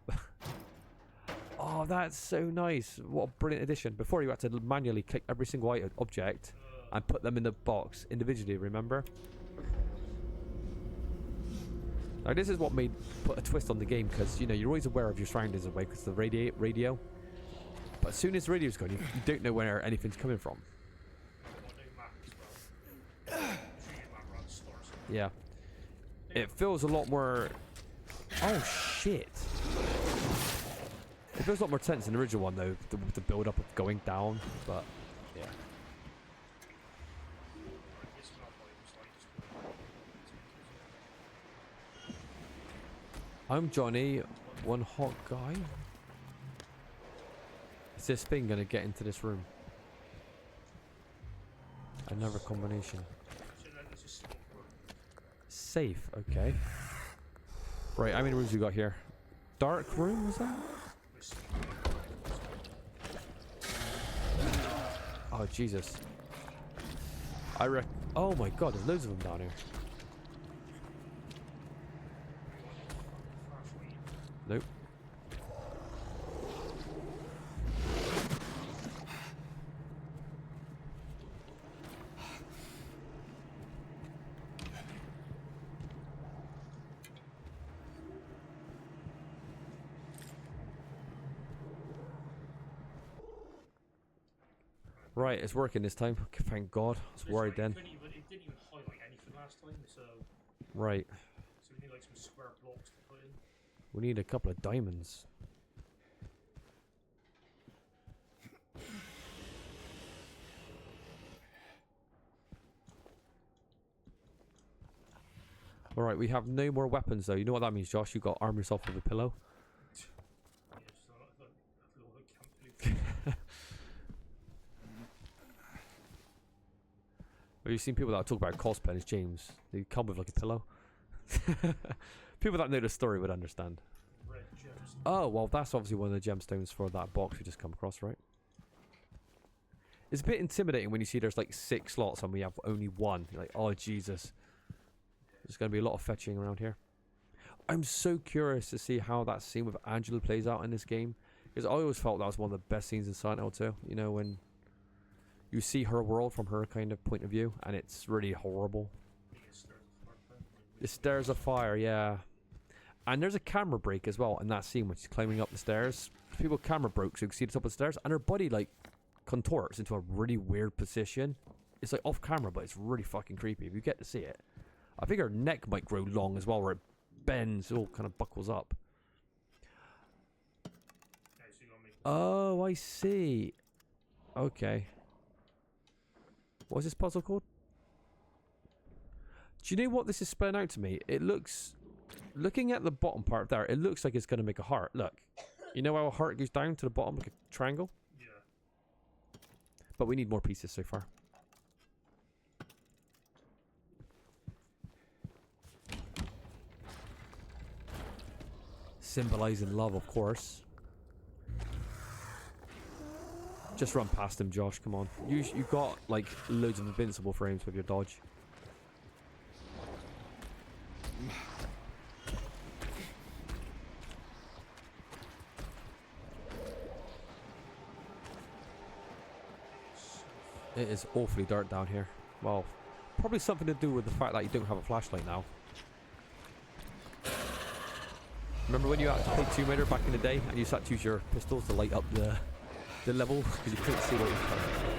Oh, that's so nice. What a brilliant addition. Before you had to manually click every single object and put them in the box individually, remember? Now, this is what put a twist on the game, because, you know, you're always aware of your surroundings away because of the radio. But as soon as the radio's gone, you don't know where anything's coming from. Yeah. It feels a lot more... Oh, shit. It feels a lot more tense than the original one though, the build up of going down, but yeah.
This map I was like just
I'm Johnny, one hot guy. Is this thing gonna get into this room? Another combination. Safe, okay. Right, how many rooms we got here? Dark room, was that? Oh, Jesus. Oh my god, there's loads of them down here. Nope. Right, it's working this time. Thank God. I was worried then.
It didn't even highlight anything last time, so.
Right.
So we need like some square blocks to put in.
We need a couple of diamonds. Alright, we have no more weapons though. You know what that means, Josh? You got to arm yourself with a pillow.
Yeah, just a little camp.
Have you seen people that talk about cosplaying as James? They come with like a pillow. People that know the story would understand.
Red gems.
Oh, well, that's obviously one of the gemstones for that box we just come across, right? It's a bit intimidating when you see there's like 6 slots and we have only 1. You're like, oh, Jesus. There's going to be a lot of fetching around here. I'm so curious to see how that scene with Angela plays out in this game. Because I always felt that was one of the best scenes in Silent Hill 2. You know, when you see her world from her kind of point of view, and it's really horrible. The stairs of fire, yeah. And there's a camera break as well in that scene when she's climbing up the stairs. People camera broke so you can see the top of the stairs, and her body like contorts into a really weird position. It's like off camera, but it's really fucking creepy if you get to see it. I think her neck might grow long as well, where it bends, it all kind of buckles up. Oh, I see. Okay. What's this puzzle called? Do you know what this is spelling out to me? It looks... Looking at the bottom part there, it looks like it's going to make a heart. Look. You know how a heart goes down to the bottom like a triangle?
Yeah.
But we need more pieces so far. Symbolizing love, of course. Just run past him, Josh. Come on. You got like loads of invincible frames with your dodge. It is awfully dark down here. Well, probably something to do with the fact that you don't have a flashlight now. Remember when you had to play Tomb Raider back in the day and you had to use your pistols to light up the level because you couldn't see what was coming?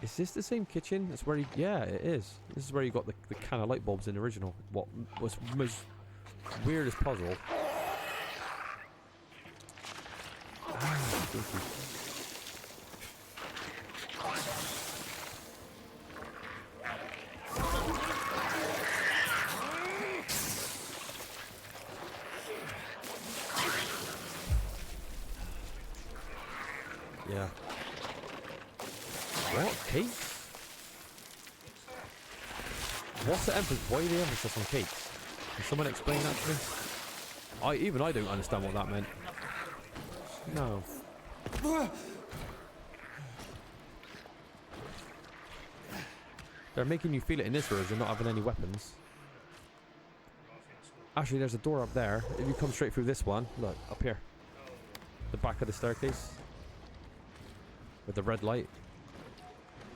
Is this the same kitchen? That's where you... Yeah, it is. This is where you got the can of light bulbs in the original. What was the most weirdest puzzle? Yeah. What? Cakes? What's the emphasis? Why the emphasis on cakes? Can someone explain that to me? Even I don't understand what that meant. No. They're making you feel it in this version, not having any weapons. Actually, there's a door up there. If you come straight through this one, look, up here. The back of the staircase. With the red light.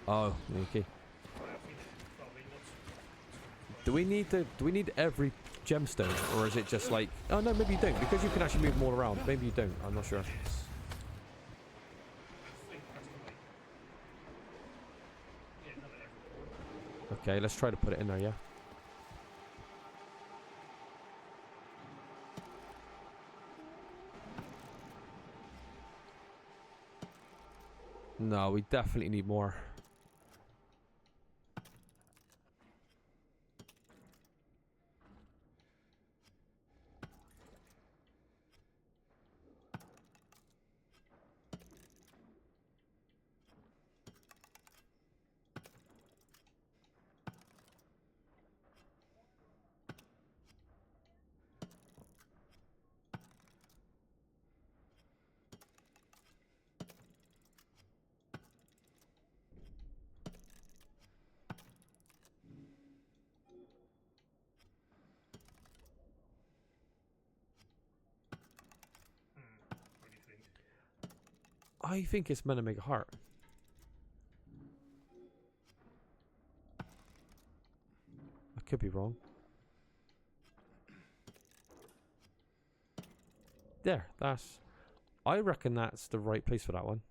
Oh, okay. Do we need every gemstone, or is it just like? Oh no, maybe you don't, because you can actually move them all around. Maybe you don't. I'm not sure.
I think that's the way. Yeah, not every
Okay, let's try to put it in there. Yeah. No, we definitely need more.
What do you think?
I think it's meant to make a heart. I could be wrong. There, that's... I reckon that's the right place for that one.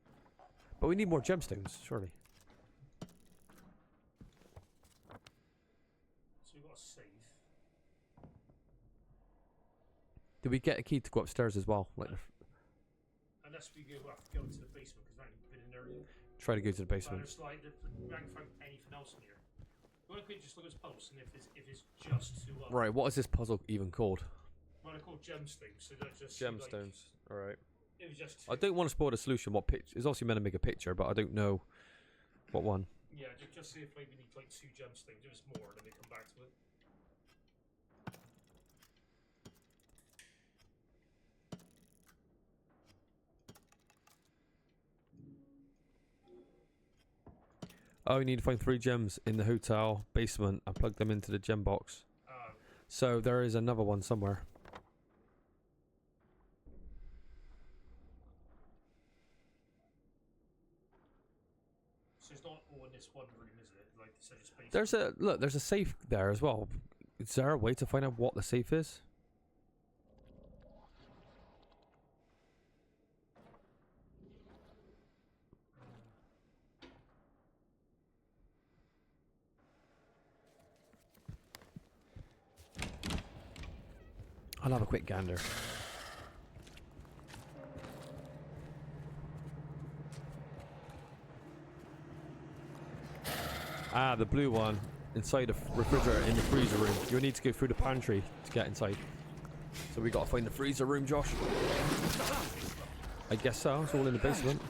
But we need more gemstones, surely.
So we've got a save.
Did we get a key to go upstairs as well? Like,
Unless we have to go into the basement because we haven't been in there yet.
try to go to the
But
basement.
there's like, we haven't found anything else in here. You want to just look at this post, and if it's just to
Right, what is this puzzle even called?
Well, they're called gemstones, so they're just
Gemstones. Alright.
Like, it was just.
I don't want to spoil the solution. What picture? It's obviously meant to make a picture, but I don't know what one.
Yeah, just see if maybe we need like 2 gemstones. If it's more, then we come back to it.
Oh, we need to find 3 gems in the hotel basement and plug them into the gem box. So there is another one somewhere.
So it's not all in this one room, is it? Like, so just basically.
There's a look. There's a safe there as well. Is there a way to find out what the safe is? I'll have a quick gander. Ah, the blue one inside the refrigerator in the freezer room. You'll need to go through the pantry to get inside. So we gotta find the freezer room, Josh. I guess so. It's all in the basement.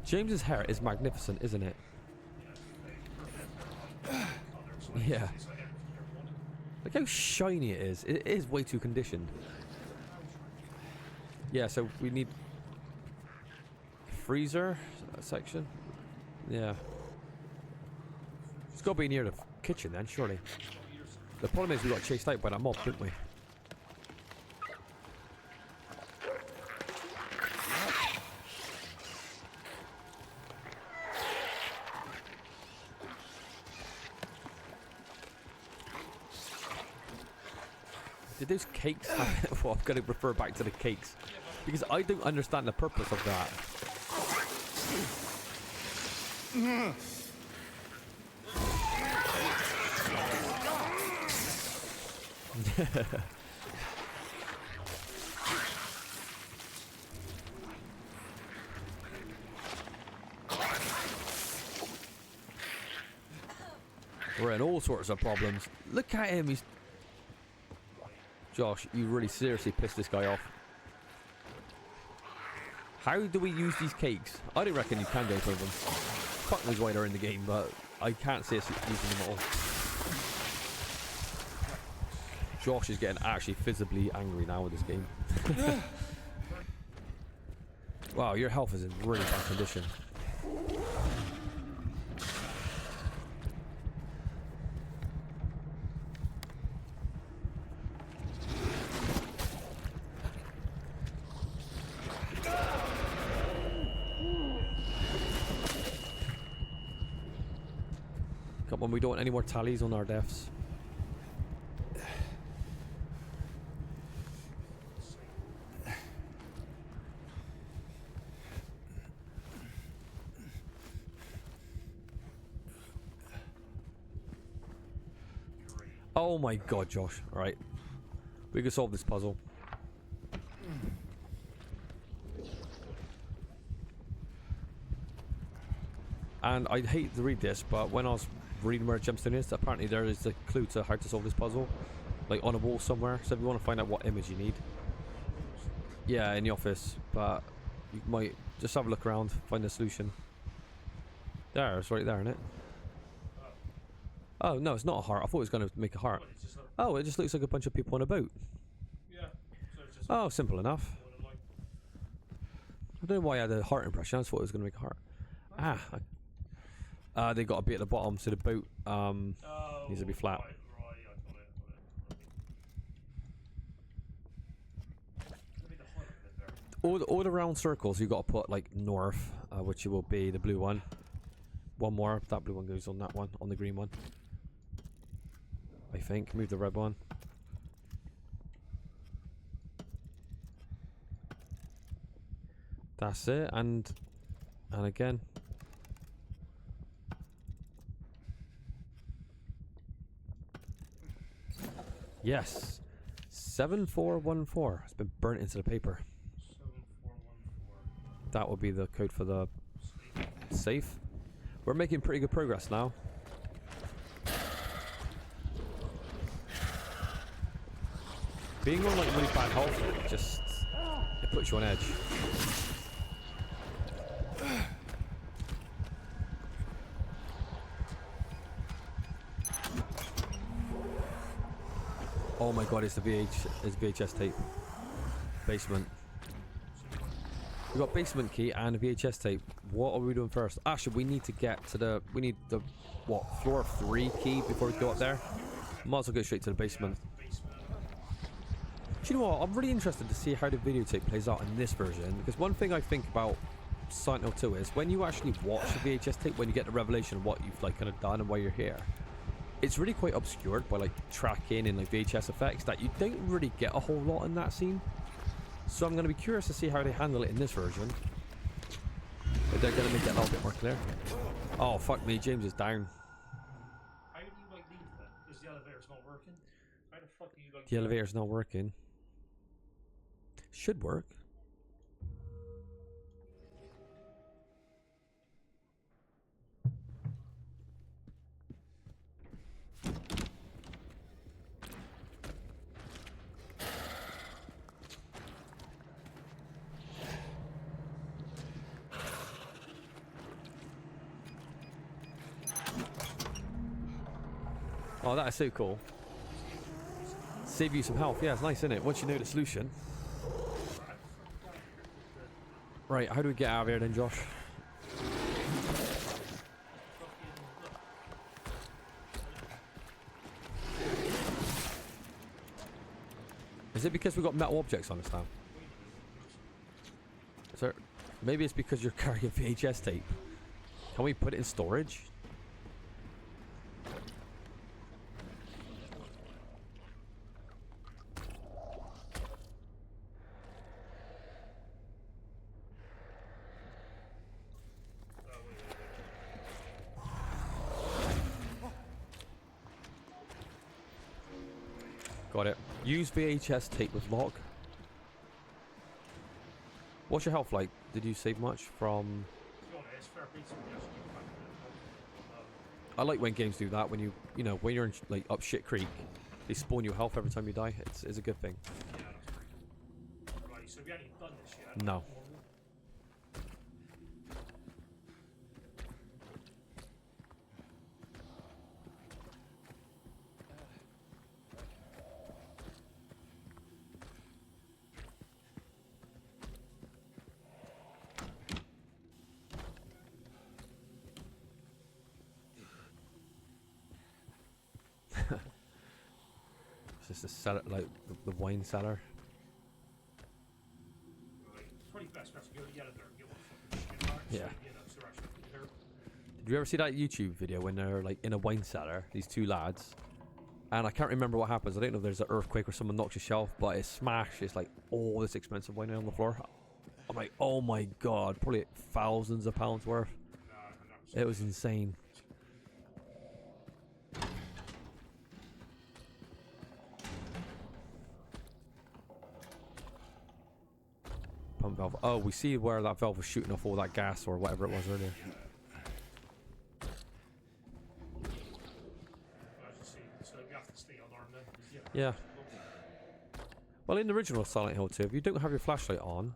James's hair is magnificent, isn't it? Yeah. Look how shiny it is. It is way too conditioned. Yeah, so we need freezer section. Yeah. It's got to be near the kitchen then, surely. The problem is we got chased out by that mob, didn't we? Did those cakes have... Well, I've got to refer back to the cakes. Because I don't understand the purpose of that. We're in all sorts of problems. Look at him, he's... Josh, you really seriously pissed this guy off. How do we use these cakes? I don't reckon you can go through them. Fuck knows why they're in the game, but I can't see us using them at all. Josh is getting actually visibly angry now with this game. Wow, your health is in really bad condition. when we don't want any more tallies on our deaths. Oh my god, Josh. Alright. We can solve this puzzle. And I'd hate to read this, but when I was reading where gemstone is, apparently there is a clue to how to solve this puzzle. Like on a wall somewhere. So if you want to find out what image you need. Yeah, in the office. But you might just have a look around, find a solution. There, it's right there, isn't it? Oh, no, it's not a heart. I thought it was going to make a heart. Oh, it just looks like a bunch of people on a boat.
Yeah. So it's just
Oh, simple enough. I don't know why I had a heart impression. I just thought it was going to make a heart. Ah. They got to be at the bottom, so the boat needs to be flat.
Right, I got it.
All the round circles you got to put like north, which will be the blue one. One more. That blue one goes on that one, on the green one. I think. Move the red one. That's it, and again. Yes. 7414. It's been burnt into the paper.
7414.
That would be the code for the safe. We're making pretty good progress now. Being on like really bad health, it puts you on edge. Oh my god, it's the VHS tape. Basement. We got basement key and a VHS tape. What are we doing first? Actually, we need to get to we need the, what, floor 3 key before we go up there? Might as well go straight to the basement. Do you know what? I'm really interested to see how the videotape plays out in this version, because one thing I think about Silent Hill 2 is when you actually watch the VHS tape, when you get the revelation of what you've like kind of done and why you're here, it's really quite obscured by like tracking and like VHS effects that you don't really get a whole lot in that scene. So I'm going to be curious to see how they handle it in this version. If they're going to make it a little bit more clear. Oh fuck me, James is down.
How do you like leave then? Because the elevator's not working? How the fuck do you like
The elevator's not working. Should work. Oh, that is so cool. Save you some health. Yeah, it's nice, isn't it? Once you know the solution. Right, how do we get out of here then, Josh? Is it because we've got metal objects on us now? Sir, maybe it's because you're carrying VHS tape. Can we put it in storage? Got it. Use VHS tape with lock. What's your health like? Did you save much from... I like when games do that. When you know, when you're in like up shit creek, they spawn you health every time you die. It's a good thing.
Yeah, that's pretty cool. Right, so we haven't even done this yet.
No. It's just a cellar, like the wine cellar.
Right. It's probably best for us to go to the elevator and get one fucking shit mark.
Yeah.
So, you know, so we're actually prepared.
Did you ever see that YouTube video when they're like in a wine cellar, these two lads? And I can't remember what happens. I don't know if there's an earthquake or someone knocks a shelf, but it smashes like all this expensive wine on the floor. I'm like, oh my god, probably thousands of pounds worth. It was insane. Pump valve. Oh, we see where that valve was shooting off all that gas or whatever it was earlier. Yeah. Well, in the original Silent Hill 2, if you don't have your flashlight on,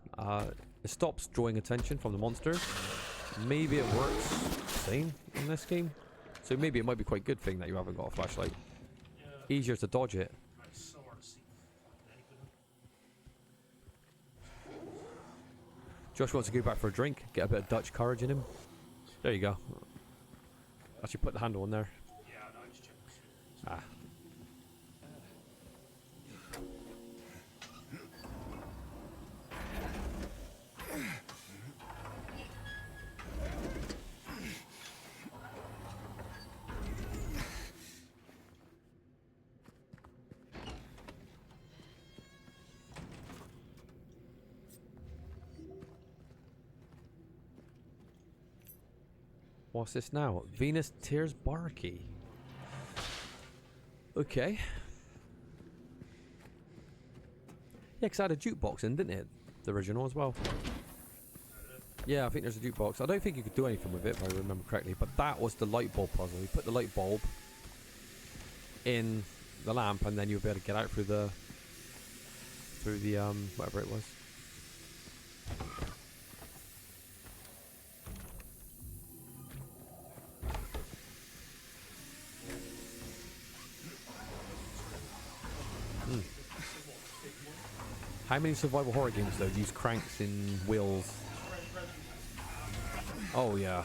it stops drawing attention from the monsters. Maybe it works same in this game. So maybe it might be quite a good thing that you haven't got a flashlight. Easier to dodge it. Josh wants to go back for a drink, get a bit of Dutch courage in him. There you go. Actually put the handle on there. Ah. What's this now? Venus Tears Bar Key. Okay. Yeah, because I had a jukebox in, didn't it? The original as well. Yeah, I think there's a jukebox. I don't think you could do anything with it, if I remember correctly. But that was the light bulb puzzle. You put the light bulb in the lamp, and then you'll be able to get out through the whatever it was. How many survival horror games though use cranks in wheels? Oh yeah.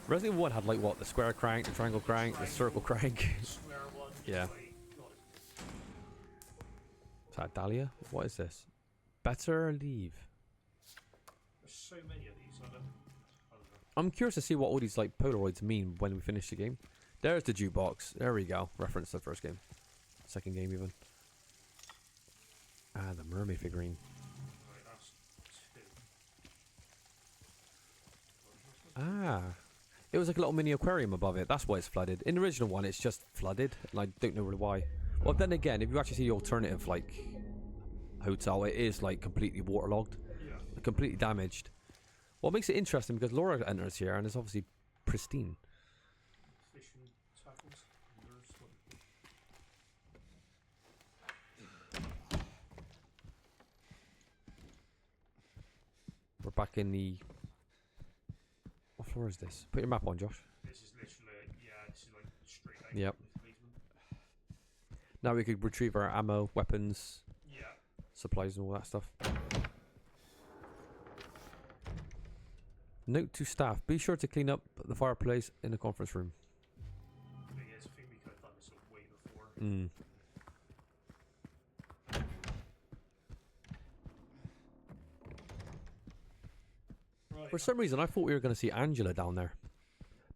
Resident Evil 1 had like what? The square crank, the triangle crank, the circle crank. Yeah. Is that Dahlia? What is this? Better leave.
There's so many of these, I don't know.
I'm curious to see what all these like Polaroids mean when we finish the game. There's the jukebox. There we go. Reference to the first game. Second game even. Ah, the mermaid figurine.
Right, that's two.
Ah. It was like a little mini aquarium above it. That's why it's flooded. In the original one, it's just flooded. And I don't know really why. Well, then again, if you actually see the alternative, like, hotel, it is, like, completely waterlogged.
Yeah.
Completely damaged. What makes it interesting, because Laura enters here, and it's obviously pristine.
Fishing tackles.
We're back in the... What floor is this? Put your map on, Josh.
This is literally, yeah, this is like straight out.
Yep. Now we could retrieve our ammo, weapons,
yeah,
supplies and all that stuff. Note to staff, be sure to clean up the fireplace in the conference room.
I think we could have done this way before.
Mm.
Right.
For some reason I thought we were going to see Angela down there.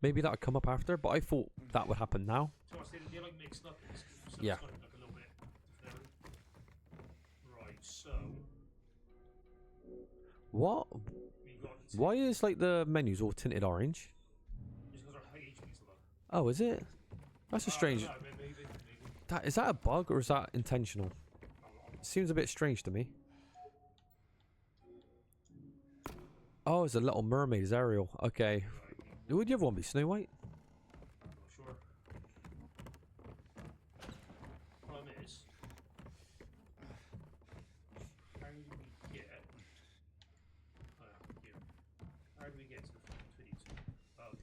Maybe that would come up after, but I thought that would happen now.
So they're like mixed up. So
Yeah.
It's kind of like a little bit different. Right, so
What?
we got
Why is like the menus all tinted orange?
just because our HP's low.
Oh, is it? That's a strange...
I don't know, maybe.
Is that a bug or is that intentional? Seems a bit strange to me. Oh, it's a little mermaid, is Ariel. Okay. Would the other one be Snow White?
I'm not sure. Problem is, how do we get? Here. How do we get to the fucking 22? Oh,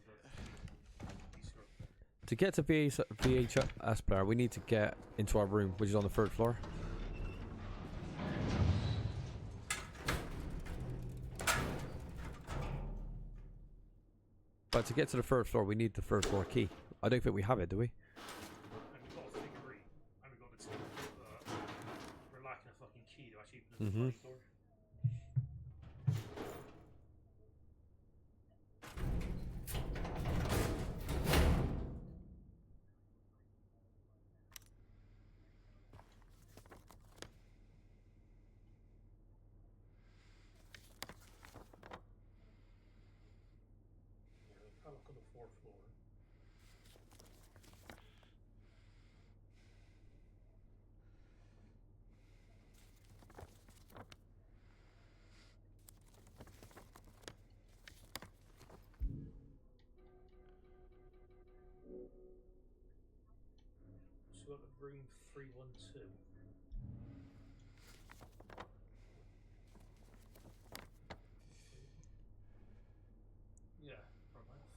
To get to VHS player, we need to get into our room, which is on the 3rd floor. But to get to the 3rd floor, we need the 3rd floor key. I don't think we have it, do we?
And we've got a figurine. And we've got the two. We're lacking a fucking key to actually open the front door. stuck on the 4th floor. So we've got the room 312. Yeah, right off.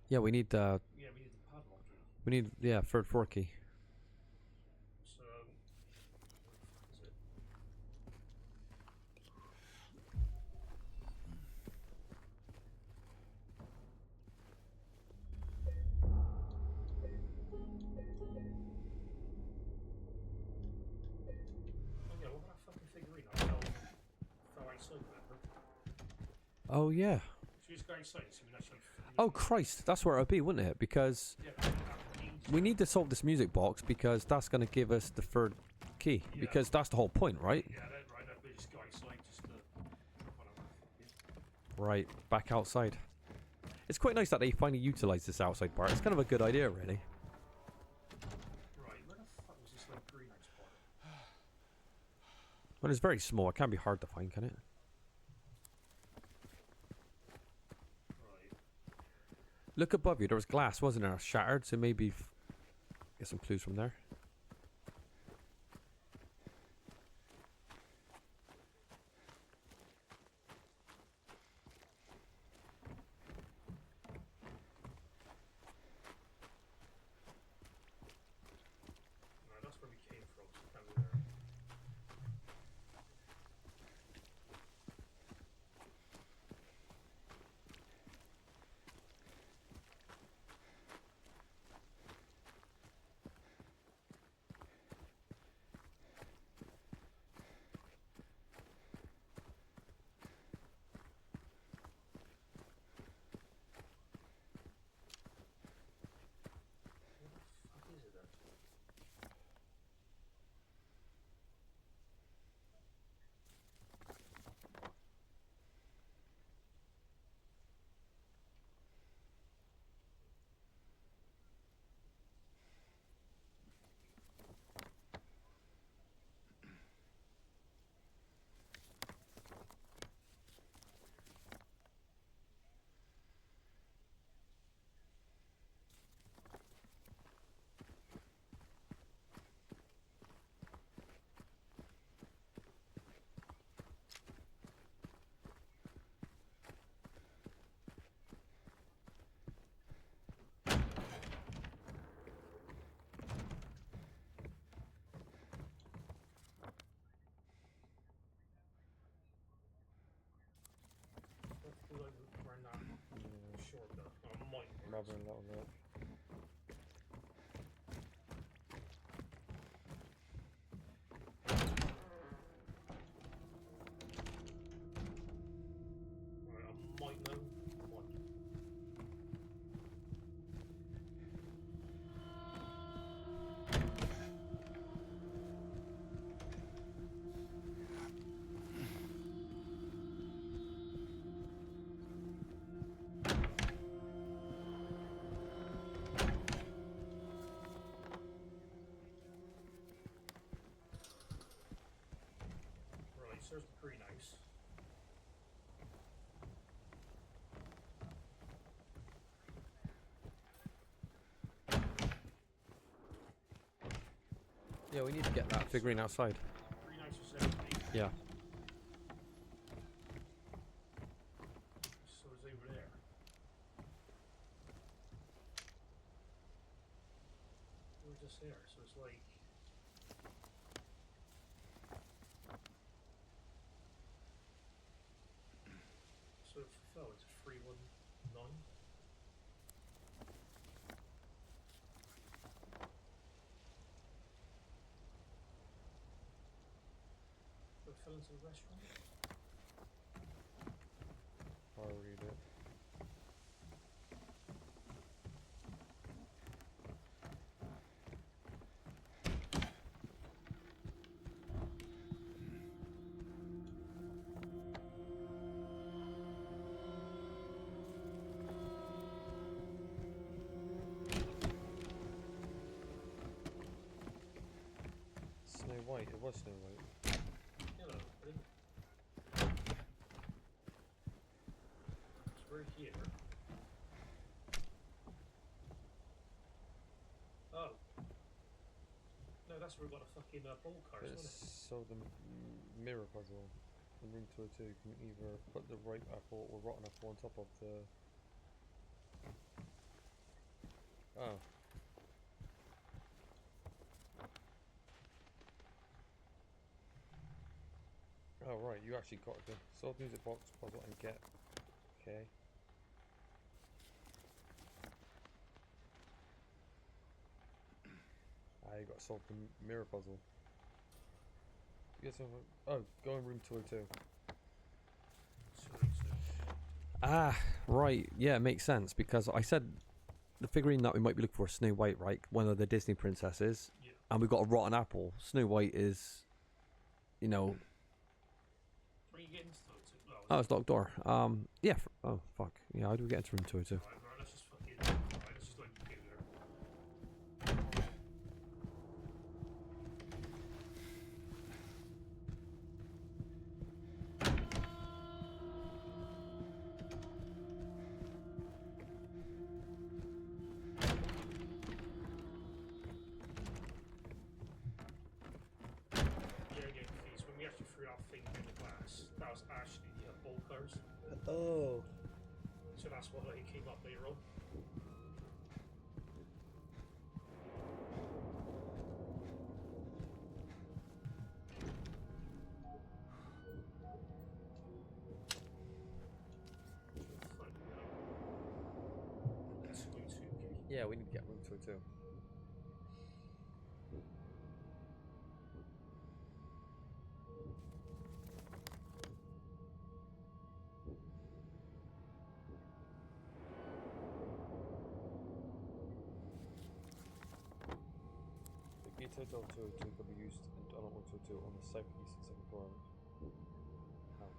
Yeah, we need
Yeah, we need the padlock key.
we need third floor key.
So, where the fuck is it? Oh yeah, what about that fucking figurine? I fell outside, remember?
Oh yeah.
So you just go outside and see when actually.
Oh Christ, that's where it would be, wouldn't it? Because
Yeah,
we need to solve this music box because that's going to give us the third key.
Yeah.
Because that's the whole point, right?
Yeah, that, right. That we just go outside just to. Whatever.
Right, back outside. It's quite nice that they finally utilise this outside part. It's kind of a good idea, really.
Right, where the fuck was this like greenhouse part?
Well, it's very small. It can't be hard to find, can it?
Right.
Look above you. There was glass, wasn't there? Shattered, so maybe get some clues from there.
No, that's where we came from, so can't be there. Where the fuck is it then? Let's do like around that shortcut. I might.
Rather a little bit.
Right, I might know. What? Right, so there's the greenhouse.
Yeah, we need to get that figurine outside.
Greenhouse was empty.
Yeah.
So it's over there. We're just there, so it's like. So it's fulfilled. It's 319. So it fell into the restaurant.
I'll read it.
White. It was Snow White.
Hello. So we're here. Oh. No, that's where we got a fucking ball card, isn't it?
So the mirror puzzle in room 202, you can either put the ripe apple or rotten apple on top of the... Oh. Oh right, you actually got the solve music box puzzle and get... Okay. You got to solve the mirror puzzle. Yes, oh, go in room 202.
Ah, right. Yeah, it makes sense because I said the figurine that we might be looking for is Snow White, right? One of the Disney princesses.
Yeah.
And we've got a rotten apple. Snow White is, you know...
Where are you getting to?
Oh, it's locked door. Yeah. Oh, fuck. Yeah, how do we get into room 202?
Right, let's just fucking... Right, let's just like go there. When we actually threw our thing in the glass, that was actually the ball cards.
Oh.
So that's what it came up later on.
Yeah, we need to get room 202. The key to Hotel 202 could be used in Element 122 on the southeast and second floor. How?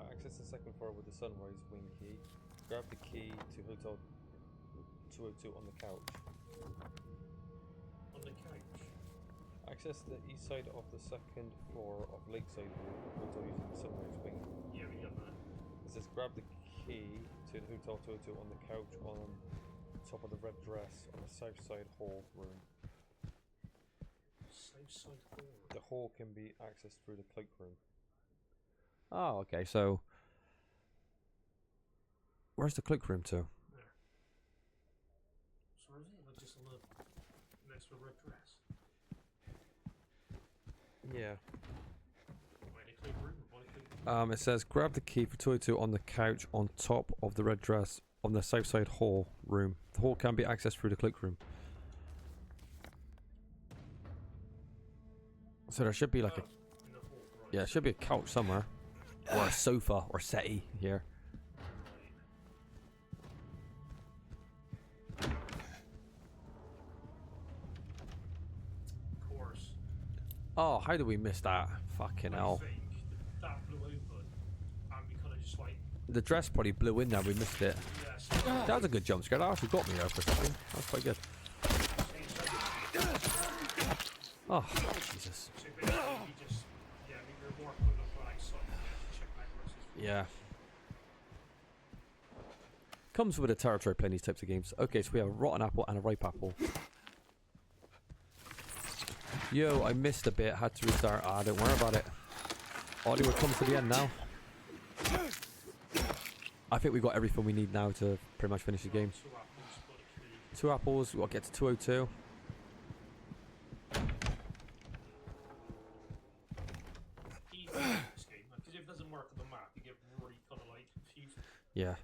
Access the second floor with the sunrise wing key. Grab the key to Hotel 202 on the couch.
On the couch?
Access the east side of the second floor of Lakeside Hotel using the sunrise wing.
Yeah, we got that.
It says grab the key to the Hotel 202 on the couch on top of the red dress on the south side hall room.
South side hall?
The hall can be accessed through the cloakroom.
Oh, okay, so... Where's the cloakroom to?
There. So is it? Like just on the next to a red dress?
Yeah.
It says grab the key for 202 on the couch on top of the red dress on the south side hall room. The hall can be accessed through the cloakroom. So there should be like a... Yeah, there should be a couch somewhere. Or a sofa or settee here.
Of course.
Oh, how did we miss that? Fucking hell.
That blew open and we kind of just like...
The dress probably blew in there, we missed it.
Yes.
That was a good jump scare. That actually got me there for a second. That was quite good. Oh, Jesus.
So basically we just... Yeah, we were more put up right side to check out versus...
Yeah. Comes with a territory playing these types of games. Okay, so we have a rotten apple and a ripe apple. Yo, I missed a bit. Had to restart. Ah, don't worry about it. Audio comes to the end now. I think we got everything we need now to pretty much finish the game. 2 apples. We'll get to 202.
Easy in this game, because if it doesn't work on the map, you get really kind of like confused.
Yeah.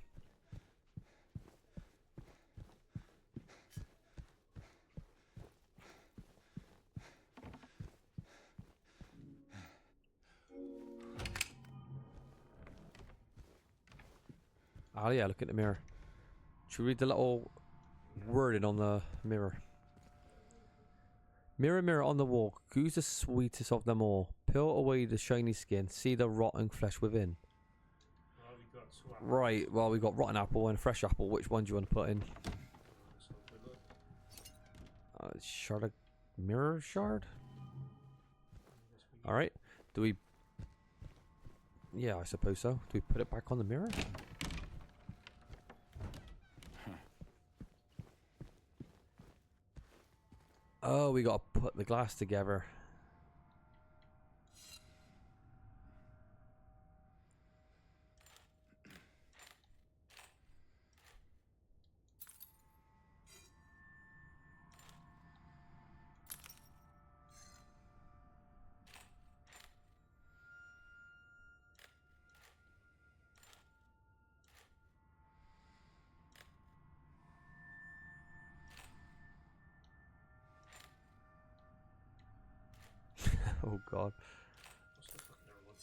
Oh yeah, look at the mirror. Should we read the little wording on the mirror. Mirror, mirror on the wall, who's the sweetest of them all? Peel away the shiny skin, see the rotten flesh within.
Well, we got two apples.
Right, well, we got rotten apple and fresh apple. Which one do you want to put in?
So good luck.
Shard of mirror shard? Alright. Do we... Yeah, I suppose so. Do we put it back on the mirror? Oh, we gotta put the glass together. Oh god.
What's the fucking other one?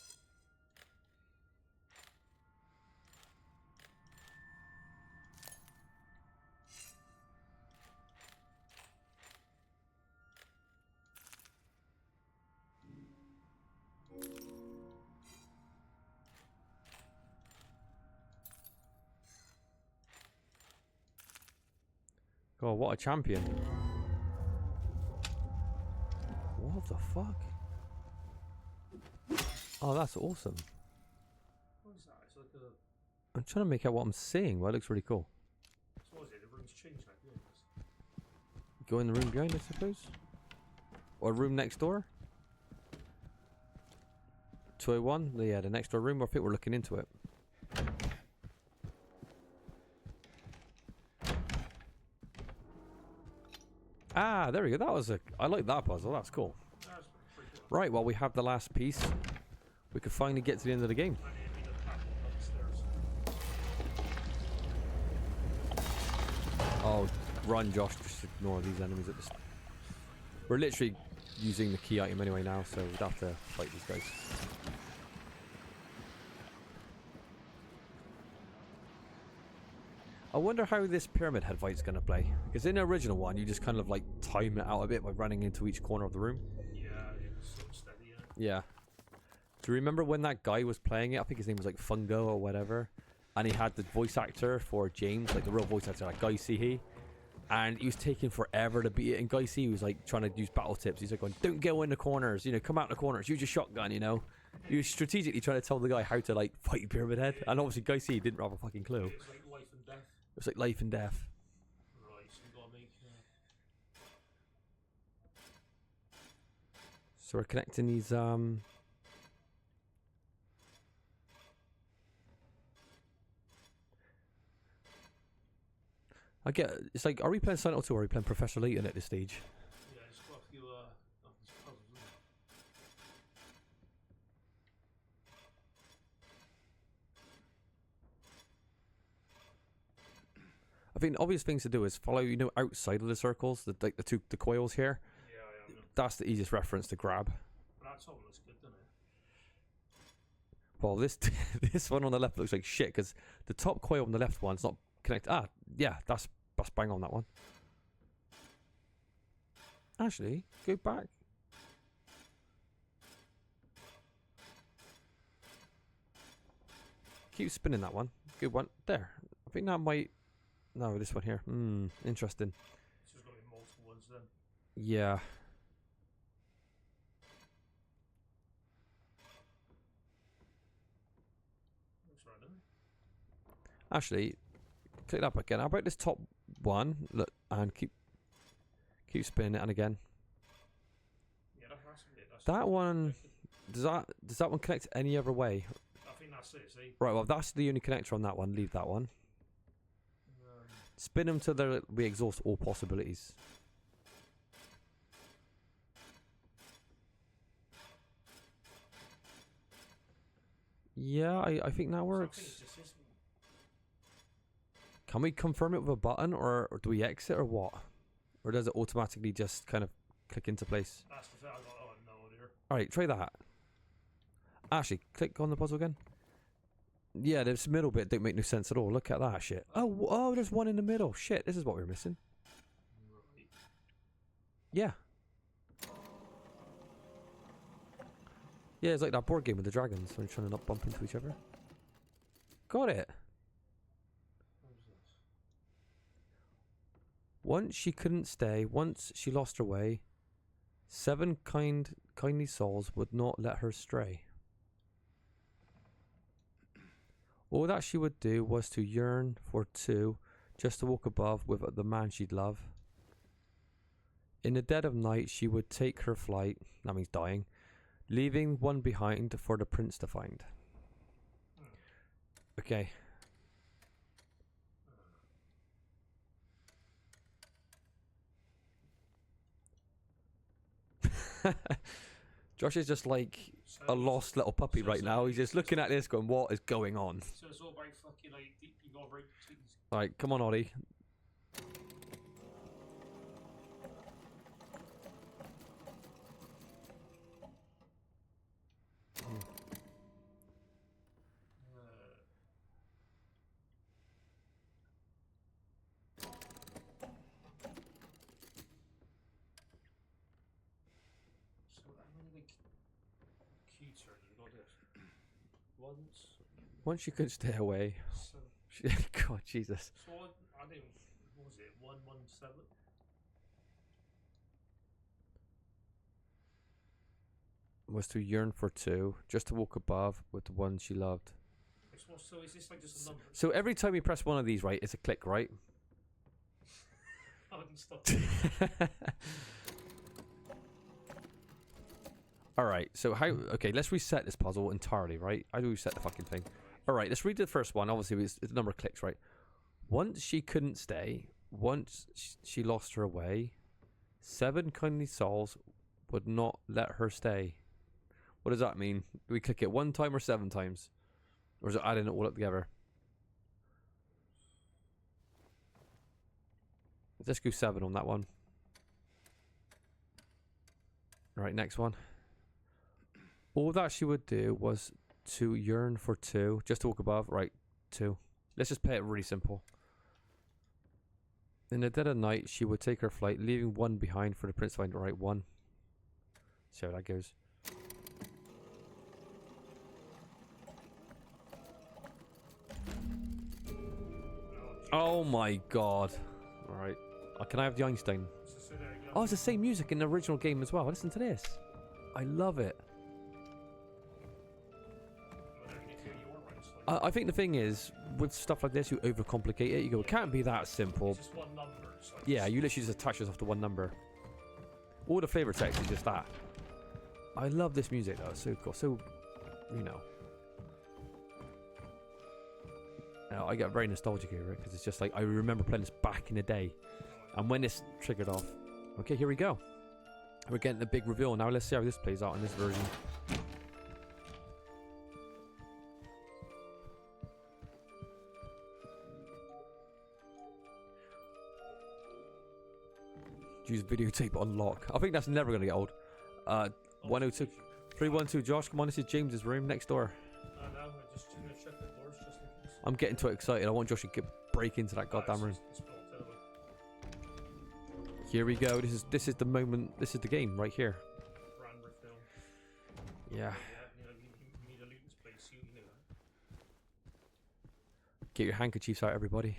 God, what a champion. What the fuck? Oh, that's awesome.
What is that? It's like a...
I'm trying to make out what I'm seeing. Well, it looks really cool.
So what is it? The room's changed like this.
Go in the room behind, I suppose? Or room next door? 201? Yeah, the next door room. I think we're looking into it. Ah, there we go. That was a... I like that puzzle. That's cool.
That's pretty cool.
Right, well, we have the last piece. We could finally get to the end of the game.
I need to meet the apple upstairs.
Oh, run, Josh. Just ignore these enemies at this. We're literally using the key item anyway now, so we'd have to fight these guys. I wonder how this pyramid head fight's going to play. Because in the original one, you just kind of like time it out a bit by running into each corner of the room.
Yeah, it's so steady,
Yeah. Do you remember when that guy was playing it? I think his name was like Fungo or whatever. And he had the voice actor for James, like the real voice actor, like Guy Seehee. And he was taking forever to beat it. And Guy Seehee was like trying to use battle tips. He's like going, don't go in the corners, you know, come out the corners, use your shotgun, you know. He was strategically trying to tell the guy how to like fight Pyramid Head. And obviously Guy Seehee didn't have a fucking clue.
It's like life and death.
It was like life and death.
Right, so we gotta make...
So we're connecting these, I get, it's like, are we playing Silent Hill 2 or are we playing Professor Layton at this stage?
Yeah, it's got a few, of these puzzles, isn't it?
I think the obvious things to do is follow, you know, outside of the circles, the like the coils here.
Yeah, I am.
That's the easiest reference to grab.
But that's all looks good, doesn't it?
Well, this this one on the left looks like shit because the top coil on the left one's not connected. Ah, yeah, that's bang on that one. Actually, go back. Keep spinning that one. Good one. There. I think that might... No, this one here. Interesting.
So there's gonna be multiple ones then.
Yeah.
Looks right, doesn't it?
Actually, click that back again. How about this top one? Look, and keep spinning it, and again.
Yeah, that's it. That's
That one... Does that one connect any other way?
I think that's it, see?
Right, well, that's the only connector on that one. Leave that one. Spin them till we exhaust all possibilities. Yeah, I think that works.
So I think it's just this one.
Can we confirm it with a button, or do we exit, or what? Or does it automatically just kind of click into place?
That's the thing. I got no idea.
Alright, try that. Actually, click on the puzzle again. Yeah, this middle bit don't make no sense at all. Look at that shit. Oh, there's one in the middle. Shit, this is what we're missing.
Right.
Yeah. Yeah, it's like that board game with the dragons when you're trying to not bump into each other. Got it.
What was this?
Once she couldn't stay, once she lost her way, 7 kindly souls would not let her stray. All that she would do was to yearn for 2, just to walk above with the man she'd love. In the dead of night she would take her flight, that means dying, leaving one behind for the prince to find. Okay. Josh is just like a lost little puppy right now. He's just looking at this going, what is going on?
So it's all about fucking like you got right between these.
Alright, come on, Ollie.
So how many like key turns you got this? Once.
Once you couldn't stay away.
So,
God, Jesus.
so I didn't. What was it? 117.
Was to yearn for 2, just to walk above with the one she loved.
So is this like just a number?
So every time you press one of these, right, it's a click, right?
I didn't stop.
Alright, so how... Okay, let's reset this puzzle entirely, right? How do we reset the fucking thing? Alright, let's read the first one. Obviously, it's the number of clicks, right? Once she couldn't stay, once she lost her way, 7 kindly souls would not let her stay. What does that mean? Do we click it 1 time or 7 times? Or is it adding it all up together? Let's go 7 on that one. Alright, next one. All that she would do was to yearn for 2, just to walk above. Right, 2. Let's just play it really simple. In the dead of night, she would take her flight, leaving 1 behind for the prince to find. Right, 1. See how that goes. Oh my god. Alright. Can I have the Einstein? Oh, it's the same music in the original game as well. Listen to this. I love it. I think the thing is, with stuff like this, you overcomplicate it. You go, it can't be that simple.
It's just one number. So
Yeah, you literally just attach yourself to one number. All the flavor text is just that. I love this music though. It's so cool. So, you know. Now, I get very nostalgic here because it's just like I remember playing this back in the day, and when this triggered off. Okay, here we go. We're getting the big reveal now. Let's see how this plays out in this version. Use videotape unlock. I think that's never gonna get old. 102, 312. Josh, come on. This is James's room next door.
No, I'm just gonna check the doors just in case.
I'm getting too excited. I want Josh to break into that goddamn room. Here we go. This is the moment. This is the game right here. Yeah.
You need to loot this place. You know that.
Get your handkerchiefs out, everybody.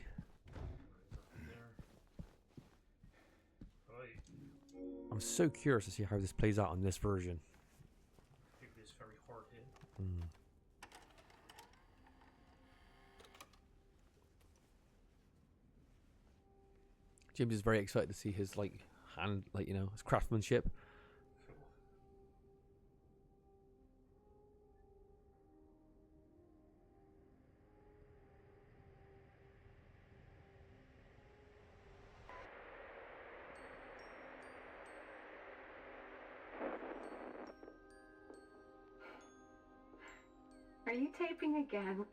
I'm so curious to see how this plays out on this version.
It is very hard hit.
James is very excited to see his hand, his craftsmanship.
Are you taping again?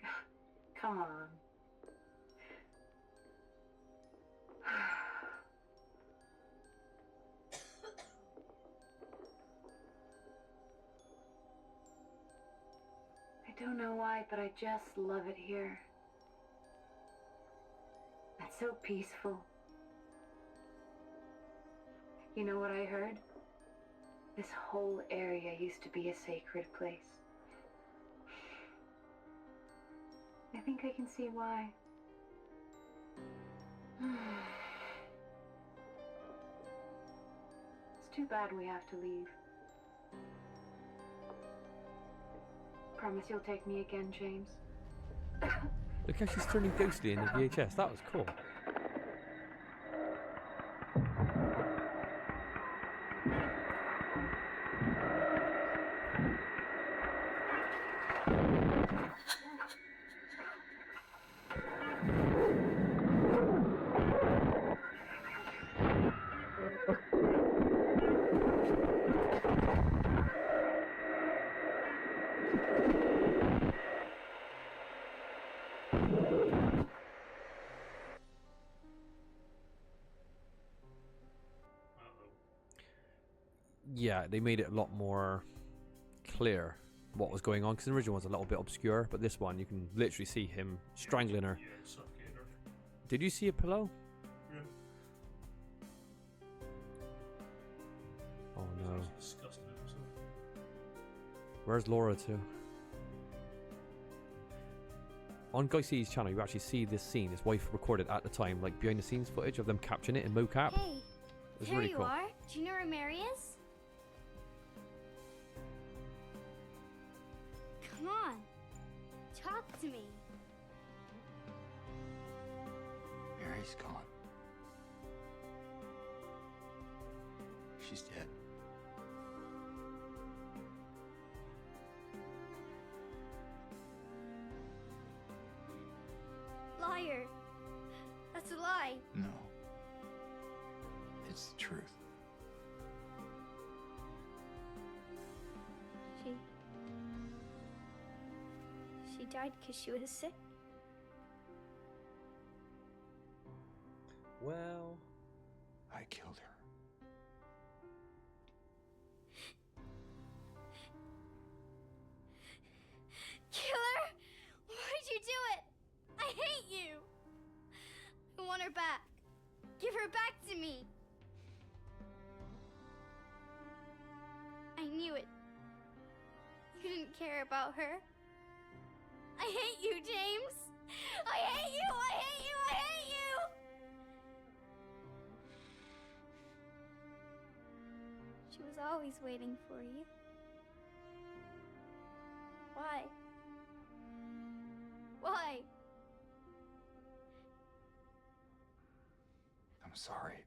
Come on. I Don't know why, but I just love it here. It's so peaceful. You know what I heard? This whole area used to be a sacred place. I think I can see why. It's too bad we have to leave. Promise you'll take me again, James.
Look how she's turning ghostly in the VHS. That was cool. Yeah, they made it a lot more clear what was going on, because the original was a little bit obscure, but this one you can literally see him strangling her.
Yeah, suffocating her.
Did you see a pillow?
Yeah.
Oh no.
That was disgusting episode.
Where's Laura too? On Guy C's channel, you actually see this scene his wife recorded at the time, like behind the scenes footage of them capturing it in mocap.
Hey,
It was
there
really
you
cool.
are. Do you know where Mary is? Come on, talk to me.
Mary's gone. She's dead.
Liar. That's a lie.
No. It's the truth.
She died because she was sick.
Well,
I killed her.
Killer? Why'd you do it? I hate you. I want her back. Give her back to me. I knew it. You didn't care about her. I hate you, James. I hate you. I hate you. I hate you. She was always waiting for you. Why? Why?
I'm sorry.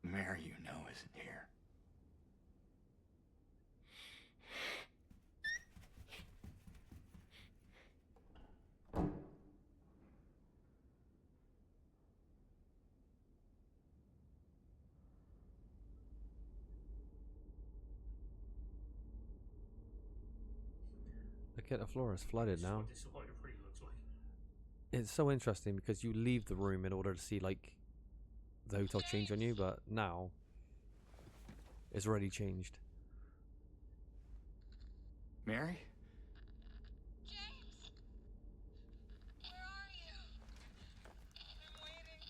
Mary, you know, isn't here.
look at the floor, it's flooded now.
This is what it pretty looks like.
It's so interesting because you leave the room in order to see like the hotel change on you, but now it's already changed.
Mary?
James! Where are you? I'm waiting.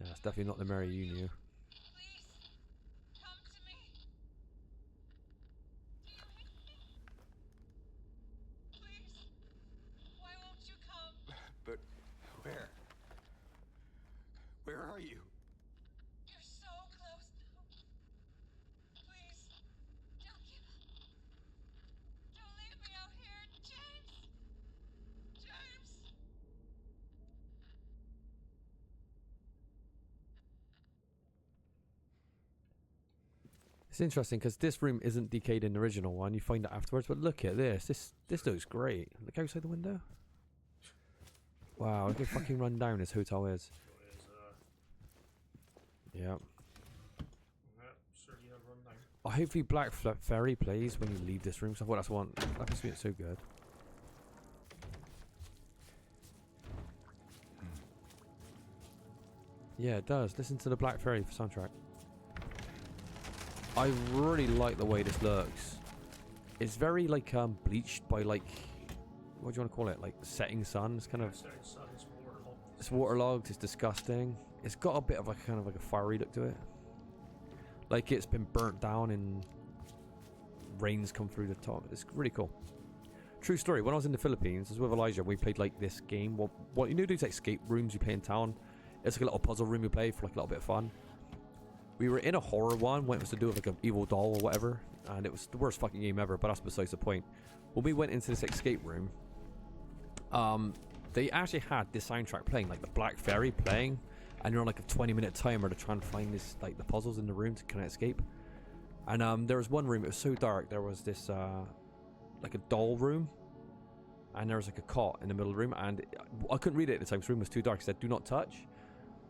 Yeah, it's definitely not the Mary you knew.
Please, come to me. Do you hear me? Please, why won't you come?
But where? Where are you?
You're so close now. Please, don't give up. Don't leave me out here, James. James.
It's interesting because this room isn't decayed in the original one. You find out afterwards, but look at this. This looks great. Look outside the window. Wow, look how fucking run down this hotel is. Yep.
Yeah, certainly have run down.
Hopefully Black Fairy plays when you leave this room. So I thought that's one. That must be so good. Yeah, it does. Listen to the Black Fairy soundtrack. I really like the way this looks. It's very like bleached by like, what do you want to call it? Like setting sun. It's kind of. It's waterlogged. It's disgusting. It's got a bit of a kind of like a fiery look to it. Like it's been burnt down and rains come through the top. It's really cool. True story. When I was in the Philippines, I was with Elijah. We played like this game. What you know, these escape rooms you play in town. It's like a little puzzle room you play for like a little bit of fun. We were in a horror one. Went to do with like an evil doll or whatever, and it was the worst fucking game ever. But that's besides the point. When we went into this escape room, they actually had this soundtrack playing, like the Black Fairy playing, and you're on like a 20-minute timer to try and find this like the puzzles in the room to kind of escape. And there was one room. It was so dark. There was this like a doll room, and there was like a cot in the middle of the room, and I couldn't read it at the time because the room was too dark. It said do not touch.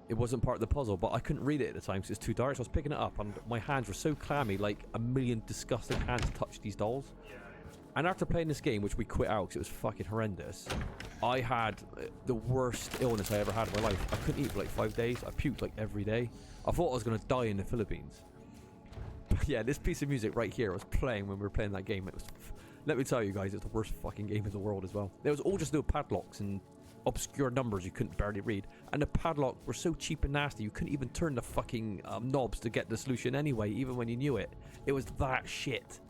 It wasn't part of the puzzle, but I couldn't read it at the time because it's too dark. So I was picking it up, and my hands were so clammy, like a million disgusting hands touched these dolls. And after playing this game, which we quit out because it was fucking horrendous, I had the worst illness I ever had in my life. I couldn't eat for like 5 days. I puked like every day. I thought I was going to die in the Philippines. But yeah, this piece of music right here was playing when we were playing that game. It was, let me tell you guys, it's the worst fucking game in the world as well. It was all just little padlocks and obscure numbers you couldn't barely read. And the padlocks were so cheap and nasty, you couldn't even turn the fucking knobs to get the solution anyway, even when you knew it. It was that shit.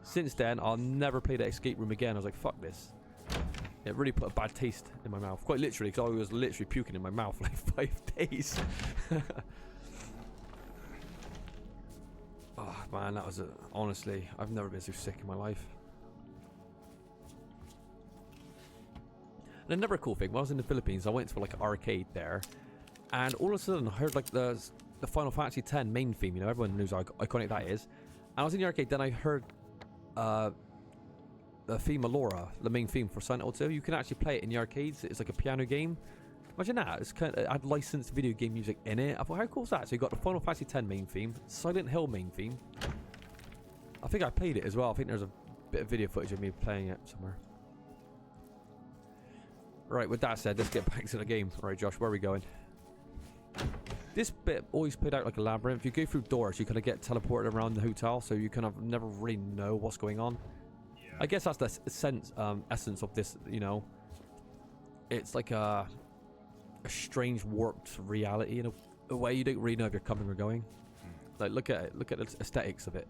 Since then, I'll never play the escape room again. I was like, fuck this. It really put a bad taste in my mouth. Quite literally, because I was literally puking in my mouth for like 5 days. Oh, man, that was honestly, I've never been so sick in my life. And another cool thing, when I was in the Philippines, I went to like an arcade there, and all of a sudden I heard like the Final Fantasy X main theme. You know, everyone knows how iconic that is. And I was in the arcade, then I heard the theme of Laura, the main theme for Silent Hill 2. You can actually play it in the arcades. It's like a piano game. Imagine that. It's kind of, it had licensed video game music in it. I thought, how cool is that? So you got the Final Fantasy X main theme, Silent Hill main theme. I think I played it as well. I think there's a bit of video footage of me playing it somewhere. Right, with that said, let's get back to the game. Alright, Josh, where are we going? This bit always played out like a labyrinth. You go through doors, you kind of get teleported around the hotel, so you kind of never really know what's going on. Yeah. I guess that's the essence of this, you know. It's like a strange warped reality in a way. You don't really know if you're coming or going. Like, look at it. Look at the aesthetics of it.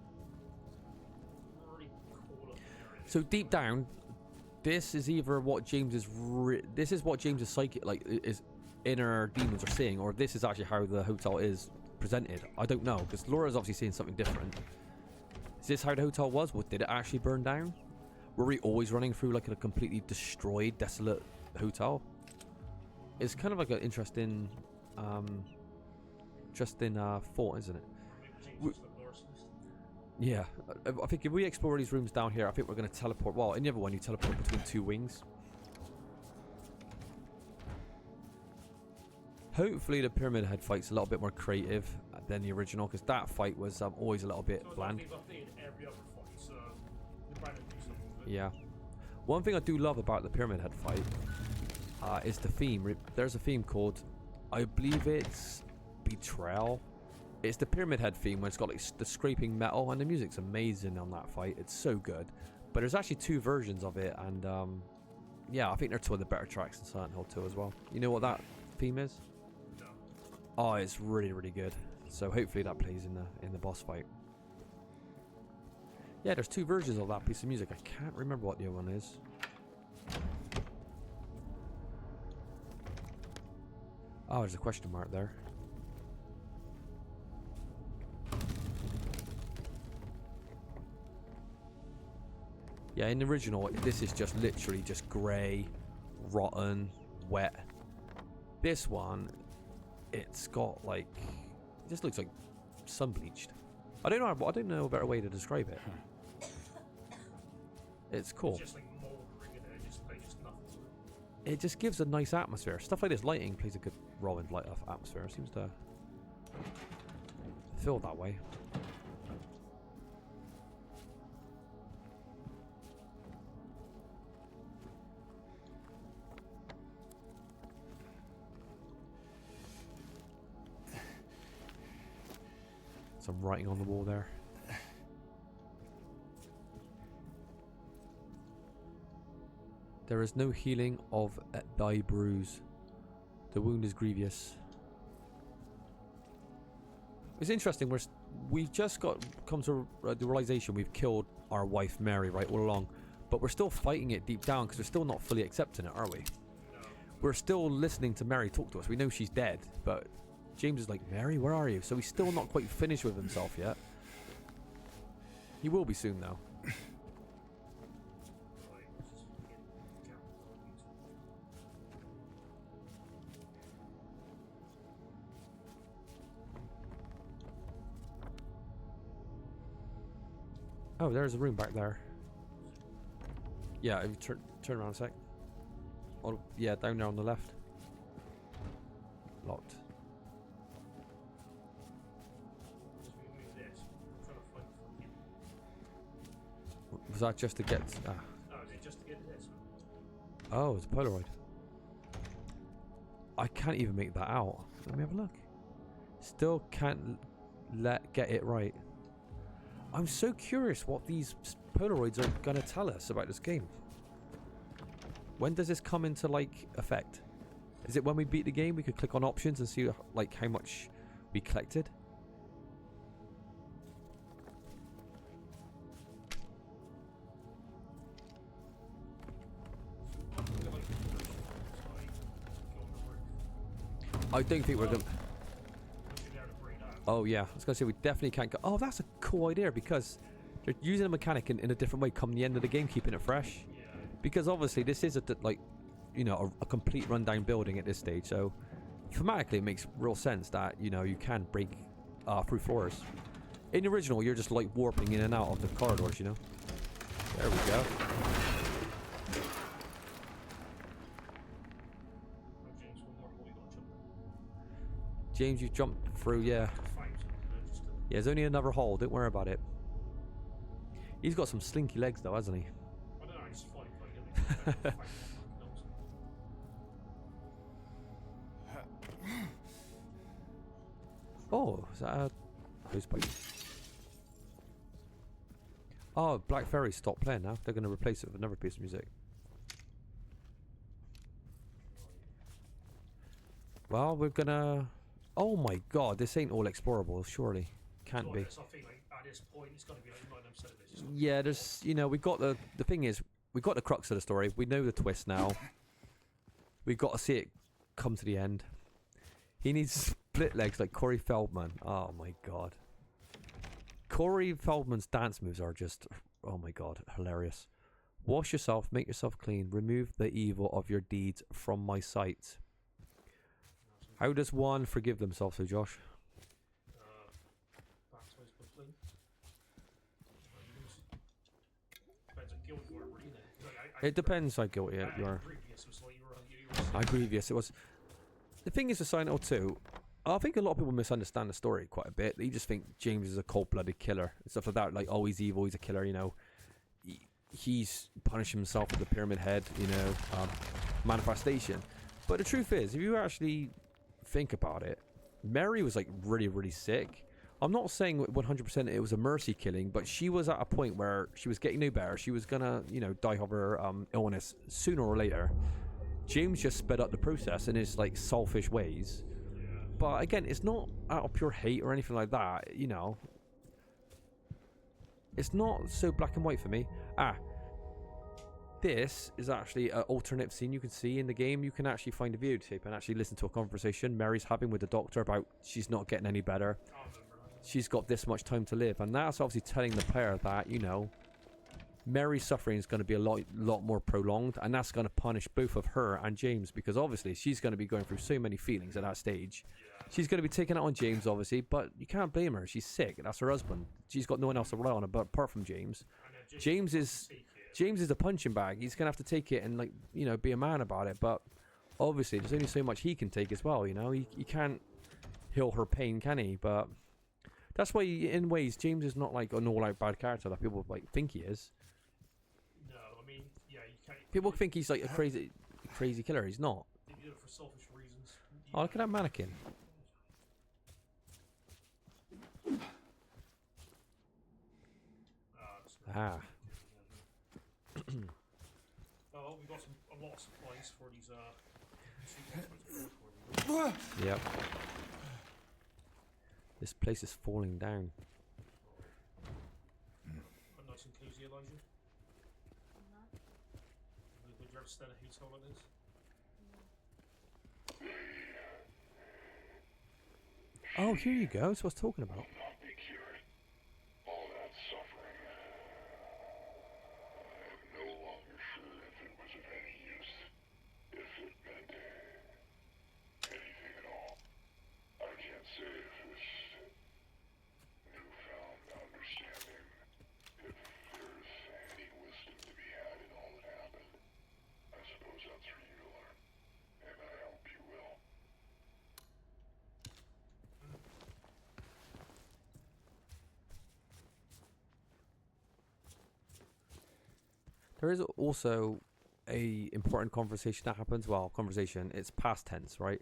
So deep down, this is either what James's psychic, like, his inner demons are seeing, or this is actually how the hotel is presented. I don't know, because Laura's obviously seeing something different. Is this how the hotel was? What, did it actually burn down? Were we always running through like a completely destroyed, desolate hotel? It's kind of like an interesting thought, isn't it? Yeah, I think if we explore these rooms down here, I think we're going to teleport. Well, in the other one, you teleport between two wings. Hopefully, the Pyramid Head fight's a little bit more creative than the original, because that fight was always a little bit bland. Yeah. One thing I do love about the Pyramid Head fight is the theme. There's a theme called, I believe it's Betrayal. It's the Pyramid Head theme where it's got like the scraping metal, and the music's amazing on that fight. It's so good. But there's actually two versions of it, and yeah, I think they're two of the better tracks in Silent Hill 2 as well. You know what that theme is? No. Oh, it's really, really good. So hopefully that plays in the boss fight. Yeah, there's two versions of that piece of music. I can't remember what the other one is. Oh, there's a question mark there. Yeah, in the original, this is just literally just grey, rotten, wet. This one, it's got like, it just looks like sun bleached. I don't know a better way to describe it. It's cool.
It's just like moldering in there, just nothing.
It just gives a nice atmosphere. Stuff like this, lighting plays a good role in light up atmosphere. It seems to feel that way. Some writing on the wall there. There is no healing of thy bruise. The wound is grievous. It's interesting. We've just come to the realization we've killed our wife Mary, right, all along, but we're still fighting it deep down because we're still not fully accepting it, are we?
No.
We're still listening to Mary talk to us. We know she's dead, but James is like, Mary, where are you? So he's still not quite finished with himself yet. He will be soon, though. Oh, there's a room back there. Yeah, if you turn around a sec. Oh, yeah, down there on the left. Locked. Was that just to get... Ah.
No, is it just to get this?
Oh, it's a Polaroid. I can't even make that out. Let me have a look. Still can't get it right. I'm so curious what these Polaroids are going to tell us about this game. When does this come into, like, effect? Is it when we beat the game we could click on options and see, like, how much we collected? I don't think we're going to... Oh yeah, I was going to say we definitely can't go... Oh, that's a cool idea because they're using a mechanic in a different way come the end of the game, keeping it fresh. Because obviously this is a complete rundown building at this stage, so thematically it makes real sense that, you can break through floors. In the original, you're just like warping in and out of the corridors, There we go. James, you jumped through, yeah. Yeah, there's only another hole, don't worry about it. He's got some slinky legs though, hasn't he?
I don't know, he's flying.
Oh, is that a hose pipe? Oh, Black Fairy stopped playing now. They're going to replace it with another piece of music. Well, we're going to... Oh my god, this ain't all explorable, surely. Can't be.
I think like at this point it's got to be like 99% of this.
Yeah, there's, we got the thing is, we got the crux of the story. We know the twist now. We've got to see it come to the end. He needs split legs like Corey Feldman. Oh my god. Corey Feldman's dance moves are just, oh my god, hilarious. Wash yourself, make yourself clean, remove the evil of your deeds from my sight. How does one forgive themselves, so Josh? It depends how guilty you are. I grievous. It was. The thing is with Silent Hill 2, I think a lot of people misunderstand the story quite a bit. They just think James is a cold-blooded killer and stuff like that. Like, oh, he's evil, he's a killer, He's punishing himself with the Pyramid Head, manifestation. But the truth is, if you actually think about it, Mary was like really, really sick. I'm not saying 100% it was a mercy killing, but she was at a point where she was getting no better. She was gonna, die of her illness sooner or later. James just sped up the process in his like selfish ways. But again, it's not out of pure hate or anything like that, It's not so black and white for me. This is actually an alternate scene you can see in the game. You can actually find a videotape and actually listen to a conversation Mary's having with the doctor about she's not getting any better. She's got this much time to live. And that's obviously telling the player that, Mary's suffering is going to be a lot more prolonged. And that's going to punish both of her and James. Because obviously she's going to be going through so many feelings at that stage. She's going to be taking it on James, obviously. But you can't blame her. She's sick. That's her husband. She's got no one else to rely on but apart from James. James is a punching bag. He's going to have to take it and, be a man about it. But obviously, there's only so much he can take as well, He can't heal her pain, can he? But that's why, in ways, James is not, like, an all-out bad character that people, think he is.
No, I mean, yeah, you can't...
People think he's, like, a crazy killer. He's not.
They do it for selfish reasons.
Oh, look at that mannequin. Ah.
Oh, we got a lot of supplies for these two
Yep. This place is falling down.
Nice and cozy, Elijah. Would you ever stay in a hotel like this?
Oh, here you go. That's what I was talking about. There is also a important conversation that happens. Well, conversation. It's past tense, right?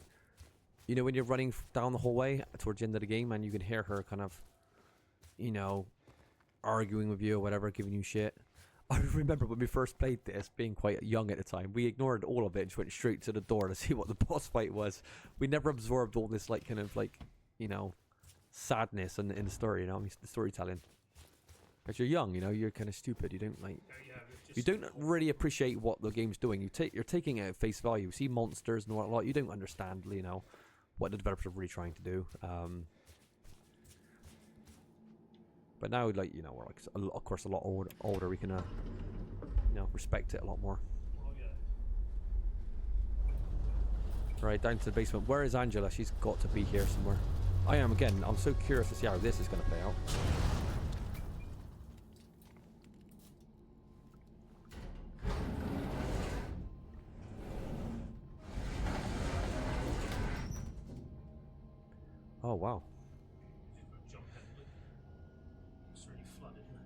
You know when you're running down the hallway towards the end of the game, and you can hear her kind of, you know, arguing with you or whatever, giving you shit. I remember when we first played this, being quite young at the time, we ignored all of it and just went straight to the door to see what the boss fight was. We never absorbed all this, like, kind of, like, you know, sadness in the story, you know, I mean, the storytelling. Because you're young, you know, you're kind of stupid. You don't, like, you don't really appreciate what the game's doing. You're taking it at face value. You see monsters and whatnot. You don't understand, you know, what the developers are really trying to do. But now, like, you know, we're, like, of course, a lot older. We can, you know, respect it a lot more.
Oh, yeah.
Right, down to the basement. Where is Angela? She's got to be here somewhere. I am, again. I'm so curious to see how this is going to play out. Oh, wow.
Jump heavily. It's really flooded, isn't it?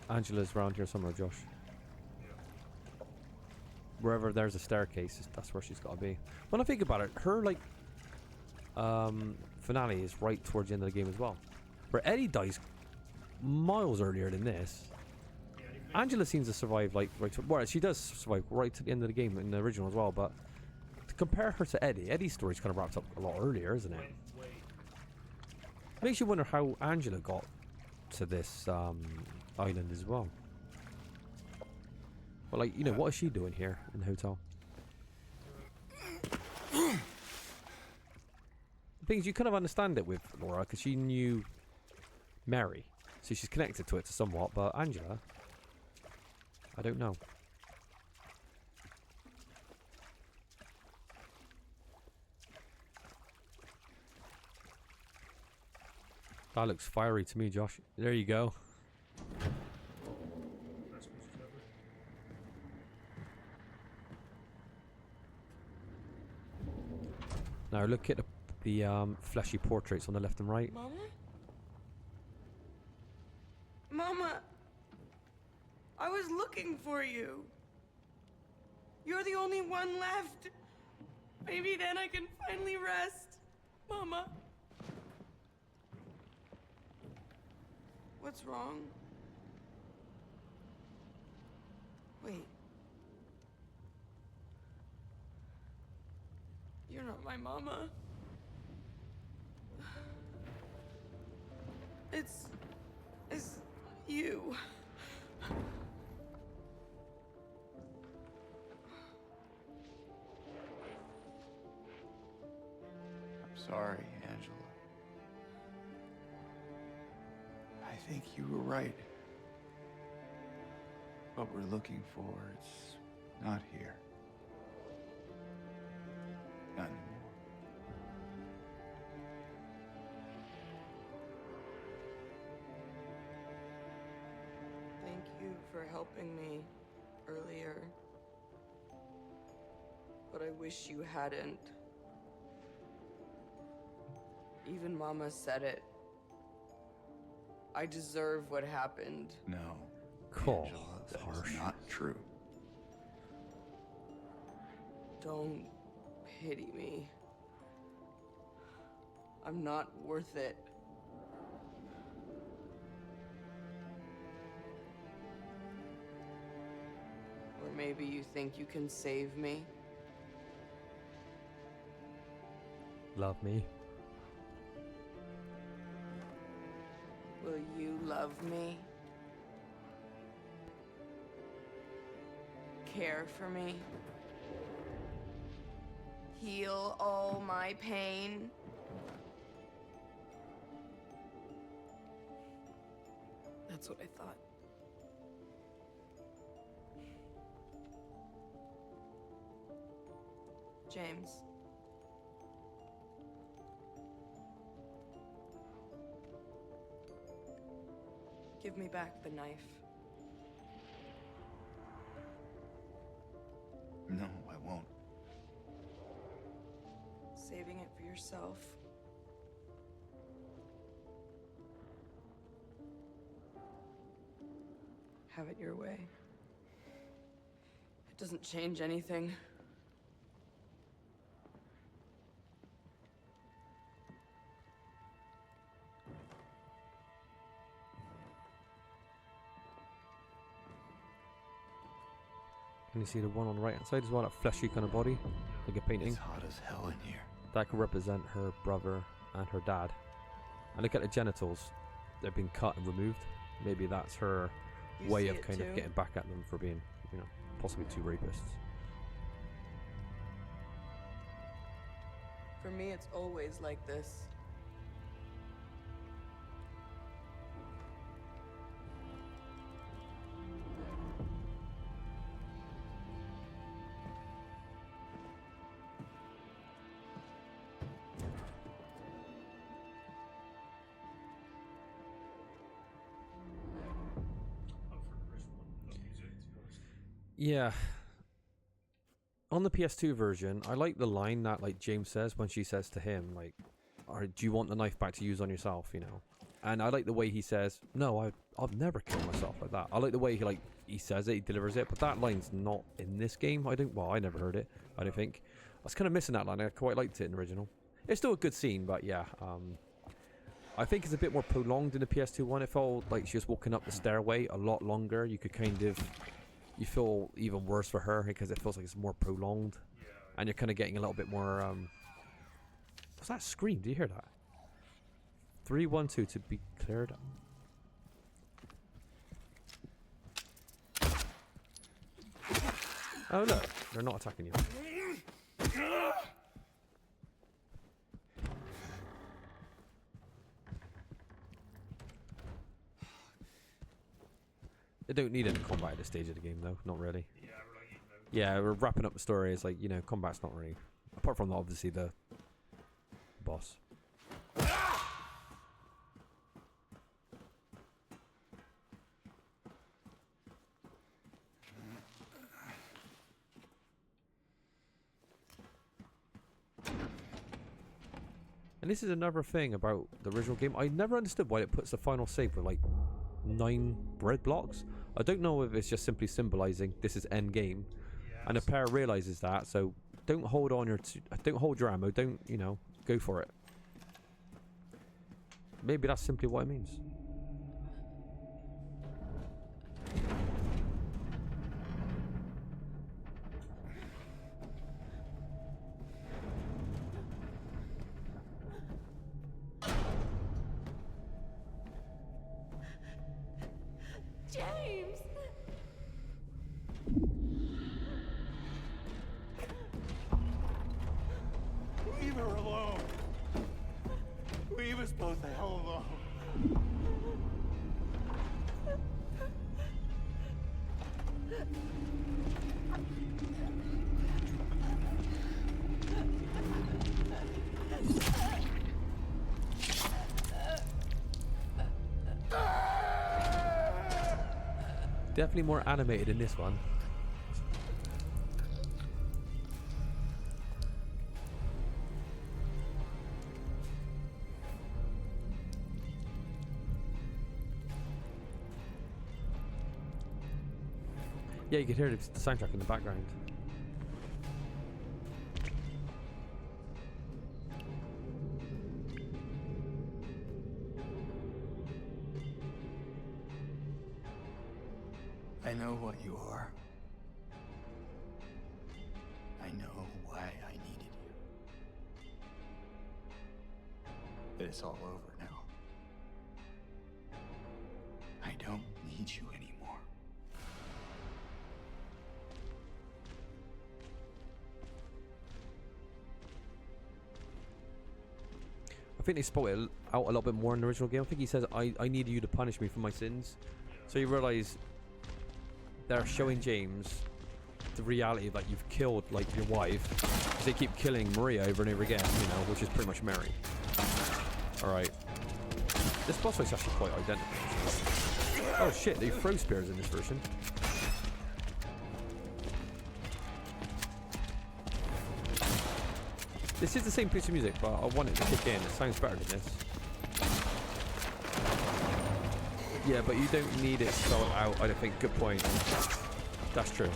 Angela's around here somewhere, Josh. Wherever there's a staircase, that's where she's got to be. When I think about it, her, like, finale is right towards the end of the game as well. Where Eddie dies miles earlier than this. Angela seems to survive, like, well, she does survive right to the end of the game in the original as well, but to compare her to Eddie, Eddie's story's kind of wrapped up a lot earlier, isn't it? Makes you wonder how Angela got to this island as well. But, like, you know, what is she doing here in the hotel? The thing is, you kind of understand it with Laura because she knew Mary, so she's connected to it somewhat. But Angela, I don't know. That looks fiery to me, Josh. There you go. Now look at the fleshy portraits on the left and right.
Mama? Mama! I was looking for you. You're the only one left. Maybe then I can finally rest. Mama. What's wrong? Wait. You're not my mama. It's you.
I'm sorry, Angela. I think you were right. What we're looking for, it's not here. Not anymore.
Thank you for helping me earlier. But I wish you hadn't. Even Mama said it. I deserve what happened.
No.
Cool.
Angela, that is not true.
Don't pity me. I'm not worth it. Or maybe you think you can save me?
Love me.
Will you love me? Care for me? Heal all my pain? That's what I thought. James. Give me back the knife.
No, I won't.
Saving it for yourself. Have it your way. It doesn't change anything.
Can you see the one on the right hand side as well? That fleshy kind of body, like a painting.
It's hot as hell in here.
That could represent her brother and her dad. And look at the genitals. They've been cut and removed. Maybe that's her way of kind of getting back at them for being, you know, possibly two rapists.
For me, it's always like this.
Yeah. On the PS2 version, I like the line that like James says when she says to him, like, do you want the knife back to use on yourself, you know? And I like the way he says, no, I've never killed myself like that. I like the way he says it, he delivers it, but that line's not in this game. I never heard it, I don't think. I was kind of missing that line. I quite liked it in the original. It's still a good scene, but yeah, I think it's a bit more prolonged in the PS2 one. It felt like she was walking up the stairway a lot longer. You could kind of... You feel even worse for her because it feels like it's more prolonged. Yeah. And you're kind of getting a little bit more... What's that scream? Do you hear that? 312 to be cleared. Oh look, they're not attacking you. They don't need any combat at this stage of the game, though. Not really. Yeah, we're wrapping up the story. It's like, you know, combat's not really... Apart from, obviously, the boss. And this is another thing about the original game. I never understood why it puts the final save with, like, 9 bread blocks. I don't know if it's just simply symbolizing this is end game, and the player realizes that. So don't hold on don't hold your ammo. Don't, you know, go for it. Maybe that's simply what it means.
James!
Leave her alone. Leave us both the hell alone.
Definitely more animated in this one. Yeah, you can hear the soundtrack in the background.
I know what you are. I know why I needed you. But it's all over now. I don't need you anymore.
I think they spelled it out a little bit more in the original game. I think he says, I need you to punish me for my sins. So you realise they're showing James the reality that you've killed, like, your wife. Because they keep killing Maria over and over again, you know, which is pretty much Mary. Alright. This boss fight's actually quite identical. Oh shit, they throw spears in this version. This is the same piece of music, but I want it to kick in. It sounds better than this. Yeah, but you don't need it spelled out, I don't think. Good point. That's true.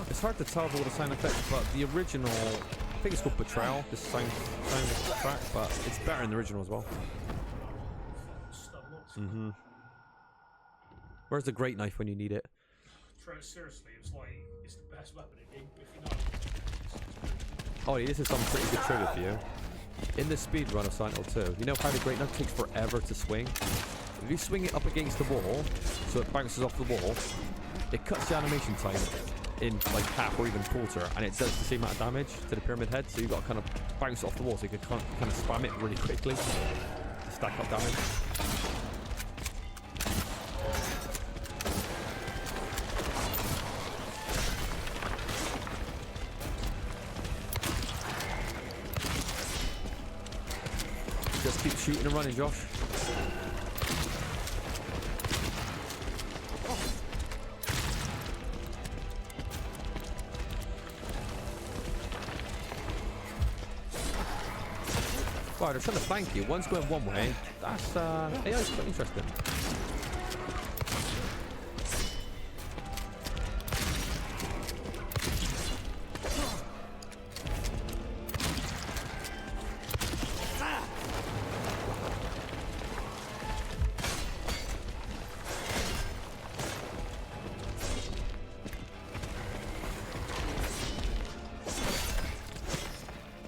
It's hard to tell with all the sound effects, but the original, I think it's called Betrayal, this sound track, but it's better in the original as well. Mm-hmm. Where's the great knife when you need it?
Seriously, it's like, it's the best weapon in the game, if you're not.
Oh, this is some pretty good trivia for you. In the speedrun of Silent Hill 2, you know how the great knife takes forever to swing? If you swing it up against the wall, so it bounces off the wall, it cuts the animation time in like half or even quarter, and it does the same amount of damage to the pyramid head, so you've got to kind of bounce it off the wall so you can kind of spam it really quickly to stack up damage. Just keep shooting and running, Josh. Wow, they're trying to flank you. One's going one way. That's AI's quite interesting.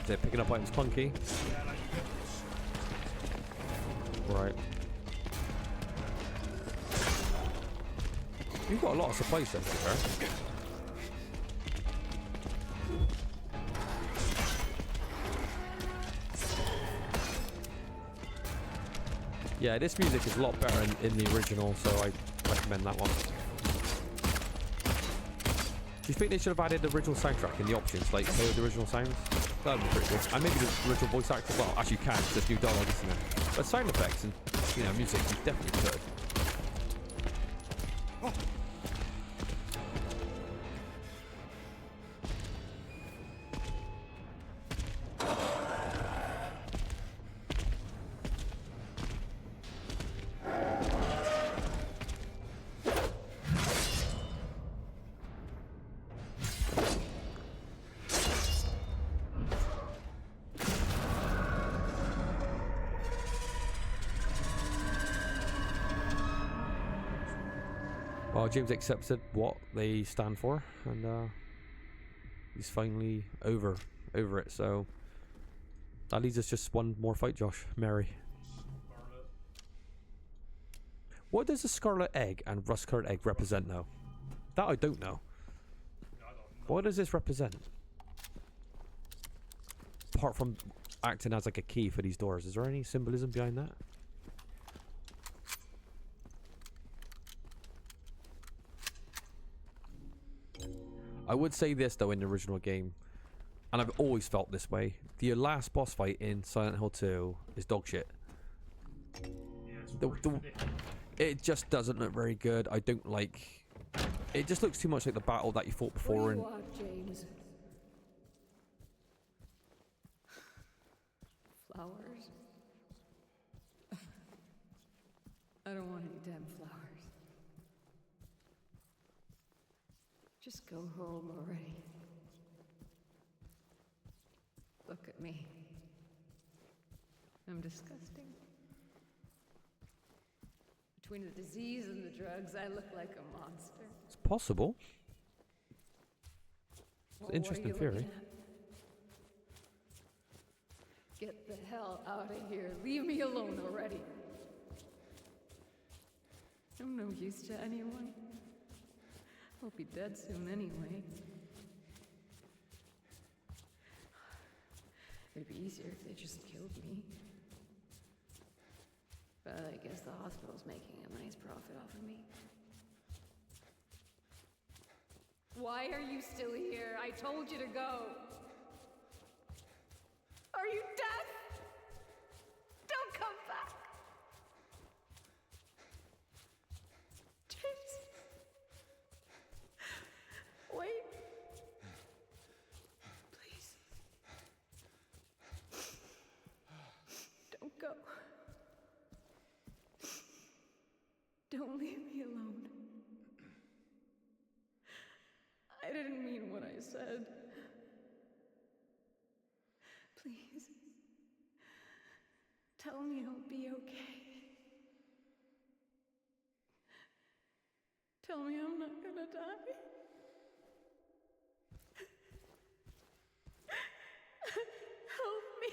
They're picking up items clunky. Right. You've got a lot of supplies then, to be fair. Yeah, this music is a lot better in the original, so I recommend that one. Do you think they should have added the original soundtrack in the options, like play with the original sounds? That would be pretty good. And maybe the original voice actor, well, actually you can, there's new dialogue, isn't it? But sound effects and, you know, music, you definitely could. Well, James accepted what they stand for, and he's finally over it. So that leaves us just one more fight, Josh. Mary.
Scarlet.
What does a scarlet egg and rust-colored egg represent, though? That I don't know.
I don't know.
What does this represent? Apart from acting as like a key for these doors, is there any symbolism behind that? I would say this though, in the original game, and I've always felt this way, the last boss fight in Silent Hill 2 is dog shit.
Yeah,
It just doesn't look very good. I don't like... It just looks too much like the battle that you fought before. And
James? Flowers? I don't want any damn flowers. Just go home already. Look at me. I'm disgusting. Between the disease and the drugs, I look like a monster.
it's possible. It's
Well,
an interesting
what are you
theory.
looking at? Get the hell out of here. Leave me alone already. I'm no use to anyone. I'll be dead soon anyway. It'd be easier if they just killed me. But I guess the hospital's making a nice profit off of me. Why are you still here? I told you to go. Are you deaf? Don't come back. James. Wait. Please. Don't go. Don't leave me alone. I didn't mean what I said. Please. Tell me I'll be okay. Tell me I'm not gonna die. Help me.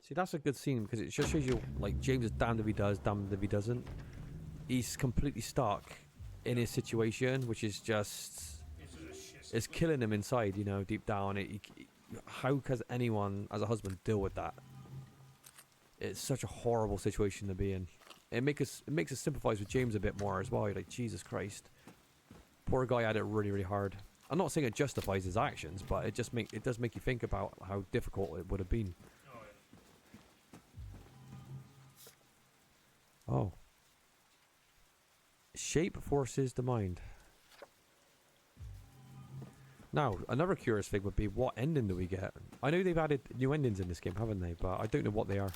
See, that's a good scene because it just shows you, like, James is damned if he does, damned if he doesn't. He's completely stuck in his situation, which is just... It's killing him inside, you know, deep down. How can anyone, as a husband, deal with that? It's such a horrible situation to be in. It makes us sympathize with James a bit more as well. You're like, Jesus Christ. Poor guy had it really, really hard. I'm not saying it justifies his actions, but it does make you think about how difficult it would have been. Oh. Shape forces the mind. Now, another curious thing would be, what ending do we get? I know they've added new endings in this game, haven't they? But I don't know what they are.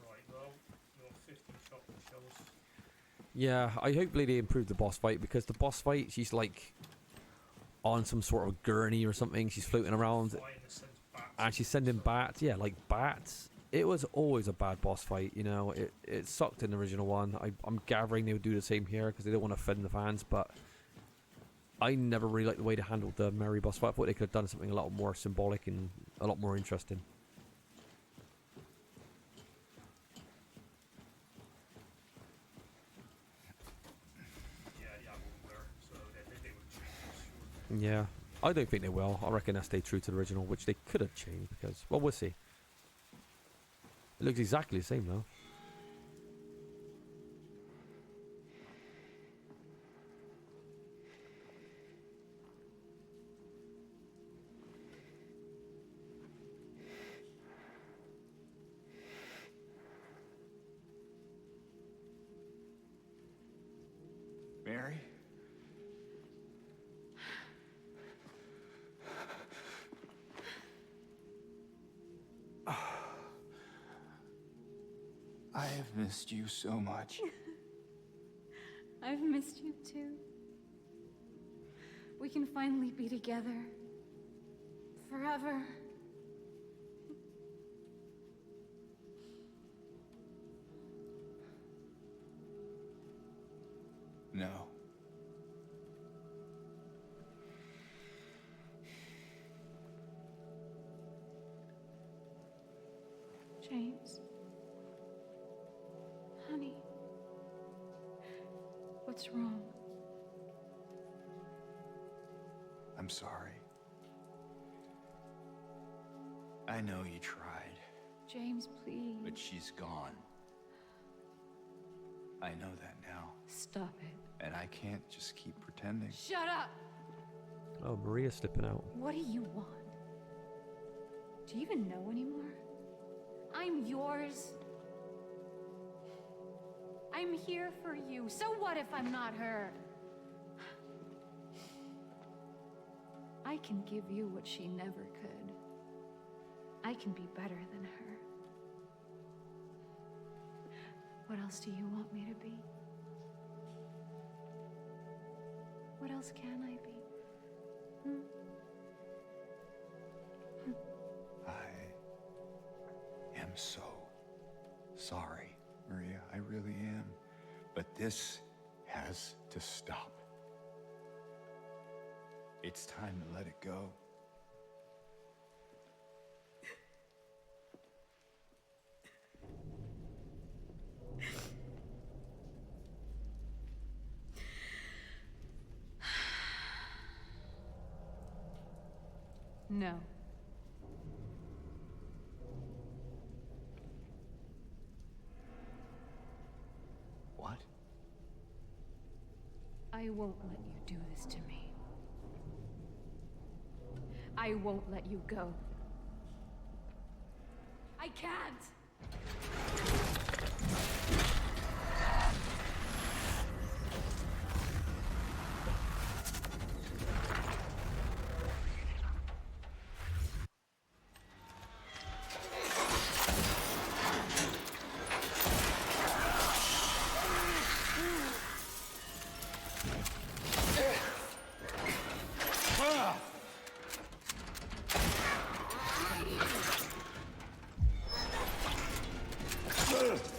Right, well, you're 50 chocolate shells.
Yeah, I hopefully they improve the boss fight, because the boss fight, she's like on some sort of gurney or something. She's floating around and she's sending bats. Yeah, like bats. It was always a bad boss fight, you know. It sucked in the original one. I'm gathering they would do the same here because they don't want to offend the fans, but I never really liked the way they handled the Mary boss fight. I thought they could have done something a lot more symbolic and a lot more interesting. Yeah, I don't think they will. I reckon they'll stay true to the original, which they could have changed because, well, we'll see. It looks exactly the same though.
Mary? I have missed you so much.
I've missed you too. We can finally be together. Forever.
No.
James. Honey. What's wrong?
I'm sorry. I know you tried,
James, please.
but she's gone. I know that now.
Stop it.
And I can't just keep pretending.
Shut up!
Oh, Maria's slipping out.
What do you want? Do you even know anymore? I'm yours. I'm here for you. So what if I'm not her? I can give you what she never could. I can be better than her. What else do you want me to be? What else can I be?
I am so sorry, Maria. I really am. But this has to stop. It's time to let it go.
No.
What?
I won't let you do this to me. I won't let you go. I can't!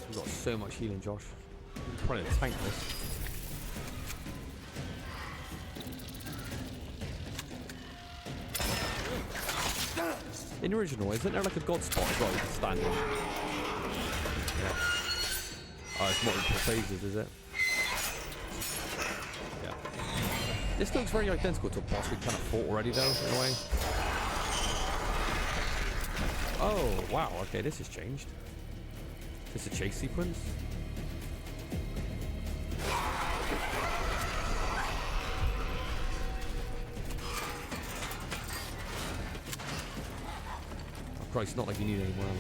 We've got so much healing, Josh. Probably a tank this. In the original, isn't there like a god spot as well you can stand on? Yeah. Oh, it's multiple phases, is it? Yeah. This looks very identical to a boss we kind of fought already, though, in a way. Oh, wow. Okay, this has changed. Is this a chase sequence? Oh, Christ, not like you need any more ammo.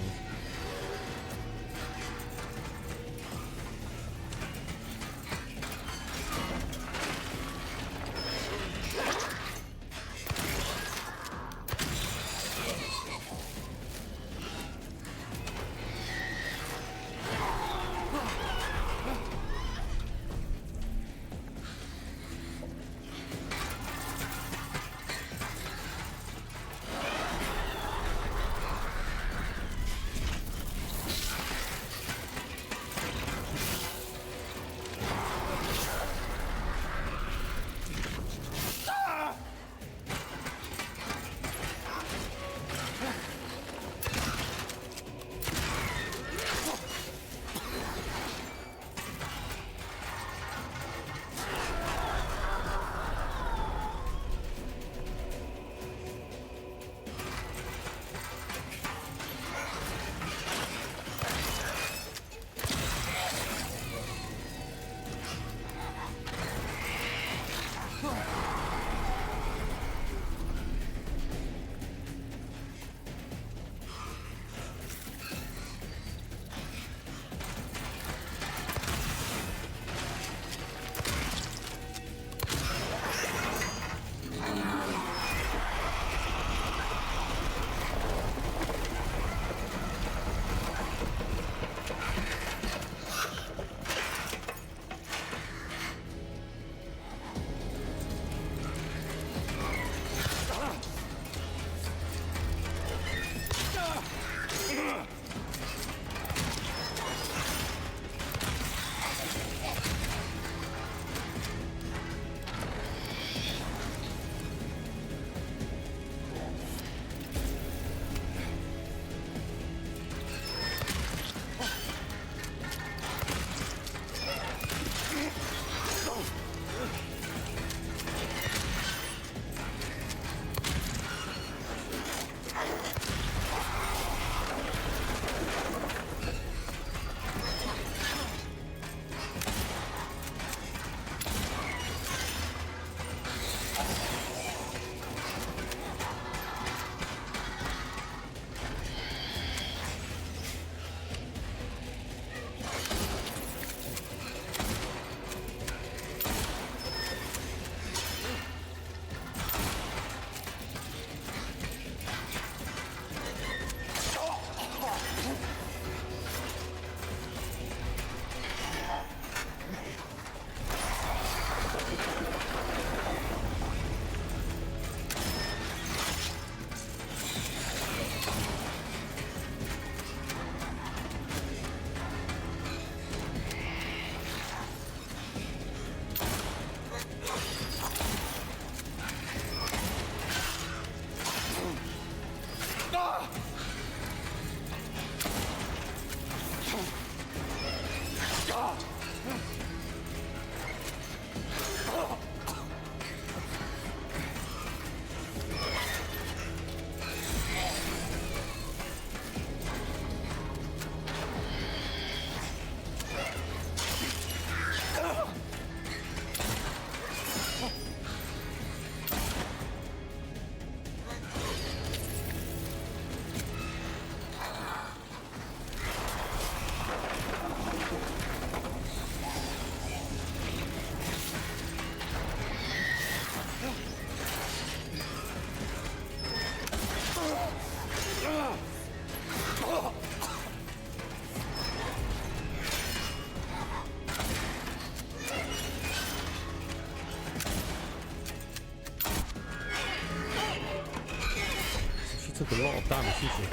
take a lot of damage, doesn't she?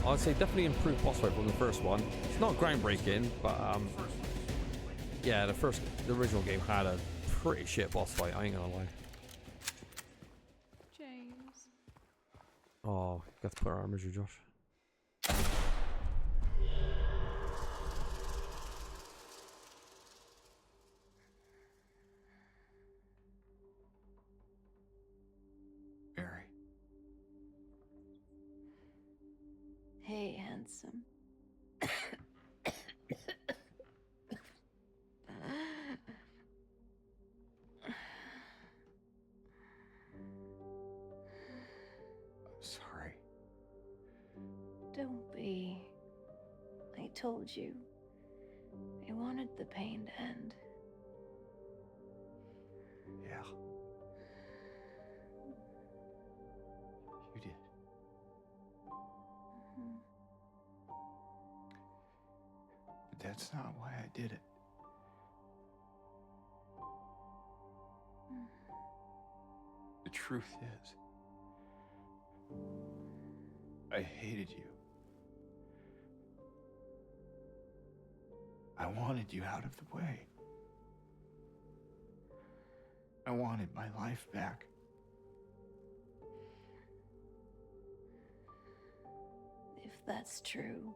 I'd say definitely improved boss fight from the first one. It's not groundbreaking, but yeah, the original game had a pretty shit boss fight, I ain't gonna lie.
James.
Oh, got to put our armor, Josh.
Mary.
Hey, handsome.
I'm sorry.
Don't be. I told you. I wanted the pain to end.
Yeah. You did. But that's not why I did it. The truth is, I hated you. I wanted you out of the way. I wanted my life back.
If that's true,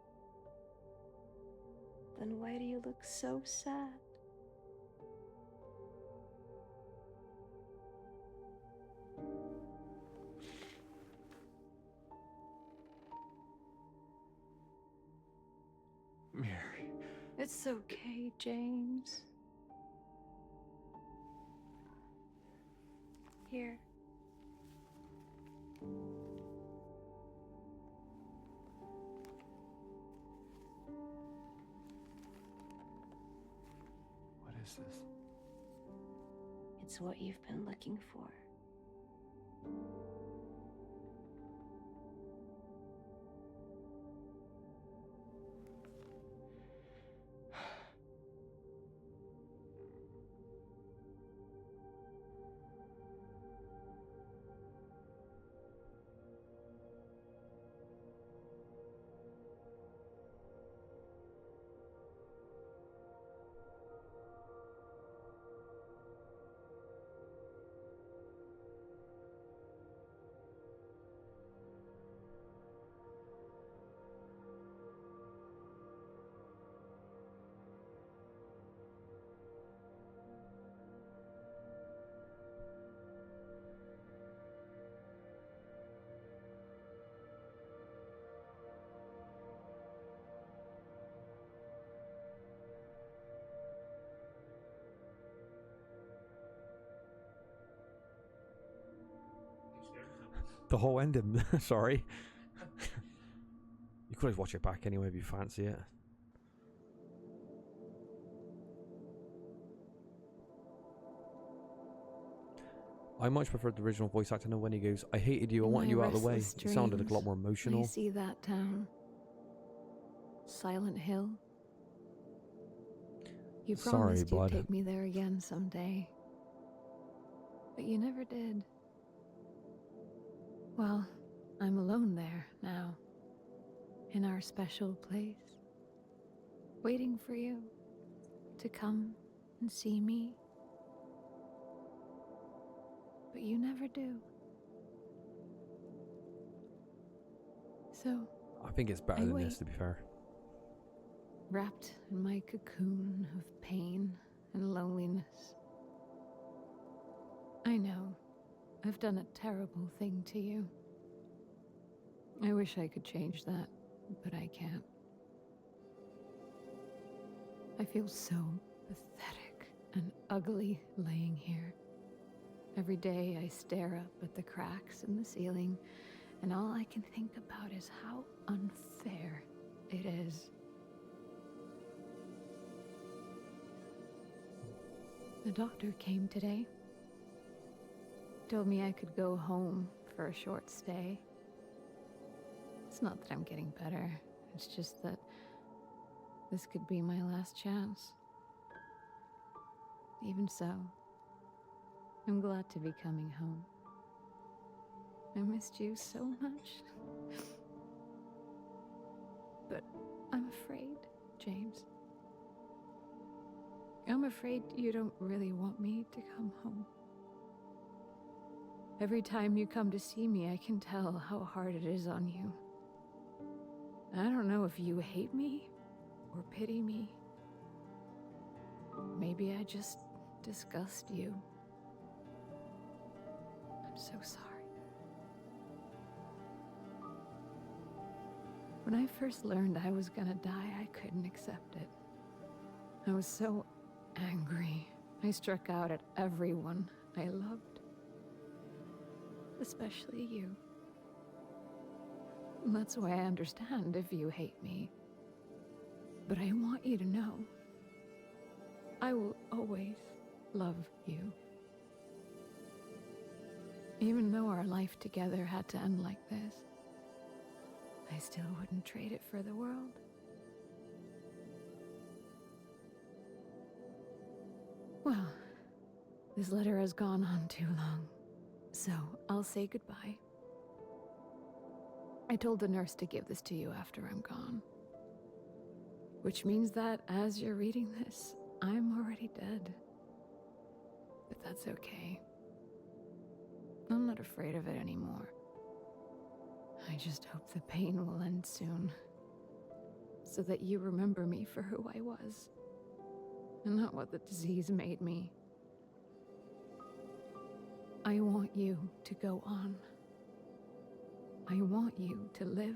then why do you look so sad?
Mary.
It's okay, James. Here.
What is this?
It's what you've been looking for.
The whole ending, sorry. You could always watch it back anyway if you fancy it. I much preferred the original voice actor when he goes, I hated you, I want you out of the way. It sounded like a lot more emotional.
I see that town. Silent Hill. You promised you'd take me there again someday. But you never did. Well, I'm alone there now. In our special place. Waiting for you to come and see me. But you never do. So
I think it's better than this, to be fair.
Wrapped in my cocoon of pain and loneliness. I know I've done a terrible thing to you. I wish I could change that, but I can't. I feel so pathetic and ugly laying here. Every day I stare up at the cracks in the ceiling, and all I can think about is how unfair it is. The doctor came today. Told me I could go home for a short stay. It's not that I'm getting better. It's just that this could be my last chance. Even so, I'm glad to be coming home. I missed you so much. But I'm afraid, James. I'm afraid you don't really want me to come home. Every time you come to see me, I can tell how hard it is on you. I don't know if you hate me or pity me. Maybe I just disgust you. I'm so sorry. When I first learned I was gonna die, I couldn't accept it. I was so angry. I struck out at everyone I loved. Especially you. And that's why I understand if you hate me. But I want you to know, I will always love you. Even though our life together had to end like this, I still wouldn't trade it for the world. Well, this letter has gone on too long, so I'll say goodbye. I told the nurse to give this to you after I'm gone. Which means that as you're reading this, I'm already dead. But that's okay. I'm not afraid of it anymore. I just hope the pain will end soon. So that you remember me for who I was. And not what the disease made me. I want you to go on. I want you to live.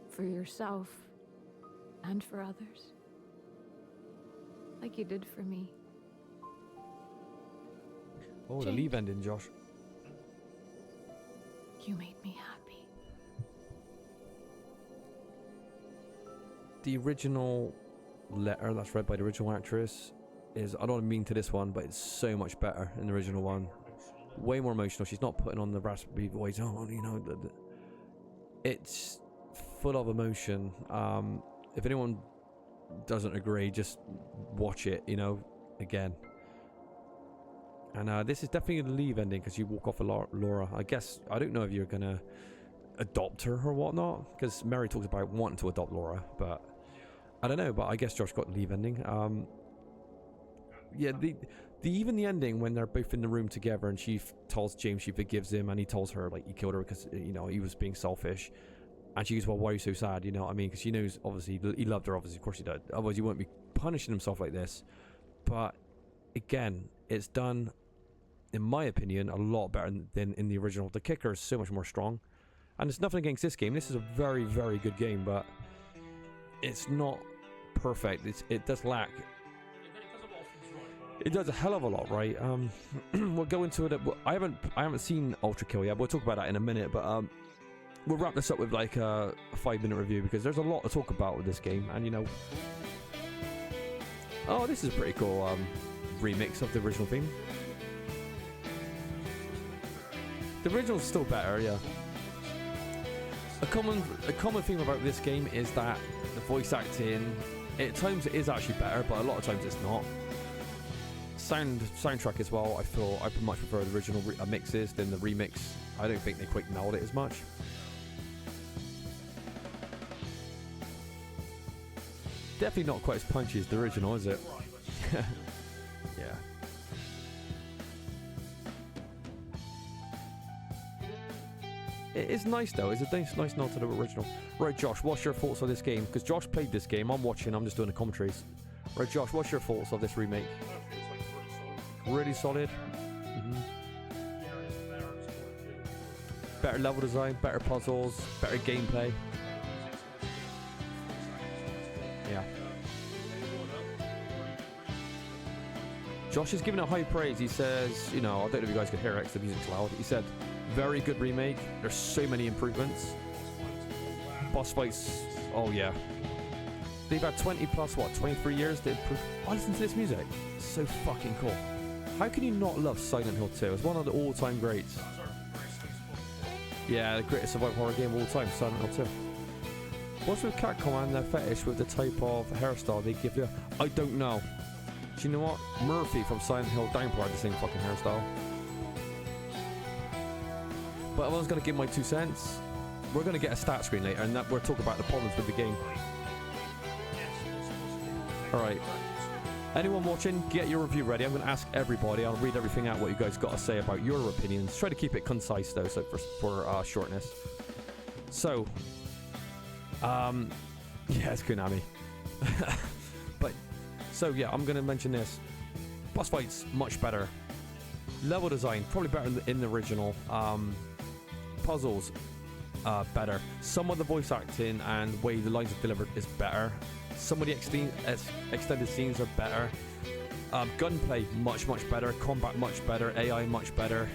For yourself. And for others. Like you did for me.
Oh, the leave ending, Josh.
You made me happy.
The original letter that's read by the original actress is, I don't mean to this one, but it's so much better in the original one. Way more emotional. She's not putting on the raspy voice. Oh, you know, it's full of emotion. If anyone doesn't agree, just watch it, you know, again. And this is definitely the leave ending because you walk off of Laura. I guess, I don't know if you're going to adopt her or whatnot, because Mary talks about wanting to adopt Laura, but I don't know, but I guess Josh got the leave ending. Yeah, even the ending when they're both in the room together and she tells James she forgives him and he tells her like he killed her because, you know, he was being selfish. And she goes, well, why are you so sad? You know what I mean? Because she knows, obviously, he loved her, obviously, of course he did. Otherwise, he wouldn't be punishing himself like this. But, again, it's done, in my opinion, a lot better than in the original. The kicker is so much more strong. And it's nothing against this game. This is a very, very good game, but it's not perfect. It does lack. It does a hell of a lot, right? We'll go into it. I haven't seen Ultra Kill yet. We'll talk about that in a minute, but we'll wrap this up with like a 5-minute review because there's a lot to talk about with this game, and you know, oh, this is a pretty cool remix of the original theme. The original's still better, yeah. A common theme about this game is that the voice acting, at times it is actually better, but a lot of times it's not. Soundtrack as well, I feel I much prefer the original mixes than the remix. I don't think they quite nailed it as much. Definitely not quite as punchy as the original, is it? Yeah. It is nice though. It's a nice nod to the original. Right, Josh, what's your thoughts on this game? Because Josh played this game. I'm watching. I'm just doing the commentaries. Right, Josh, what's your thoughts of this remake? Really solid. Better level design, better puzzles, better gameplay. Yeah. Josh is giving it high praise. He says, you know, I don't know if you guys can hear it because the music's loud. He said, very good remake. There's so many improvements. Boss fights, oh yeah. They've had 20 plus, what, 23 years to improve. Oh, listen to this music. It's so fucking cool. How can you not love Silent Hill 2? It's one of the all-time greats. Yeah, the greatest survival horror game of all time, Silent Hill 2. What's with Capcom and their fetish with the type of hairstyle they give you? I don't know. Do you know what? Murphy from Silent Hill Downpour had the same fucking hairstyle. But I was going to give my 2 cents. We're going to get a stat screen later, and that we're talking about the problems with the game. Alright. Anyone watching, get your review ready. I'm going to ask everybody. I'll read everything out, what you guys got to say about your opinions. Try to keep it concise, though, so for shortness. So, yeah, it's Konami. But, so yeah, I'm going to mention this. Boss fights, much better. Level design, probably better in the original. Puzzles, better. Some of the voice acting and way the lines are delivered is better. Some of the extended scenes are better. Gunplay, much better. Combat, much better. AI, much better.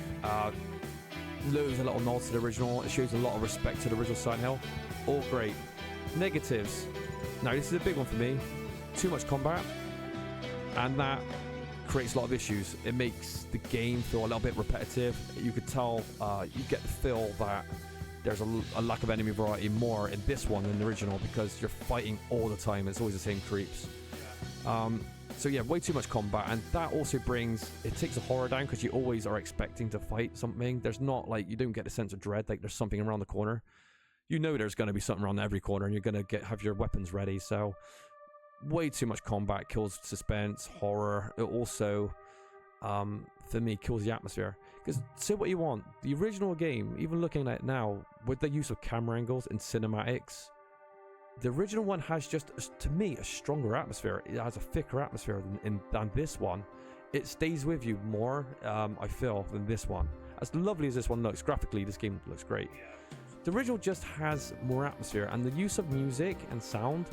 Loads a little nods to the original. It shows a lot of respect to the original Silent Hill. All great. Negatives. Now, this is a big one for me. Too much combat. And that creates a lot of issues. It makes the game feel a little bit repetitive. You could tell, you get the feel that there's a lack of enemy variety more in this one than the original because you're fighting all the time. It's always the same creeps. So yeah, way too much combat, and that also it takes the horror down because you always are expecting to fight something. There's not like, you don't get a sense of dread like there's something around the corner. You know there's going to be something around every corner, and you're going to have your weapons ready. So way too much combat kills suspense, horror. It also, for me, kills the atmosphere. Because say what you want, the original game, even looking at it now, with the use of camera angles and cinematics, the original one has just, to me, a stronger atmosphere. It has a thicker atmosphere than this one. It stays with you more, I feel, than this one. As lovely as this one looks, graphically, this game looks great. The original just has more atmosphere, and the use of music and sound,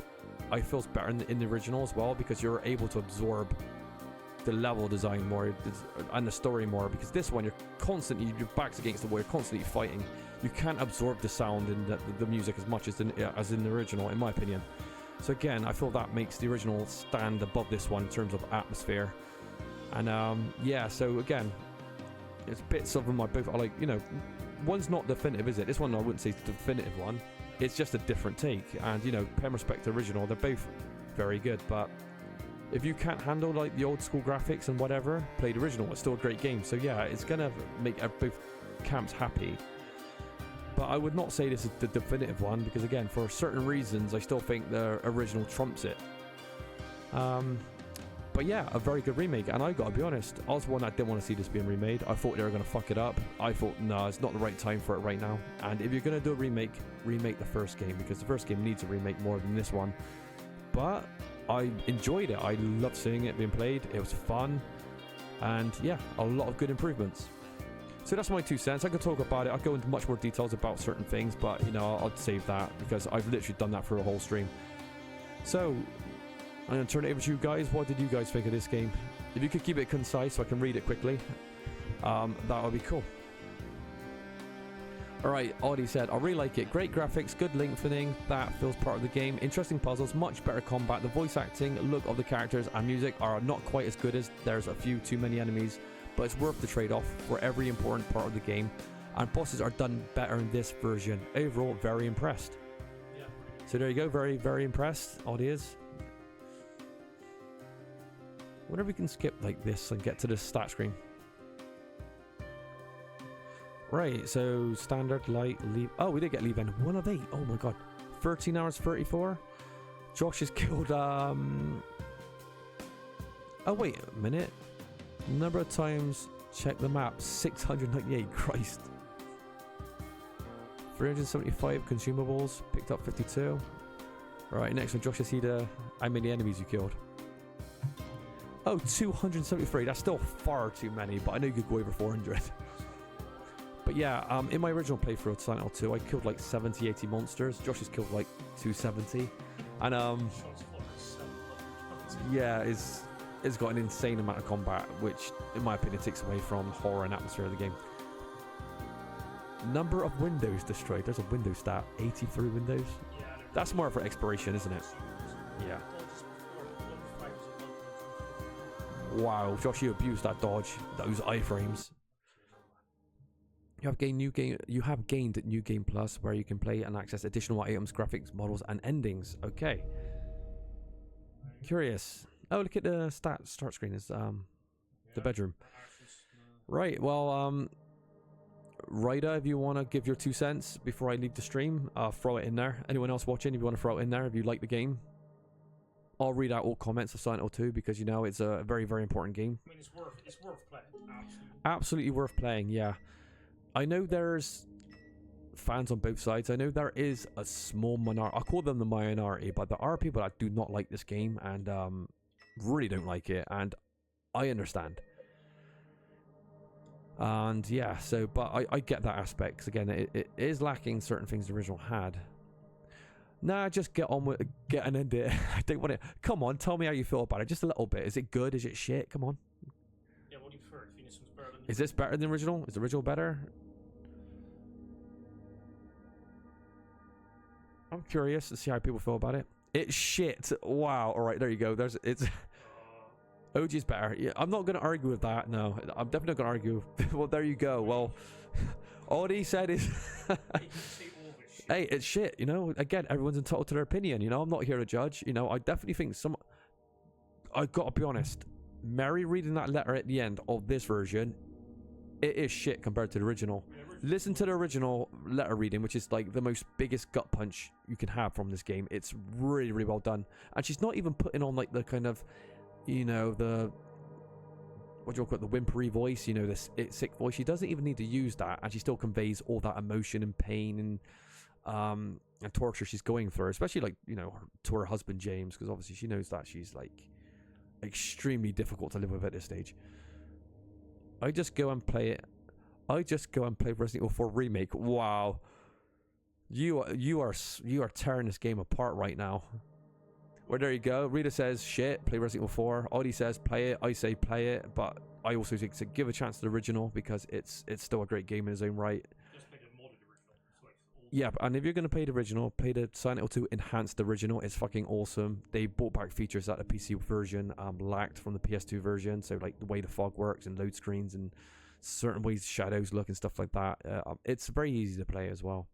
I feel, is better in the original as well, because you're able to absorb the level design more and the story more, because this one, you're constantly, your back's against the wall, you're constantly fighting. You can't absorb the sound and the music as much as in the original, in my opinion. So again, I feel that makes the original stand above this one in terms of atmosphere. And yeah, so again, it's bits of them I both, like, you know, one's not definitive, is it? This one I wouldn't say is the definitive one. It's just a different take, and you know, paying respect to the original, they're both very good. But if you can't handle like the old school graphics and whatever, play the original. It's still a great game. So yeah, it's gonna make both camps happy. But I would not say this is the definitive one, because again, for certain reasons, I still think the original trumps it. But yeah, a very good remake. And I gotta be honest, I was one that didn't want to see this being remade. I thought they were gonna fuck it up. I thought, no, it's not the right time for it right now. And if you're gonna do a remake the first game, because the first game needs a remake more than this one. But I enjoyed it. I loved seeing it being played. It was fun. And yeah, a lot of good improvements. So that's my 2 cents. I could talk about it. I'll go into much more details about certain things, but you know, I'll save that because I've literally done that for a whole stream. So I'm going to turn it over to you guys. What did you guys think of this game? If you could keep it concise so I can read it quickly, that would be cool. Alright, Audie said, I really like it. Great graphics, good lengthening, that feels part of the game. Interesting puzzles, much better combat. The voice acting, look of the characters and music are not quite as good, as there's a few too many enemies, but it's worth the trade-off for every important part of the game. And bosses are done better in this version. Overall, very impressed.
Yeah.
So there you go, very, very impressed, Audie is. I wonder if we can skip like this and get to the stat screen. Right, so standard, light, leave. Oh, we did get leave end. 1 of 8. Oh my god. 13 hours 34. Josh has killed, Oh, wait a minute. Number of times, check the map. 698. Christ. 375 consumables. Picked up 52. Right, next one. Josh has seen how many enemies you killed. Oh, 273. That's still far too many, but I know you could go over 400. But yeah, in my original playthrough of Silent Hill 2, I killed like 70, 80 monsters. Josh has killed like 270. And yeah, it's got an insane amount of combat, which in my opinion takes away from horror and atmosphere of the game. Number of windows destroyed. There's a window stat. 83 windows. That's more for exploration, isn't it? Yeah. Wow, Josh, you abused that dodge. Those iframes. You have gained New Game Plus, where you can play and access additional items, graphics, models, and endings. Okay. Curious. Oh, look at the start screen. Is the bedroom. Right. Well, Ryder, if you want to give your 2 cents before I leave the stream, throw it in there. Anyone else watching, if you want to throw it in there, if you like the game, I'll read out all comments of Silent Hill 2 because you know it's a very, very important game.
I mean, it's worth playing. Absolutely.
Absolutely worth playing. Yeah, I know there's fans on both sides. I know there is a small minority. I call them the minority, but there are people that do not like this game and really don't like it, and I understand. And yeah, so but I get that aspect 'cause again, it is lacking certain things the original had. Nah, just get on with get and end it. I don't want to. Come on, tell me how you feel about it. Just a little bit. Is it good? Is it shit? Come on.
Yeah, what do you prefer? Phoenix was better than.
Is this better than the original? Is the original better? I'm curious to see how people feel about it. It's shit. Wow. All right, there you go. It's. OG's better. Yeah, I'm not going to argue with that. No, I'm definitely not going to argue. Well, there you go. Well, all he said is. Hey, it's shit, you know. Again, everyone's entitled to their opinion, you know. I'm not here to judge, you know. I definitely think I gotta be honest. Mary reading that letter at the end of this version, it is shit compared to the original. Listen to the original letter reading, which is like the most biggest gut punch you can have from this game. It's really, really well done. And she's not even putting on like the kind of, you know, the what do you call it, the whimpery voice, you know, this sick voice. She doesn't even need to use that, and she still conveys all that emotion and pain and torture she's going through, especially like, you know, to her husband James, because obviously she knows that she's like extremely difficult to live with at this stage. I just go and play Resident Evil 4 Remake. Wow, you are tearing this game apart right now. Well, there you go. Rita says shit, play Resident Evil 4. Audie says play it. I say play it, but I also think to give a chance to the original because it's still a great game in its own right. Yeah, and if you're going to play the original, play the Silent Hill 2 Enhanced Original. It's fucking awesome. They brought back features that the PC version lacked from the PS2 version. So, like, the way the fog works and load screens and certain ways shadows look and stuff like that. It's very easy to play as well.